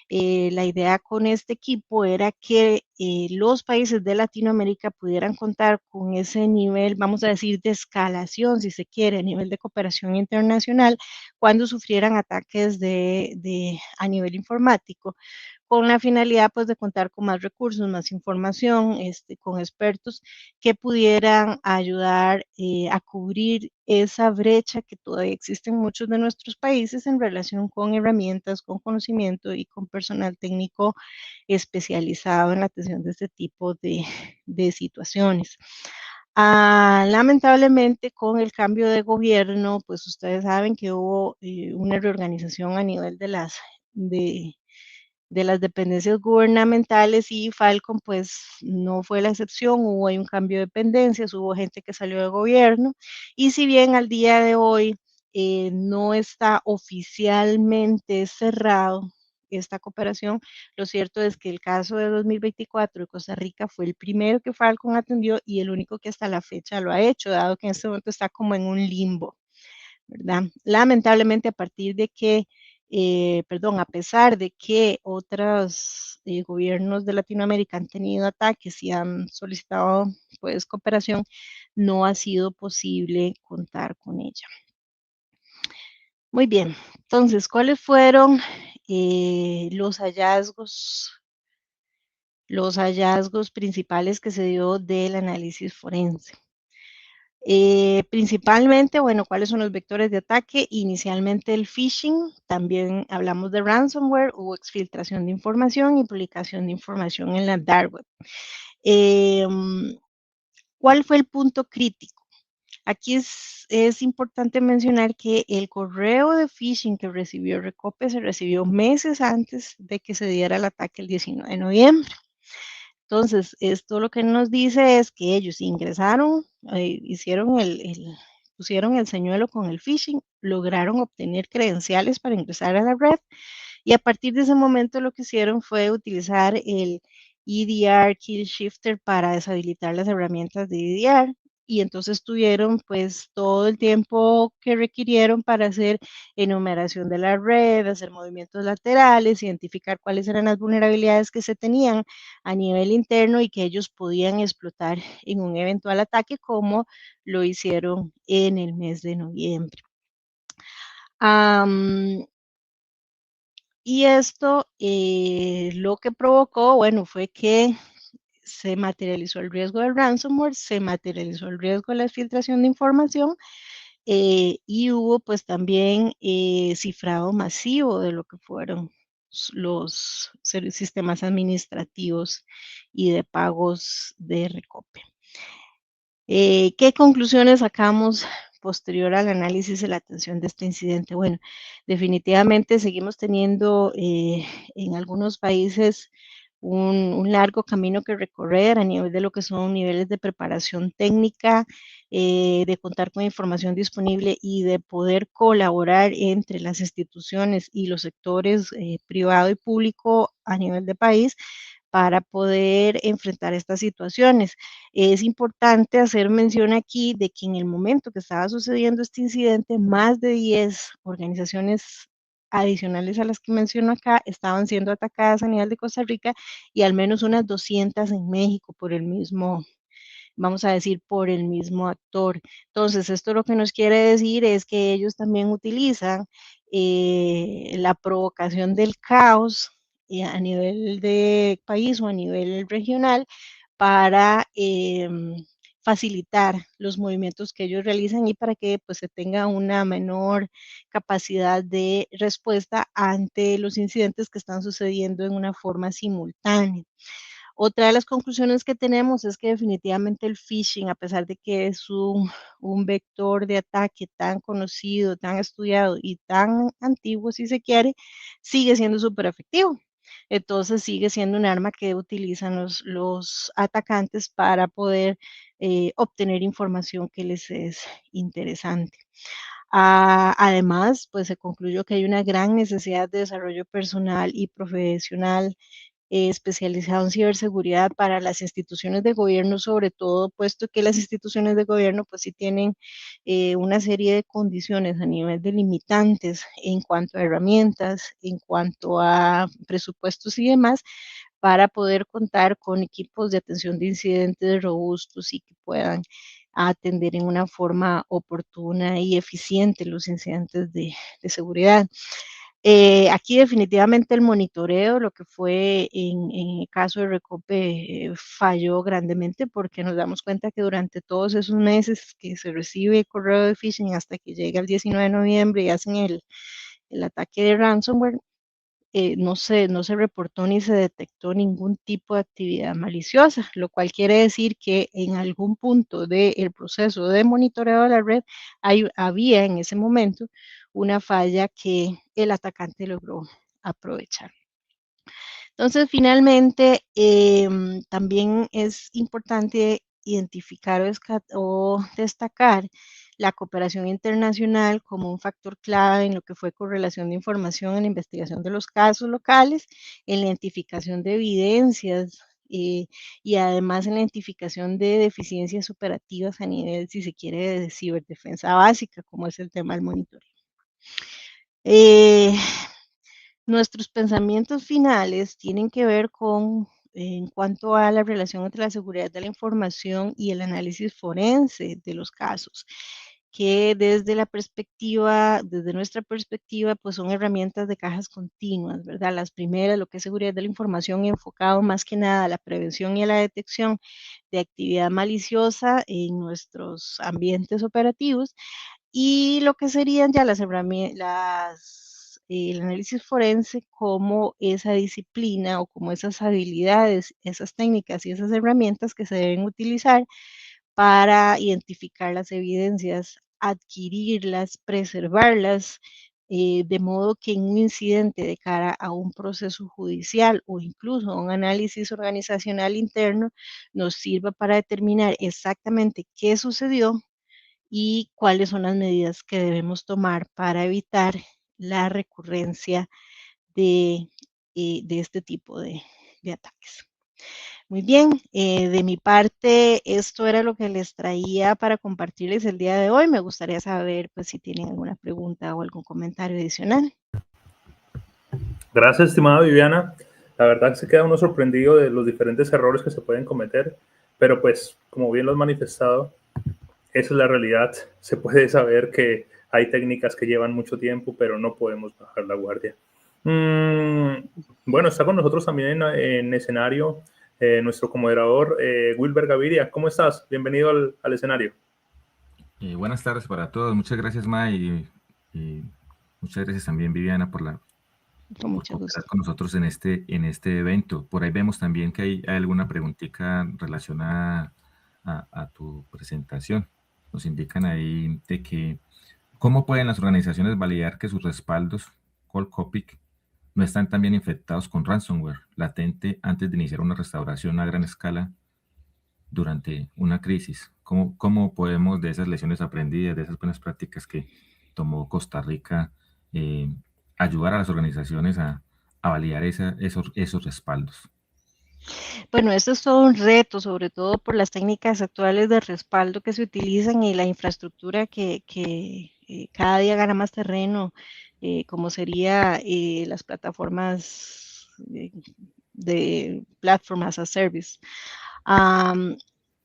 Speaker 15: La idea con este equipo era que los países de Latinoamérica pudieran contar con ese nivel, vamos a decir, de escalación, si se quiere, a nivel de cooperación internacional, cuando sufrieran ataques a nivel informático, con la finalidad pues de contar con más recursos, más información, con expertos que pudieran ayudar a cubrir esa brecha que todavía existe en muchos de nuestros países en relación con herramientas, con conocimiento y con personal técnico especializado en la atención de este tipo de situaciones. Lamentablemente, con el cambio de gobierno, pues ustedes saben que hubo una reorganización a nivel de las dependencias gubernamentales y Falcon pues no fue la excepción, hubo ahí un cambio de dependencias, hubo gente que salió del gobierno y si bien al día de hoy no está oficialmente cerrado esta cooperación, lo cierto es que el caso de 2024 de Costa Rica fue el primero que Falcon atendió y el único que hasta la fecha lo ha hecho, dado que en este momento está como en un limbo, ¿verdad? Lamentablemente a partir de que a pesar de que otros gobiernos de Latinoamérica han tenido ataques y han solicitado pues cooperación, no ha sido posible contar con ella. Muy bien, entonces, ¿cuáles fueron los hallazgos principales que se dio del análisis forense? Principalmente, bueno, ¿cuáles son los vectores de ataque? Inicialmente el phishing, también hablamos de ransomware, hubo exfiltración de información y publicación de información en la dark web. ¿Cuál fue el punto crítico? Aquí es importante mencionar que el correo de phishing que recibió Recope se recibió meses antes de que se diera el ataque el 19 de noviembre. Entonces, esto lo que nos dice es que ellos ingresaron, pusieron el señuelo con el phishing, lograron obtener credenciales para ingresar a la red y a partir de ese momento lo que hicieron fue utilizar el EDR Kill Shifter para deshabilitar las herramientas de EDR y entonces tuvieron pues todo el tiempo que requirieron para hacer enumeración de la red, hacer movimientos laterales, identificar cuáles eran las vulnerabilidades que se tenían a nivel interno y que ellos podían explotar en un eventual ataque como lo hicieron en el mes de noviembre. Y esto lo que provocó, bueno, fue que se materializó el riesgo del ransomware, se materializó el riesgo de la filtración de información y hubo pues también cifrado masivo de lo que fueron los sistemas administrativos y de pagos de Recope. ¿Qué conclusiones sacamos posterior al análisis de la atención de este incidente? Bueno, definitivamente seguimos teniendo en algunos países un largo camino que recorrer a nivel de lo que son niveles de preparación técnica, de contar con información disponible y de poder colaborar entre las instituciones y los sectores privado y público a nivel de país para poder enfrentar estas situaciones. Es importante hacer mención aquí de que en el momento que estaba sucediendo este incidente, más de 10 organizaciones adicionales a las que menciono acá estaban siendo atacadas a nivel de Costa Rica y al menos unas 200 en México por el mismo vamos a decir, por el mismo actor. Entonces, esto lo que nos quiere decir es que ellos también utilizan la provocación del caos a nivel de país o a nivel regional para facilitar los movimientos que ellos realizan y para que pues, se tenga una menor capacidad de respuesta ante los incidentes que están sucediendo en una forma simultánea. Otra de las conclusiones que tenemos es que definitivamente el phishing, a pesar de que es un vector de ataque tan conocido, tan estudiado y tan antiguo, si se quiere, sigue siendo súper efectivo. Entonces sigue siendo un arma que utilizan los atacantes para poder obtener información que les es interesante. Además, pues se concluyó que hay una gran necesidad de desarrollo personal y profesional especializado en ciberseguridad para las instituciones de gobierno, sobre todo, puesto que las instituciones de gobierno pues sí tienen una serie de condiciones a nivel de limitantes en cuanto a herramientas, en cuanto a presupuestos y demás, para poder contar con equipos de atención de incidentes robustos y que puedan atender en una forma oportuna y eficiente los incidentes de seguridad. Aquí definitivamente el monitoreo, lo que fue en el caso de Recope, falló grandemente porque nos damos cuenta que durante todos esos meses que se recibe el correo de phishing hasta que llega el 19 de noviembre y hacen el ataque de ransomware, no se reportó ni se detectó ningún tipo de actividad maliciosa, lo cual quiere decir que en algún punto del proceso de monitoreo de la red había en ese momento una falla que el atacante logró aprovechar. Entonces, finalmente, también es importante identificar o destacar la cooperación internacional como un factor clave en lo que fue correlación de información en la investigación de los casos locales, en la identificación de evidencias y además en la identificación de deficiencias operativas a nivel, si se quiere, de ciberdefensa básica, como es el tema del monitoreo. Nuestros pensamientos finales tienen que ver con, en cuanto a la relación entre la seguridad de la información y el análisis forense de los casos, que desde nuestra perspectiva, pues son herramientas de cajas continuas, ¿verdad? Las primeras, lo que es seguridad de la información, enfocado más que nada a la prevención y a la detección de actividad maliciosa en nuestros ambientes operativos, y lo que serían ya las herramientas, el análisis forense como esa disciplina o como esas habilidades, esas técnicas y esas herramientas que se deben utilizar para identificar las evidencias, adquirirlas, preservarlas, de modo que en un incidente de cara a un proceso judicial o incluso a un análisis organizacional interno nos sirva para determinar exactamente qué sucedió y cuáles son las medidas que debemos tomar para evitar la recurrencia de este tipo de ataques. Muy bien, de mi parte, esto era lo que les traía para compartirles el día de hoy. Me gustaría saber pues, si tienen alguna pregunta o algún comentario adicional.
Speaker 1: Gracias, estimada Viviana. La verdad se queda uno sorprendido de los diferentes errores que se pueden cometer, pero pues, como bien lo has manifestado, esa es la realidad. Se puede saber que hay técnicas que llevan mucho tiempo, pero no podemos bajar la guardia. Bueno, está con nosotros también en escenario nuestro comoderador, Wilber Gaviria. ¿Cómo estás? Bienvenido al escenario.
Speaker 16: Buenas tardes para todos. Muchas gracias, May, y muchas gracias también, Viviana, por cooperar con nosotros en este evento. Por ahí vemos también que hay alguna preguntita relacionada a tu presentación. Nos indican ahí de que cómo pueden las organizaciones validar que sus respaldos, cold copy, no están también infectados con ransomware latente antes de iniciar una restauración a gran escala durante una crisis. ¿Cómo podemos, de esas lecciones aprendidas, de esas buenas prácticas que tomó Costa Rica, ayudar a las organizaciones a validar esos respaldos?
Speaker 15: Bueno, esto es todo un reto, sobre todo por las técnicas actuales de respaldo que se utilizan y la infraestructura que cada día gana más terreno, como sería las plataformas de Platform as a Service.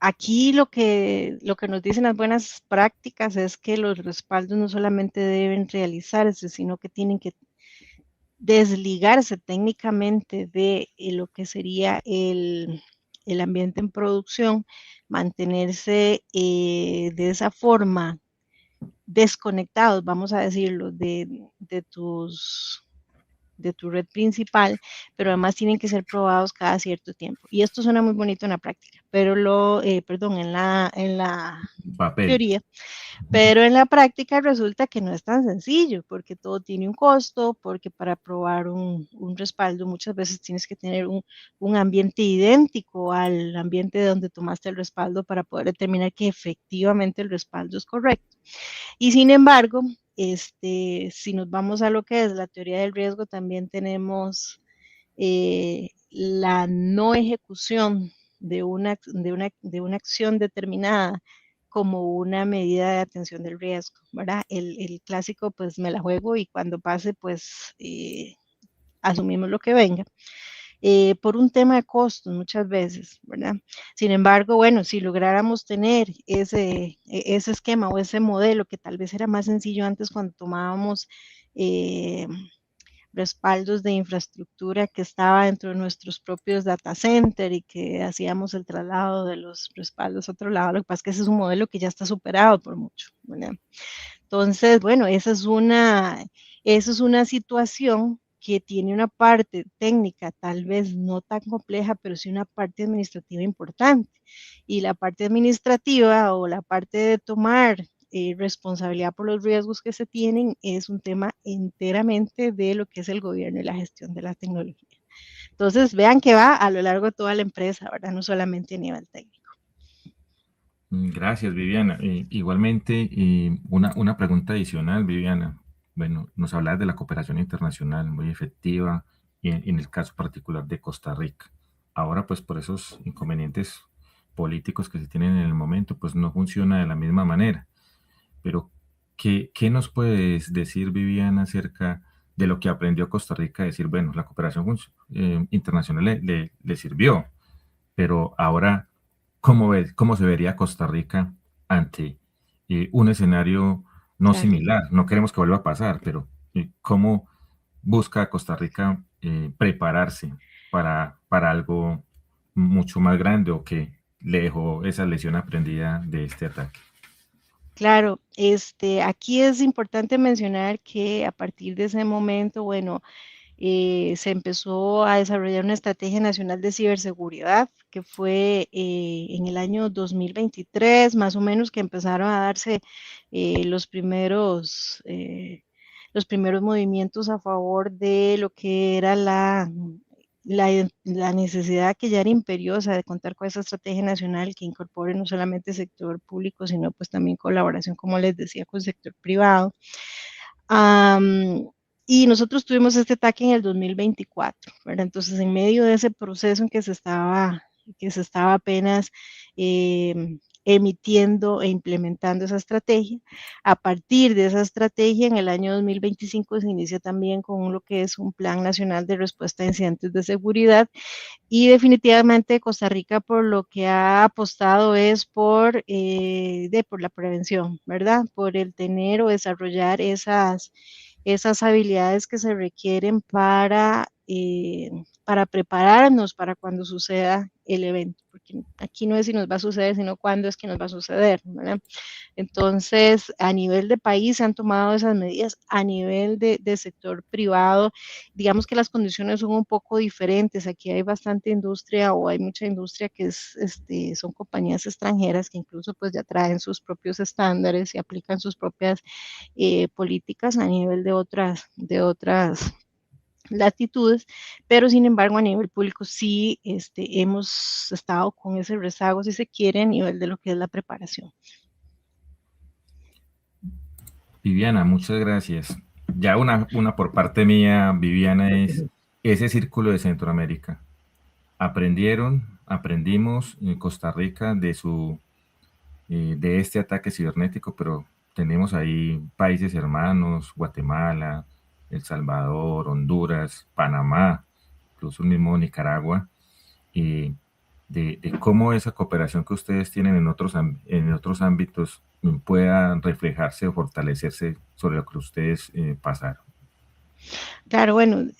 Speaker 15: aquí lo que nos dicen las buenas prácticas es que los respaldos no solamente deben realizarse, sino que tienen que desligarse técnicamente de lo que sería el ambiente en producción, mantenerse de esa forma desconectados, vamos a decirlo, de tu red principal, pero además tienen que ser probados cada cierto tiempo. Y esto suena muy bonito en la práctica, pero en la
Speaker 16: Papel.
Speaker 15: teoría, pero en la práctica resulta que no es tan sencillo, porque todo tiene un costo, porque para probar un respaldo muchas veces tienes que tener un ambiente idéntico al ambiente de donde tomaste el respaldo para poder determinar que efectivamente el respaldo es correcto. Y sin embargo, si nos vamos a lo que es la teoría del riesgo, también tenemos la no ejecución de una acción determinada como una medida de atención del riesgo, ¿verdad? El clásico, pues me la juego y cuando pase, pues asumimos lo que venga. Por un tema de costos muchas veces, ¿verdad? Sin embargo, bueno, si lográramos tener ese esquema o ese modelo que tal vez era más sencillo antes cuando tomábamos respaldos de infraestructura que estaba dentro de nuestros propios data center y que hacíamos el traslado de los respaldos a otro lado, lo que pasa es que ese es un modelo que ya está superado por mucho, ¿verdad? Entonces, bueno, esa es una situación que tiene una parte técnica tal vez no tan compleja, pero sí una parte administrativa importante. Y la parte administrativa o la parte de tomar responsabilidad por los riesgos que se tienen es un tema enteramente de lo que es el gobierno y la gestión de la tecnología. Entonces, vean que va a lo largo de toda la empresa, ¿verdad? No solamente a nivel técnico.
Speaker 16: Gracias, Viviana. Igualmente, una pregunta adicional, Viviana. Bueno, nos hablas de la cooperación internacional muy efectiva y en el caso particular de Costa Rica. Ahora, pues por esos inconvenientes políticos que se tienen en el momento, pues no funciona de la misma manera. Pero, ¿qué nos puedes decir, Viviana, acerca de lo que aprendió Costa Rica? Decir, bueno, la cooperación internacional le sirvió, pero ahora, ¿cómo se vería Costa Rica ante un escenario no
Speaker 15: Claro.
Speaker 16: similar? No queremos que vuelva a pasar, pero ¿cómo busca Costa Rica prepararse para algo mucho más grande o que le dejó esa lección aprendida de este ataque?
Speaker 15: Claro, aquí es importante mencionar que a partir de ese momento, bueno, se empezó a desarrollar una estrategia nacional de ciberseguridad que fue en el año 2023, más o menos, que empezaron a darse los primeros movimientos a favor de lo que era la necesidad que ya era imperiosa de contar con esa estrategia nacional que incorpore no solamente sector público, sino pues también colaboración, como les decía, con el sector privado. Y nosotros tuvimos este ataque en el 2024, ¿verdad? Entonces, en medio de ese proceso en que se estaba apenas emitiendo e implementando esa estrategia, a partir de esa estrategia, en el año 2025 se inicia también con lo que es un Plan Nacional de Respuesta a Incidentes de Seguridad, y definitivamente Costa Rica por lo que ha apostado es por la prevención, ¿verdad? Por el tener o desarrollar esas habilidades que se requieren para prepararnos para cuando suceda el evento, porque aquí no es si nos va a suceder, sino cuándo es que nos va a suceder, ¿verdad? Entonces, a nivel de país se han tomado esas medidas, a nivel de sector privado, digamos que las condiciones son un poco diferentes. Aquí hay bastante industria o hay mucha industria que son compañías extranjeras que incluso pues ya traen sus propios estándares y aplican sus propias políticas a nivel de otras latitudes, pero sin embargo a nivel público sí hemos estado con ese rezago, si se quiere, a nivel de lo que es la preparación.
Speaker 16: Viviana, muchas gracias. Ya una por parte mía, Viviana, es ese círculo de Centroamérica. Aprendimos en Costa Rica de este ataque cibernético, pero tenemos ahí países hermanos, Guatemala, El Salvador, Honduras, Panamá, incluso el mismo Nicaragua. de cómo esa cooperación que ustedes tienen en otros ámbitos pueda reflejarse o fortalecerse sobre lo que ustedes pasaron.
Speaker 15: Claro, bueno,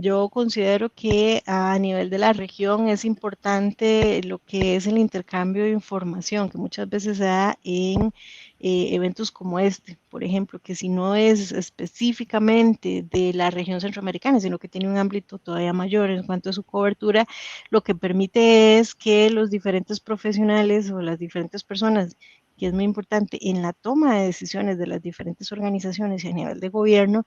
Speaker 15: yo considero que a nivel de la región es importante lo que es el intercambio de información, que muchas veces se da en eventos como este, por ejemplo, que si no es específicamente de la región centroamericana, sino que tiene un ámbito todavía mayor en cuanto a su cobertura, lo que permite es que los diferentes profesionales o las diferentes personas, que es muy importante en la toma de decisiones de las diferentes organizaciones y a nivel de gobierno,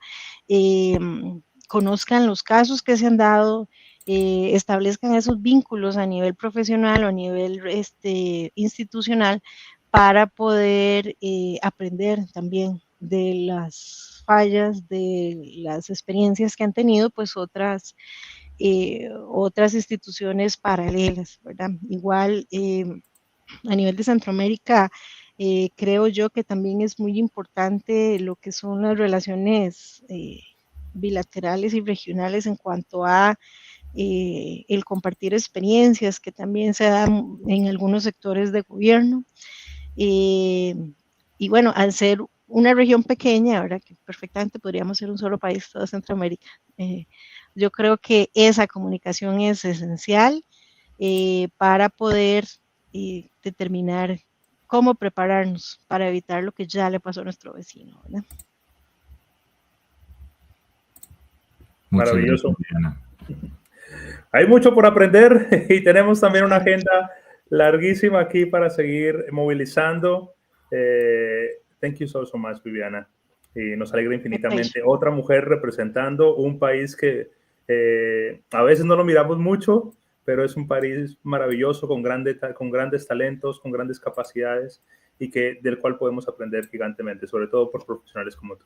Speaker 15: conozcan los casos que se han dado, establezcan esos vínculos a nivel profesional o a nivel institucional para poder aprender también de las fallas, de las experiencias que han tenido pues otras instituciones paralelas, ¿verdad? Igual a nivel de Centroamérica, creo yo que también es muy importante lo que son las relaciones bilaterales y regionales en cuanto a el compartir experiencias que también se dan en algunos sectores de gobierno. Y bueno, al ser una región pequeña, ahora que perfectamente podríamos ser un solo país, toda Centroamérica, yo creo que esa comunicación es esencial para poder determinar cómo prepararnos para evitar lo que ya le pasó a nuestro vecino, ¿verdad?
Speaker 1: Maravilloso. Hay mucho por aprender y tenemos también una agenda larguísima aquí para seguir movilizando. Thank you so much, Viviana. Y nos alegra infinitamente. Otra mujer representando un país que a veces no lo miramos mucho, pero es un país maravilloso, con grandes talentos, con grandes capacidades y del cual podemos aprender gigantemente, sobre todo por profesionales como tú.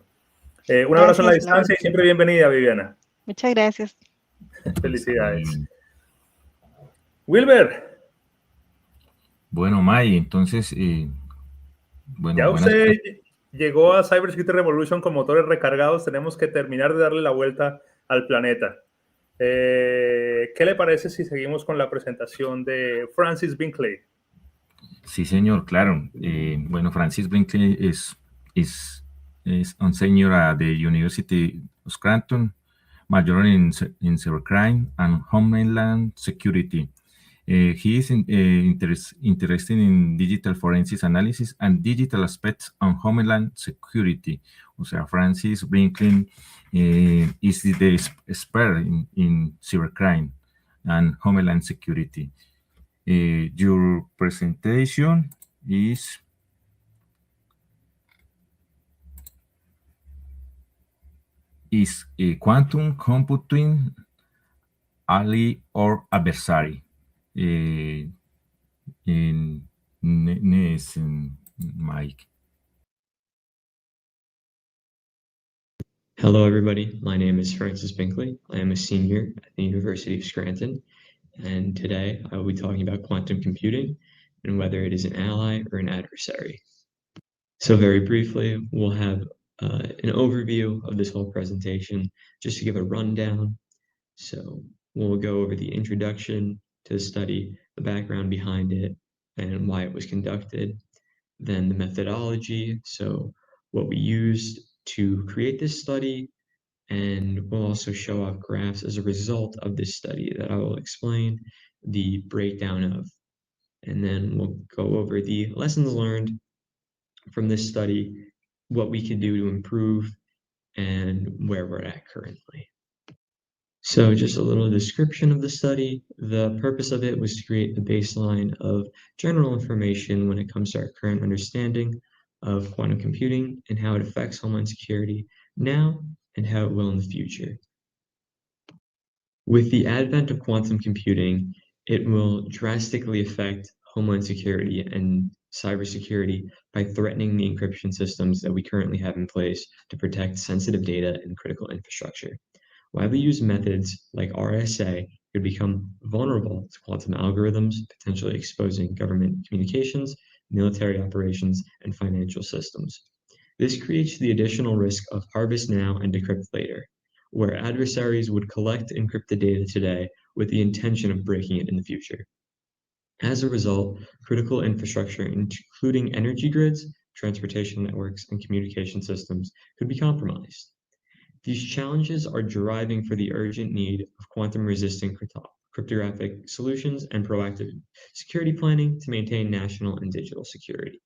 Speaker 1: Un abrazo en la distancia y siempre bienvenida, Viviana.
Speaker 15: Muchas gracias.
Speaker 1: Felicidades. Wilber.
Speaker 16: Bueno, May, entonces, bueno,
Speaker 1: ya usted llegó a Cybersecurity Revolution con motores recargados. Tenemos que terminar de darle la vuelta al planeta. ¿Qué le parece si seguimos con la presentación de Francis Binkley?
Speaker 16: Sí, señor, claro. Bueno, Francis Binkley is un senior at the University of Scranton, major in cybercrime and homeland security. He is interested in digital forensics analysis and digital aspects on homeland security. O sea, Francis Binkley is the expert in cybercrime and homeland security. Your presentation is quantum computing ally or adversary? In Mike.
Speaker 17: Hello, everybody. My name is Francis Binkley. I am a senior at the University of Scranton, and today I will be talking about quantum computing and whether it is an ally or an adversary. So very briefly, we'll have an overview of this whole presentation, just to give a rundown. So we'll go over the introduction to the study, the background behind it, and why it was conducted, then the methodology, so what we used to create this study, and we'll also show off graphs as a result of this study that I will explain the breakdown of. And then we'll go over the lessons learned from this study, what we can do to improve, and where we're at currently. So just a little description of the study. The purpose of it was to create a baseline of general information when it comes to our current understanding of quantum computing and how it affects Homeland Security now and how it will in the future. With the advent of quantum computing, it will drastically affect Homeland Security and cybersecurity by threatening the encryption systems that we currently have in place to protect sensitive data and critical infrastructure. Widely used methods like RSA could become vulnerable to quantum algorithms, potentially exposing government communications, military operations, and financial systems. This creates the additional risk of harvest now and decrypt later, where adversaries would collect encrypted data today with the intention of breaking it in the future. As a result, critical infrastructure, including energy grids, transportation networks, and communication systems, could be compromised. These challenges are driving for the urgent need of quantum-resistant cryptographic solutions and proactive security planning to maintain national and digital security.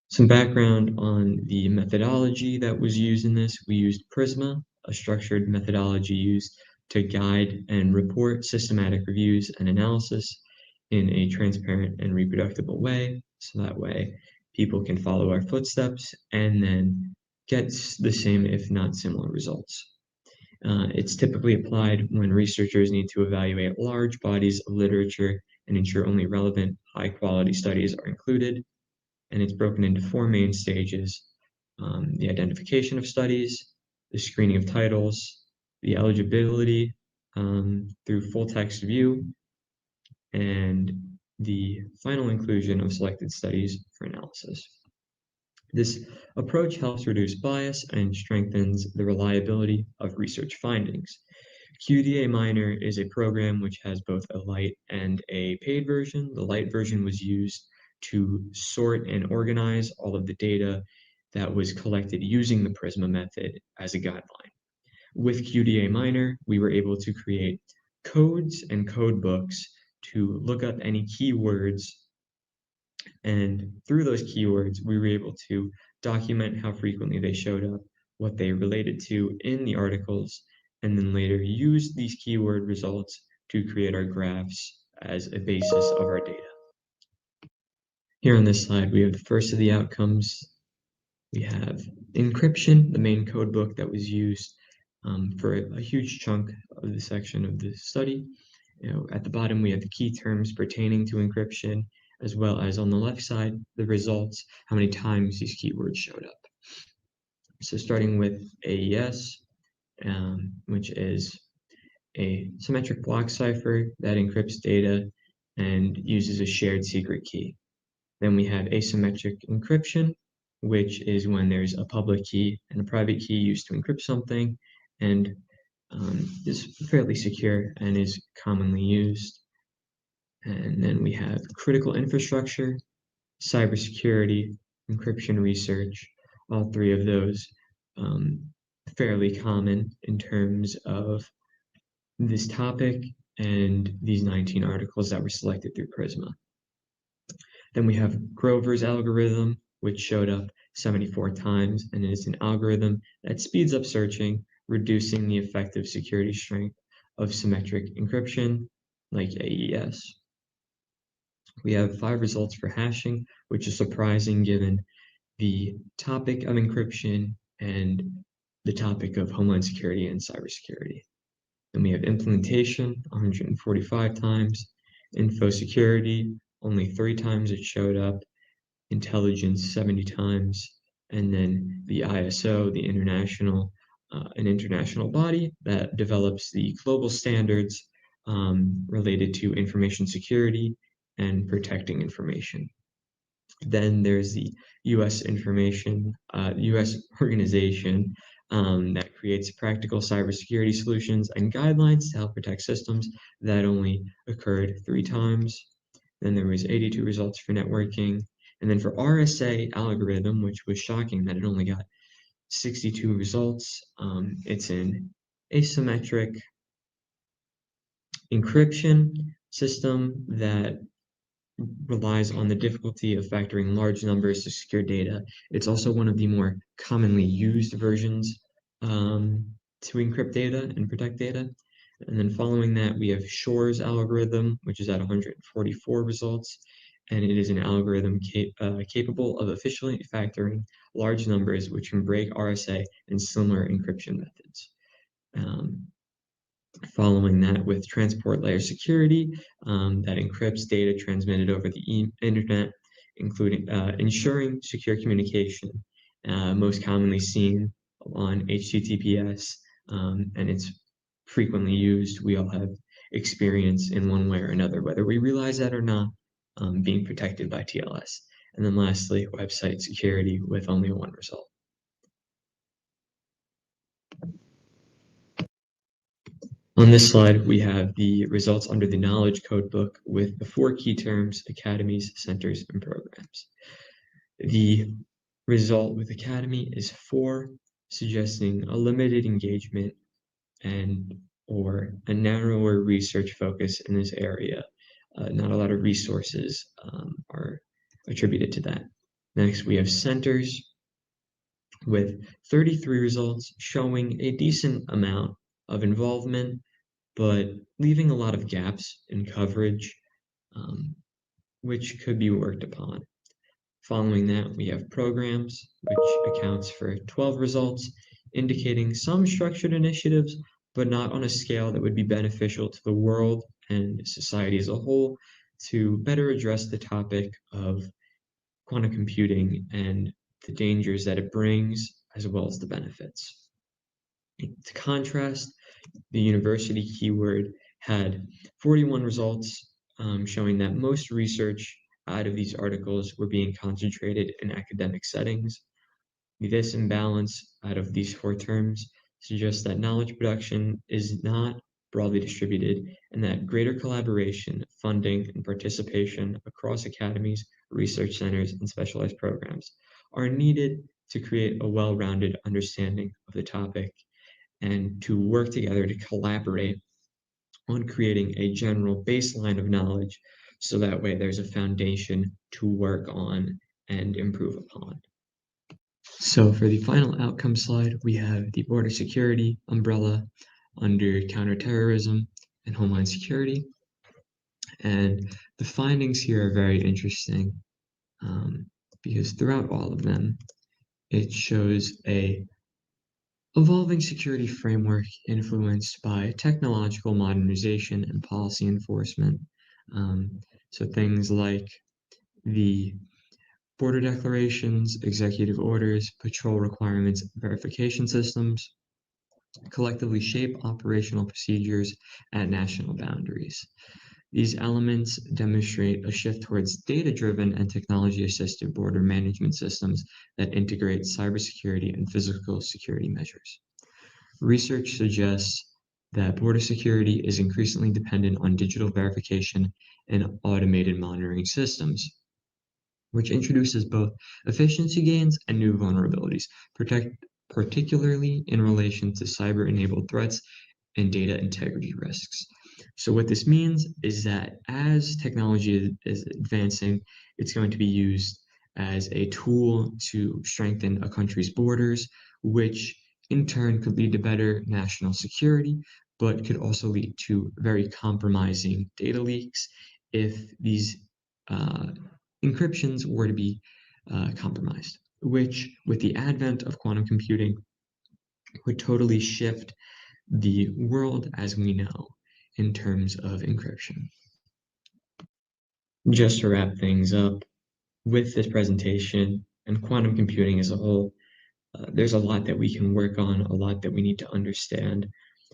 Speaker 17: Some background on the methodology that was used in this: we used PRISMA, a structured methodology used to guide and report systematic reviews and analysis in a transparent and reproducible way, so that way people can follow our footsteps and then get the same, if not similar, results. It's typically applied when researchers need to evaluate large bodies of literature and ensure only relevant, high-quality studies are included. And it's broken into 4 main stages: the identification of studies, the screening of titles, the eligibility through full text view, and the final inclusion of selected studies for analysis. This approach helps reduce bias and strengthens the reliability of research findings. QDA Miner is a program which has both a light and a paid version. The light version was used to sort and organize all of the data that was collected using the PRISMA method as a guideline. With QDA Miner, we were able to create codes and code books to look up any keywords, and through those keywords, we were able to document how frequently they showed up, what they related to in the articles, and then later use these keyword results to create our graphs as a basis of our data. Here on this slide, we have the first of the outcomes. We have encryption, the main code book that was used for a huge chunk of the section of the study. At the bottom, we have the key terms pertaining to encryption, as well as on the left side, the results, how many times these keywords showed up. So starting with AES, which is a symmetric block cipher that encrypts data and uses a shared secret key. Then we have asymmetric encryption, which is when there's a public key and a private key used to encrypt something, and is fairly secure and is commonly used. And then we have critical infrastructure, cybersecurity, encryption research, all 3 of those fairly common in terms of this topic and these 19 articles that were selected through PRISMA. Then we have Grover's algorithm, which showed up 74 times, and it is an algorithm that speeds up searching, reducing the effective security strength of symmetric encryption, like AES. We have 5 results for hashing, which is surprising given the topic of encryption and the topic of homeland security and cybersecurity. Then we have implementation, 145 times, info security, only 3 times it showed up, intelligence 70 times, and then the ISO, an international body that develops the global standards related to information security and protecting information. Then there's the U.S. organization that creates practical cybersecurity solutions and guidelines to help protect systems. That only occurred 3 times. Then there was 82 results for networking. And then for RSA algorithm, which was shocking that it only got 62 results, it's an asymmetric encryption system that relies on the difficulty of factoring large numbers to secure data. It's also one of the more commonly used versions to encrypt data and protect data. And then following that, we have Shor's algorithm, which is at 144 results. And it is an algorithm capable of efficiently factoring large numbers, which can break RSA and similar encryption methods. Following that, with transport layer security that encrypts data transmitted over the internet, including ensuring secure communication, most commonly seen on HTTPS, and it's frequently used. We all have experience in one way or another, whether we realize that or not, being protected by TLS. And then lastly, website security with only 1 result. On this slide, we have the results under the Knowledge Codebook with the 4 key terms: academies, centers, and programs. The result with academy is 4, suggesting a limited engagement and or a narrower research focus in this area. Not a lot of resources are attributed to that. Next, we have centers with 33 results showing a decent amount of involvement, but leaving a lot of gaps in coverage, which could be worked upon. Following that, we have programs, which accounts for 12 results, indicating some structured initiatives, but not on a scale that would be beneficial to the world and society as a whole to better address the topic of quantum computing and the dangers that it brings, as well as the benefits. To contrast, the university keyword had 41 results, showing that most research out of these articles were being concentrated in academic settings. This imbalance out of these 4 terms suggests that knowledge production is not broadly distributed and that greater collaboration, funding, and participation across academies, research centers, and specialized programs are needed to create a well-rounded understanding of the topic and to work together to collaborate on creating a general baseline of knowledge so that way there's a foundation to work on and improve upon. So for the final outcome slide, we have the border security umbrella under counterterrorism and homeland security. And the findings here are very interesting because throughout all of them, it shows a evolving security framework influenced by technological modernization and policy enforcement. So things like the border declarations, executive orders, patrol requirements, verification systems collectively shape operational procedures at national boundaries. These elements demonstrate a shift towards data-driven and technology-assisted border management systems that integrate cybersecurity and physical security measures. Research suggests that border security is increasingly dependent on digital verification and automated monitoring systems, which introduces both efficiency gains and new vulnerabilities, particularly in relation to cyber-enabled threats and data integrity risks. So what this means is that as technology is advancing, it's going to be used as a tool to strengthen a country's borders, which in turn could lead to better national security, but could also lead to very compromising data leaks if these encryptions were to be compromised, which with the advent of quantum computing would totally shift the world as we know in terms of encryption. Just to wrap things up, with this presentation and quantum computing as a whole, there's a lot that we can work on, a lot that we need to understand.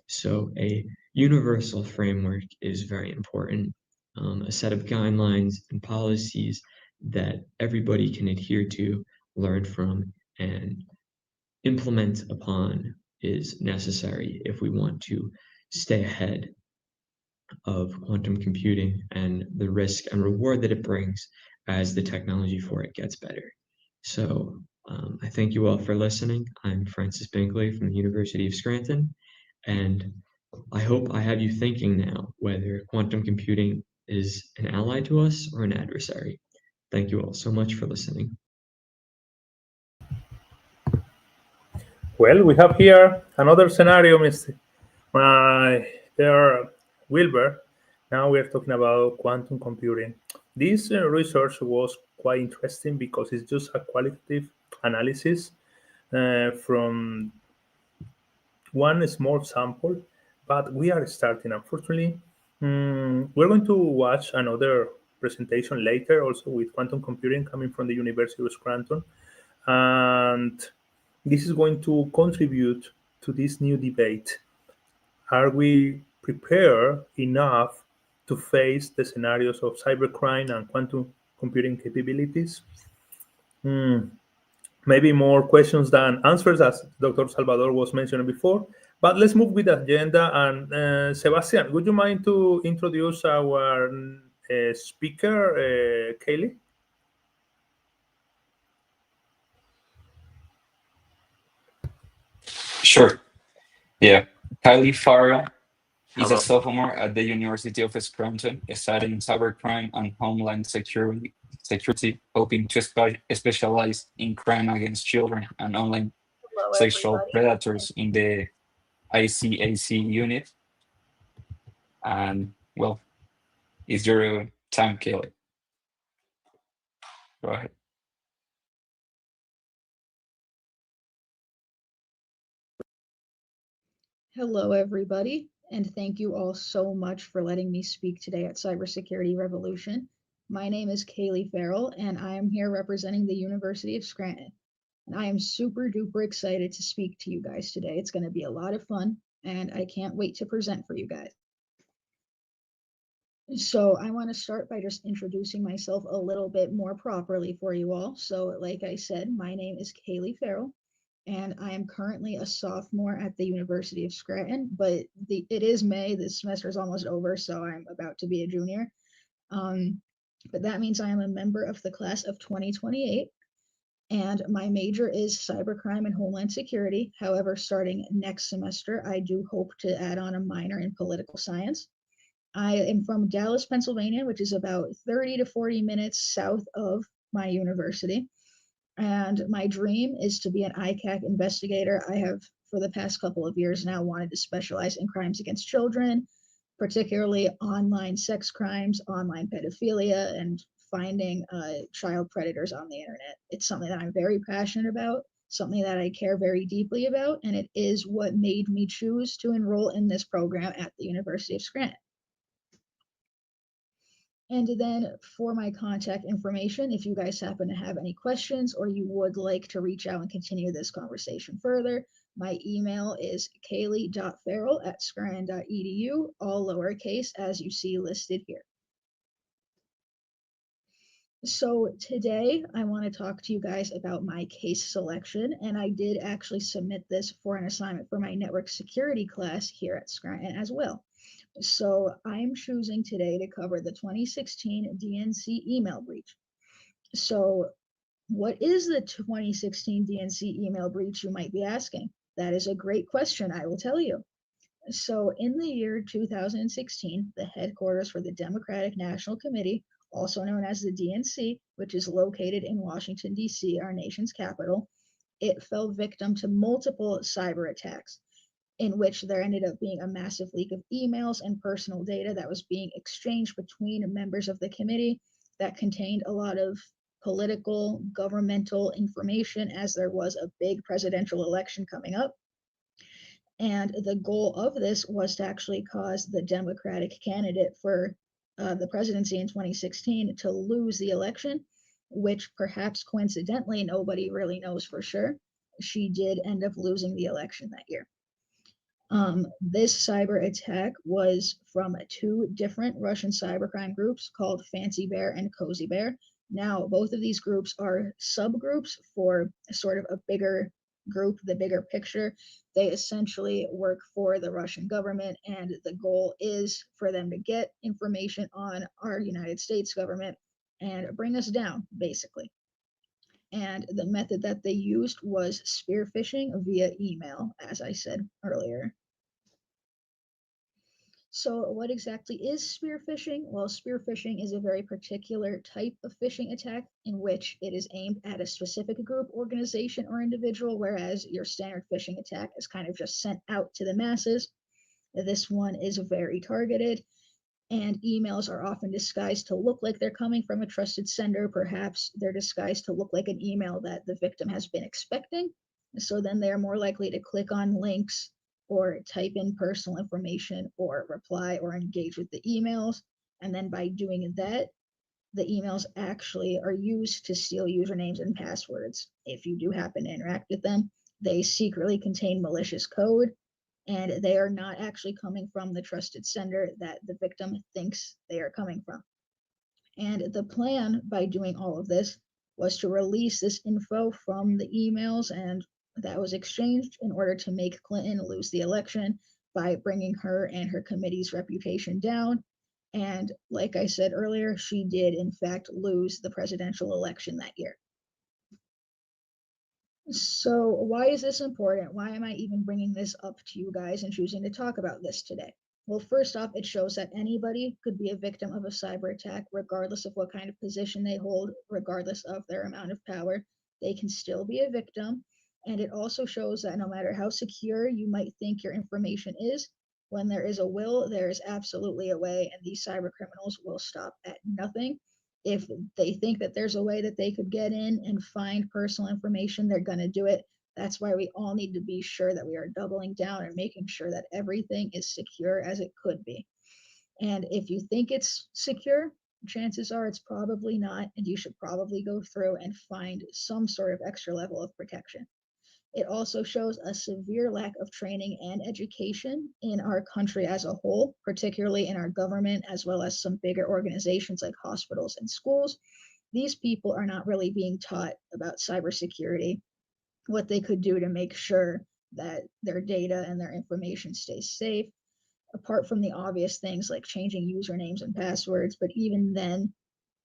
Speaker 17: So a universal framework is very important, a set of guidelines and policies that everybody can adhere to, learn from, and implement upon is necessary if we want to stay ahead of quantum computing and the risk and reward that it brings as the technology for it gets better. So I thank you all for listening. I'm Francis Bingley from the University of Scranton, and I hope I have you thinking now whether quantum computing is an ally to us or an adversary. Thank you all so much for listening.
Speaker 1: Well, we have here another scenario, Mr. Wilbur. Now we're talking about quantum computing. This research was quite interesting because it's just a qualitative analysis from one small sample, but we are starting. Unfortunately, we're going to watch another presentation later, also with quantum computing coming from the University of Scranton, and this is going to contribute to this new debate. Are we prepared enough to face the scenarios of cybercrime and quantum computing capabilities? maybe more questions than answers, as Dr. Salvador was mentioning before. But let's move with the agenda. And Sebastian, would you mind to introduce our speaker, Kaylee?
Speaker 4: Sure. Yeah. Kylie Farah is a sophomore at the University of Scranton, studying cybercrime and homeland security, hoping to specialize in crime against children and online sexual predators in the ICAC unit. And well, it's your time, Kaylee. Go ahead.
Speaker 18: Hello, everybody, and thank you all so much for letting me speak today at Cybersecurity Revolution. My name is Kaylee Farrell, and I am here representing the University of Scranton. And I am super duper excited to speak to you guys today. It's going to be a lot of fun, and I can't wait to present for you guys. So I want to start by just introducing myself a little bit more properly for you all. So like I said, my name is Kaylee Farrell, and I am currently a sophomore at the University of Scranton, but it is May, this semester is almost over, so I'm about to be a junior. But that means I am a member of the class of 2028, and my major is cybercrime and homeland security. However, starting next semester, I do hope to add on a minor in political science. I am from Dallas, Pennsylvania, which is about 30 to 40 minutes south of my university. And my dream is to be an ICAC investigator. I have, for the past couple of years now, wanted to specialize in crimes against children, particularly online sex crimes, online pedophilia, and finding child predators on the internet. It's something that I'm very passionate about, something that I care very deeply about, and it is what made me choose to enroll in this program at the University of Scranton. And then for my contact information, if you guys happen to have any questions or you would like to reach out and continue this conversation further, my email is kaylee.farrell@scranton.edu, all lowercase, as you see listed here. So today I want to talk to you guys about my case selection, and I did actually submit this for an assignment for my network security class here at Scranton as well. So I'm choosing today to cover the 2016 DNC email breach. So what is the 2016 DNC email breach, you might be asking? That is a great question, I will tell you. So in the year 2016, the headquarters for the Democratic National Committee, also known as the DNC, which is located in Washington, D.C., our nation's capital, it fell victim to multiple cyber attacks, in which there ended up being a massive leak of emails and personal data that was being exchanged between members of the committee that contained a lot of political, governmental information, as there was a big presidential election coming up. And the goal of this was to actually cause the Democratic candidate for the presidency in 2016 to lose the election, which perhaps coincidentally, nobody really knows for sure. She did end up losing the election that year. This cyber attack was from two different Russian cybercrime groups called Fancy Bear and Cozy Bear. Now, both of these groups are subgroups for sort of a bigger group, the bigger picture. They essentially work for the Russian government, and the goal is for them to get information on our United States government and bring us down, basically. And the method that they used was spear phishing via email, as I said earlier. So what exactly is spear phishing? Well, spear phishing is a very particular type of phishing attack in which it is aimed at a specific group, organization, or individual, whereas your standard phishing attack is kind of just sent out to the masses. This one is very targeted, and emails are often disguised to look like they're coming from a trusted sender. Perhaps they're disguised to look like an email that the victim has been expecting. So then they're more likely to click on links or type in personal information or reply or engage with the emails. And then by doing that, the emails actually are used to steal usernames and passwords. If you do happen to interact with them, they secretly contain malicious code, and they are not actually coming from the trusted sender that the victim thinks they are coming from. And the plan by doing all of this was to release this info from the emails and that was exchanged in order to make Clinton lose the election by bringing her and her committee's reputation down. And like I said earlier, she did in fact lose the presidential election that year. So why is this important? Why am I even bringing this up to you guys and choosing to talk about this today? Well, first off, it shows that anybody could be a victim of a cyber attack, regardless of what kind of position they hold, regardless of their amount of power. They can still be a victim. And it also shows that no matter how secure you might think your information is, when there is a will, there is absolutely a way, and these cyber criminals will stop at nothing. If they think that there's a way that they could get in and find personal information, they're going to do it. That's why we all need to be sure that we are doubling down and making sure that everything is secure as it could be. And if you think it's secure, chances are it's probably not, and you should probably go through and find some sort of extra level of protection. It also shows a severe lack of training and education in our country as a whole, particularly in our government, as well as some bigger organizations like hospitals and schools. These people are not really being taught about cybersecurity, what they could do to make sure that their data and their information stays safe, apart from the obvious things like changing usernames and passwords. But even then,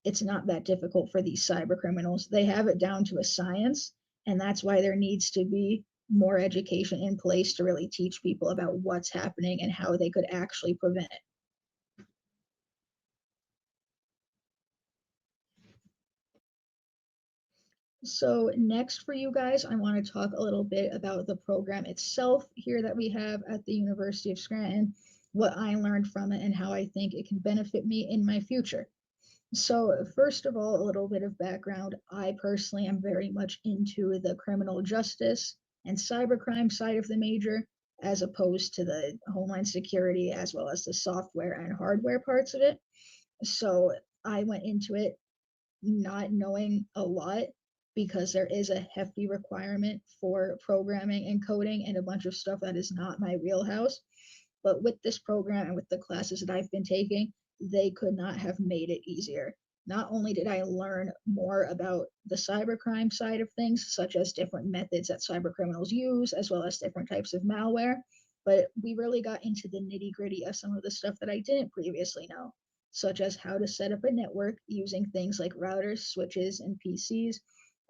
Speaker 18: it's not that difficult for these cyber criminals. They have it down to a science, and that's why there needs to be more education in place to really teach people about what's happening and how they could actually prevent it. So next for you guys, I want to talk a little bit about the program itself here that we have at the University of Scranton, what I learned from it and how I think it can benefit me in my future. So first of all, a little bit of background. I personally am very much into the criminal justice and cybercrime side of the major, as opposed to the homeland security, as well as the software and hardware parts of it. So I went into it not knowing a lot because there is a hefty requirement for programming and coding and a bunch of stuff that is not my wheelhouse. But with this program and with the classes that I've been taking, they could not have made it easier. Not only did I learn more about the cybercrime side of things, such as different methods that cyber criminals use, as well as different types of malware, but we really got into the nitty-gritty of some of the stuff that I didn't previously know, such as how to set up a network using things like routers, switches, and PCs.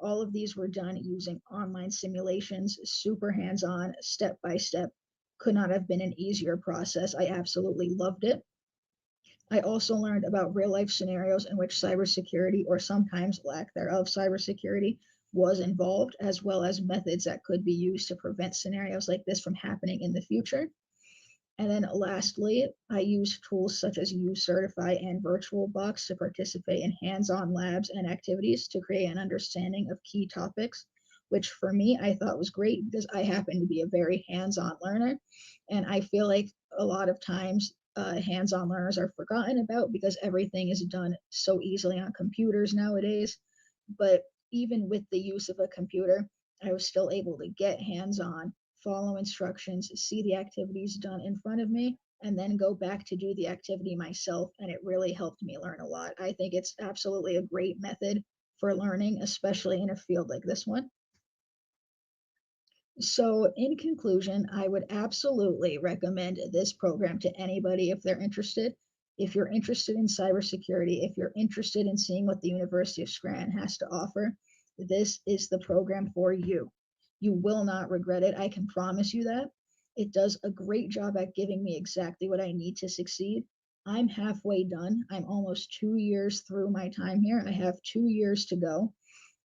Speaker 18: All of these were done using online simulations, super hands-on, step-by-step. Could not have been an easier process. I absolutely loved it. I also learned about real-life scenarios in which cybersecurity, or sometimes lack thereof cybersecurity, was involved, as well as methods that could be used to prevent scenarios like this from happening in the future. And then lastly, I used tools such as UCertify and VirtualBox to participate in hands-on labs and activities to create an understanding of key topics, which for me, I thought was great because I happen to be a very hands-on learner. And I feel like a lot of times hands-on learners are forgotten about because everything is done so easily on computers nowadays. But even with the use of a computer, I was still able to get hands-on, follow instructions, see the activities done in front of me, and then go back to do the activity myself. And it really helped me learn a lot. I think it's absolutely a great method for learning, especially in a field like this one. So in conclusion, I would absolutely recommend this program to anybody if they're interested. If you're interested in cybersecurity, if you're interested in seeing what the University of Scranton has to offer, this is the program for you. You will not regret it. I can promise you that. It does a great job at giving me exactly what I need to succeed. I'm halfway done. I'm almost 2 years through my time here. I have 2 years to go.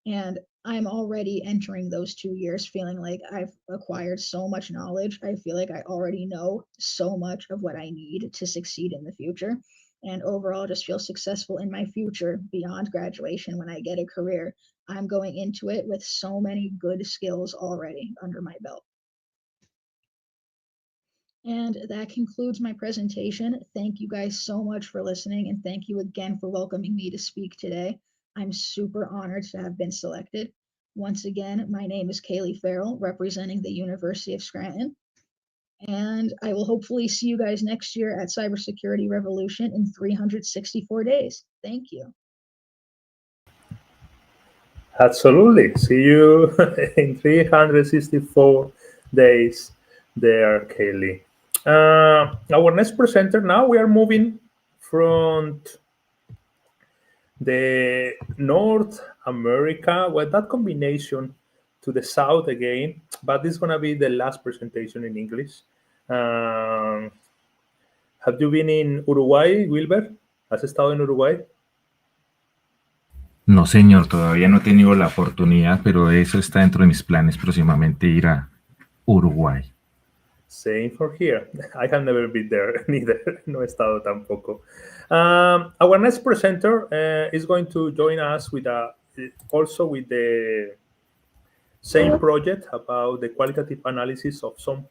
Speaker 18: And I'm already entering those 2 years feeling like I've acquired so much knowledge. I feel like I already know so much of what I need to succeed in the future. And overall, just feel successful in my future beyond graduation when I get a career. I'm going into it with so many good skills already under my belt. And that concludes my presentation. Thank you guys so much for listening, and thank you again for welcoming me to speak today. I'm super honored to have been selected. Once again, my name is Kaylee Farrell, representing the University of Scranton. And I will hopefully see you guys next year at Cybersecurity Revolution in 364 days. Thank you.
Speaker 1: Absolutely. See you in 364 days there, Kaylee. Our next presenter now, we are moving from the North America, well, that combination to the South again, but this is going to be the last presentation in English. Have you been in Uruguay, Wilber? ¿Has estado en Uruguay?
Speaker 16: No, señor, todavía no he tenido la oportunidad, pero eso está dentro de mis planes próximamente ir a Uruguay.
Speaker 1: Same for here. I have never been there, neither. No he estado tampoco. Our next presenter is going to join us with also with the same project about the qualitative analysis of some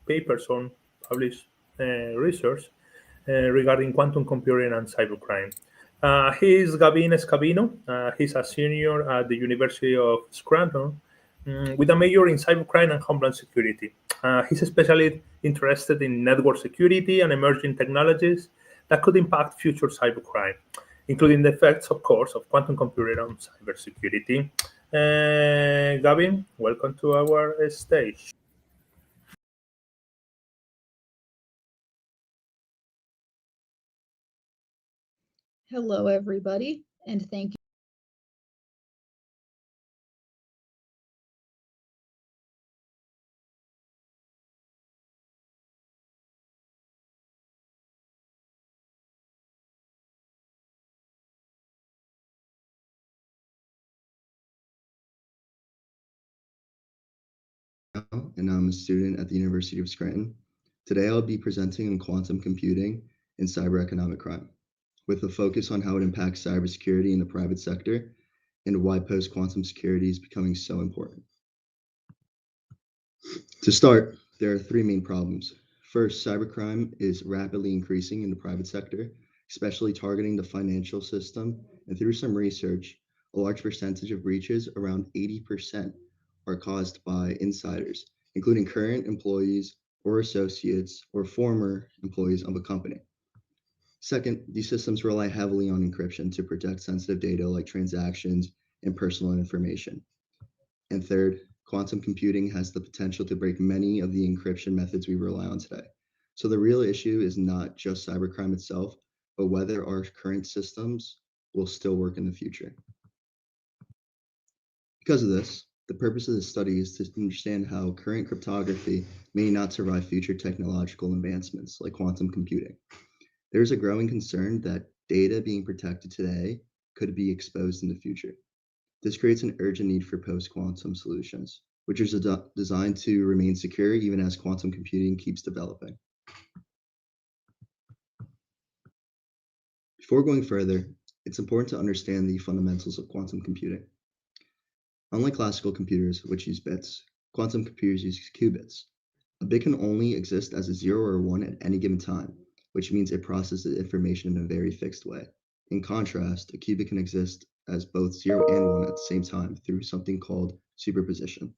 Speaker 1: papers on published research regarding quantum computing and cybercrime. He is Gavin Escabino. He's a senior at the University of Scranton with a major in cybercrime and homeland security. He's especially interested in network security and emerging technologies that could impact future cybercrime, including the effects, of course, of quantum computing on cybersecurity. Gavin, welcome to our stage.
Speaker 18: Hello, everybody, and thank you.
Speaker 19: And I'm a student at the University of Scranton. Today I'll be presenting on quantum computing and cyber economic crime, with a focus on how it impacts cybersecurity in the private sector and why post-quantum security is becoming so important. To start, there are three main problems. First, cybercrime is rapidly increasing in the private sector, especially targeting the financial system, and through some research, a large percentage of breaches, around 80%, are caused by insiders, including current employees or associates or former employees of a company. Second, these systems rely heavily on encryption to protect sensitive data like transactions and personal information. And third, quantum computing has the potential to break many of the encryption methods we rely on today. So the real issue is not just cybercrime itself, but whether our current systems will still work in the future. Because of this, the purpose of this study is to understand how current cryptography may not survive future technological advancements like quantum computing. There is a growing concern that data being protected today could be exposed in the future. This creates an urgent need for post-quantum solutions, which is designed to remain secure even as quantum computing keeps developing. Before going further, it's important to understand the fundamentals of quantum computing. Unlike classical computers, which use bits, quantum computers use qubits. A bit can only exist as a 0 or a 1 at any given time, which means it processes information in a very fixed way. In contrast, a qubit can exist as both 0 and 1 at the same time through something called superposition.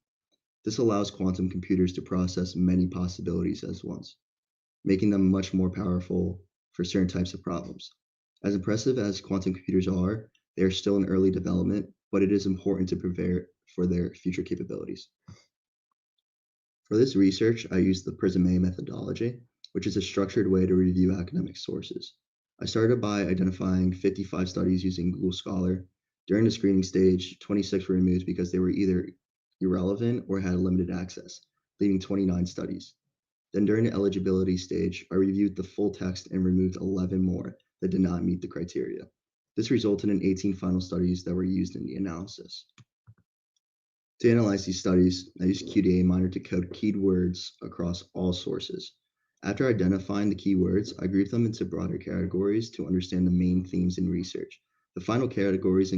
Speaker 19: This allows quantum computers to process many possibilities at once, making them much more powerful for certain types of problems. As impressive as quantum computers are, they are still in early development, but it is important to prepare for their future capabilities. For this research, I used the PRISM-A methodology, which is a structured way to review academic sources. I started by identifying 55 studies using Google Scholar. During the screening stage, 26 were removed because they were either irrelevant or had limited access, leaving 29 studies. Then during the eligibility stage, I reviewed the full text and removed 11 more that did not meet the criteria. This resulted in 18 final studies that were used in the analysis. To analyze these studies, I used QDA Miner to code keywords across all sources. After identifying the keywords, I grouped them into broader categories to understand the main themes in research. The final categories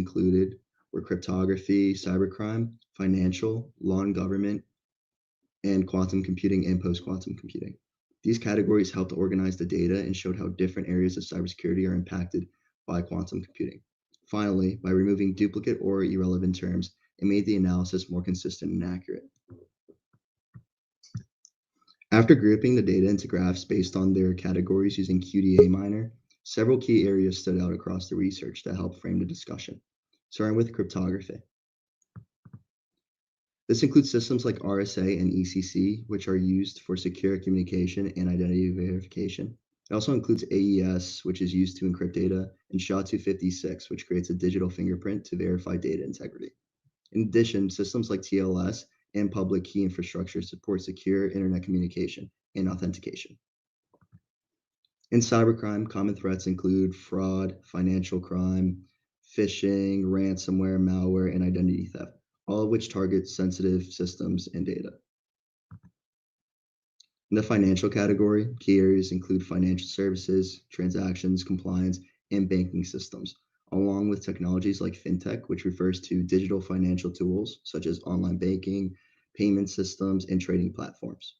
Speaker 19: were cryptography, cybercrime, financial, law and government, and quantum computing and post-quantum computing. These categories helped organize the data and showed how different areas of cybersecurity are impacted by quantum computing. Finally, by removing duplicate or irrelevant terms, it made the analysis more consistent and accurate. After grouping the data into graphs based on their categories using QDA Miner, several key areas stood out across the research that helped frame the discussion. Starting with cryptography. This includes systems like RSA and ECC, which are used for secure communication and identity verification. It also includes AES, which is used to encrypt data, and SHA-256, which creates a digital fingerprint to verify data integrity. In addition, systems like TLS and public key infrastructure support secure internet communication and authentication. In cybercrime, common threats include fraud, financial crime, phishing, ransomware, malware, and identity theft, all of which target sensitive systems and data. In the financial category, key areas include financial services, transactions, compliance, and banking systems, along with technologies like fintech, which refers to digital financial tools such as online banking, payment systems, and trading platforms.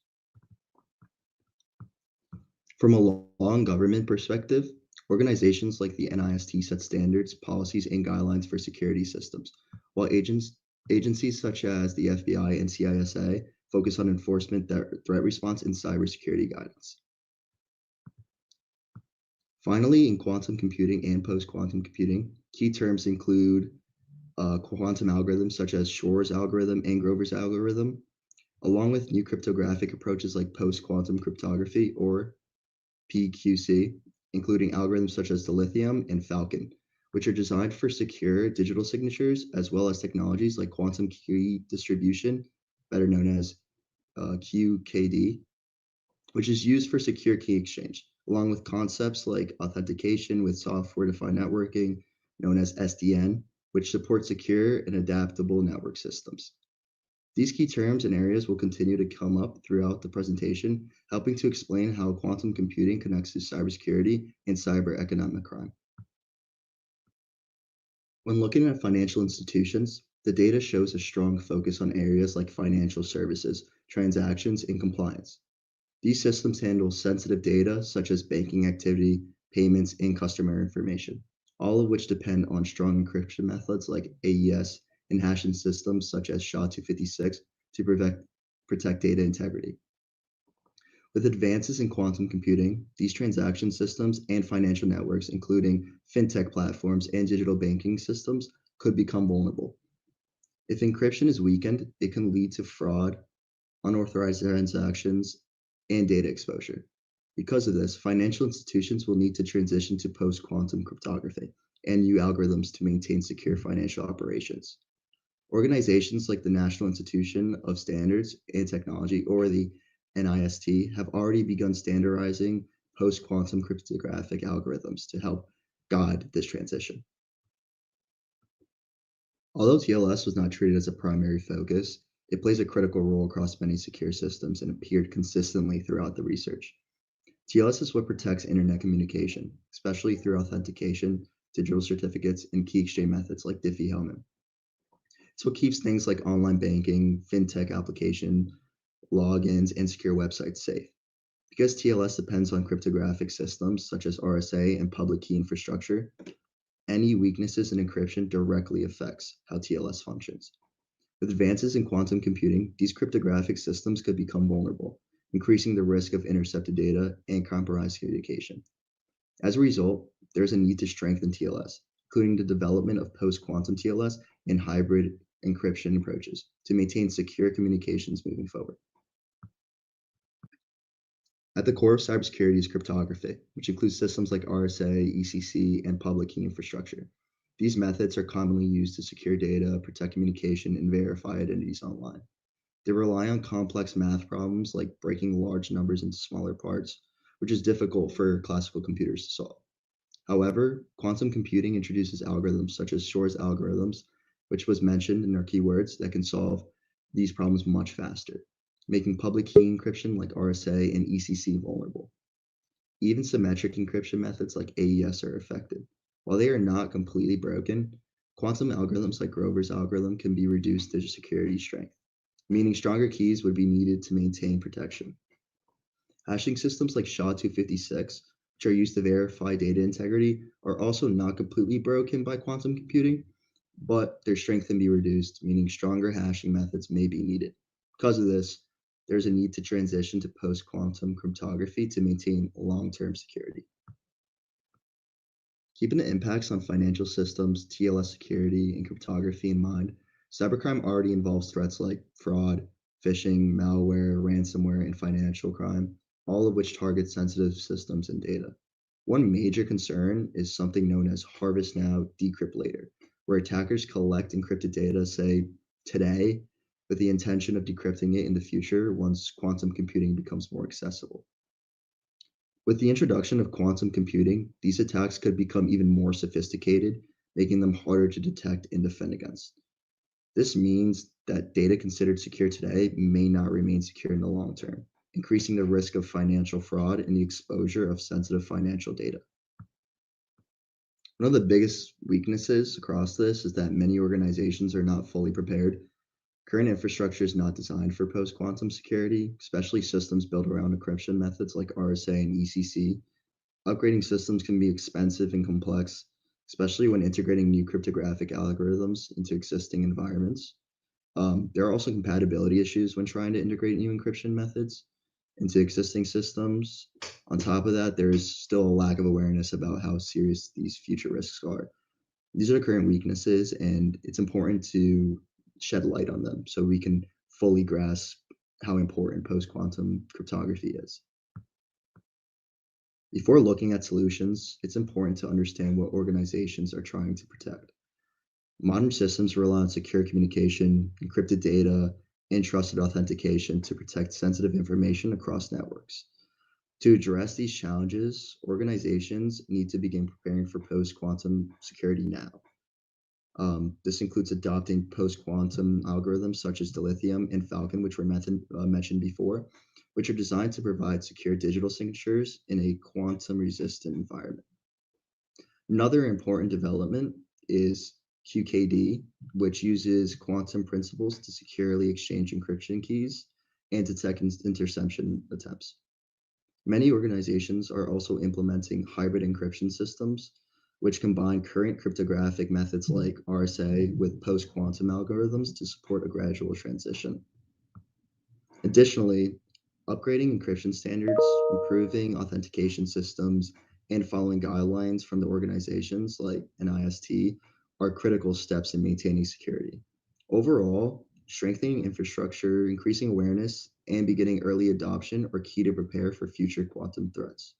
Speaker 19: From a law and government perspective, organizations like the NIST set standards, policies, and guidelines for security systems, while agencies such as the FBI and CISA focus on enforcement, threat response, and cybersecurity guidance. Finally, in quantum computing and post-quantum computing, key terms include quantum algorithms such as Shor's algorithm and Grover's algorithm, along with new cryptographic approaches like post-quantum cryptography or PQC, including algorithms such as Dilithium and Falcon, which are designed for secure digital signatures, as well as technologies like quantum key distribution, better known as QKD, which is used for secure key exchange, along with concepts like authentication with software-defined networking, known as SDN, which supports secure and adaptable network systems. These key terms and areas will continue to come up throughout the presentation, helping to explain how quantum computing connects to cybersecurity and cyber economic crime. When looking at financial institutions, the data shows a strong focus on areas like financial services, transactions, and compliance. These systems handle sensitive data such as banking activity, payments, and customer information, all of which depend on strong encryption methods like AES and hashing systems such as SHA-256 to protect data integrity. With advances in quantum computing, these transaction systems and financial networks, including fintech platforms and digital banking systems, could become vulnerable. If encryption is weakened, it can lead to fraud, unauthorized transactions, and data exposure. Because of this, financial institutions will need to transition to post-quantum cryptography and new algorithms to maintain secure financial operations. Organizations like the National Institution of Standards and Technology, or the NIST, have already begun standardizing post-quantum cryptographic algorithms to help guide this transition. Although TLS was not treated as a primary focus, it plays a critical role across many secure systems and appeared consistently throughout the research. TLS is what protects internet communication, especially through authentication, digital certificates, and key exchange methods like Diffie-Hellman. It's what keeps things like online banking, fintech application, logins, and secure websites safe. Because TLS depends on cryptographic systems such as RSA and public key infrastructure, any weaknesses in encryption directly affects how TLS functions. With advances in quantum computing, these cryptographic systems could become vulnerable, increasing the risk of intercepted data and compromised communication. As a result, there's a need to strengthen TLS, including the development of post-quantum TLS and hybrid encryption approaches to maintain secure communications moving forward. At the core of cybersecurity is cryptography, which includes systems like RSA, ECC, and public key infrastructure. These methods are commonly used to secure data, protect communication, and verify identities online. They rely on complex math problems like breaking large numbers into smaller parts, which is difficult for classical computers to solve. However, quantum computing introduces algorithms such as Shor's algorithms, which was mentioned in our keywords, that can solve these problems much faster, making public key encryption like RSA and ECC vulnerable. Even symmetric encryption methods like AES are effective. While they are not completely broken, quantum algorithms like Grover's algorithm can be reduced to security strength, meaning stronger keys would be needed to maintain protection. Hashing systems like SHA-256, which are used to verify data integrity, are also not completely broken by quantum computing, but their strength can be reduced, meaning stronger hashing methods may be needed. Because of this, there's a need to transition to post-quantum cryptography to maintain long-term security. Keeping the impacts on financial systems, TLS security, and cryptography in mind, Cybercrime already involves threats like fraud, phishing, malware, ransomware, and financial crime, all of which target sensitive systems and data. One major concern is something known as harvest now, decrypt later, where attackers collect encrypted data, say today, with the intention of decrypting it in the future once quantum computing becomes more accessible. With the introduction of quantum computing, these attacks could become even more sophisticated, making them harder to detect and defend against. This means that data considered secure today may not remain secure in the long term, increasing the risk of financial fraud and the exposure of sensitive financial data. One of the biggest weaknesses across this is that many organizations are not fully prepared. Current infrastructure is not designed for post-quantum security, especially systems built around encryption methods like RSA and ECC. Upgrading systems can be expensive and complex, especially when integrating new cryptographic algorithms into existing environments. There are also compatibility issues when trying to integrate new encryption methods into existing systems. On top of that, there is still a lack of awareness about how serious these future risks are. These are the current weaknesses, and it's important to shed light on them so we can fully grasp how important post-quantum cryptography is. Before looking at solutions, it's important to understand what organizations are trying to protect. Modern systems rely on secure communication, encrypted data, and trusted authentication to protect sensitive information across networks. To address these challenges, organizations need to begin preparing for post-quantum security now. This includes adopting post-quantum algorithms such as Dilithium and Falcon, which were mentioned before, which are designed to provide secure digital signatures in a quantum-resistant environment. Another important development is QKD, which uses quantum principles to securely exchange encryption keys and detect interception attempts. Many organizations are also implementing hybrid encryption systems, which combine current cryptographic methods like RSA with post-quantum algorithms to support a gradual transition. Additionally, upgrading encryption standards, improving authentication systems, and following guidelines from the organizations like NIST are critical steps in maintaining security. Overall, strengthening infrastructure, increasing awareness, and beginning early adoption are key to prepare for future quantum threats.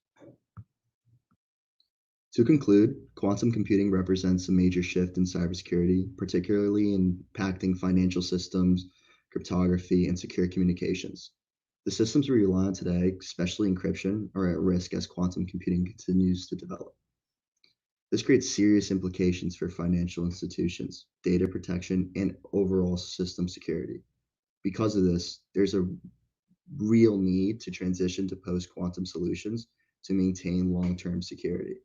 Speaker 19: To conclude, quantum computing represents a major shift in cybersecurity, particularly in impacting financial systems, cryptography, and secure communications. The systems we rely on today, especially encryption, are at risk as quantum computing continues to develop. This creates serious implications for financial institutions, data protection, and overall system security. Because of this, there's a real need to transition to post-quantum solutions to maintain long-term security.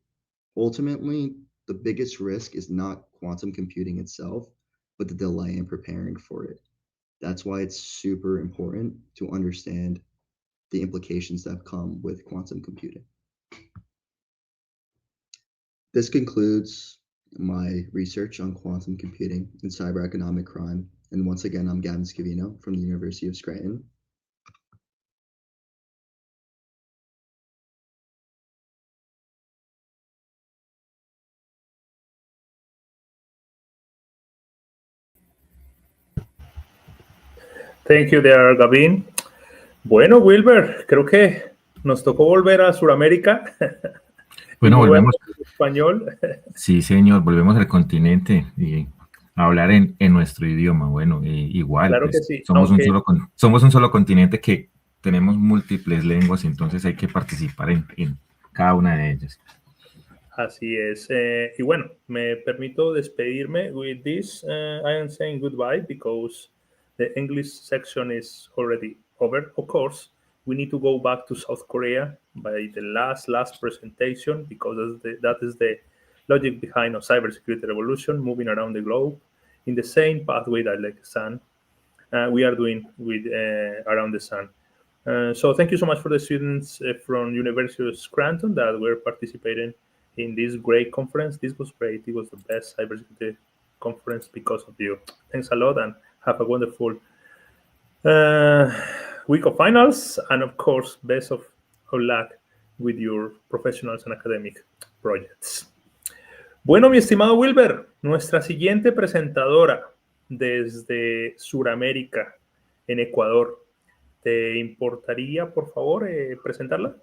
Speaker 19: Ultimately, the biggest risk is not quantum computing itself, but the delay in preparing for it. That's why it's super important to understand the implications that come with quantum computing. This concludes my research on quantum computing and cyber economic crime. And once again, I'm Gavin Scavino from the University of Scranton.
Speaker 1: Thank you there, Gavin. Bueno, Wilber, creo que nos tocó volver a Sudamérica.
Speaker 16: Bueno, volvemos.
Speaker 1: Español.
Speaker 16: Sí, señor, volvemos al continente y a hablar en nuestro idioma. Bueno, igual,
Speaker 1: Claro
Speaker 16: pues,
Speaker 1: que sí.
Speaker 16: somos un solo continente que tenemos múltiples lenguas, entonces hay que participar en cada una de ellas.
Speaker 1: Así es. Y bueno, me permito despedirme with this. I am saying goodbye because the English section is already over. Of course, we need to go back to South Korea by the last presentation because that is the logic behind a cybersecurity revolution, moving around the globe in the same pathway that like the sun we are doing with around the sun. So thank you so much for the students from University of Scranton that were participating in this great conference. This was great. It was the best cybersecurity conference because of you. Thanks a lot and have a wonderful week of finals, and of course, best of luck with your professionals and academic projects. Bueno, mi estimado Wilber, nuestra siguiente presentadora desde Sudamérica, en Ecuador. ¿Te importaría, por favor, presentarla?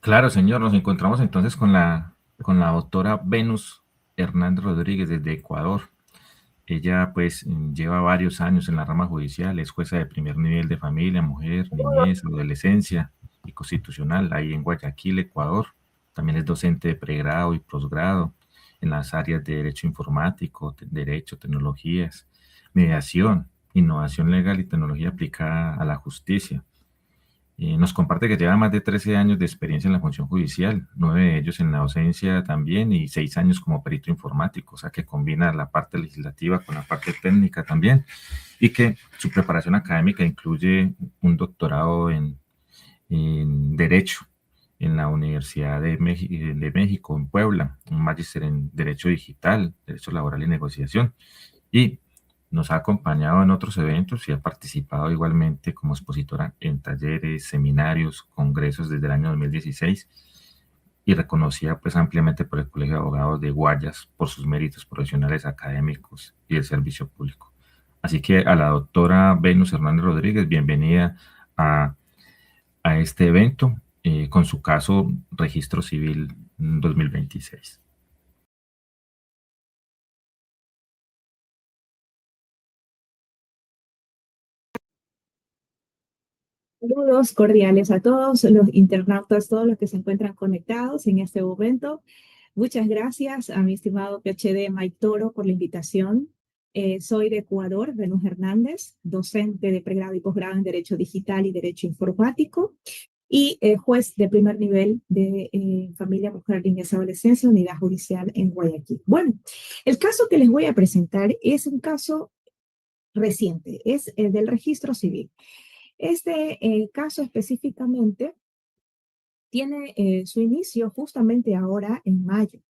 Speaker 16: Claro, señor, nos encontramos entonces con la doctora Venus Hernández Rodríguez desde Ecuador. Ella pues lleva varios años en la rama judicial, es jueza de primer nivel de familia, mujer, niñez, adolescencia y constitucional ahí en Guayaquil, Ecuador. También es docente de pregrado y posgrado en las áreas de derecho informático, derecho, tecnologías, mediación, innovación legal y tecnología aplicada a la justicia. Nos comparte que lleva más de 13 años de experiencia en la función judicial, 9 de ellos en la docencia también y 6 años como perito informático, o sea que combina la parte legislativa con la parte técnica también, y que su preparación académica incluye un doctorado en Derecho en la Universidad de México, en Puebla, un magíster en Derecho Digital, Derecho Laboral y Negociación, y nos ha acompañado en otros eventos y ha participado igualmente como expositora en talleres, seminarios, congresos desde el año 2016 y reconocida pues ampliamente por el Colegio de Abogados de Guayas por sus méritos profesionales, académicos y el servicio público. Así que a la doctora Venus Hernández Rodríguez, bienvenida a este evento con su caso Registro Civil 2026.
Speaker 20: Saludos cordiales a todos los internautas, todos los que se encuentran conectados en este momento. Muchas gracias a mi estimado PhD Mike Toro por la invitación. Soy de Ecuador, Venus Hernández, docente de pregrado y posgrado en Derecho Digital y Derecho Informático y juez de primer nivel de Familia, Mujer, Niñez y Adolescencia, Unidad Judicial en Guayaquil. Bueno, el caso que les voy a presentar es un caso reciente, es del registro civil. Este caso específicamente tiene su inicio justamente ahora en mayo.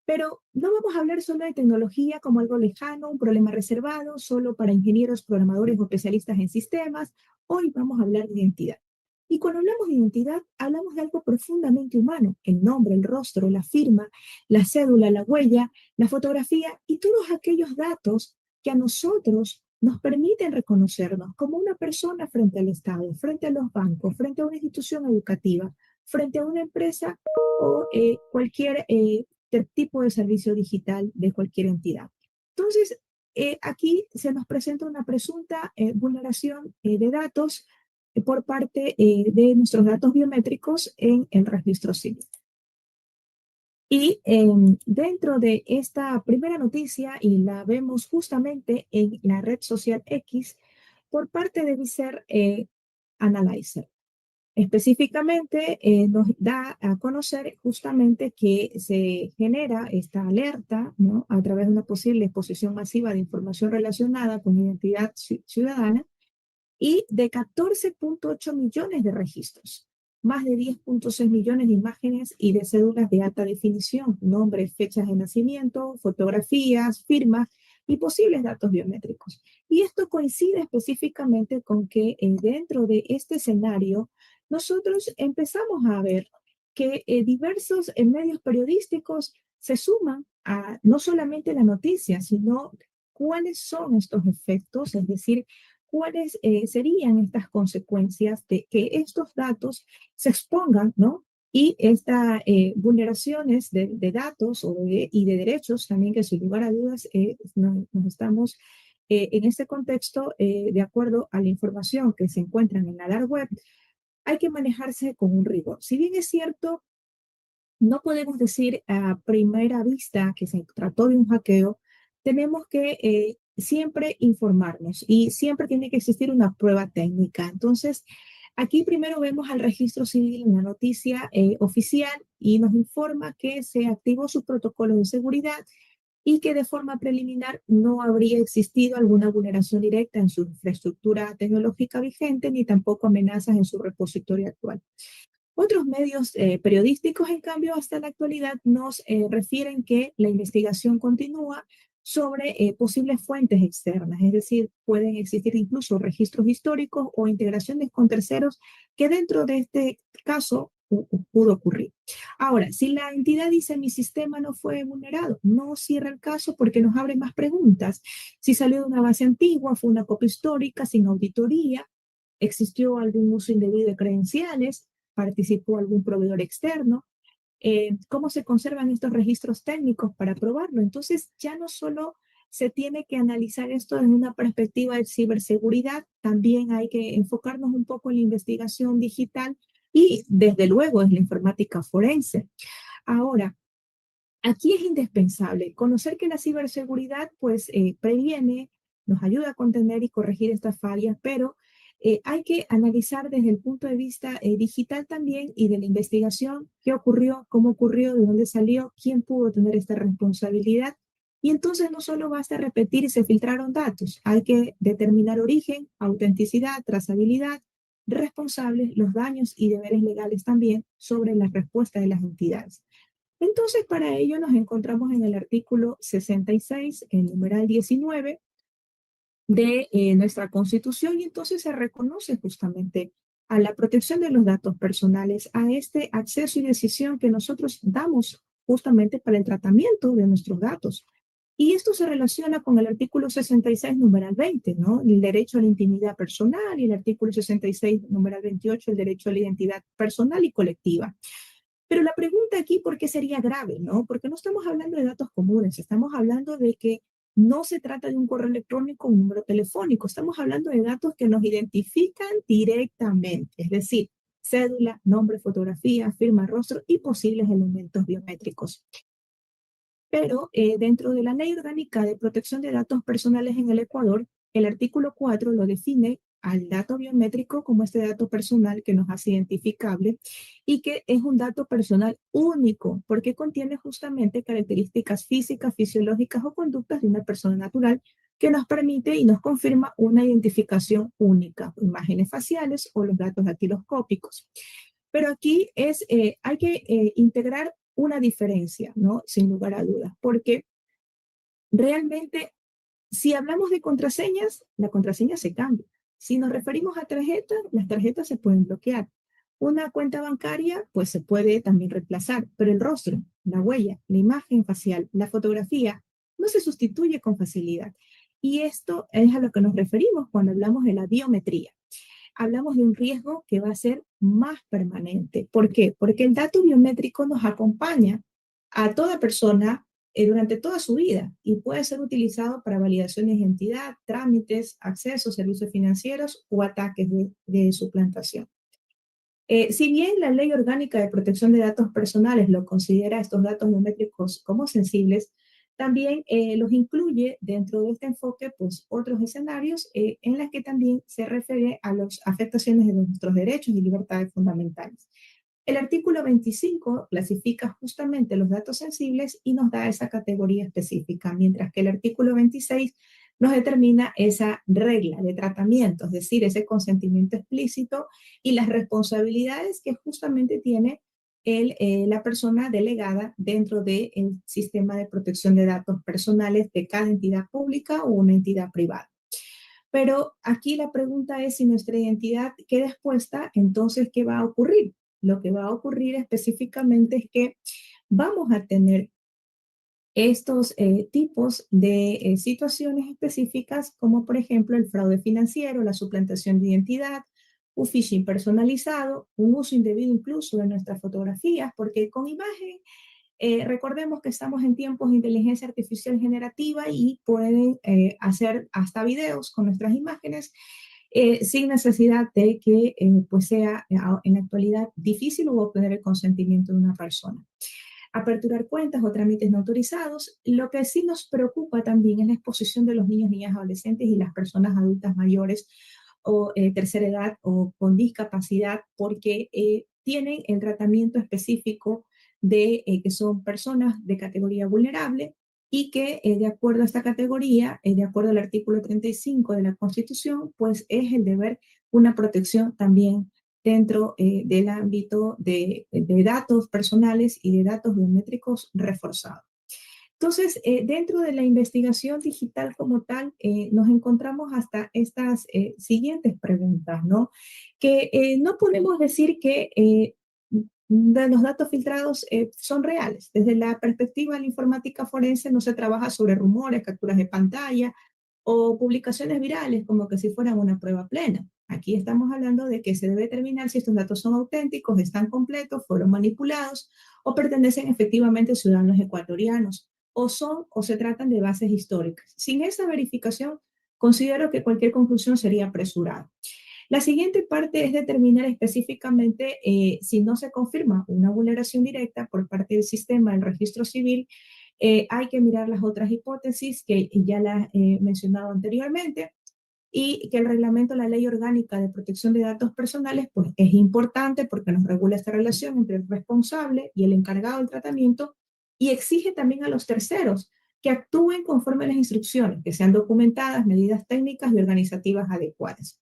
Speaker 20: Pero no vamos a hablar solo de tecnología como algo lejano, un problema reservado solo para ingenieros, programadores o especialistas en sistemas. Hoy vamos a hablar de identidad. Y cuando hablamos de identidad, hablamos de algo profundamente humano: el nombre, el rostro, la firma, la cédula, la huella, la fotografía y todos aquellos datos que a nosotros nos permiten reconocernos como una persona frente al Estado, frente a los bancos, frente a una institución educativa, frente a una empresa o cualquier tipo de servicio digital de cualquier entidad. Entonces, aquí se nos presenta una presunta vulneración de datos por parte de nuestros datos biométricos en el registro civil. Y dentro de esta primera noticia, y la vemos justamente en la red social X, por parte de Viser Analyzer. Específicamente nos da a conocer justamente que se genera esta alerta, ¿no?, a través de una posible exposición masiva de información relacionada con identidad ciudadana y de 14.8 millones de registros, más de 10.6 millones de imágenes y de cédulas de alta definición, nombres, fechas de nacimiento, fotografías, firmas y posibles datos biométricos. Y esto coincide específicamente con que dentro de este escenario nosotros empezamos a ver que diversos medios periodísticos se suman a no solamente la noticia, sino cuáles son estos efectos, es decir, cuáles serían estas consecuencias de que estos datos se expongan, ¿no? Y estas vulneraciones de datos y de derechos también, que sin lugar a dudas nos estamos en este contexto, de acuerdo a la información que se encuentra en la dark web, hay que manejarse con un rigor. Si bien es cierto, no podemos decir a primera vista que se trató de un hackeo, tenemos que siempre informarnos y siempre tiene que existir una prueba técnica. Entonces, aquí primero vemos al registro civil en la noticia oficial y nos informa que se activó su protocolo de seguridad y que de forma preliminar no habría existido alguna vulneración directa en su infraestructura tecnológica vigente ni tampoco amenazas en su repositorio actual. Otros medios periodísticos, en cambio, hasta la actualidad nos refieren que la investigación continúa sobre posibles fuentes externas, es decir, pueden existir incluso registros históricos o integraciones con terceros que dentro de este caso pudo ocurrir. Ahora, si la entidad dice mi sistema no fue vulnerado, no cierra el caso porque nos abre más preguntas. Si salió de una base antigua, fue una copia histórica sin auditoría, existió algún uso indebido de credenciales, participó algún proveedor externo, cómo se conservan estos registros técnicos para probarlo. Entonces, ya no solo se tiene que analizar esto desde una perspectiva de ciberseguridad, también hay que enfocarnos un poco en la investigación digital y, desde luego, en la informática forense. Ahora, aquí es indispensable conocer que la ciberseguridad, pues, previene, nos ayuda a contener y corregir estas fallas, pero hay que analizar desde el punto de vista digital también y de la investigación qué ocurrió, cómo ocurrió, de dónde salió, quién pudo tener esta responsabilidad. Y entonces no solo basta repetir y se filtraron datos, hay que determinar origen, autenticidad, trazabilidad, responsables, los daños y deberes legales también sobre la respuesta de las entidades. Entonces, para ello nos encontramos en el artículo 66, el numeral 19, de nuestra Constitución, y entonces se reconoce justamente a la protección de los datos personales, a este acceso y decisión que nosotros damos justamente para el tratamiento de nuestros datos. Y esto se relaciona con el artículo 66, numeral 20, ¿no? El derecho a la intimidad personal, y el artículo 66, numeral 28, el derecho a la identidad personal y colectiva. Pero la pregunta aquí, ¿por qué sería grave, no? Porque no estamos hablando de datos comunes, estamos hablando de que no se trata de un correo electrónico o un número telefónico, estamos hablando de datos que nos identifican directamente, es decir, cédula, nombre, fotografía, firma, rostro y posibles elementos biométricos. Pero dentro de la Ley Orgánica de Protección de Datos Personales en el Ecuador, el artículo 4 lo define al dato biométrico como este dato personal que nos hace identificable y que es un dato personal único porque contiene justamente características físicas, fisiológicas o conductas de una persona natural que nos permite y nos confirma una identificación única, imágenes faciales o los datos dactiloscópicos. Pero aquí hay que integrar una diferencia, ¿no? Sin lugar a dudas, porque realmente si hablamos de contraseñas, la contraseña se cambia. Si nos referimos a tarjetas, las tarjetas se pueden bloquear. Una cuenta bancaria, pues se puede también reemplazar, pero el rostro, la huella, la imagen facial, la fotografía, no se sustituye con facilidad. Y esto es a lo que nos referimos cuando hablamos de la biometría. Hablamos de un riesgo que va a ser más permanente. ¿Por qué? Porque el dato biométrico nos acompaña a toda persona durante toda su vida y puede ser utilizado para validación de identidad, trámites, accesos, servicios financieros o ataques de suplantación. Si bien la Ley Orgánica de Protección de Datos Personales lo considera estos datos biométricos como sensibles, también los incluye dentro de este enfoque pues, otros escenarios en los que también se refiere a las afectaciones de nuestros derechos y libertades fundamentales. El artículo 25 clasifica justamente los datos sensibles y nos da esa categoría específica, mientras que el artículo 26 nos determina esa regla de tratamiento, es decir, ese consentimiento explícito y las responsabilidades que justamente tiene la persona delegada dentro del sistema de protección de datos personales de cada entidad pública o una entidad privada. Pero aquí la pregunta es si nuestra identidad queda expuesta, entonces, ¿qué va a ocurrir? Lo que va a ocurrir específicamente es que vamos a tener estos tipos de situaciones específicas, como por ejemplo el fraude financiero, la suplantación de identidad, un phishing personalizado, un uso indebido incluso de nuestras fotografías, porque con imagen, recordemos que estamos en tiempos de inteligencia artificial generativa y pueden hacer hasta videos con nuestras imágenes sin necesidad de que pues sea en la actualidad difícil obtener el consentimiento de una persona. Aperturar cuentas o trámites no autorizados. Lo que sí nos preocupa también es la exposición de los niños, niñas, adolescentes y las personas adultas mayores o tercera edad o con discapacidad, porque tienen el tratamiento específico de que son personas de categoría vulnerable y que de acuerdo a esta categoría, de acuerdo al artículo 35 de la Constitución, pues es el deber una protección también dentro del ámbito de datos personales y de datos biométricos reforzados. Entonces, dentro de la investigación digital como tal, nos encontramos hasta estas siguientes preguntas, ¿no? Que no podemos decir que de los datos filtrados son reales. Desde la perspectiva de la informática forense no se trabaja sobre rumores, capturas de pantalla o publicaciones virales como que si fueran una prueba plena. Aquí estamos hablando de que se debe determinar si estos datos son auténticos, están completos, fueron manipulados o pertenecen efectivamente a ciudadanos ecuatorianos o se tratan de bases históricas. Sin esa verificación, considero que cualquier conclusión sería apresurada. La siguiente parte es determinar específicamente si no se confirma una vulneración directa por parte del sistema del registro civil. Hay que mirar las otras hipótesis que ya las he mencionado anteriormente y que el reglamento, la ley orgánica de protección de datos personales, pues es importante porque nos regula esta relación entre el responsable y el encargado del tratamiento y exige también a los terceros que actúen conforme a las instrucciones, que sean documentadas, medidas técnicas y organizativas adecuadas.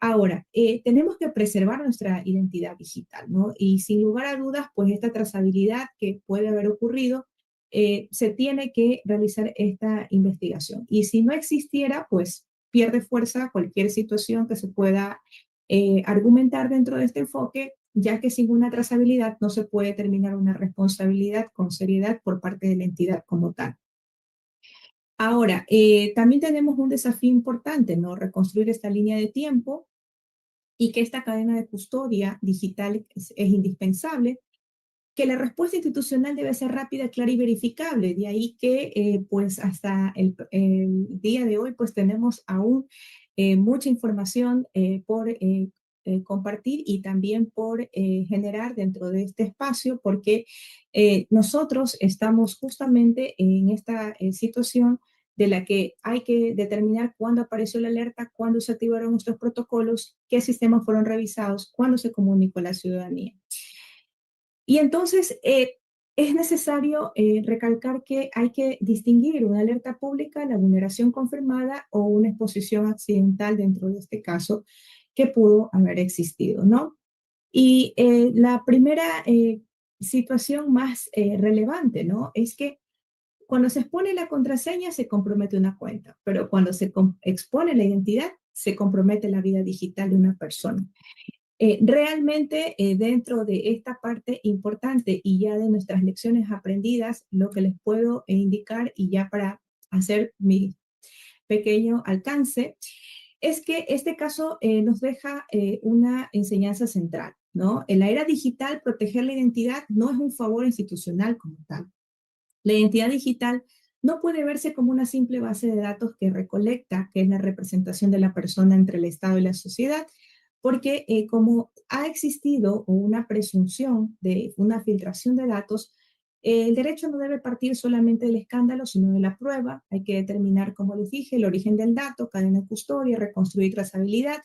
Speaker 20: Ahora, tenemos que preservar nuestra identidad digital, ¿no? Y sin lugar a dudas, pues esta trazabilidad que puede haber ocurrido, se tiene que realizar esta investigación. Y si no existiera, pues pierde fuerza cualquier situación que se pueda argumentar dentro de este enfoque, ya que sin una trazabilidad no se puede determinar una responsabilidad con seriedad por parte de la entidad como tal. Ahora, también tenemos un desafío importante, ¿no? Reconstruir esta línea de tiempo y que esta cadena de custodia digital es indispensable, que la respuesta institucional debe ser rápida, clara y verificable. De ahí que, pues, hasta el día de hoy, pues, tenemos aún mucha información por compartir y también por generar dentro de este espacio, porque nosotros estamos justamente en esta situación de la que hay que determinar cuándo apareció la alerta, cuándo se activaron estos protocolos, qué sistemas fueron revisados, cuándo se comunicó a la ciudadanía. Y entonces es necesario recalcar que hay que distinguir una alerta pública, la vulneración confirmada o una exposición accidental dentro de este caso que pudo haber existido, ¿no? Y la primera situación más relevante, ¿no? Es que cuando se expone la contraseña se compromete una cuenta, pero cuando se expone la identidad se compromete la vida digital de una persona. Realmente dentro de esta parte importante y ya de nuestras lecciones aprendidas, lo que les puedo indicar y ya para hacer mi pequeño alcance, es que este caso nos deja una enseñanza central, ¿no? En la era digital, proteger la identidad no es un favor institucional como tal. La identidad digital no puede verse como una simple base de datos que recolecta, que es la representación de la persona entre el Estado y la sociedad, porque como ha existido una presunción de una filtración de datos, el derecho no debe partir solamente del escándalo, sino de la prueba. Hay que determinar, como les dije, el origen del dato, cadena de custodia, reconstruir trazabilidad,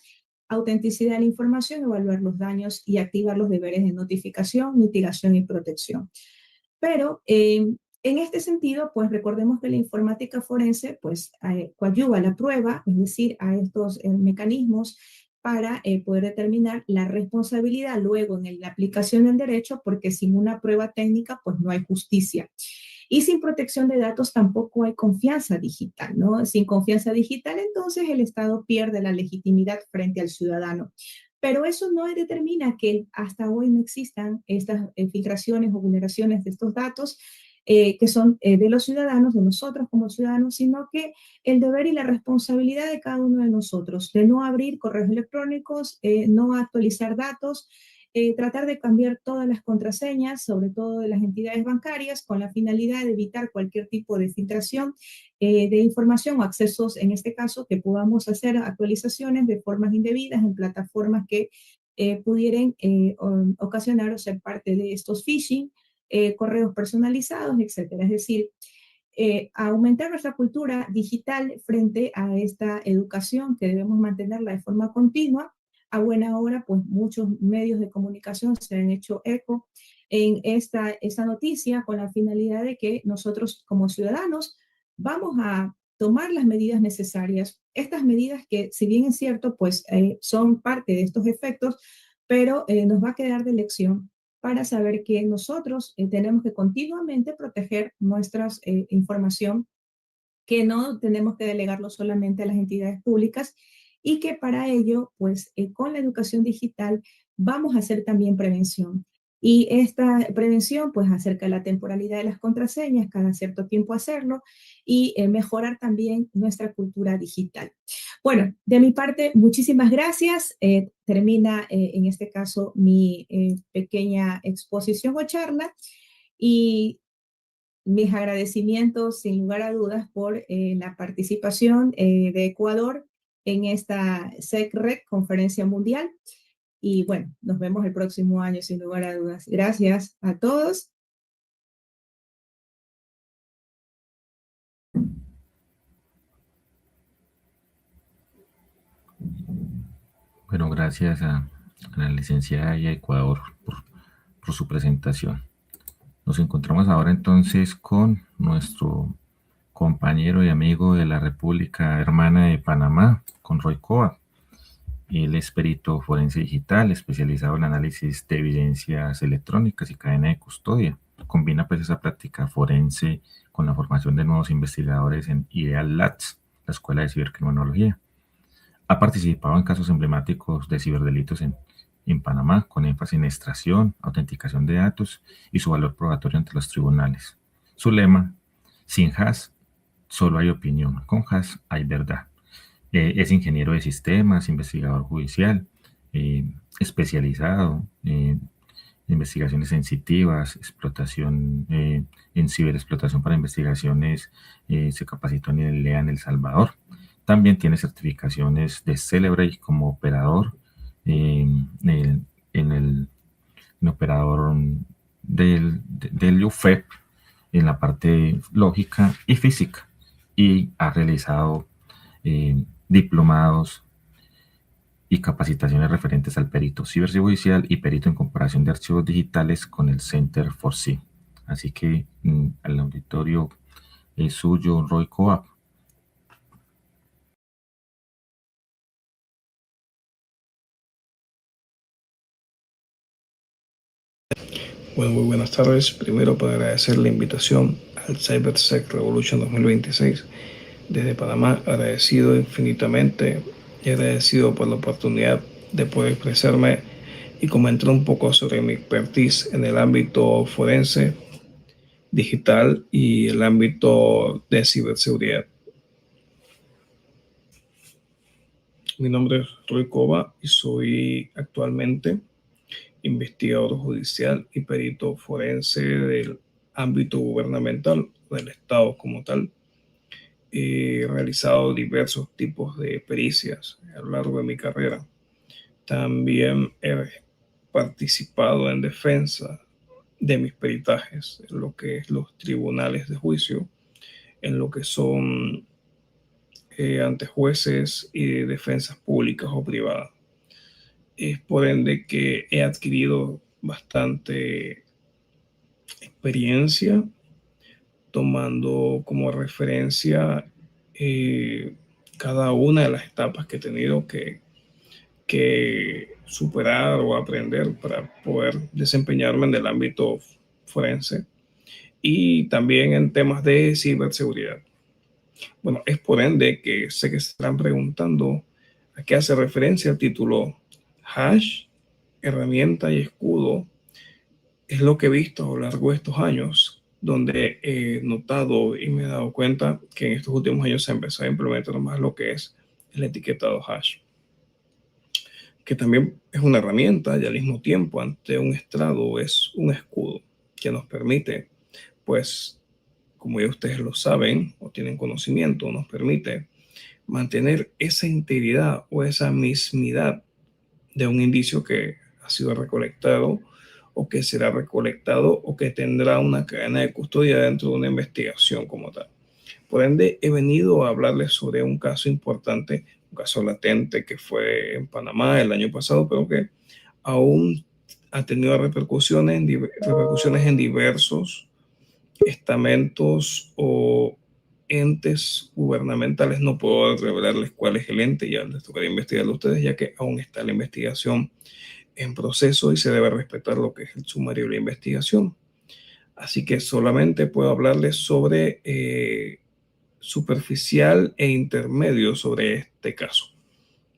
Speaker 20: autenticidad de la información, evaluar los daños y activar los deberes de notificación, mitigación y protección. Pero en este sentido, pues recordemos que la informática forense pues coadyuva a la prueba, es decir, a estos mecanismos para poder determinar la responsabilidad luego en la aplicación del derecho, porque sin una prueba técnica pues no hay justicia. Y sin protección de datos tampoco hay confianza digital, ¿no? Sin confianza digital, entonces el Estado pierde la legitimidad frente al ciudadano. Pero eso no determina que hasta hoy no existan estas filtraciones o vulneraciones de estos datos que son de los ciudadanos, de nosotros como ciudadanos, sino que el deber y la responsabilidad de cada uno de nosotros, de no abrir correos electrónicos, no actualizar datos, tratar de cambiar todas las contraseñas, sobre todo de las entidades bancarias, con la finalidad de evitar cualquier tipo de filtración de información o accesos, en este caso, que podamos hacer actualizaciones de formas indebidas en plataformas que pudieran ocasionar o ser parte de estos phishing, correos personalizados, etcétera. Es decir, aumentar nuestra cultura digital frente a esta educación que debemos mantenerla de forma continua. A buena hora, pues muchos medios de comunicación se han hecho eco en esta noticia con la finalidad de que nosotros como ciudadanos vamos a tomar las medidas necesarias. Estas medidas que, si bien es cierto, pues son parte de estos efectos, pero nos va a quedar de lección para saber que nosotros tenemos que continuamente proteger nuestra información, que no tenemos que delegarlo solamente a las entidades públicas y que para ello, pues con la educación digital vamos a hacer también prevención. Y esta prevención pues acerca de la temporalidad de las contraseñas, cada cierto tiempo hacerlo y mejorar también nuestra cultura digital. Bueno, de mi parte, muchísimas gracias. Termina en este caso mi pequeña exposición o charla y mis agradecimientos sin lugar a dudas por la participación de Ecuador en esta SECREV, Conferencia Mundial. Y bueno, nos vemos el próximo año sin lugar a dudas. Gracias a todos.
Speaker 16: Bueno, gracias a la licenciada y a Ecuador por su presentación. Nos encontramos ahora entonces con nuestro compañero y amigo de la República Hermana de Panamá, con Roy Coa. Él es perito forense digital, especializado en análisis de evidencias electrónicas y cadena de custodia. Combina pues esa práctica forense con la formación de nuevos investigadores en Ideal Labs, la Escuela de Cibercriminología. Ha participado en casos emblemáticos de ciberdelitos en Panamá, con énfasis en extracción, autenticación de datos y su valor probatorio ante los tribunales. Su lema: sin hash, solo hay opinión, con hash hay verdad. Es ingeniero de sistemas, investigador judicial, especializado en investigaciones sensitivas, explotación en ciberexplotación para investigaciones, se capacitó en el LEA en El Salvador. También tiene certificaciones de SECREV como operador en el operador del UFEP en la parte lógica y física, y ha realizado diplomados y capacitaciones referentes al perito ciberjudicial y perito en comparación de archivos digitales con el Center for C. Así que al auditorio es suyo, Roy Coa.
Speaker 21: Bueno, muy buenas tardes. Primero, para agradecer la invitación al Cybersecurity Revolution 2026 desde Panamá, agradecido infinitamente y agradecido por la oportunidad de poder expresarme y comentar un poco sobre mi expertise en el ámbito forense, digital y el ámbito de ciberseguridad. Mi nombre es Roy Coa y soy actualmente investigador judicial y perito forense del ámbito gubernamental, del Estado como tal. He realizado diversos tipos de pericias a lo largo de mi carrera. También he participado en defensa de mis peritajes, en lo que es los tribunales de juicio, en lo que son ante jueces y defensas públicas o privadas. Es por ende que he adquirido bastante experiencia tomando como referencia cada una de las etapas que he tenido que superar o aprender para poder desempeñarme en el ámbito forense y también en temas de ciberseguridad. Bueno, es por ende que sé que se estarán preguntando a qué hace referencia el título hash, herramienta y escudo. Es lo que he visto a lo largo de estos años, donde he notado y me he dado cuenta que en estos últimos años se ha empezado a implementar más lo que es el etiquetado hash, que también es una herramienta y al mismo tiempo ante un estrado es un escudo que nos permite, pues, como ya ustedes lo saben o tienen conocimiento, nos permite mantener esa integridad o esa mismidad de un indicio que ha sido recolectado o que será recolectado o que tendrá una cadena de custodia dentro de una investigación como tal. Por ende, he venido a hablarles sobre un caso importante, un caso latente que fue en Panamá el año pasado, pero que aún ha tenido repercusiones en diversos estamentos o entes gubernamentales. No puedo revelarles cuál es el ente, ya les tocará investigarlo a ustedes, ya que aún está la investigación en proceso y se debe respetar lo que es el sumario de la investigación. Así que solamente puedo hablarles sobre superficial e intermedio sobre este caso,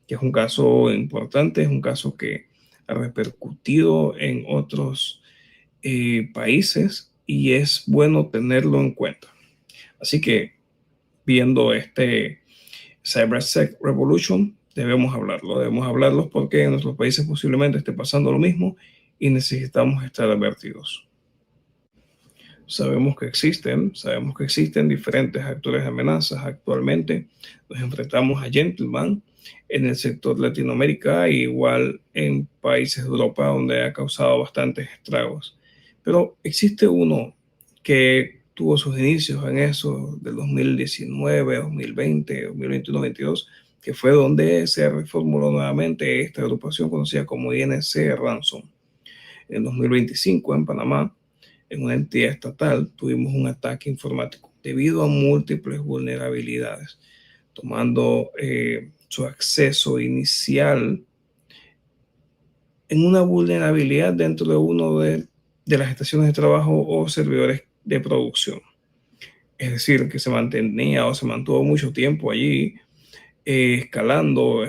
Speaker 21: que es un caso importante, es un caso que ha repercutido en otros países y es bueno tenerlo en cuenta. Así que viendo este Cybersecurity Revolution, debemos hablarlo porque en nuestros países posiblemente esté pasando lo mismo y necesitamos estar advertidos. Sabemos que existen diferentes actores de amenazas. Actualmente nos enfrentamos a gentleman en el sector Latinoamérica, igual en países de Europa donde ha causado bastantes estragos. Pero existe uno que tuvo sus inicios en eso del 2019, 2020, 2021, 2022, que fue donde se reformuló nuevamente esta agrupación conocida como INC Ransom. En 2025 en Panamá, en una entidad estatal, tuvimos un ataque informático debido a múltiples vulnerabilidades, tomando su acceso inicial en una vulnerabilidad dentro de uno de las estaciones de trabajo o servidores de producción. Es decir, que se mantenía o se mantuvo mucho tiempo allí, escalando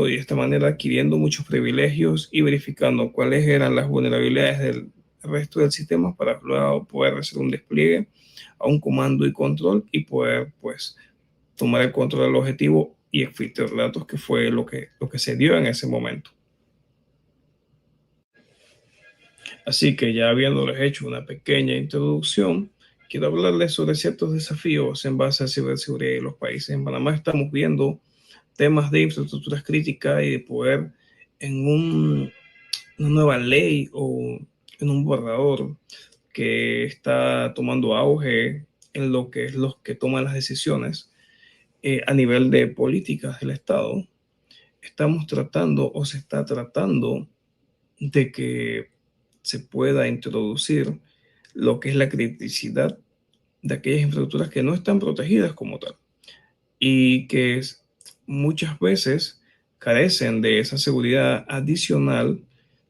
Speaker 21: y de esta manera adquiriendo muchos privilegios y verificando cuáles eran las vulnerabilidades del resto del sistema para luego poder hacer un despliegue a un comando y control y poder pues tomar el control del objetivo y exfiltrar datos, que fue lo que se dio en ese momento. Así que ya habiéndoles hecho una pequeña introducción, quiero hablarles sobre ciertos desafíos en base a ciberseguridad en los países. En Panamá estamos viendo temas de infraestructuras críticas y de poder en una nueva ley o en un borrador que está tomando auge en lo que es los que toman las decisiones a nivel de políticas del Estado. Estamos tratando o se está tratando de que se pueda introducir lo que es la criticidad de aquellas infraestructuras que no están protegidas como tal y que muchas veces carecen de esa seguridad adicional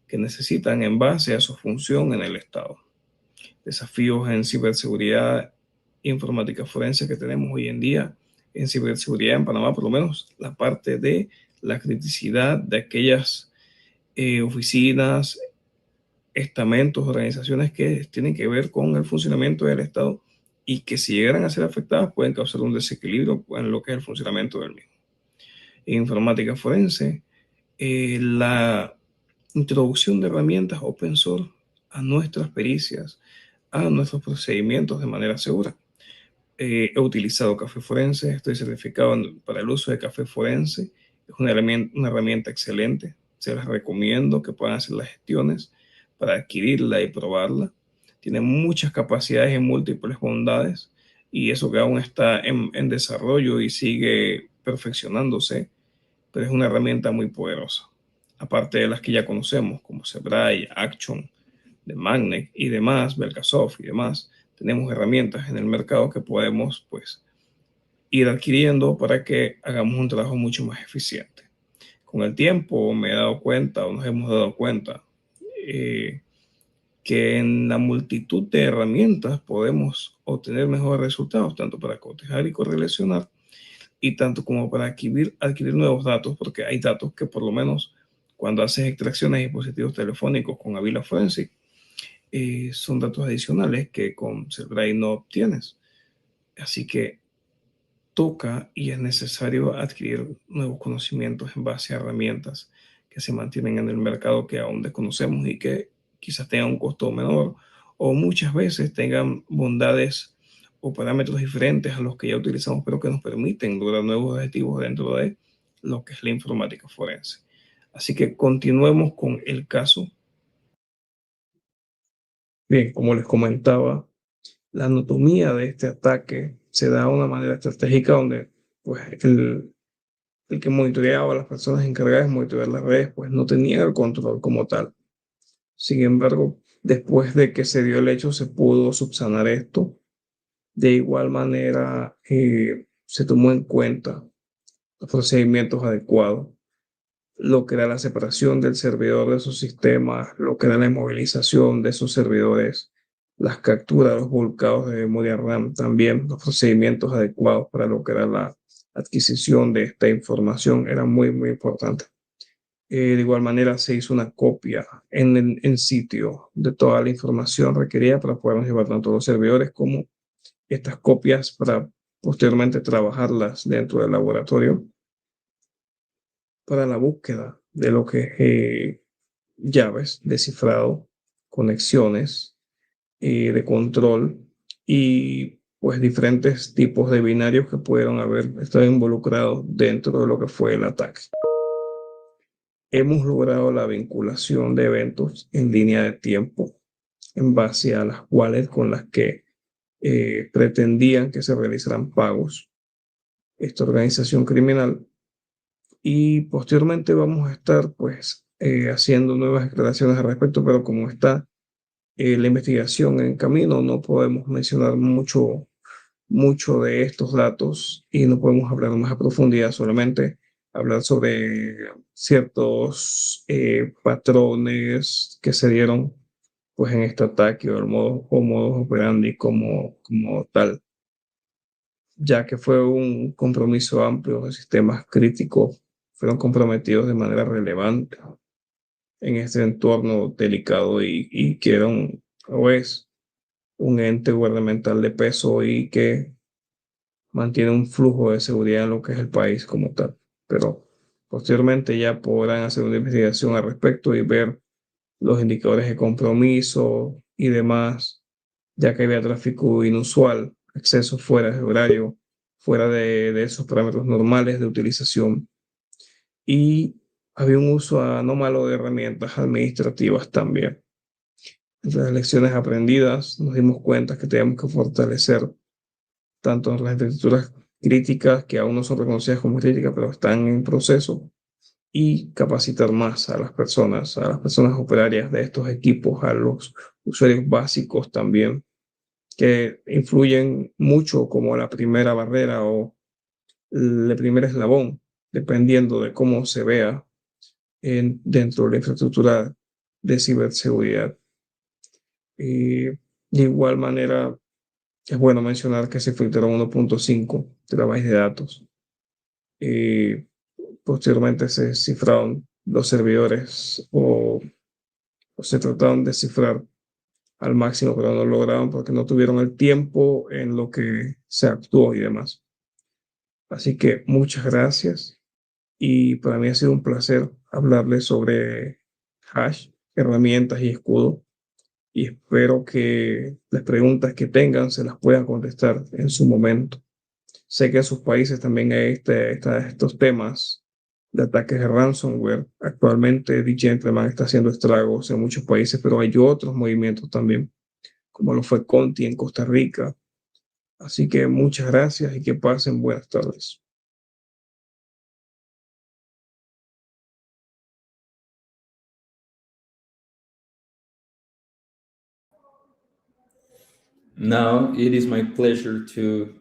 Speaker 21: que necesitan en base a su función en el Estado. Desafíos en ciberseguridad informática forense que tenemos hoy en día en ciberseguridad en Panamá, por lo menos la parte de la criticidad de aquellas oficinas, estamentos, organizaciones que tienen que ver con el funcionamiento del Estado y que si llegaran a ser afectadas pueden causar un desequilibrio en lo que es el funcionamiento del mismo. En informática forense, la introducción de herramientas open source a nuestras pericias, a nuestros procedimientos de manera segura. He utilizado Café Forense, estoy certificado para el uso de Café Forense. Es una herramienta excelente. Se las recomiendo que puedan hacer las gestiones para adquirirla y probarla. Tiene muchas capacidades y múltiples bondades y eso que aún está en desarrollo y sigue perfeccionándose, pero es una herramienta muy poderosa. Aparte de las que ya conocemos como SECREV, Action, de Magnet y demás, Belkasoft y demás, tenemos herramientas en el mercado que podemos pues ir adquiriendo para que hagamos un trabajo mucho más eficiente. Con el tiempo me he dado cuenta o nos hemos dado cuenta que en la multitud de herramientas podemos obtener mejores resultados, tanto para cotejar y correlacionar y tanto como para adquirir nuevos datos, porque hay datos que por lo menos cuando haces extracciones de dispositivos telefónicos con Avila Forensic, son datos adicionales que con SECREV no obtienes. Así que toca y es necesario adquirir nuevos conocimientos en base a herramientas que se mantienen en el mercado que aún desconocemos y que quizás tengan un costo menor o muchas veces tengan bondades o parámetros diferentes a los que ya utilizamos, pero que nos permiten lograr nuevos objetivos dentro de lo que es la informática forense. Así que continuemos con el caso. Bien, como les comentaba, la anatomía de este ataque se da de una manera estratégica donde pues, el que monitoreaba a las personas encargadas de monitorear las redes pues no tenía el control como tal. Sin embargo, después de que se dio el hecho, se pudo subsanar esto. De igual manera, se tomó en cuenta los procedimientos adecuados, lo que era la separación del servidor de esos sistemas, lo que era la inmovilización de esos servidores, las capturas, los volcados de memoria RAM, también los procedimientos adecuados para lo que era la adquisición de esta información eran muy, muy importantes. De igual manera se hizo una copia en sitio de toda la información requerida para poder llevar tanto los servidores como estas copias para posteriormente trabajarlas dentro del laboratorio para la búsqueda de lo que es llaves, descifrado, conexiones de control y pues diferentes tipos de binarios que pudieron haber estado involucrados dentro de lo que fue el ataque. Hemos logrado la vinculación de eventos en línea de tiempo en base a las wallets con las que pretendían que se realizaran pagos esta organización criminal, y posteriormente vamos a estar pues haciendo nuevas declaraciones al respecto, pero como está la investigación en camino no podemos mencionar mucho de estos datos y no podemos hablar más a profundidad, solamente hablar sobre ciertos patrones que se dieron pues en este ataque o el modus operandi como tal, ya que fue un compromiso amplio de sistemas críticos, fueron comprometidos de manera relevante en este entorno delicado y que era o es un ente gubernamental de peso y que mantiene un flujo de seguridad en lo que es el país como tal. Pero posteriormente ya podrán hacer una investigación al respecto y ver los indicadores de compromiso y demás, ya que había tráfico inusual, acceso fuera de horario, fuera de esos parámetros normales de utilización, y había un uso anómalo de herramientas administrativas también. Entre las lecciones aprendidas nos dimos cuenta que tenemos que fortalecer tanto las infraestructuras críticas que aún no son reconocidas como críticas, pero están en proceso, y capacitar más a las personas operarias de estos equipos, a los usuarios básicos también, que influyen mucho como la primera barrera o el primer eslabón, dependiendo de cómo se vea dentro de la infraestructura de ciberseguridad. Y de igual manera, es bueno mencionar que se filtró 1.5 terabytes de datos. Y posteriormente se cifraron los servidores o se trataron de cifrar al máximo, pero no lo lograron porque no tuvieron el tiempo en lo que se actuó y demás. Así que muchas gracias. Y para mí ha sido un placer hablarles sobre hash, herramientas y escudo. Y espero que las preguntas que tengan se las puedan contestar en su momento. Sé que en sus países también hay estos temas de ataques de ransomware. Actualmente The Gentleman está haciendo estragos en muchos países, pero hay otros movimientos también, como lo fue Conti en Costa Rica. Así que muchas gracias y que pasen buenas tardes.
Speaker 2: Now it is my pleasure to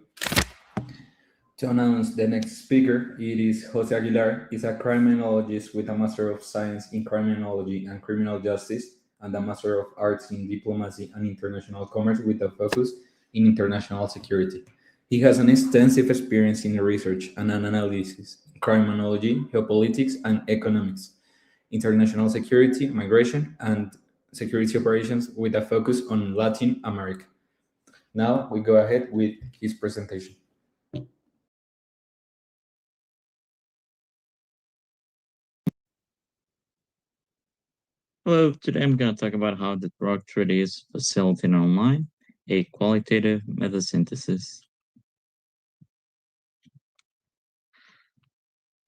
Speaker 2: announce the next speaker. It is Jose Aguilar. He's a criminologist with a Master of Science in Criminology and Criminal Justice and a Master of Arts in Diplomacy and International Commerce with a focus in international security. He has an extensive experience in research and analysis in criminology, geopolitics, and economics, international security, migration, and security operations with a focus on Latin America. Now we go ahead with his presentation.
Speaker 22: Hello, today I'm going to talk about how the drug trade is facilitated online, a qualitative metasynthesis.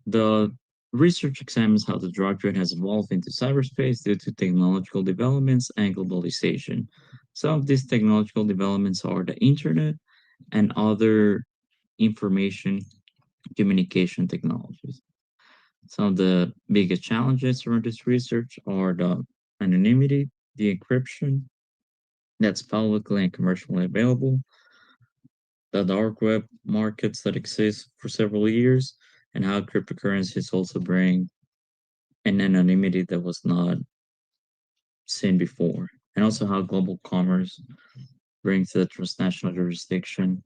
Speaker 22: The research examines how the drug trade has evolved into cyberspace due to technological developments and globalization. Some of these technological developments are the internet and other information communication technologies. Some of the biggest challenges around this research are the anonymity, the encryption that's publicly and commercially available, the dark web markets that exist for several years, and how cryptocurrencies also bring an anonymity that was not seen before, and also how global commerce brings the transnational jurisdiction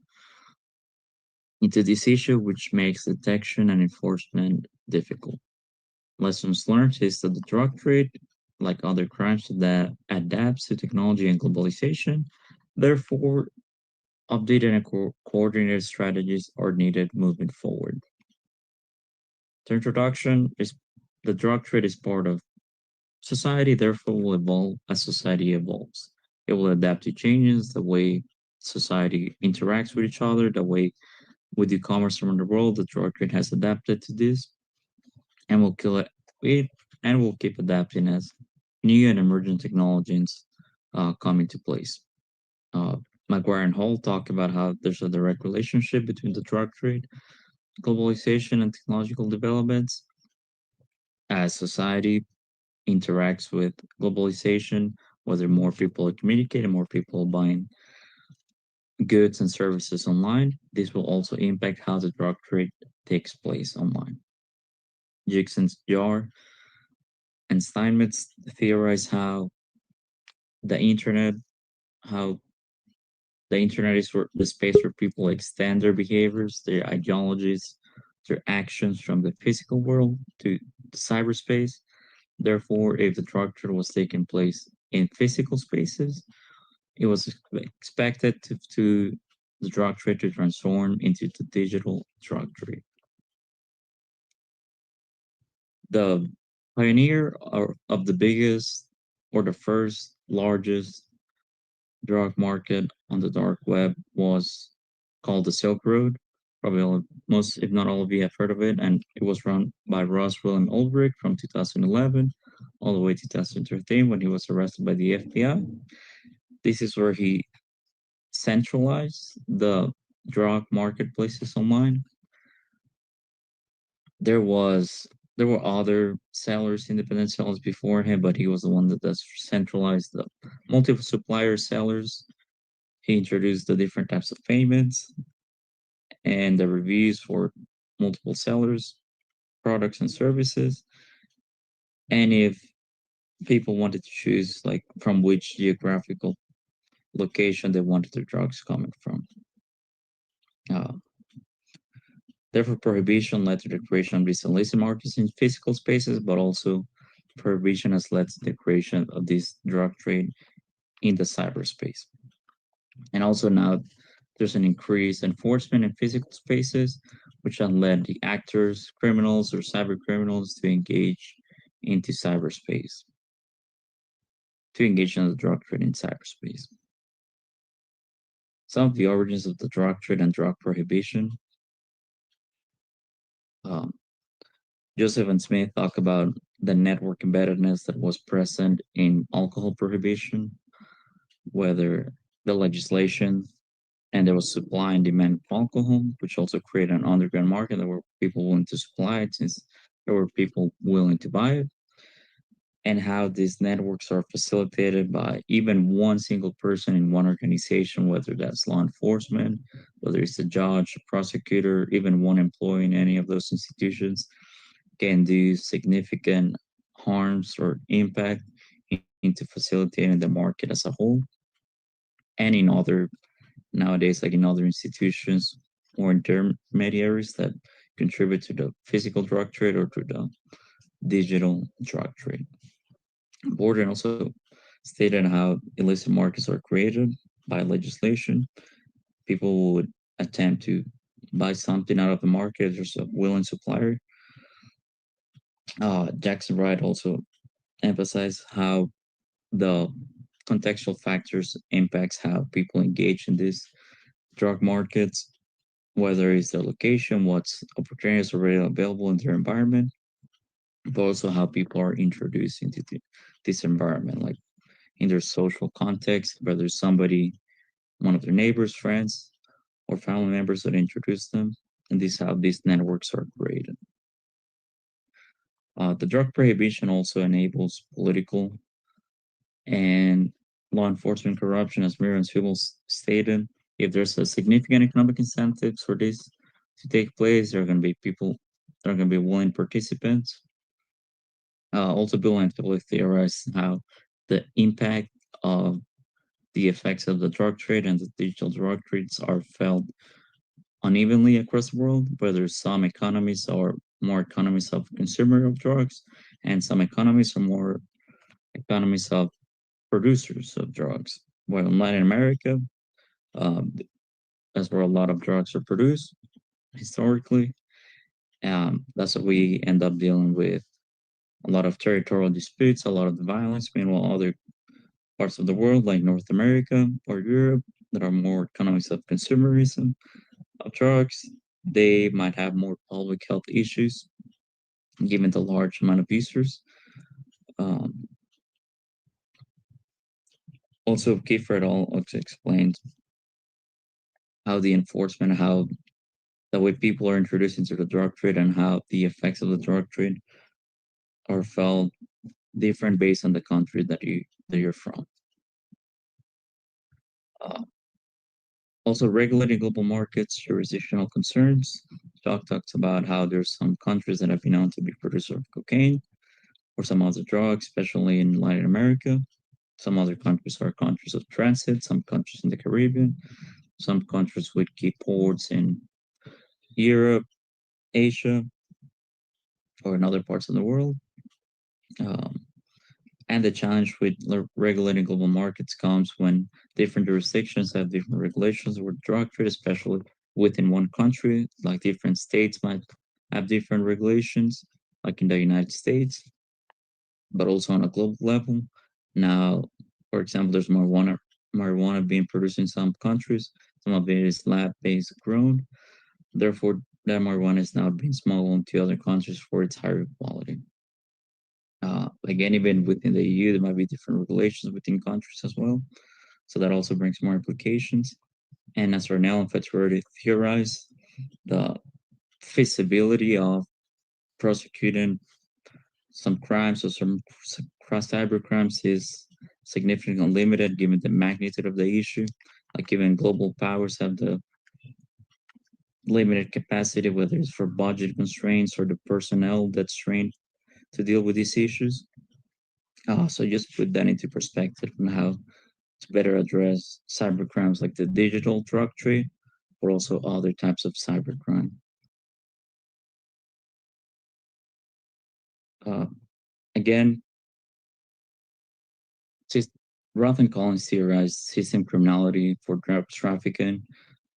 Speaker 22: into this issue, which makes detection and enforcement difficult. Lessons learned is that the drug trade, like other crimes, that adapts to technology and globalization. Therefore, updated and coordinated strategies are needed moving forward. The introduction is the drug trade is part of society, therefore will evolve as society evolves. It will adapt to changes, the way society interacts with each other, the way with e-commerce around the world, the drug trade has adapted to this, and will keep adapting as new and emerging technologies come into place. McGuire and Hall talk about how there's a direct relationship between the drug trade, globalization, and technological developments. As society interacts with globalization, whether more people are communicating, more people are buying goods and services online, this will also impact how the drug trade takes place online. Jixon's Jar and Steinmetz theorize how the internet is the space where people extend their behaviors, their ideologies, their actions from the physical world to the cyberspace. Therefore, if the drug trade was taking place in physical spaces, it was expected to the drug trade to transform into the digital drug trade. The pioneer of the biggest or the first largest drug market on the dark web was called the Silk Road. Probably most, if not all of you, have heard of it, and it was run by Ross William Ulbricht from 2011 all the way to 2013 when he was arrested by the FBI. This is where he centralized the drug marketplaces online. There were other sellers, independent sellers before him, but he was the one that centralized the multiple supplier sellers. He introduced the different types of payments and the reviews for multiple sellers, products and services. And if people wanted to choose like from which geographical location they wanted their drugs coming from. Therefore, prohibition led to the creation of these illicit markets in physical spaces, but also prohibition has led to the creation of this drug trade in the cyberspace. And also now there's an increased enforcement in physical spaces, which have led the actors, criminals, or cyber criminals to engage into cyberspace, to engage in the drug trade in cyberspace. Some of the origins of the drug trade and drug prohibition. Joseph and Smith talk about the network embeddedness that was present in alcohol prohibition, whether the legislation and there was supply and demand of alcohol, which also created an underground market. There were people willing to supply it since there were people willing to buy it, and how these networks are facilitated by even one single person in one organization, whether that's law enforcement, whether it's a judge, a prosecutor, even one employee in any of those institutions, can do significant harms or impact into facilitating the market as a whole. And in other, nowadays, like in other institutions or intermediaries that contribute to the physical drug trade or to the digital drug trade. Borden also stated how illicit markets are created by legislation. People would attempt to buy something out of the market. There's a willing supplier. Jackson Wright also emphasized how the contextual factors impacts how people engage in these drug markets, whether it's their location, what opportunities are already available in their environment, but also how people are introduced into this environment, like in their social context, whether somebody, one of their neighbors, friends, or family members that introduce them, and this is how these networks are created. The drug prohibition also enables political and law enforcement corruption, as Miriam Sewell stated. If there's a significant economic incentives for this to take place, there are going to be people, there are going to be willing participants. Also, Bill and Philip theorized how the impact of the effects of the drug trade and the digital drug trades are felt unevenly across the world, whether some economies are more economies of consumer of drugs, and some economies are more economies of producers of drugs. Well, in Latin America, that's where a lot of drugs are produced historically. That's what we end up dealing with a lot of territorial disputes, a lot of the violence. Meanwhile, other parts of the world, like North America or Europe, that are more economies of consumerism of drugs, they might have more public health issues given the large amount of users. Also, Kiefer et al. Also explained how the enforcement, how the way people are introduced into the drug trade and how the effects of the drug trade are felt different based on the country that you're from. Also, regulating global markets, jurisdictional concerns. Doc talks about how there's some countries that have been known to be producers of cocaine or some other drugs, especially in Latin America. Some other countries are countries of transit, some countries in the Caribbean, some countries with key ports in Europe, Asia, or in other parts of the world. And the challenge with regulating global markets comes when different jurisdictions have different regulations with drug trade, especially within one country. Like different states might have different regulations, like in the United States, but also on a global level. Now, for example, there's marijuana being produced in some countries. Some of it is lab-based grown. Therefore, that marijuana is now being smuggled into other countries for its higher quality. Again, even within the EU, there might be different regulations within countries as well. So that also brings more implications. And as Arnell and Fetch already theorized, the feasibility of prosecuting some crimes or some cyber crimes is significantly limited given the magnitude of the issue. Like even global powers have the limited capacity, whether it's for budget constraints or the personnel that's trained to deal with these issues. So just put that into perspective on how to better address cyber crimes like the digital drug trade, but also other types of cybercrime. Again, Roth and Collins theorized system criminality for drugs trafficking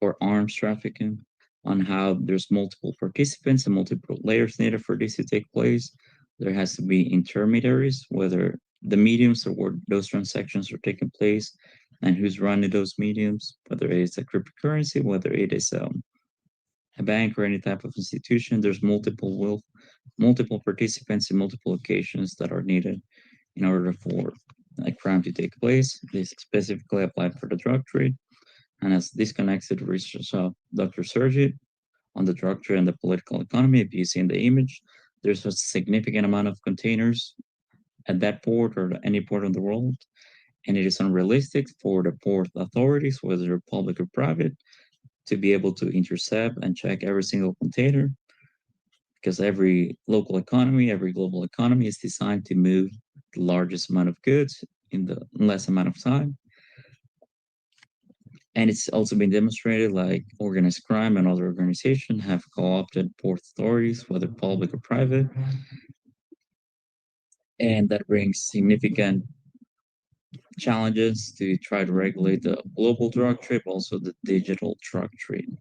Speaker 22: or arms trafficking, on how there's multiple participants and multiple layers needed for this to take place. There has to be intermediaries, whether the mediums or where those transactions are taking place, and who's running those mediums, whether it is a cryptocurrency, whether it is a bank or any type of institution. There's multiple participants in multiple locations that are needed in order for a crime to take place. This specifically applied for the drug trade. And as this connects to the research of Dr. Sergi on the drug trade and the political economy, if you see in the image, there's a significant amount of containers at that port or any port in the world. And it is unrealistic for the port authorities, whether they're public or private, to be able to intercept and check every single container, because every local economy, every global economy is designed to move the largest amount of goods in the less amount of time. And it's also been demonstrated like organized crime and other organizations have co-opted port authorities, whether public or private. And that brings significant challenges to try to regulate the global drug trade, but also the digital drug trade.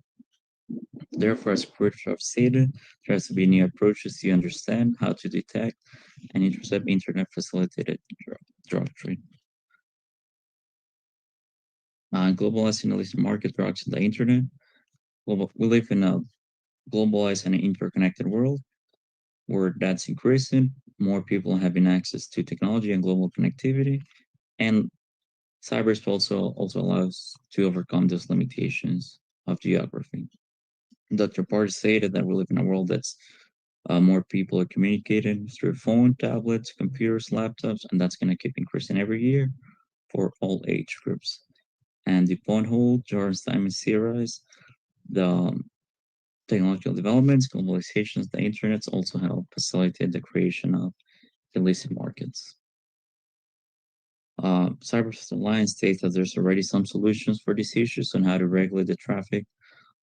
Speaker 22: Therefore, as Khrushchev stated, there has to be new approaches to understand how to detect and intercept internet-facilitated drug trade. Globalized and illicit market drugs on the internet. We live in a globalized and interconnected world where that's increasing. More people having access to technology and global connectivity, and cyberspace also allows to overcome those limitations of geography. Dr. Parr stated that we live in a world that's more people are communicating through phone, tablets, computers, laptops, and that's going to keep increasing every year for all age groups. And DuPont Hole, George Simon theorized the technological developments, globalizations, the internet also help facilitate the creation of illicit markets. Cybersecurity Alliance states that there's already some solutions for these issues on how to regulate the traffic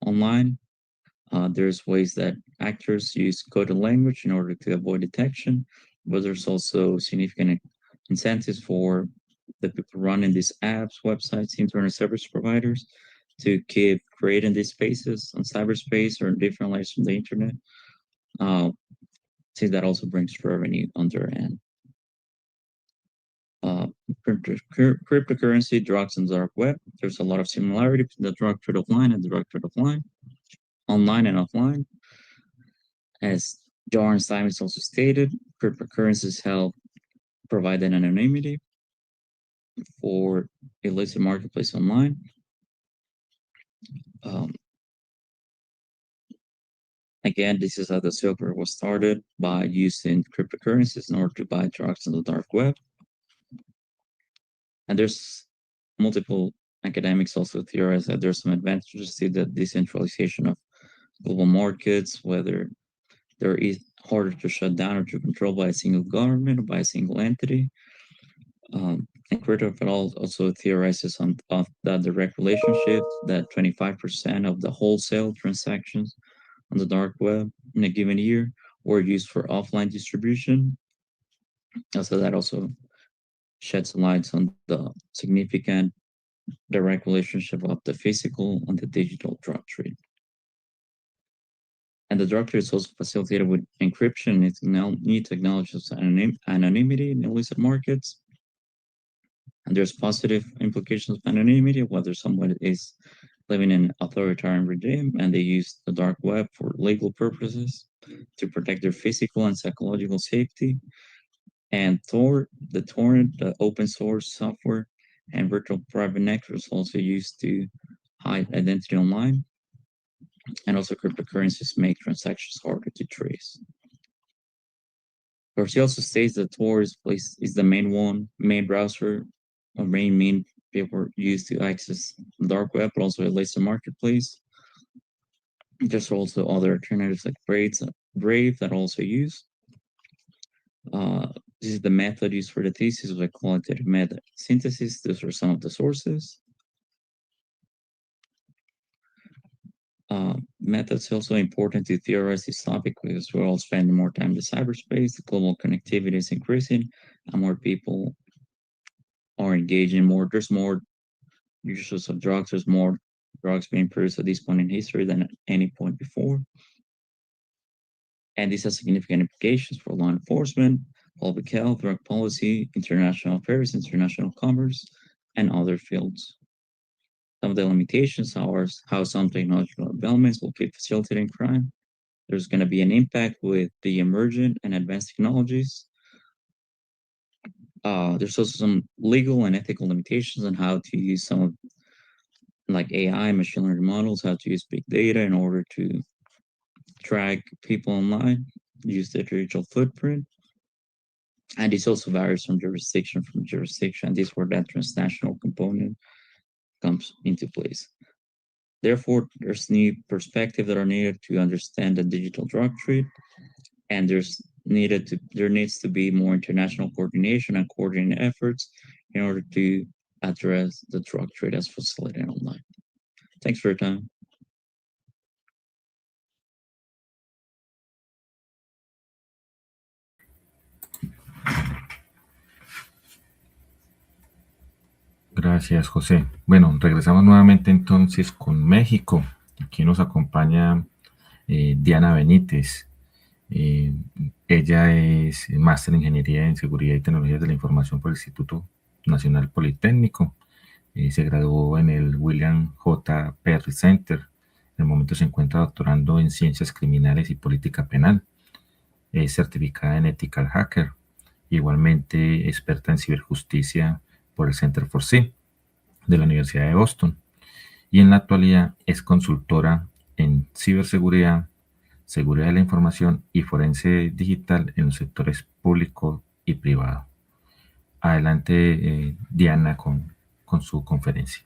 Speaker 22: online. There's ways that actors use coded language in order to avoid detection, but there's also significant incentives for the people running these apps, websites, internet service providers to keep creating these spaces on cyberspace or different layers from the internet. Since that also brings revenue on their end. Cryptocurrency, drugs, and dark web. There's a lot of similarity between the drug trade offline and the drug trade online and offline. As John Simons also stated, cryptocurrencies help provide an anonymity for illicit marketplace online. Again, this is how the SECREV was started, by using cryptocurrencies in order to buy drugs on the dark web. And there's multiple academics also theorize that there's some advantages to the decentralization of global markets, whether there is harder to shut down or to control by a single government or by a single entity. And Crypto also theorizes on that direct relationship, that 25% of the wholesale transactions on the dark web in a given year were used for offline distribution. So that also sheds light on the significant direct relationship of the physical and the digital drug trade. And the drug trade is also facilitated with encryption. It needs technologies of anonymity in illicit markets. And there's positive implications of anonymity, whether someone is living in an authoritarian regime and they use the dark web for legal purposes to protect their physical and psychological safety. And Tor, the torrent, the open source software, and virtual private networks also used to hide identity online. And also cryptocurrencies make transactions harder to trace. Garcia also states that Tor is the main browser or main people use to access the dark web, but also illicit marketplace. There's also other alternatives like Brave that also use. This is the method used for the thesis of a qualitative meta synthesis. These are some of the sources. Methods also important to theorize this topic because we're all spending more time in the cyberspace. The global connectivity is increasing, and more people are engaging more. There's more uses of drugs. There's more drugs being produced at this point in history than at any point before. And this has significant implications for law enforcement, public health, drug policy, international affairs, international commerce, and other fields. Some of the limitations are how some technological developments will keep facilitating crime. There's going to be an impact with the emergent and advanced technologies. There's also some legal and ethical limitations on how to use some of, like AI, machine learning models, how to use big data in order to track people online, use their digital footprint. And this also varies from jurisdiction from jurisdiction. This is where that transnational component comes into place. Therefore, there's new perspectives that are needed to understand the digital drug trade, and there needs to be more international coordination and coordinated efforts in order to address the drug trade as facilitated online. Thanks for your time.
Speaker 16: Gracias, José. Bueno, regresamos nuevamente entonces con México. Aquí nos acompaña Diana Benítez. Ella es máster en Ingeniería en Seguridad y Tecnologías de la Información por el Instituto Nacional Politécnico. Se graduó en el William J. Perry Center. En el momento se encuentra doctorando en Ciencias Criminales y Política Penal. Es certificada en Ethical Hacker. Igualmente experta en ciberjusticia por el Center for C de la Universidad de Boston. Y en la actualidad es consultora en ciberseguridad, seguridad de la información y forense digital en los sectores público y privado. Adelante, Diana, con su conferencia.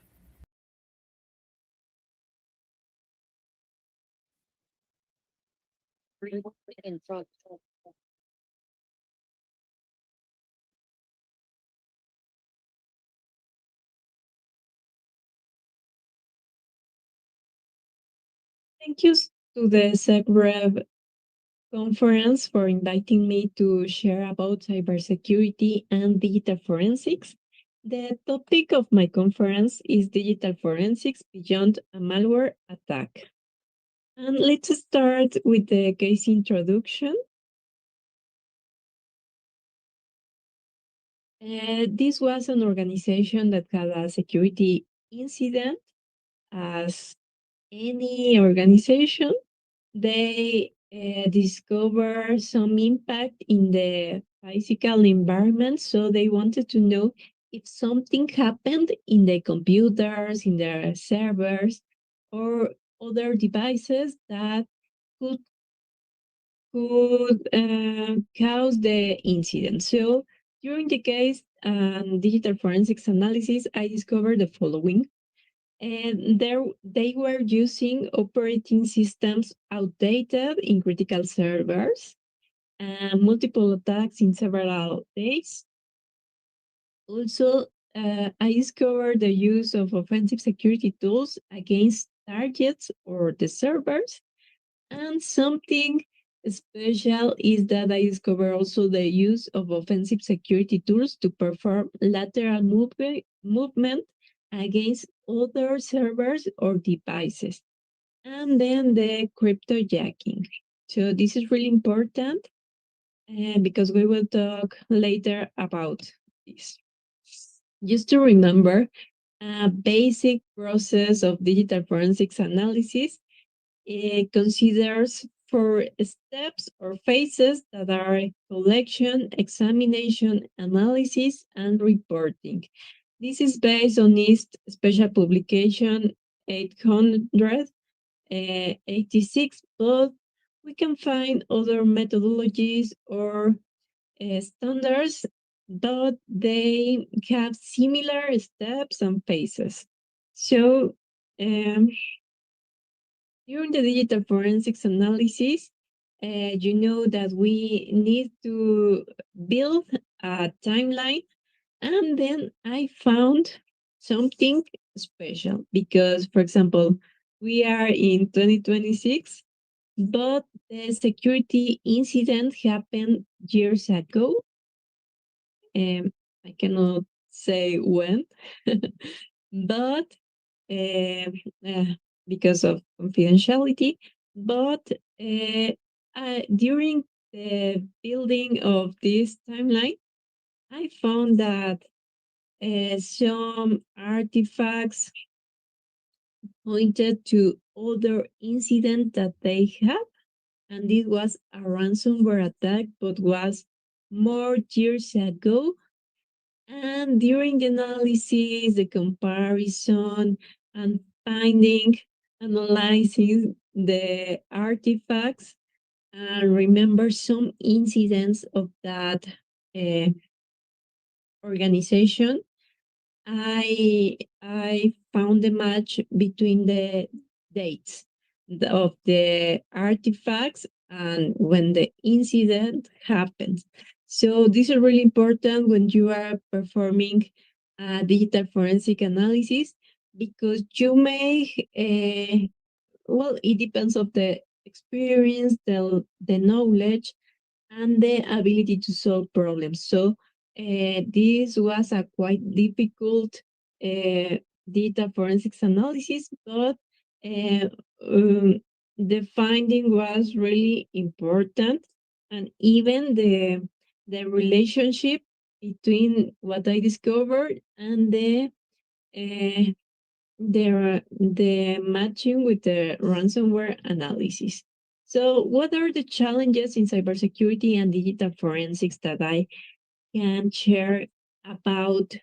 Speaker 20: Thank you
Speaker 5: to the SECREV conference for inviting me to share about cybersecurity and digital forensics. The topic of my conference is digital forensics beyond a malware attack. And let's start with the case introduction. This was an organization that had a security incident. As any organization, they discover some impact in the physical environment, so they wanted to know if something happened in the computers, in their servers, or other devices that could cause the incident. So during the case digital forensics analysis, I discovered the following. And they were using operating systems outdated in critical servers and multiple attacks in several days. Also, I discovered the use of offensive security tools against targets or the servers. And something special is that I discovered also the use of offensive security tools to perform lateral movement against other servers or devices. And then the cryptojacking. So this is really important because we will talk later about this. Just to remember, a basic process of digital forensics analysis considers 4 steps or phases that are collection, examination, analysis, and reporting. This is based on NIST Special Publication 886, but we can find other methodologies or standards, but they have similar steps and phases. So during the digital forensics analysis, you know that we need to build a timeline. And then I found something special because, for example, we are in 2026, but the security incident happened years ago. I cannot say when, but because of confidentiality, but during the building of this timeline, I found that some artifacts pointed to other incident that they have, and it was a ransomware attack, but was more years ago. And during the analysis, the comparison, and analyzing the artifacts, and remember some incidents of that organization, I found the match between the dates of the artifacts and when the incident happened. So this is really important when you are performing digital forensic analysis, because you may, well, it depends on the experience, the knowledge, and the ability to solve problems. So this was a quite difficult data forensics analysis, but the finding was really important, and even the relationship between what I discovered and the matching with the ransomware analysis. So what are the challenges in cybersecurity and digital forensics that I can share about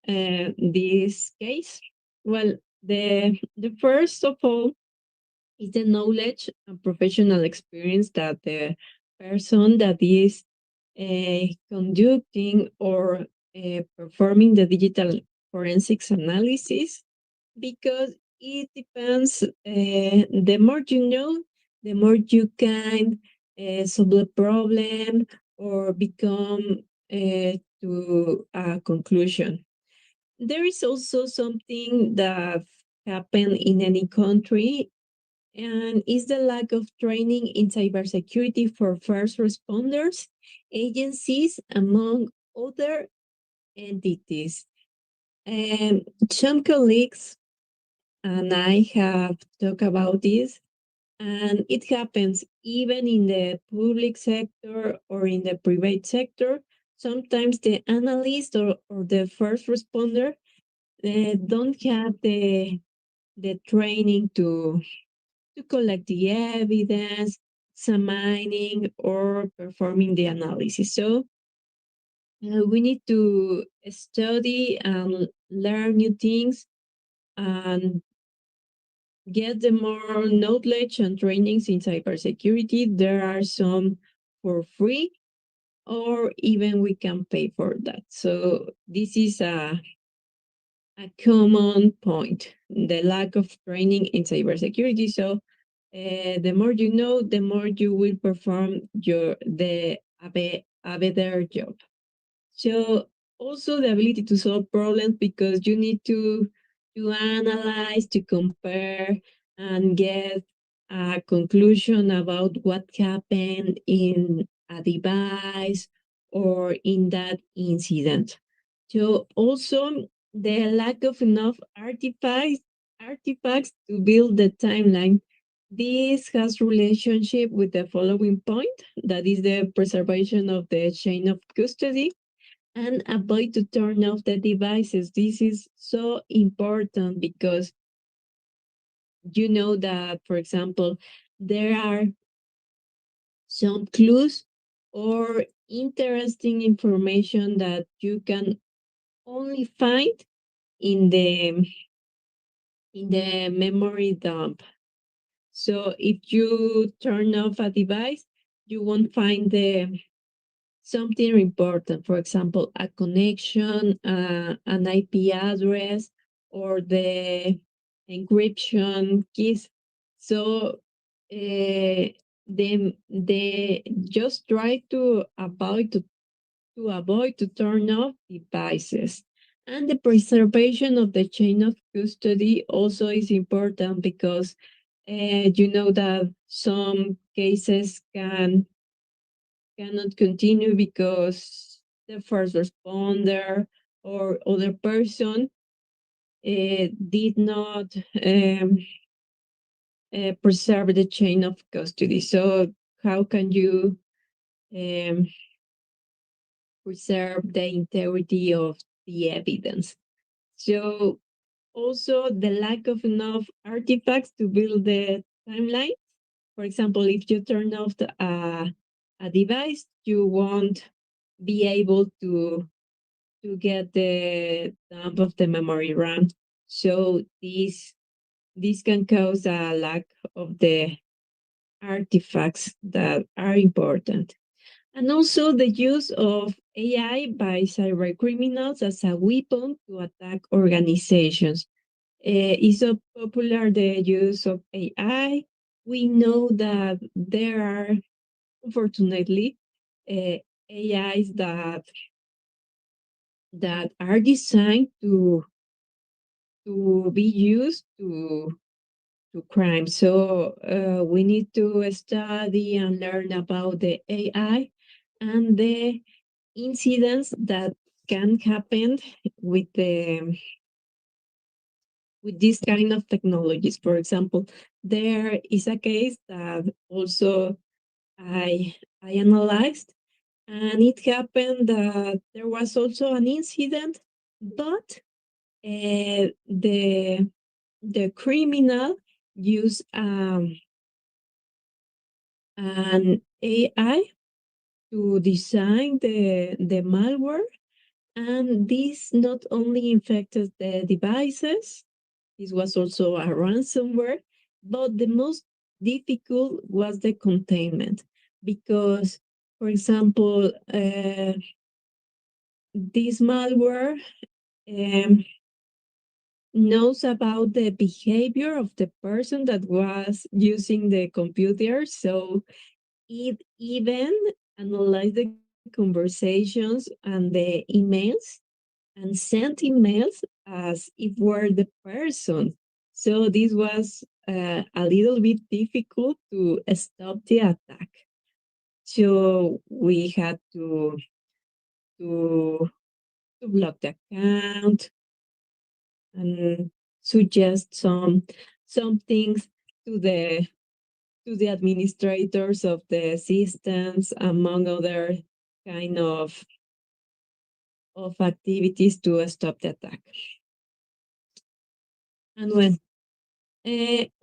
Speaker 5: this case? Well, the first of all is the knowledge and professional experience that the person that is conducting or performing the digital forensics analysis, because it depends, the more you know, the more you can solve the problem or become to a conclusion. There is also something that happened in any country and is the lack of training in cybersecurity for first responders, agencies, among other entities. And some colleagues and I have talked about this, and it happens even in the public sector or in the private sector. Sometimes the analyst or the first responder don't have the training to collect the evidence, examining, or performing the analysis. So we need to study and learn new things and get the more knowledge and trainings in cybersecurity. There are some for free, or even we can pay for that. So this is a common point, the lack of training in cybersecurity. So the more you know, the more you will perform a better job. So also the ability to solve problems, because you need to analyze, to compare, and get a conclusion about what happened in a device or in that incident. So also the lack of enough artifacts to build the timeline. This has relationship with the following point, that is the preservation of the chain of custody, and avoid to turn off the devices. This is so important because you know that, for example, there are some clues or interesting information that you can only find in the memory dump. So if you turn off a device, you won't find something important, for example, a connection, an IP address, or the encryption keys. So they just try to avoid to turn off devices. And the preservation of the chain of custody also is important, because you know that some cases cannot continue because the first responder or other person did not preserve the chain of custody. So how can you preserve the integrity of the evidence? So also the lack of enough artifacts to build the timeline. For example, if you turn off a device, you won't be able to get the dump of the memory RAM. So this can cause a lack of the artifacts that are important. And also the use of AI by cybercriminals as a weapon to attack organizations. Is so popular, the use of AI. We know that there are, unfortunately, AIs that are designed to be used to crime. So we need to study and learn about the AI and the incidents that can happen with this kind of technologies. For example, there is a case that also I analyzed, and it happened that there was also an incident, but the criminal used an AI to design the malware, and this not only infected the devices, this was also a ransomware, but the most difficult was the containment, because, for example, this malware knows about the behavior of the person that was using the computer. So it even analyzed the conversations and the emails and sent emails as if were the person. So this was a little bit difficult to stop the attack. So we had to block the account and suggest some things to the administrators of the systems, among other kind of activities to stop the attack. And when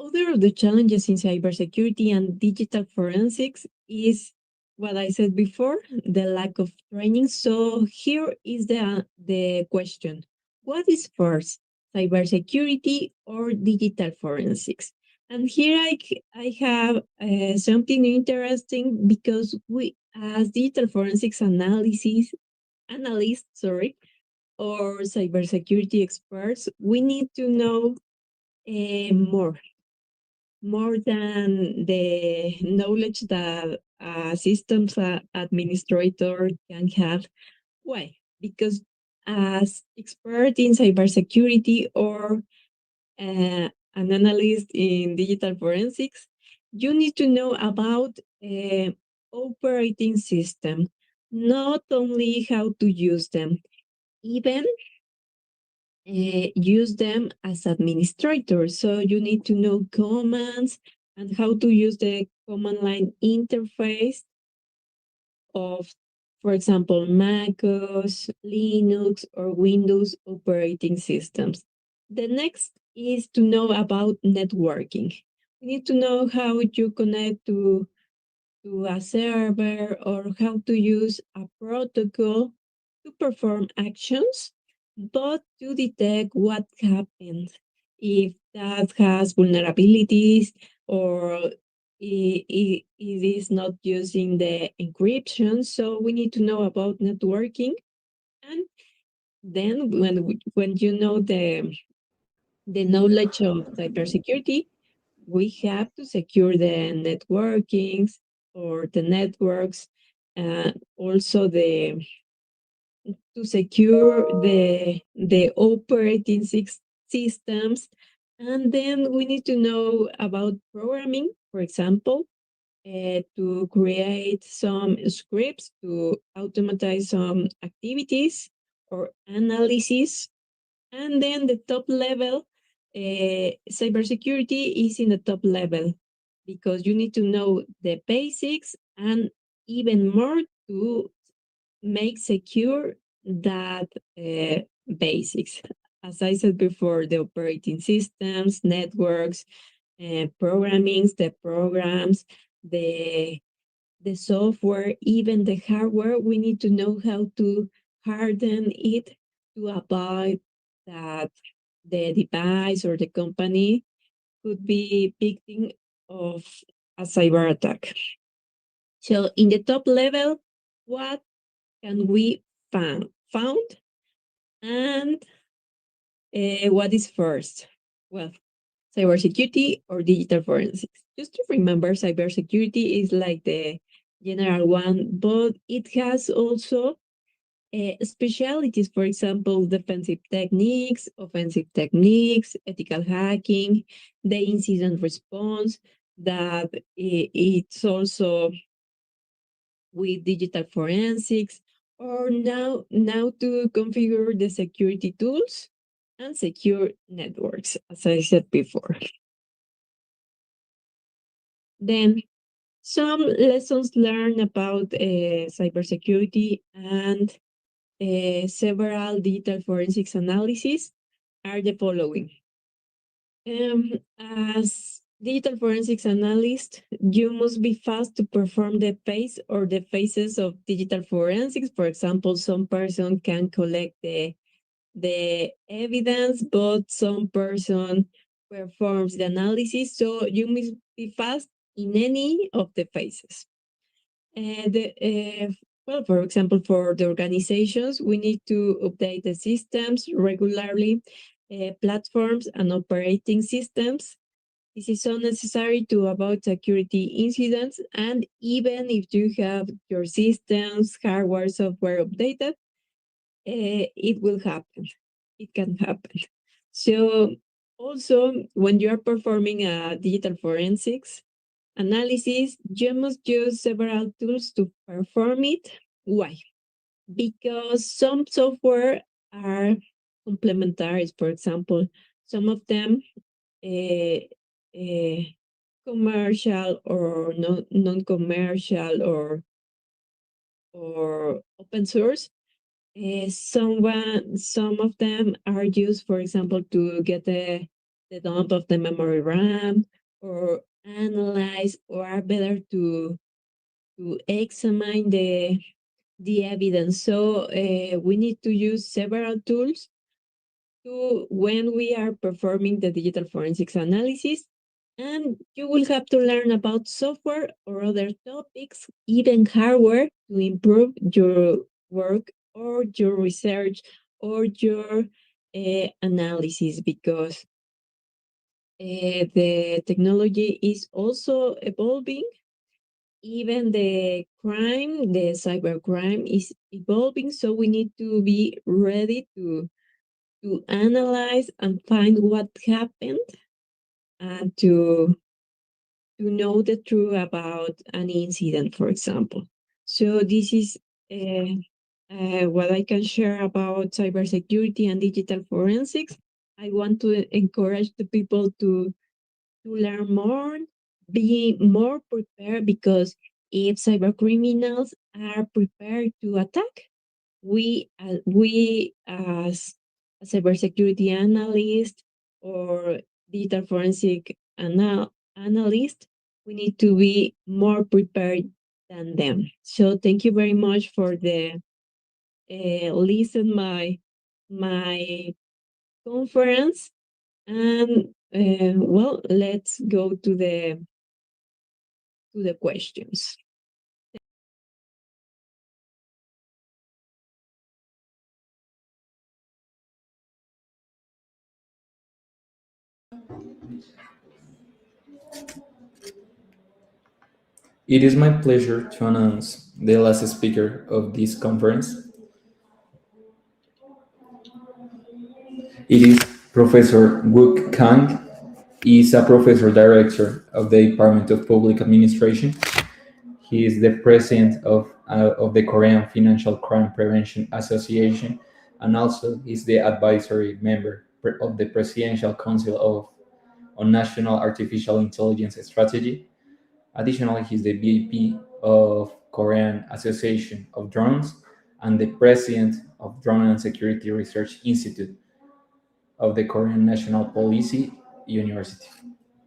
Speaker 5: other of the challenges in cybersecurity and digital forensics is what I said before, the lack of training. So here is the question: what is first, cybersecurity or digital forensics? And here I have something interesting, because we, as digital forensics analysts, or cybersecurity experts, we need to know more than the knowledge that a systems administrator can have. Why? Because as expert in cybersecurity or an analyst in digital forensics, you need to know about operating system, not only how to use them, even use them as administrators. So you need to know commands and how to use the command line interface of, for example, macOS, Linux, or Windows operating systems. The next is to know about networking. You need to know how you connect to a server, or how to use a protocol to perform actions, but to detect what happened, if that has vulnerabilities, or it is not using the encryption. So we need to know about networking. And then when you know the knowledge of cybersecurity, we have to secure the networkings or the networks, also to secure the operating systems. And then we need to know about programming, for example, to create some scripts to automatize some activities or analysis. And then the top level, cybersecurity is in the top level, because you need to know the basics and even more to make secure that basics. As I said before, the operating systems, networks, programmings, the programs, the software, even the hardware. We need to know how to harden it to avoid that the device or the company could be victim of a cyber attack. So in the top level, what can we found? And what is first? Well, cybersecurity or digital forensics. Just to remember, cybersecurity is like the general one, but it has also specialties. For example, defensive techniques, offensive techniques, ethical hacking, the incident response, that it's also with digital forensics, or now to configure the security tools and secure networks, as I said before. Then some lessons learned about cybersecurity and several digital forensics analysis are the following. As digital forensics analyst, you must be fast to perform the phase or the phases of digital forensics. For example, some person can collect the evidence, but some person performs the analysis. So you must be fast in any of the phases. And well, for example, for the organizations, we need to update the systems regularly, platforms and operating systems. This is so necessary to avoid security incidents. And even if you have your systems, hardware, software updated, it will happen. It can happen. So Also, when you are performing a digital forensics analysis, you must use several tools to perform it. Why? Because some software are complementary. For example, some of them commercial or non-commercial or open source. Some of them are used, for example, to get the dump of the memory RAM or analyze, or are better to examine the evidence. So we need to use several tools when we are performing the digital forensics analysis. And you will have to learn about software or other topics, even hardware, to improve your work or your research or your analysis, because the technology is also evolving. Even the cybercrime is evolving, so we need to be ready to analyze and find what happened, and to know the truth about an incident, for example. So this is what I can share about cybersecurity and digital forensics. I want to encourage the people to learn more, be more prepared, because if cyber criminals are prepared to attack, we as a cybersecurity analyst or digital forensic analyst, we need to be more prepared than them. So thank you very much for the listen my conference, and well, let's go to the questions.
Speaker 2: It is my pleasure to announce the last speaker of this conference. It is Professor Wook Kang. He is a professor director of the Department of Public Administration. He is the president of the Korean Financial Crime Prevention Association, and also is the advisory member of the Presidential Council on National Artificial Intelligence Strategy. Additionally, he's the VP of Korean Association of Drones and the president of Drone and Security Research Institute of the Korean National Policy University.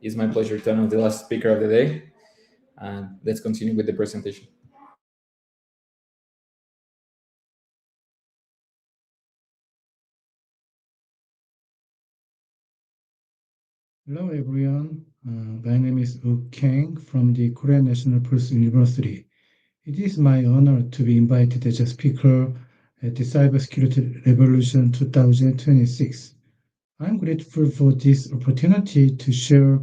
Speaker 2: It's my pleasure to announce the last speaker of the day, and let's continue with the presentation.
Speaker 6: Hello, everyone. My name is Wook Kang from the Korean National Police University. It is my honor to be invited as a speaker at the Cybersecurity Revolution 2026. I'm grateful for this opportunity to share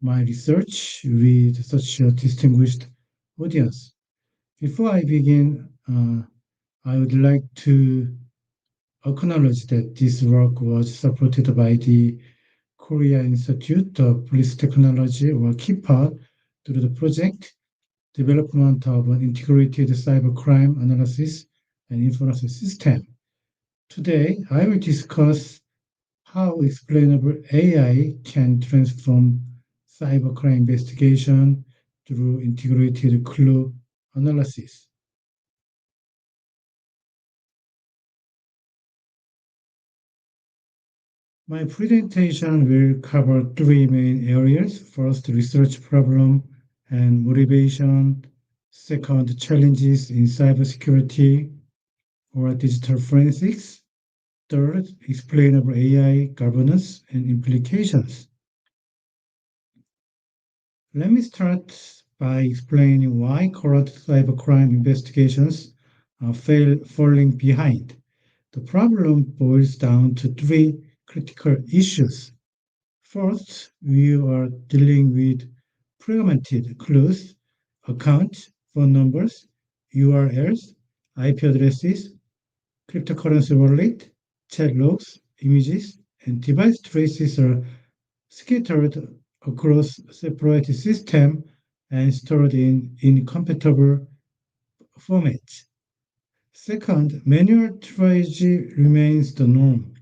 Speaker 6: my research with such a distinguished audience. Before I begin, I would like to acknowledge that this work was supported by the Korea Institute of Police Technology, or KIPA, through the project Development of an Integrated Cybercrime Analysis and Information System. Today, I will discuss how explainable AI can transform cybercrime investigation through integrated clue analysis. My presentation will cover three main areas. First, research problem and motivation. Second, challenges in cybersecurity or digital forensics. Third, explainable AI governance and implications. Let me start by explaining why current cybercrime investigations are falling behind. The problem boils down to three critical issues. First, we are dealing with fragmented clues, accounts, phone numbers, URLs, IP addresses, cryptocurrency wallet, chat logs, images, and device traces are scattered across separate systems and stored in incompatible formats. Second, manual triage remains the norm.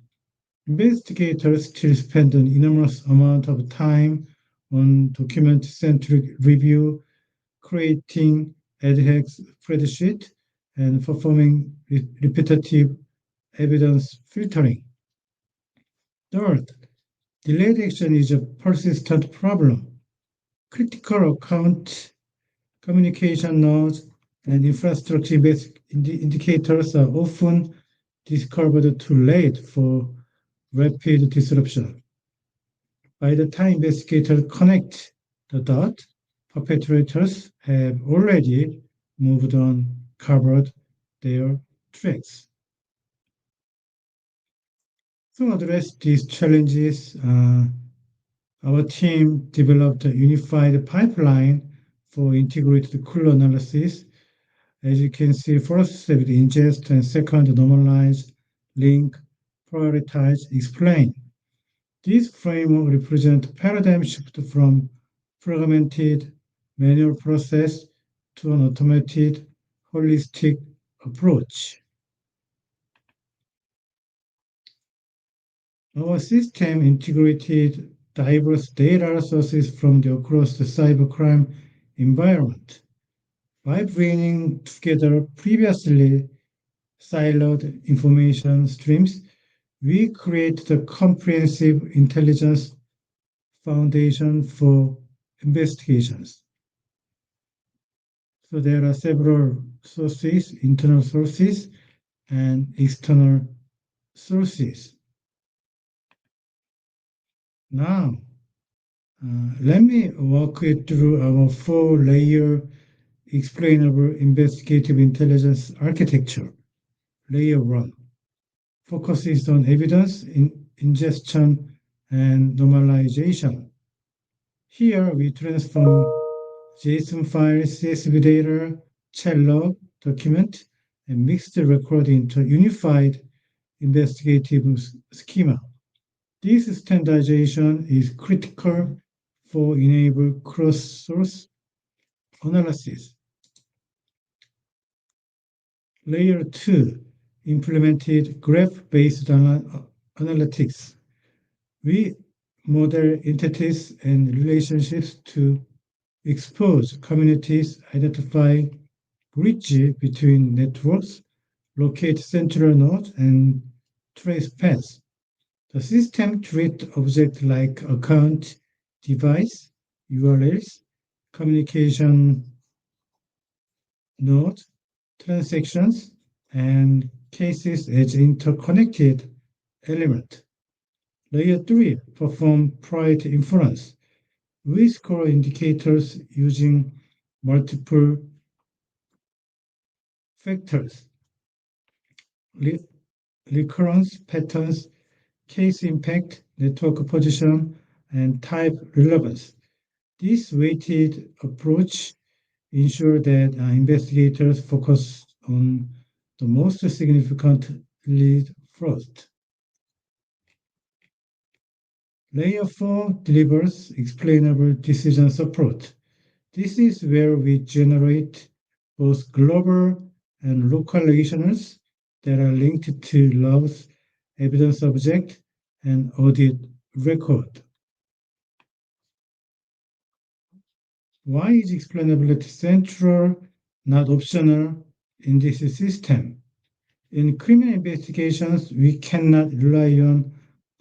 Speaker 6: Investigators still spend an enormous amount of time on document-centric review, creating ad hoc spreadsheets, and performing repetitive evidence filtering. Third, delayed action is a persistent problem. Critical account communication nodes and infrastructure-based indicators are often discovered too late for rapid disruption. By the time investigators connect the dot, perpetrators have already moved on, covered their tracks. To address these challenges, our team developed a unified pipeline for integrated clue analysis. As you can see, first step ingest and second normalize, link, prioritize, explain. This framework represents a paradigm shift from fragmented manual process to an automated, holistic approach. Our system integrated diverse data sources from across the cybercrime environment. By bringing together previously siloed information streams, we create a comprehensive intelligence foundation for investigations. So there are several sources, internal sources and external sources. Now, let me walk you through our 4-layer explainable investigative intelligence architecture. Layer 1 focuses on evidence ingestion and normalization. Here we transform JSON files, CSV data, chat log, document, and mix the record into a unified investigative schema. This standardization is critical for enable cross-source analysis. Layer 2 implemented graph-based analytics. We model entities and relationships to expose communities, identify bridge between networks, locate central nodes, and trace paths. The system treats objects like account, device, URLs, communication node, transactions, and cases as interconnected element. Layer 3 perform priority inference. We score indicators using multiple factors, recurrence patterns, case impact, network position, and type relevance. This weighted approach ensures that investigators focus on the most significant lead first. Layer 4 delivers explainable decision support. This is where we generate both global and local listeners that are linked to logs, evidence object, and audit record. Why is explainability central, not optional, in this system? In criminal investigations, we cannot rely on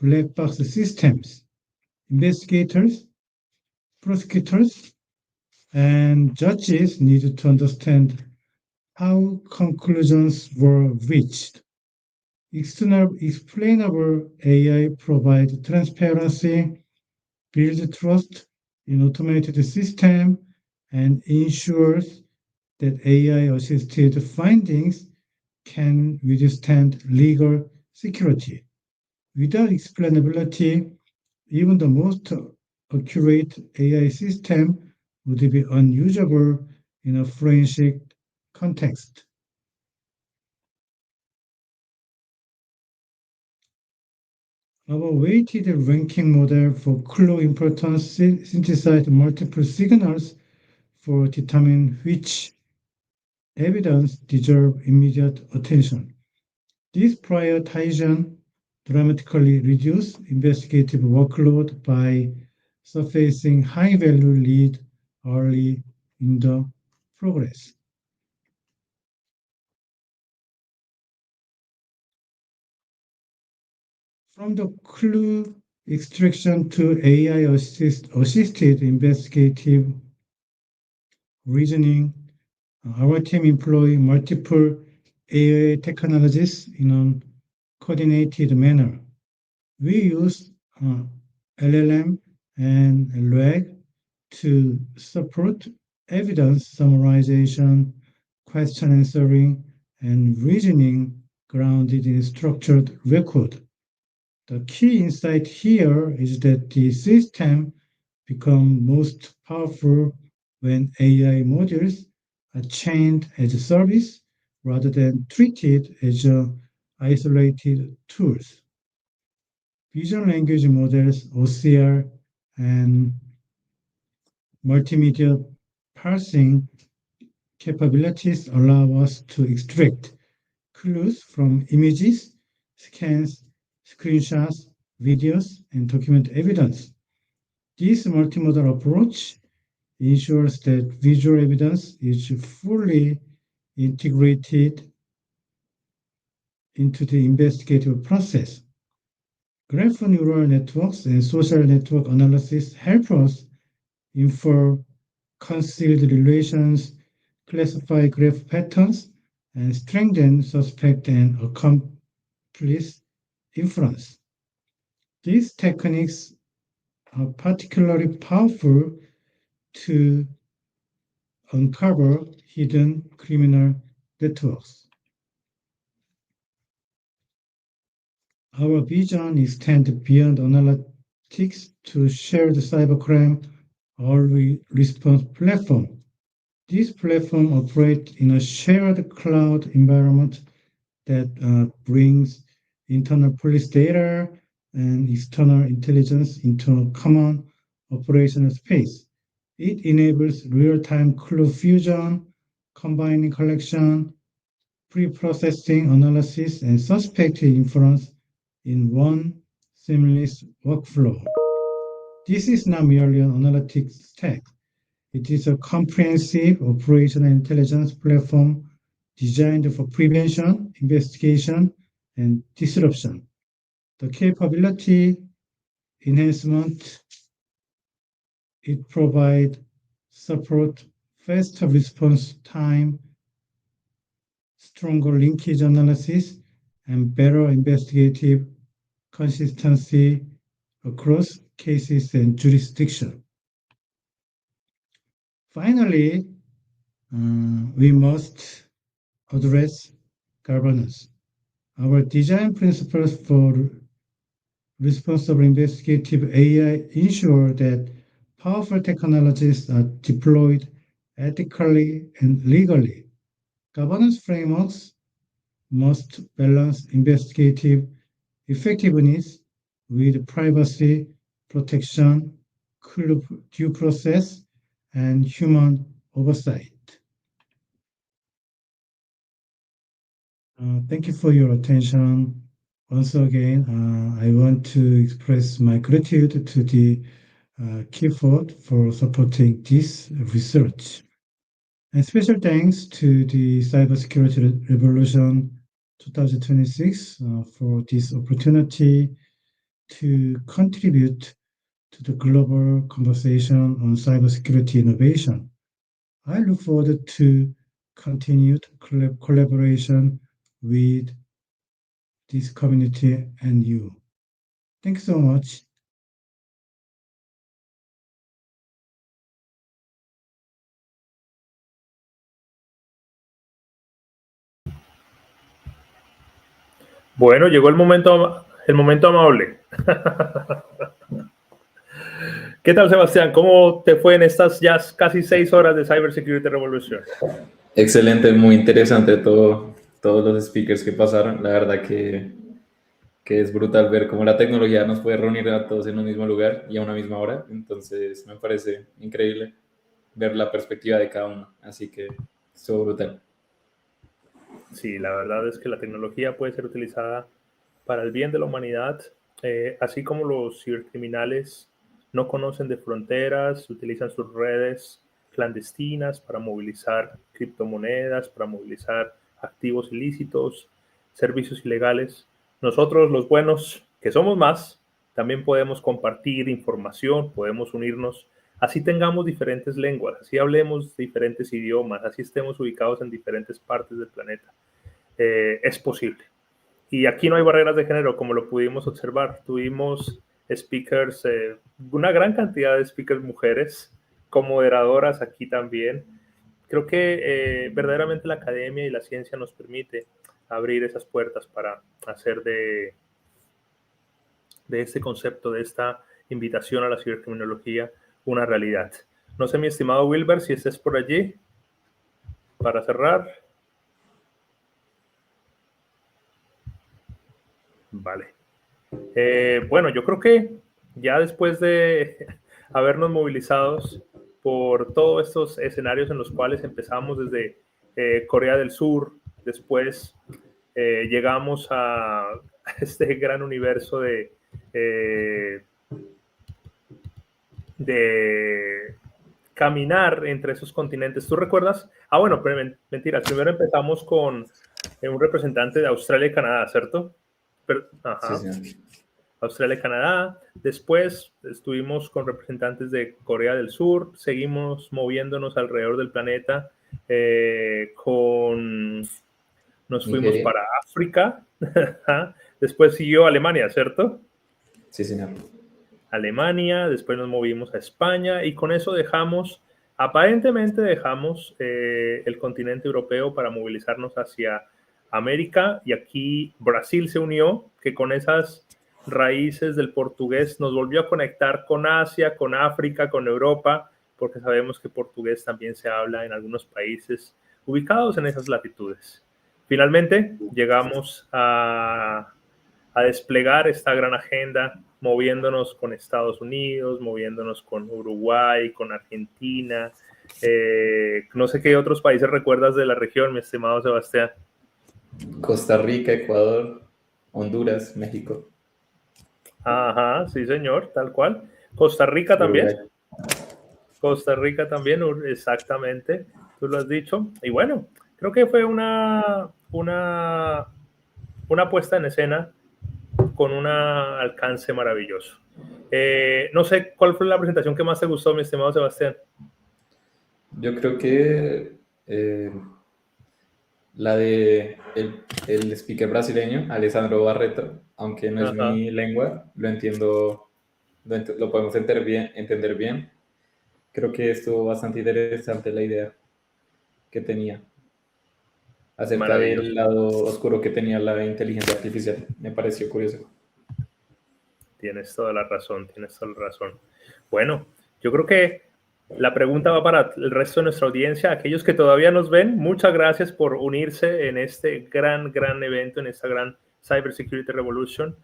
Speaker 6: black box systems. Investigators, prosecutors, and judges need to understand how conclusions were reached. Explainable AI provides transparency, builds trust in automated system, and ensures that AI-assisted findings can withstand legal security. Without explainability, even the most accurate AI system would be unusable in a forensic context. Our weighted ranking model for clue importance synthesized multiple signals for determining which evidence deserve immediate attention. This prioritization dramatically reduced investigative workload by surfacing high-value lead early in the progress. From the clue extraction to AI-assisted investigative reasoning, our team employs multiple AI technologies in a coordinated manner. We use LLM and RAG to support evidence summarization, question answering, and reasoning grounded in structured record. The key insight here is that the system becomes most powerful when AI models are chained as a service rather than treated as isolated tools. Vision language models, OCR, and multimedia parsing capabilities allow us to extract clues from images, scans, screenshots, videos, and document evidence. This multimodal approach ensures that visual evidence is fully integrated into the investigative process. Graph neural networks and social network analysis help us infer concealed relations, classify graph patterns, and strengthen suspect and accomplice inference. These techniques are particularly powerful to uncover hidden criminal networks. Our vision extends beyond analytics to shared cybercrime early response platform. This platform operates in a shared cloud environment that brings internal police data and external intelligence into a common operational space. It enables real-time clue fusion, combining collection, pre-processing analysis, and suspect inference in one seamless workflow. This is not merely an analytics stack. It is a comprehensive operational intelligence platform designed for prevention, investigation, and disruption. The capability enhancement it provides support faster response time, stronger linkage analysis, and better investigative consistency across cases and jurisdiction. Finally, we must address governance. Our design principles for responsible investigative AI ensure that powerful technologies are deployed ethically and legally. Governance frameworks must balance investigative effectiveness with privacy protection, due process, and human oversight. Thank you for your attention. Once again, I want to express my gratitude to the CUFOD for supporting this research. And special thanks to the Cybersecurity Revolution 2026 for this opportunity to contribute to the global conversation on cybersecurity innovation. I look forward to continued collaboration with this community and you. Thanks so much.
Speaker 1: Bueno, llegó el momento amable. ¿Qué tal, Sebastián? ¿Cómo te fue en estas ya casi 6 horas de Cybersecurity Revolution?
Speaker 2: Excelente, muy interesante todos los speakers que pasaron. La verdad que que es brutal ver cómo la tecnología nos puede reunir a todos en un mismo lugar y a una misma hora. Entonces me parece increíble ver la perspectiva de cada uno. Así que estuvo brutal.
Speaker 1: Sí, la verdad es que la tecnología puede ser utilizada para el bien de la humanidad, así como los cibercriminales no conocen de fronteras, utilizan sus redes clandestinas para movilizar criptomonedas, para movilizar activos ilícitos, servicios ilegales. Nosotros, los buenos, que somos más, también podemos compartir información, podemos unirnos, así tengamos diferentes lenguas, así hablemos diferentes idiomas, así estemos ubicados en diferentes partes del planeta. Es posible. Y aquí no hay barreras de género, como lo pudimos observar. Tuvimos speakers, una gran cantidad de speakers mujeres, como moderadoras aquí también. Creo que verdaderamente la academia y la ciencia nos permite abrir esas puertas para hacer de este concepto, de esta invitación a la cibercriminología, una realidad. No sé, mi estimado Wilber, si estés por allí para cerrar. Vale. Bueno, yo creo que ya después de habernos movilizados por todos estos escenarios en los cuales empezamos desde Corea del Sur, después llegamos a este gran universo de caminar entre esos continentes. ¿Tú recuerdas? Ah, bueno, pero mentira. Primero empezamos con un representante de Australia y Canadá, ¿cierto? Ajá.
Speaker 2: Sí, sí.
Speaker 1: Australia y Canadá. Después estuvimos con representantes de Corea del Sur. Seguimos moviéndonos alrededor del planeta. Nos fuimos
Speaker 2: Nigeria.
Speaker 1: para África. Después siguió Alemania, ¿cierto?
Speaker 2: Sí, señor.
Speaker 1: Alemania, después nos movimos a España y con eso aparentemente dejamos el continente europeo para movilizarnos hacia América, y aquí Brasil se unió, que con esas raíces del portugués nos volvió a conectar con Asia, con África, con Europa, porque sabemos que portugués también se habla en algunos países ubicados en esas latitudes. Finalmente llegamos a desplegar esta gran agenda, moviéndonos con Estados Unidos, moviéndonos con Uruguay, con Argentina. No sé qué otros países recuerdas de la región, mi estimado Sebastián.
Speaker 2: Costa Rica, Ecuador, Honduras, México.
Speaker 1: Ajá, sí, señor, tal cual. Costa Rica también.
Speaker 2: Uruguay.
Speaker 1: Costa Rica también, exactamente. Tú lo has dicho. Y bueno, creo que fue una puesta en escena con un alcance maravilloso. No sé, ¿cuál fue la presentación que más te gustó, mi estimado Sebastián?
Speaker 2: Yo creo que la de el speaker brasileño, Alessandro Barreto, aunque no es mi lengua, lo entiendo, lo podemos entender bien. Creo que estuvo bastante interesante la idea que tenía acerca del lado oscuro que tenía la inteligencia artificial. Me pareció curioso.
Speaker 1: Tienes toda la razón, tienes toda la razón. Bueno, yo creo que la pregunta va para el resto de nuestra audiencia. Aquellos que todavía nos ven, muchas gracias por unirse en este gran evento, en esta gran Cybersecurity Revolution.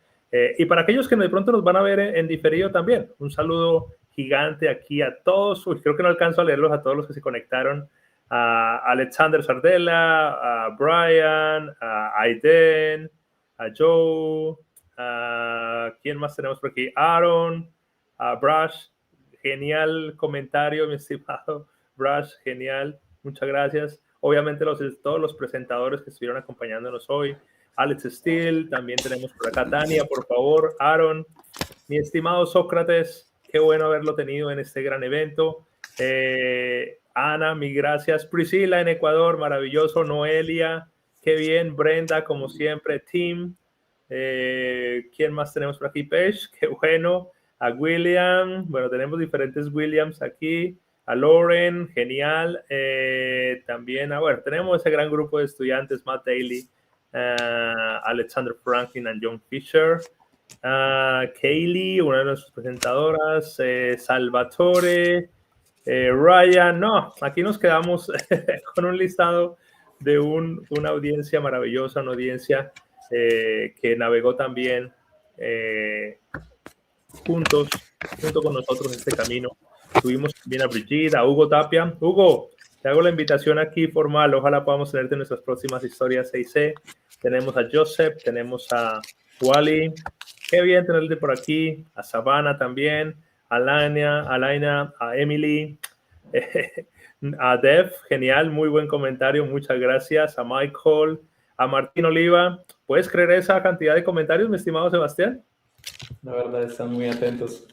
Speaker 1: Y para aquellos que de pronto nos van a ver en diferido también, un saludo gigante aquí a todos. Creo que no alcanzo a leerlos a todos los que se conectaron. A Alexander Sardella, a Brian, a Aiden, a Joe, ¿quién más tenemos por aquí? Aaron, Brush, genial comentario, mi estimado Brush, genial, muchas gracias. Obviamente todos los presentadores que estuvieron acompañándonos hoy, Alex Steele, también tenemos por acá Tania, por favor, Aaron, mi estimado Sócrates, qué bueno haberlo tenido en este gran evento. Ana, mi gracias. Priscila en Ecuador, maravilloso. Noelia, qué bien. Brenda, como siempre. Tim, ¿quién más tenemos por aquí? Pesh, qué bueno. A William, bueno, tenemos diferentes Williams aquí. A Lauren, genial. También, bueno, tenemos ese gran grupo de estudiantes, Matt Daly, Alexander Franklin y John Fisher. Kaylee, una de nuestras presentadoras, Salvatore, Ryan, no, aquí nos quedamos con un listado de una audiencia maravillosa, una audiencia que navegó también junto con nosotros en este camino. Tuvimos también a Brigitte, a Hugo Tapia. Hugo, te hago la invitación aquí formal. Ojalá podamos tenerte en nuestras próximas historias 6C. Tenemos a Joseph, tenemos a Wally. Qué bien tenerte por aquí. A Savannah también. A Laina, a Emily. A Dev, genial, muy buen comentario. Muchas gracias. A Michael, a Martín Oliva. ¿Puedes creer esa cantidad de comentarios, mi estimado Sebastián?
Speaker 2: La verdad, están muy atentos.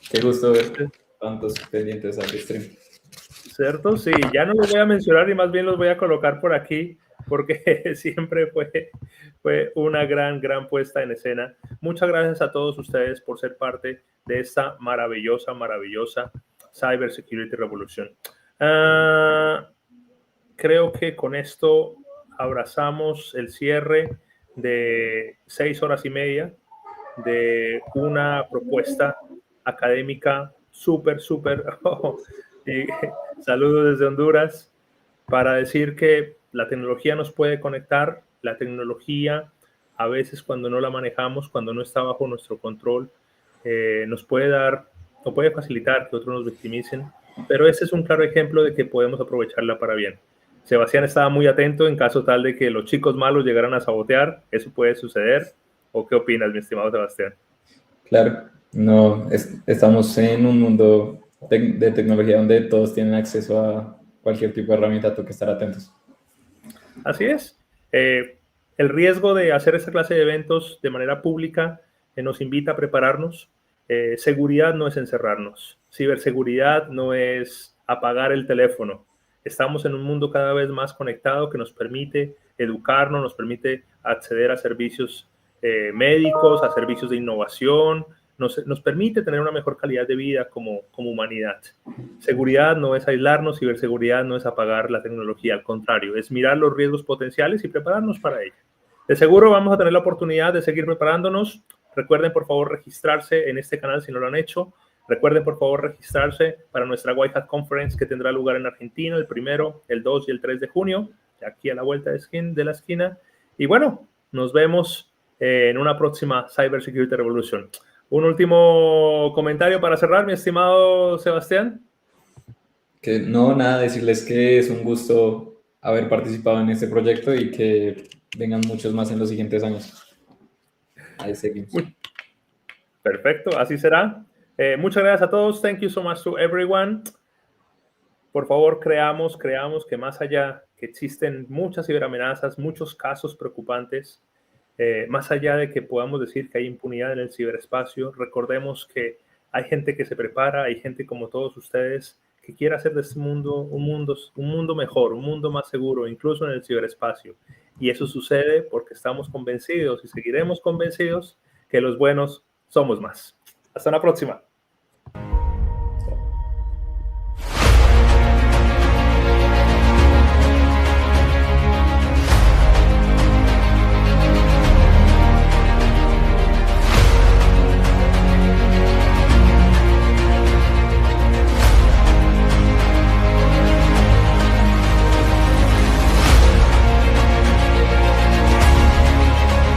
Speaker 2: Qué gusto ver tantos pendientes al stream.
Speaker 1: ¿Cierto? Sí, ya no los voy a mencionar y más bien los voy a colocar por aquí porque siempre fue una gran puesta en escena. Muchas gracias a todos ustedes por ser parte de esta maravillosa Cybersecurity Revolution. Creo que con esto abrazamos el cierre de 6 horas y media de una propuesta académica súper. Saludos desde Honduras para decir que la tecnología nos puede conectar, la tecnología a veces cuando no la manejamos, cuando no está bajo nuestro control, nos puede dar o puede facilitar que otros nos victimicen, pero ese es un claro ejemplo de que podemos aprovecharla para bien. Sebastián estaba muy atento en caso tal de que los chicos malos llegaran a sabotear, eso puede suceder. ¿O qué opinas, mi estimado Sebastián?
Speaker 2: Claro, no, estamos en un mundo de tecnología donde todos tienen acceso a cualquier tipo de herramienta, tengo que estar atentos.
Speaker 1: Así es. El riesgo de hacer esta clase de eventos de manera pública nos invita a prepararnos. Seguridad no es encerrarnos. Ciberseguridad no es apagar el teléfono. Estamos en un mundo cada vez más conectado que nos permite educarnos, nos permite acceder a servicios médicos, a servicios de innovación, nos permite tener una mejor calidad de vida como humanidad. Seguridad no es aislarnos, ciberseguridad no es apagar la tecnología, al contrario, es mirar los riesgos potenciales y prepararnos para ello. De seguro vamos a tener la oportunidad de seguir preparándonos. Recuerden, por favor, registrarse en este canal si no lo han hecho. Recuerden, por favor, registrarse para nuestra White Hat Conference que tendrá lugar en Argentina el 1, el 2 y el 3 de junio, aquí a la vuelta de la esquina. Y bueno, nos vemos en una próxima Cybersecurity Revolution. Un último comentario para cerrar, mi estimado Sebastián.
Speaker 2: Que no, nada, decirles que es un gusto haber participado en este proyecto y que vengan muchos más en los siguientes años. Ahí seguimos.
Speaker 1: Perfecto, así será. Muchas gracias a todos. Thank you so much to everyone. Por favor, creamos que más allá que existen muchas ciberamenazas, muchos casos preocupantes, más allá de que podamos decir que hay impunidad en el ciberespacio, recordemos que hay gente que se prepara, hay gente como todos ustedes que quiere hacer de este mundo un mundo mejor, un mundo más seguro, incluso en el ciberespacio. Y eso sucede porque estamos convencidos y seguiremos convencidos que los buenos somos más. Hasta la próxima.